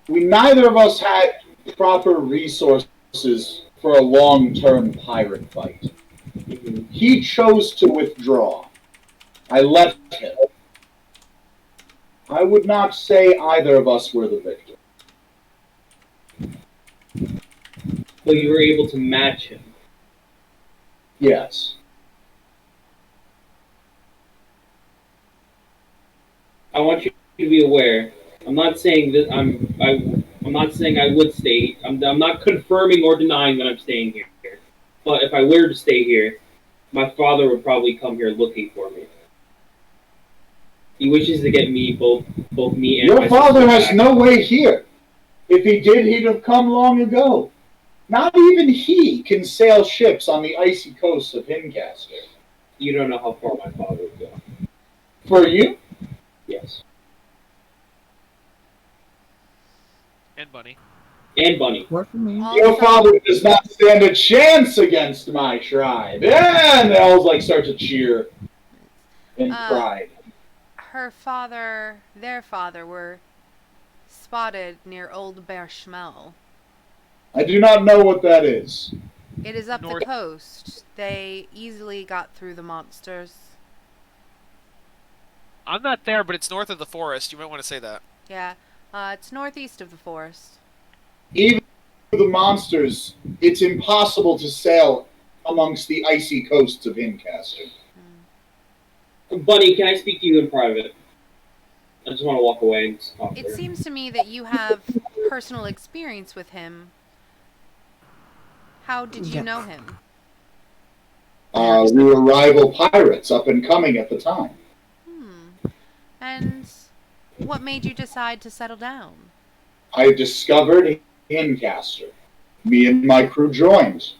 We neither of us had proper resources for a long-term pirate fight. He chose to withdraw. I left him. I would not say either of us were the victor. but you were able to match him. Yes. I want you to be aware. I'm not saying that I'm not saying I would stay. I'm not confirming or denying that I'm staying here. But if I were to stay here, my father would probably come here looking for me. He wishes to get me both me and Your my father sister has back. no way here. If he did, he'd have come long ago. Not even he can sail ships on the icy coast of Hincaster. You don't know how far my father would go. For you? Yes. And Bunny. And Bunny. Work for me. Your father does not stand a chance against my tribe. Yeah, and they all like start to cheer in pride. Her father, their father, were spotted near Old Bear Schmel. I do not know what that is. It is up North- the coast. They easily got through the monsters. I'm not there, but it's north of the forest. You might want to say that. Yeah, it's northeast of the forest. Even for the monsters, it's impossible to sail amongst the icy coasts of Hincaster. Bunny, can I speak to you in private? I just want to walk away and talk to It her. seems to me that you have personal experience with him. How did you Yeah. know him? We were rival pirates, up and coming at the time. And what made you decide to settle down? I discovered Hincaster. Me and my crew joined.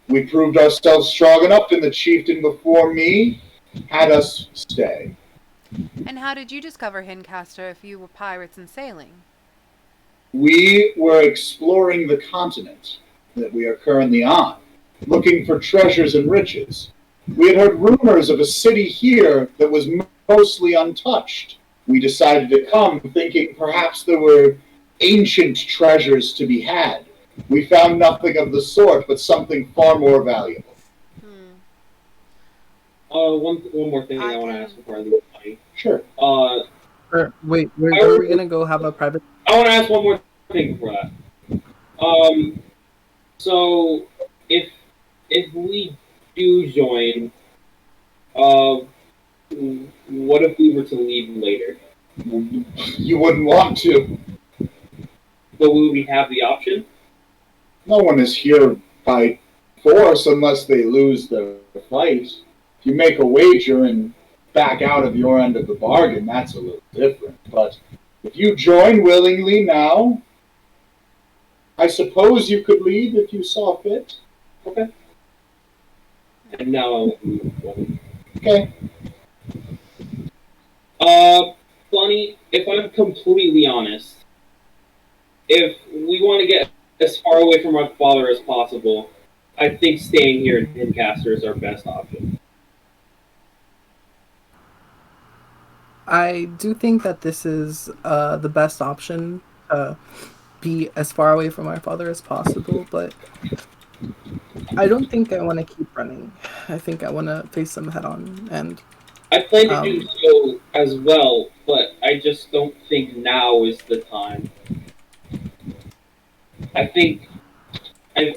We proved ourselves strong enough, and the chieftain before me had us stay. And how did you discover Hincaster if you were pirates and sailing? We were exploring the continent that we are currently on, looking for treasures and riches. We had heard rumors of a city here that was mostly untouched. We decided to come thinking perhaps there were ancient treasures to be had. We found nothing of the sort, but something far more valuable. One more thing I want to ask before I leave, Bunny. Sure. Wait, are we gonna go have a private? I want to ask one more thing before that. So if we do join, what if we were to leave later? You wouldn't want to. But would we have the option? No one is here by force unless they lose the fight. If you make a wager and back out of your end of the bargain, that's a little different. But if you join willingly now, I suppose you could leave if you saw fit. Okay. And now I'll move. Okay. Funny, if I'm completely honest, if we want to get as far away from our father as possible, I think staying here in Pincaster is our best option. I do think that this is the best option to be as far away from my father as possible, but I don't think I want to keep running. I think I want to face them head on, and I plan to do um, so as well, but I just don't think now is the time. I think, I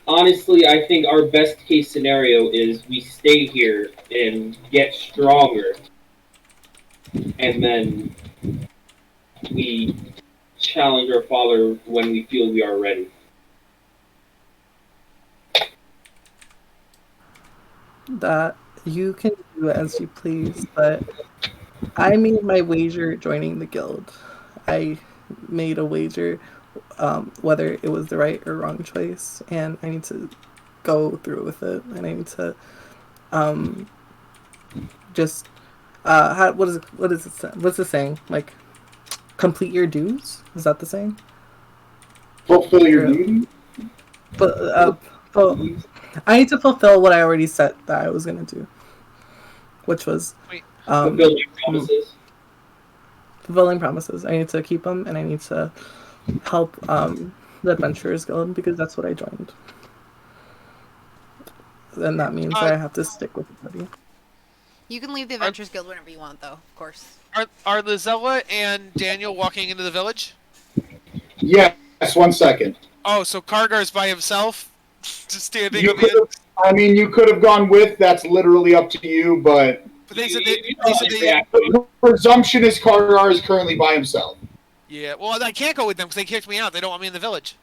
honestly, I think our best case scenario is we stay here and get stronger, and then we challenge our father when we feel we are ready. that you can do as you please, but I made my wager joining the guild. I made a wager, whether it was the right or wrong choice, and I need to go through with it, and I need to um, just what is it? What's the saying? Like, complete your dues? Is that the saying? Fulfill your Or, duty. but I need to fulfill what I already said that I was gonna do, which was Wait. Fulfill your promises. fulfilling promises. I need to keep them, and I need to help the Adventurers Guild because that's what I joined. And that means that I have to stick with everybody. You can leave the Adventurers Guild whenever you want, though, of course. Are Lizella and Daniel walking into the village? Yes, 1 second. Oh, so Kargar's by himself, just standing You on the could have, I mean, you could have gone with. That's literally up to you, but But they said the presumption is Carter is currently by himself. Yeah, well, I can't go with them because they kicked me out. They don't want me in the village.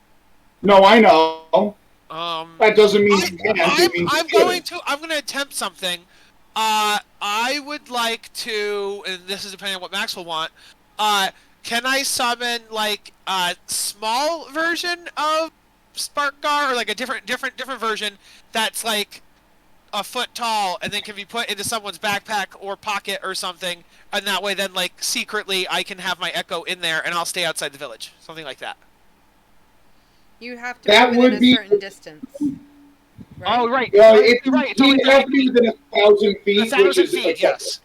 No, I know. That doesn't mean you can't. It means I'm you going to attempt something. I would like to, and this is depending on what Max will want. Can I summon like a small version of Sparkgar, or like a different version that's like a foot tall, and then can be put into someone's backpack or pocket or something, and that way, then like secretly, I can have my Echo in there, and I'll stay outside the village, something like that. You have to be within a certain distance. Right? Oh, right. Right. It's You only have to be within 1,000 feet, 1,000 which is feet, yes.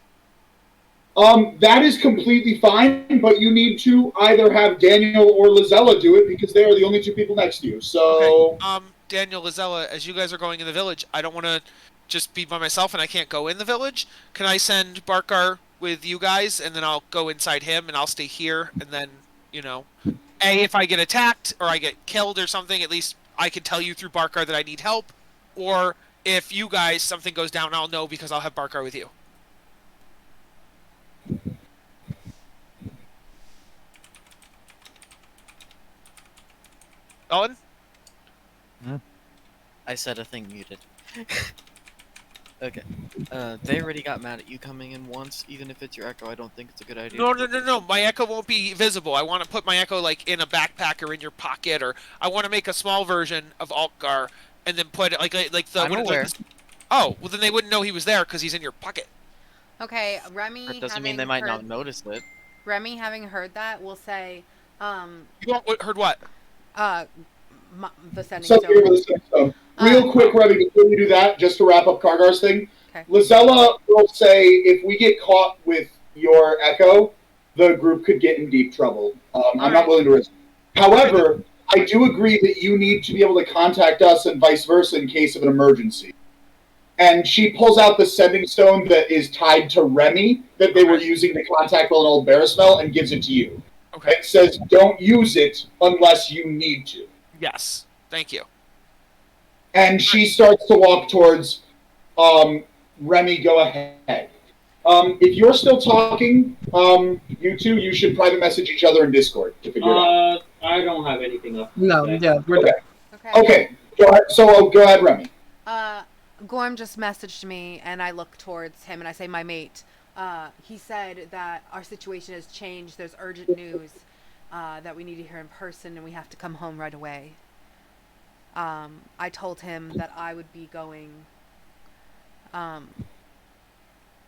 That is completely fine, but you need to either have Daniel or Lizella do it because they are the only two people next to you. So, okay. Daniel, Lizella, as you guys are going in the village, I don't want to just be by myself and I can't go in the village. Can I send Barkar with you guys, and then I'll go inside him, and I'll stay here, and then, if I get attacked or I get killed or something, at least I can tell you through Barkar that I need help, or if you guys, something goes down, I'll know because I'll have Barkar with you. Owen? I said a thing muted. Okay. They already got mad at you coming in once, even if it's your Echo. I don't think it's a good idea. No. My Echo won't be visible. I want to put my Echo like in a backpack or in your pocket, or I want to make a small version of Altgar and then put it like the. I'm aware. Oh, well then they wouldn't know he was there because he's in your pocket. Okay, Remy. That doesn't mean they might not notice it. Remy, having heard that, will say, You heard what? The sending stone. Real quick, Remy, before you do that, just to wrap up Kargar's thing, okay. Lizella will say if we get caught with your Echo, the group could get in deep trouble. I'm not willing to risk it. However, I do agree that you need to be able to contact us and vice versa in case of an emergency. And she pulls out the sending stone that is tied to Remy that they were using to contact an old Barrismel and gives it to you. Okay. It says don't use it unless you need to. Yes. Thank you. And she starts to walk towards Remy. Go ahead. If you're still talking, you two, you should private message each other in Discord to figure it out. I don't have anything up. No, yeah, we're done. Okay. Go ahead. So go ahead, Remy. Gorm just messaged me, and I look towards him, and I say, my mate. He said that our situation has changed. There's urgent news. that we need to hear in person and we have to come home right away. I told him that I would be going.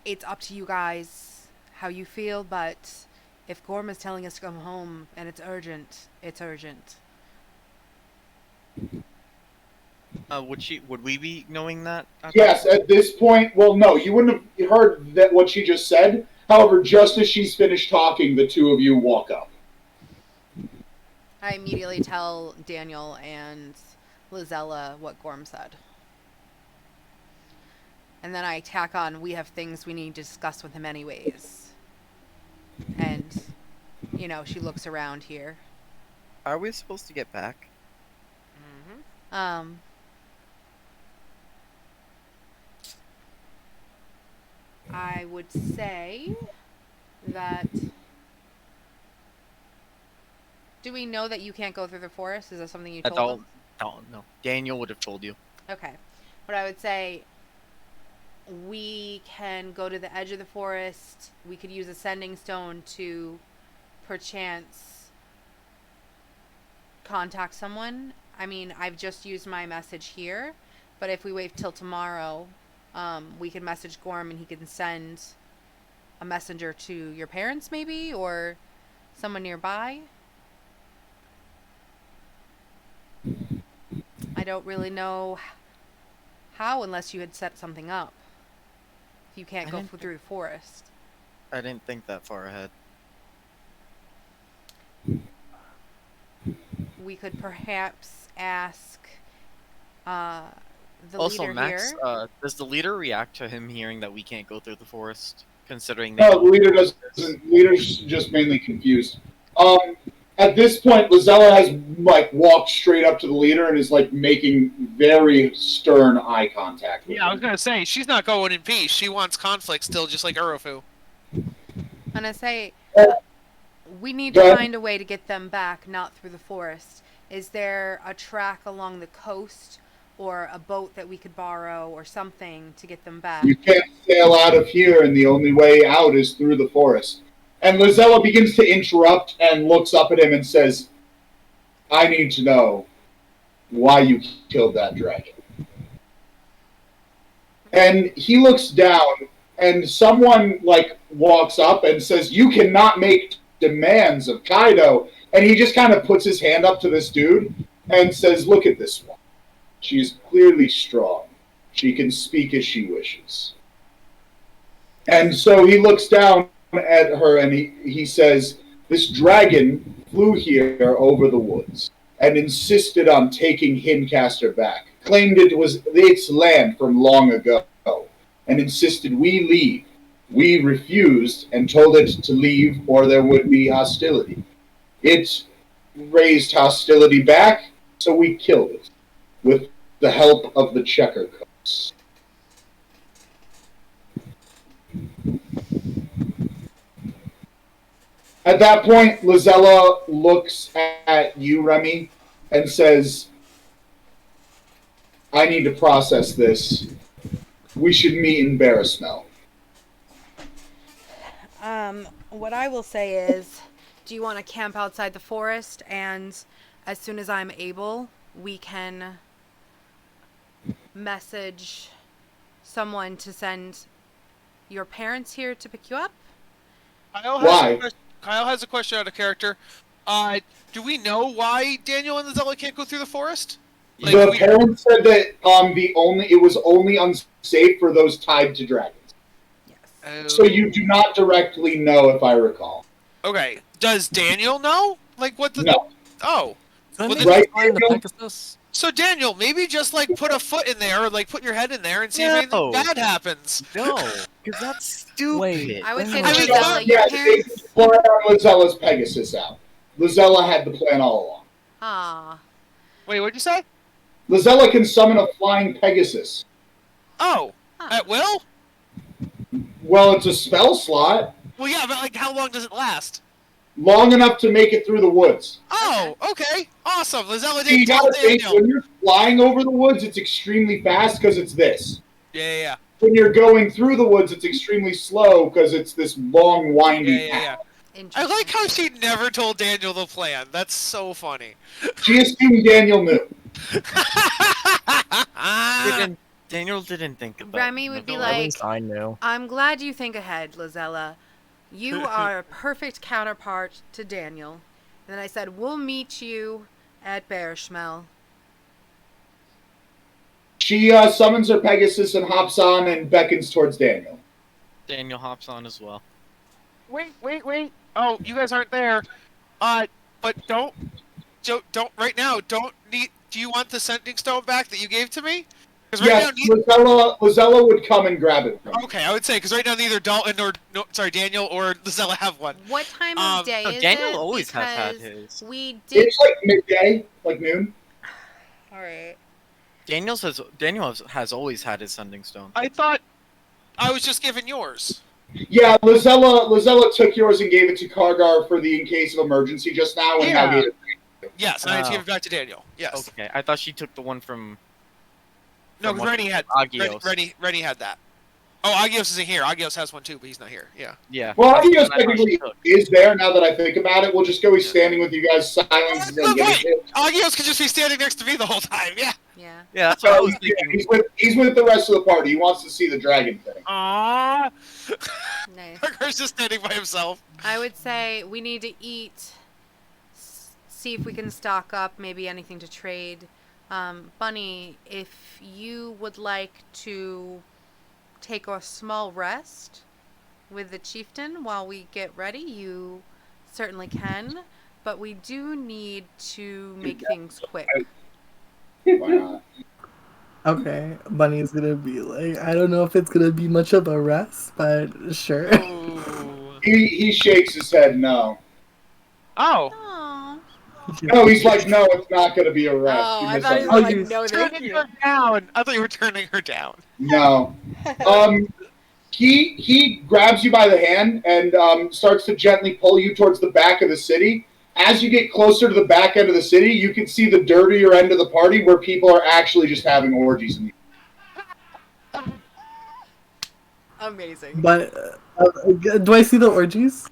It's up to you guys how you feel, but if Gorm is telling us to come home and it's urgent, it's urgent. Would we be knowing that? Yes, at this point, well, no, you wouldn't have heard that what she just said. However, just as she's finished talking, the two of you walk up. I immediately tell Daniel and Lizella what Gorm said. And then I tack on, we have things we need to discuss with him anyways. And, you know, she looks around here. Are we supposed to get back? I would say that... Do we know that you can't go through the forest? Is that something you told them? No. Daniel would have told you. Okay. But I would say we can go to the edge of the forest. We could use a sending stone to perchance contact someone. I mean, I've just used my message here, but if we wait till tomorrow, we can message Gorm and he can send a messenger to your parents maybe, or someone nearby. I don't really know how unless you had set something up. If you can't go through the forest. I didn't think that far ahead. We could perhaps ask the Also, leader Max, here. does the leader react to him hearing that we can't go through the forest? Considering No, the leader doesn't. The leader's just mainly confused. At this point, Lizella has walked straight up to the leader and is making very stern eye contact with Yeah, I him. was gonna say she's not going in peace. She wants conflict still, just like Urufu. And I say, we need to find a way to get them back, not through the forest. Is there a track along the coast or a boat that we could borrow or something to get them back? You can't sail out of here, and the only way out is through the forest. And Lizella begins to interrupt and looks up at him and says, I need to know why you killed that dragon. And he looks down, and someone, walks up and says, you cannot make demands of Kaido. And he just kind of puts his hand up to this dude and says, look at this one. She's clearly strong. She can speak as she wishes. And so he looks down at her and he says, this dragon flew here over the woods and insisted on taking Himcaster back, claimed it was its land from long ago, and insisted we leave. We refused and told it to leave or there would be hostility. It raised hostility back, so we killed it with the help of the Checker Coats. At that point, Lizella looks at you, Remy, and says, I need to process this. We should meet in Barrismel. What I will say is, do you want to camp outside the forest, and as soon as I'm able, we can message someone to send your parents here to pick you up? Kyle has a question out of character. Do we know why Daniel and Lizella can't go through the forest? The parents said that it was only unsafe for those tied to dragons. Yes. So you do not directly know, if I recall. Okay. Does Daniel know? What the? No. Oh. Well, Right, the Daniel? Pegasus? So Daniel, maybe just put a foot in there, or put your head in there, and see if anything bad happens. No, because that's stupid. Wait. I would say, I mean, Lizella, your Yeah, parents... they fly on Lizella's Pegasus out. Lizella had the plan all along. Ah. Wait, what'd you say? Lizella can summon a flying Pegasus. Oh, at will? Well, it's a spell slot. Well, yeah, but how long does it last? Long enough to make it through the woods. Oh, okay, awesome. Lizella You didn't tell gotta think, Daniel. when you're flying over the woods, it's extremely fast because it's this. Yeah. When you're going through the woods, it's extremely slow because it's this long, winding path. I Interesting. like how she never told Daniel the plan. That's so funny. She assumed Daniel knew. Daniel didn't think about Remy would be it. At like, least I knew. I'm glad you think ahead, Lizella. You are a perfect counterpart to Daniel. And then I said, we'll meet you at Bearschmel. She summons her Pegasus and hops on and beckons towards Daniel. Daniel hops on as well. Wait. Oh, you guys aren't there. But don't right now. Do you want the sending stone back that you gave to me? Because right Yes, now, Lizella would come and grab it from you. okay, I would say because right now neither Dalton or Daniel or Lizella have one. What time of day is Daniel it? always has had Because his. we did. It's like midday, like noon. All right. Daniel has always had his sending stone. I thought I was just giving yours. Yeah, Lizella took yours and gave it to Kargar for the in case of emergency just now, and now Yeah. gave it. Yes, and I had to give it back to Daniel. Yes. Okay, I thought she took the one from. No, from because Rennie had Agios. Rennie had that. Oh, Agios isn't here. Agios has one too, but he's not here. Yeah. Yeah. Well, that's the Agios one I thought she technically took. is there now that I think about it. We'll just go. He's standing with you guys, silent. That's the point. Agios could just be standing next to me the whole time. Yeah. Yeah. Yeah, that's what I Oh, was yeah, thinking. he's with the rest of the party. He wants to see the dragon thing. Aww. Nice. Parker's just standing by himself. I would say we need to eat. See if we can stock up. Maybe anything to trade. Bunny, if you would like to take a small rest with the chieftain while we get ready, you certainly can. But we do need to make things quick. Why not? Okay, Bunny's gonna be like, I don't know if it's gonna be much of a rest, but sure. Ooh. He shakes his head no. Oh. Aw. No, he's like, no, it's not going to be a rest. Oh, You I thought he was misunderstood. like, you- no, thank Turning you. her down. I thought you were turning her down. No. He grabs you by the hand and starts to gently pull you towards the back of the city. As you get closer to the back end of the city, you can see the dirtier end of the party where people are actually just having orgies. Amazing. But do I see the orgies?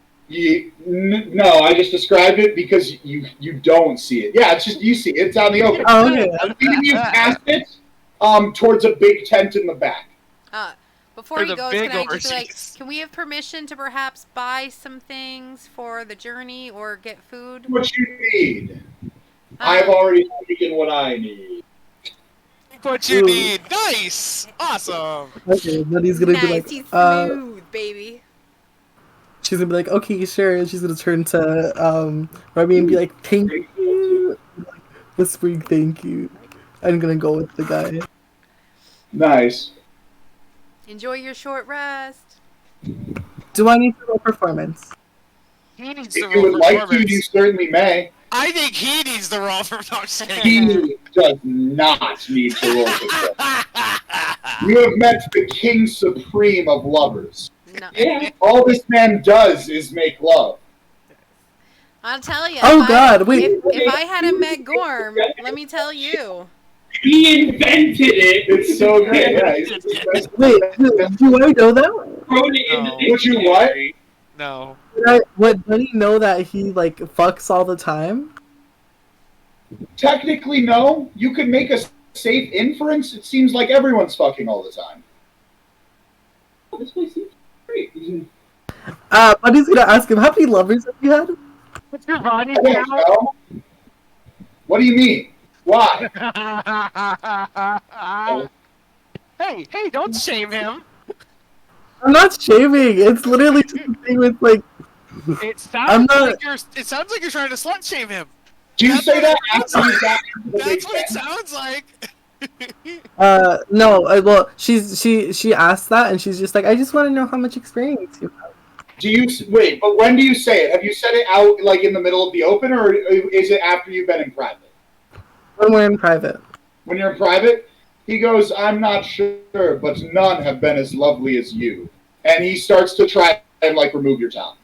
No, I just described it because you don't see it. Yeah, it's just you see it. It's out in the open. Oh, okay. I'm leading you past it towards a big tent in the back. Before For he the goes, big can I just be like, orgies. can we have permission to perhaps buy some things for the journey or get food? What you need. I've already taken what I need. What you Ooh. need. Nice. Awesome. Okay, but he's gonna be Nice, like, he's smooth, baby. she's gonna be like, okay, sure. And she's gonna turn to Remy and be like, thank you. Like, whispering thank you. I'm gonna go with the guy. Nice. Enjoy your short rest. Do I need to roll performance? He needs to If you roll would like to, performance. you certainly may. I think he needs to roll for no shit. He does not need to roll for that. You have met the king supreme of lovers. No. All this man does is make love. I'll tell you. Oh, God, wait. If I hadn't met Gorm, let me tell you. He invented it. It's so great. Yeah, he's the best. Wait, do I know that? Wrote it in No. the Would you what? dictionary. No. Would Bunny know that he, like, fucks all the time? Technically, no. You could make a safe inference. It seems like everyone's fucking all the time. This place seems great. Bunny's gonna ask him, how many lovers have you had? What's your body I don't know. What do you mean? Why? Hey, don't shame him. I'm not shaming. It's literally just a thing with, like, It I'm sounds not- like you're trying to slut shame him. Do you That's say what that it after you got into the big That's what it tent? sounds like. no, well, she asked that, and she's just like, I just want to know how much experience you have. Do you wait? But when do you say it? Have you said it out like in the middle of the open, or is it after you've been in private? When we're in private. When you're in private, he goes, "I'm not sure, but none have been as lovely as you." And he starts to try and like remove your tongue.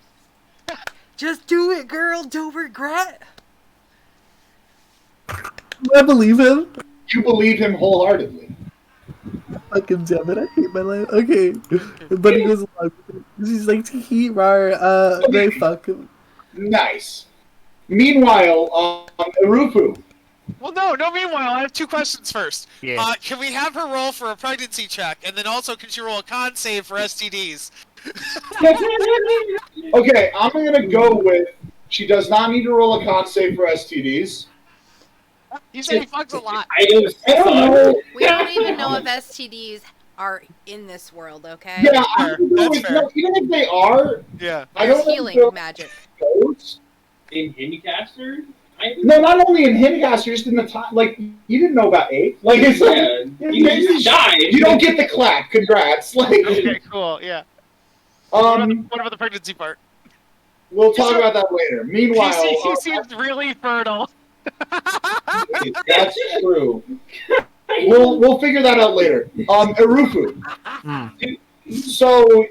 Just do it, girl. Don't regret. Do I believe him? You believe him wholeheartedly. Fucking damn it, I hate my life. Okay. Buddy goes along with it. She's like, tee rar, they fuck. Nice. Meanwhile, Irufu. Well, no. Meanwhile, I have 2 questions first. Yeah. Can we have her roll for a pregnancy check, and then also can she roll a con save for STDs? Okay, I'm gonna go with she does not need to roll a con save for STDs. You say he fucks a lot. I don't know. We don't even know if STDs are in this world, okay? Yeah, Fair. That's fair. no, even if they are, Yeah. I There's don't know healing if magic. those. In Handicaster? No, not only in Hindicaster, just in the time. Like, you didn't know about 8. Like, it's like, You died. you don't get the clap. Congrats. Like, Okay, cool. Yeah. What about the pregnancy part? we'll talk about that later. Meanwhile, He seems really fertile. that's true. We'll figure that out later. Irufu. So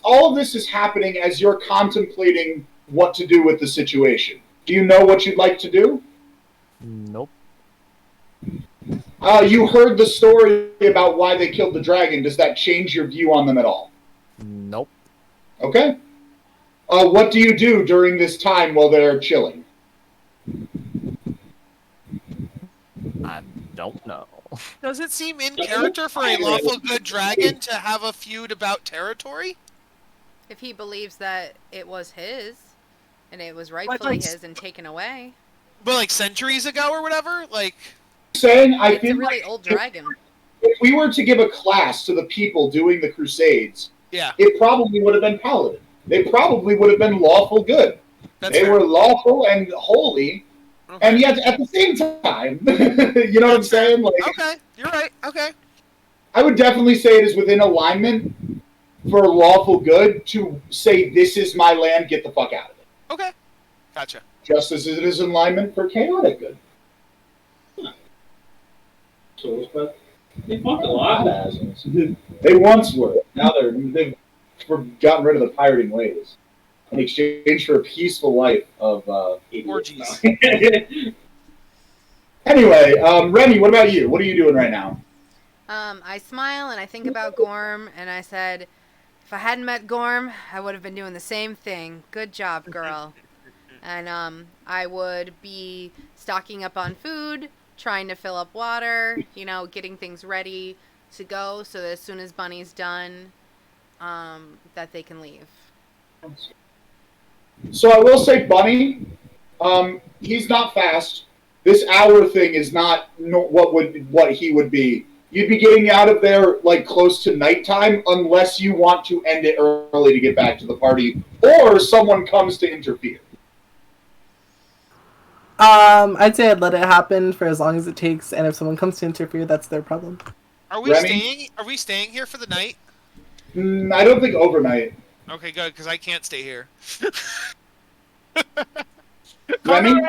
all of this is happening as you're contemplating what to do with the situation. Do you know what you'd like to do? Nope. You heard the story about why they killed the dragon. Does that change your view on them at all? Nope. Okay. What do you do during this time while they're chilling? I don't know. Does it seem in character for a lawful good dragon to have a feud about territory? If he believes that it was his, and it was rightfully his and taken away. But like centuries ago or whatever? Like, Saying I It's a feel really like old dragon. if we were to give a class to the people doing the Crusades, yeah. it probably would have been paladin. They probably would have been lawful good. That's They fair. were lawful and holy, Okay. and yet at the same time, you know what I'm saying? Like, Okay, you're right. Okay. I would definitely say it is within alignment for lawful good to say, this is my land, get the fuck out of it. Okay. Gotcha. Just as it is in alignment for chaotic good. So, but they fucked a lot. They once were. Now they've gotten rid of the pirating ways in exchange for a peaceful life of Orgies. Anyway, Remy, what about you? What are you doing right now? I smile and I think about Gorm, and I said, if I hadn't met Gorm, I would have been doing the same thing. Good job, girl. And I would be stocking up on food, trying to fill up water, getting things ready to go so that as soon as Bunny's done, that they can leave. So I will say, Bunny, he's not fast. This hour thing is not what he would be. You'd be getting out of there like close to nighttime unless you want to end it early to get back to the party, or someone comes to interfere. I'd say I'd let it happen for as long as it takes, and if someone comes to interfere, that's their problem. Are we Remy? staying here for the night? I don't think overnight. Okay, good, because I can't stay here. Remy?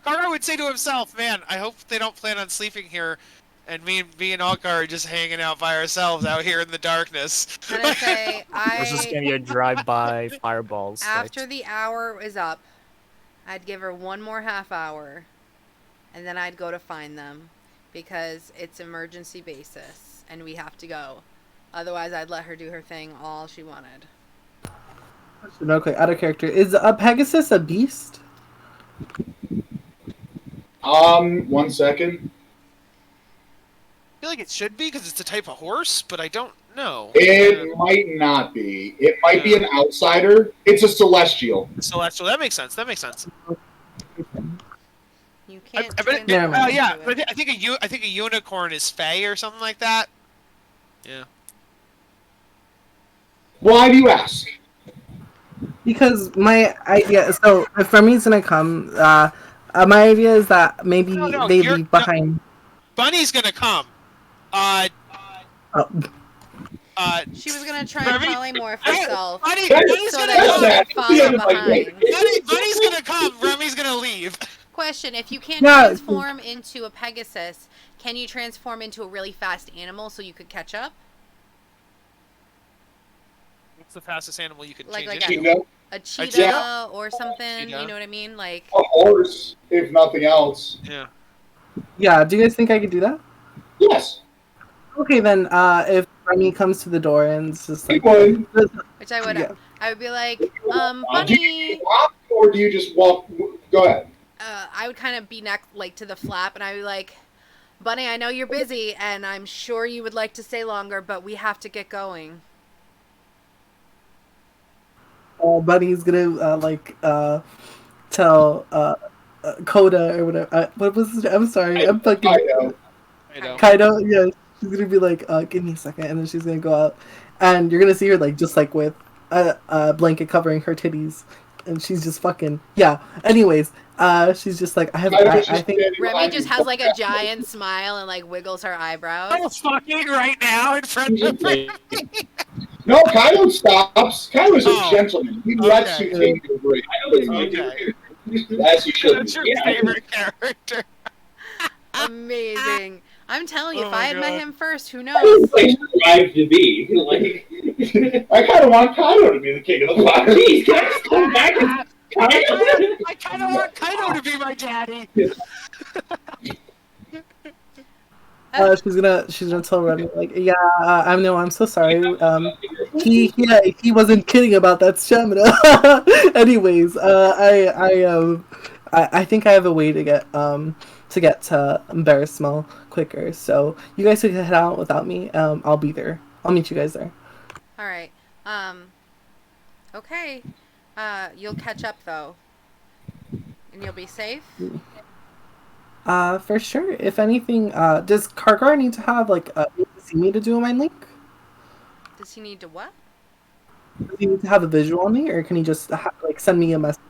Carter would say to himself, "Man, I hope they don't plan on sleeping here, and me and Alcar are just hanging out by ourselves out here in the darkness." And I say, It's just gonna be a drive-by fireballs. after the hour is up, I'd give her one more half hour, and then I'd go to find them, because it's emergency basis, and we have to go. Otherwise, I'd let her do her thing all she wanted. No, quick, out of character. Is a Pegasus a beast? 1 second. I feel like it should be because it's a type of horse, but I don't know. It might not be. It might be an outsider. It's a celestial. Celestial. That makes sense. You can't. Never mind. Yeah, but I think a unicorn is fey or something like that. Yeah. Why do you ask? Because my idea, so if Remy's gonna come, my idea is that maybe they leave behind. Bunny's gonna come. She was gonna try and polymorph herself. Bunny's so gonna that come. she could follow behind. Bunny's gonna come. Remy's gonna leave. Question: if you can't transform into a Pegasus, can you transform into a really fast animal so you could catch up? What's the fastest animal you could Like change into? a cheetah or something? Cheetah. You know what I mean? Like A horse, if nothing else. Yeah. Yeah, do you guys think I could do that? Yes. Okay, then, if Remy comes to the door and it's just like, Which I would, Yeah. I would be like, Do you Bunny. walk or do you just walk? Go ahead. I would kind of be next, like to the flap, and I would be like, Bunny, I know you're busy, and I'm sure you would like to stay longer, but we have to get going. Bunny's gonna, tell, Coda or whatever. What was his name? I'm sorry, I'm fucking. I know. Kaido, yeah. She's gonna be like, give me a second, and then she's gonna go out, and you're gonna see her like just like with a blanket covering her titties, and she's just fucking yeah. Anyways, she's just like I think Remy just has like a giant smile and like wiggles her eyebrows. I'm fucking right now in front of me. No, Kaido stops. Kaido's a Oh, gentleman. He lets you take your break. Okay. As you should. That's your Yeah. favorite character. Amazing. I'm telling you, Oh if my I had met God. him first, who This knows? place strives to be. Like, I kind of want Kaido to be the king of the fire. please, can I just come back and I kind of want Kaido to be my daddy. she's gonna tell Remy like yeah I'm so sorry he wasn't kidding about that stamina. Anyways, I think I have a way to get to Embarrass Smell quicker, so you guys can head out without me. I'll be there. I'll meet you guys there. All right. Okay. You'll catch up though, and you'll be safe. For sure. If anything, does Kargar need to have like see me to do a mind link? Does he need to what? Does he need to have a visual on me, or can he just like send me a message?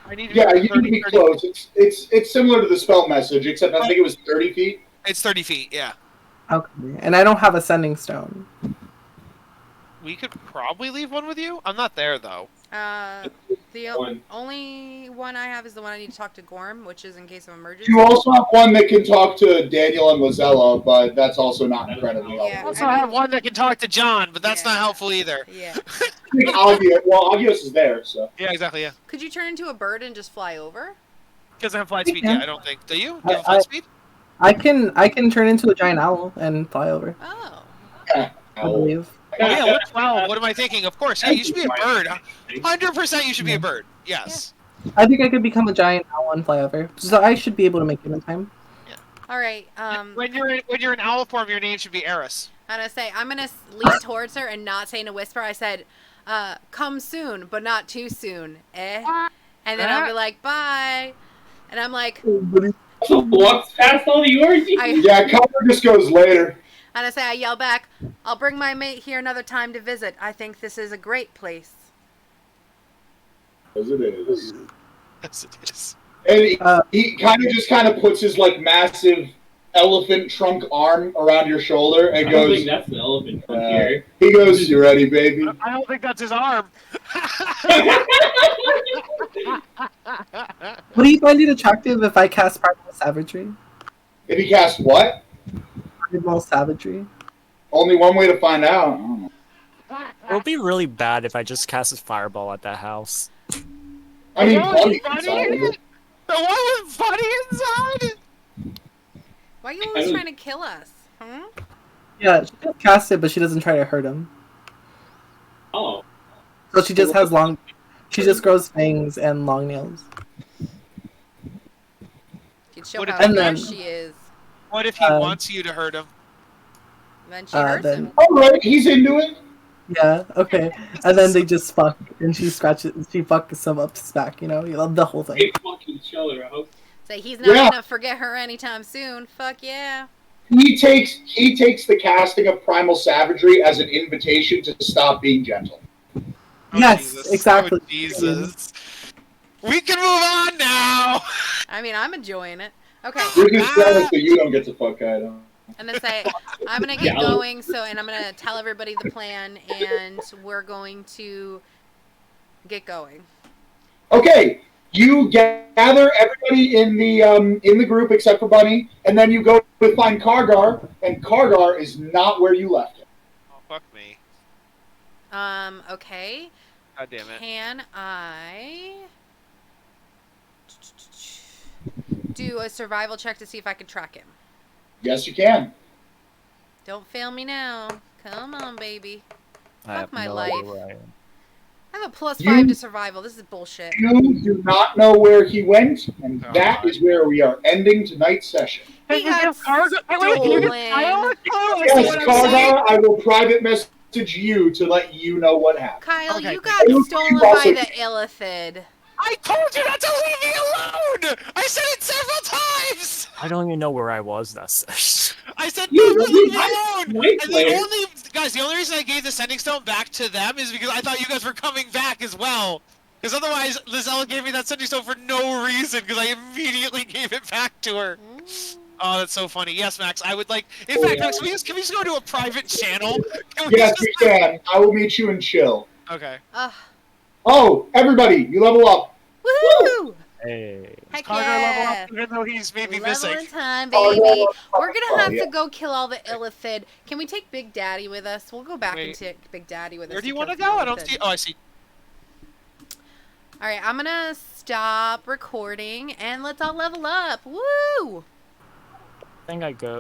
I need to Yeah, be you need to 30, be 30 close. It's similar to the spell message, except I think it was 30 feet. It's 30 feet, yeah. Okay. And I don't have a sending stone. We could probably leave one with you. I'm not there, though. The One. only one I have is the one I need to talk to Gorm, which is in case of emergency. You also have one that can talk to Daniel and Lozella, but that's also not incredibly Yeah. I helpful. also I mean- have one that can talk to John, but that's Yeah. not helpful either. Yeah. Agios is there, so. Yeah, exactly, yeah. Could you turn into a bird and just fly over? He doesn't have flight speed Yeah. yet, I don't think. Do you? Do you have flight speed? I can turn into a giant owl and fly over. Oh. I believe. Oh, yeah, what am I thinking? Of course, yeah, you should be a bird. 100% you should be a bird. Yes. I think I could become a giant owl and fly over, so I should be able to make it in time. All right. When you're in owl form, your name should be Eris. I'm gonna say I'm gonna lean towards her and not say in a whisper. I said, "Come soon, but not too soon, eh?" And then I'll be like, "Bye," and I'm like, walks past all the orgies. Yeah, Connor just goes later. and I say, I yell back, "I'll bring my mate here another time to visit. I think this is a great place." As it is. Yes, it is. And he kind of puts his like massive elephant trunk arm around your shoulder and I don't goes. think that's the elephant from here. He goes, "You ready, baby?" I don't think that's his arm. What do you find it attractive if I cast Primal Savagery? If he casts what? Primal Savagery. Only one way to find out. I don't know. It would be really bad if I just cast a fireball at that house. I mean, Funny Bunny in it? The one with Funny inside? Why are you always trying to kill us? Huh? Yeah, she does cast it, but she doesn't try to hurt him. Oh. So she just has long. She just grows fangs and long nails. You'd show What if- how And then- fierce she is. What if he wants you to hurt him? Then she hurts then him. Alright, he's into it. yeah, okay, and then they just fuck, and she scratches, she fucks some up his back, you know the whole thing. They fucking chill her out. Say he's not Yeah. gonna forget her anytime soon. Fuck yeah. He takes the casting of Primal Savagery as an invitation to stop being gentle. Oh, Yes, Jesus. exactly. Oh, Jesus. We can move on now! I mean, I'm enjoying it. Okay. You're just jealous that you don't get to fuck Kaido. And then say, I'm gonna get going, and I'm gonna tell everybody the plan, and we're going to get going. Okay, you gather everybody in the group except for Bunny, and then you go to find Kargar, and Kargar is not where you left him. Oh, fuck me. Okay. God damn it. Can I do a survival check to see if I can track him? Yes, you can. Don't fail me now. Come on, baby. I Fuck have my no life. idea where I am. I have a plus You- 5 to survival. This is bullshit. You do not know where he went, and Oh, that God. is where we are ending tonight's session. He got Cargo. Hey, wait, can you get stolen. Yes, what I'm saying? Kargar, I will private message you to let you know what happened. Kyle, Okay, you thank got you. stolen Also- by the Illithid. I told you not to leave me alone! I said it several times! I don't even know where I was. That's. I said You- no, leave me you- alone! Night And Slayer. the only reason I gave the sending stone back to them is because I thought you guys were coming back as well. Because otherwise, Lizella gave me that sending stone for no reason, because I immediately gave it back to her. Oh, that's so funny. Yes, Max, I would like... In fact, Max, can we just go to a private channel? Can we Yes, just... we can. I will meet you and chill. Okay. Oh, everybody, you level up. Woohoo! Hey. Heck Cargo yeah! level up, even though he's maybe missing. Leveling time, Oh, baby. no, We're gonna have yeah. to go kill all the Illithid. Can we take Big Daddy with us? We'll go back and Wait. take Big Daddy with us. Where do you want want to go? I don't see... Oh, I see. All right, I'm gonna stop recording and let's all level up. Woo! I think I go.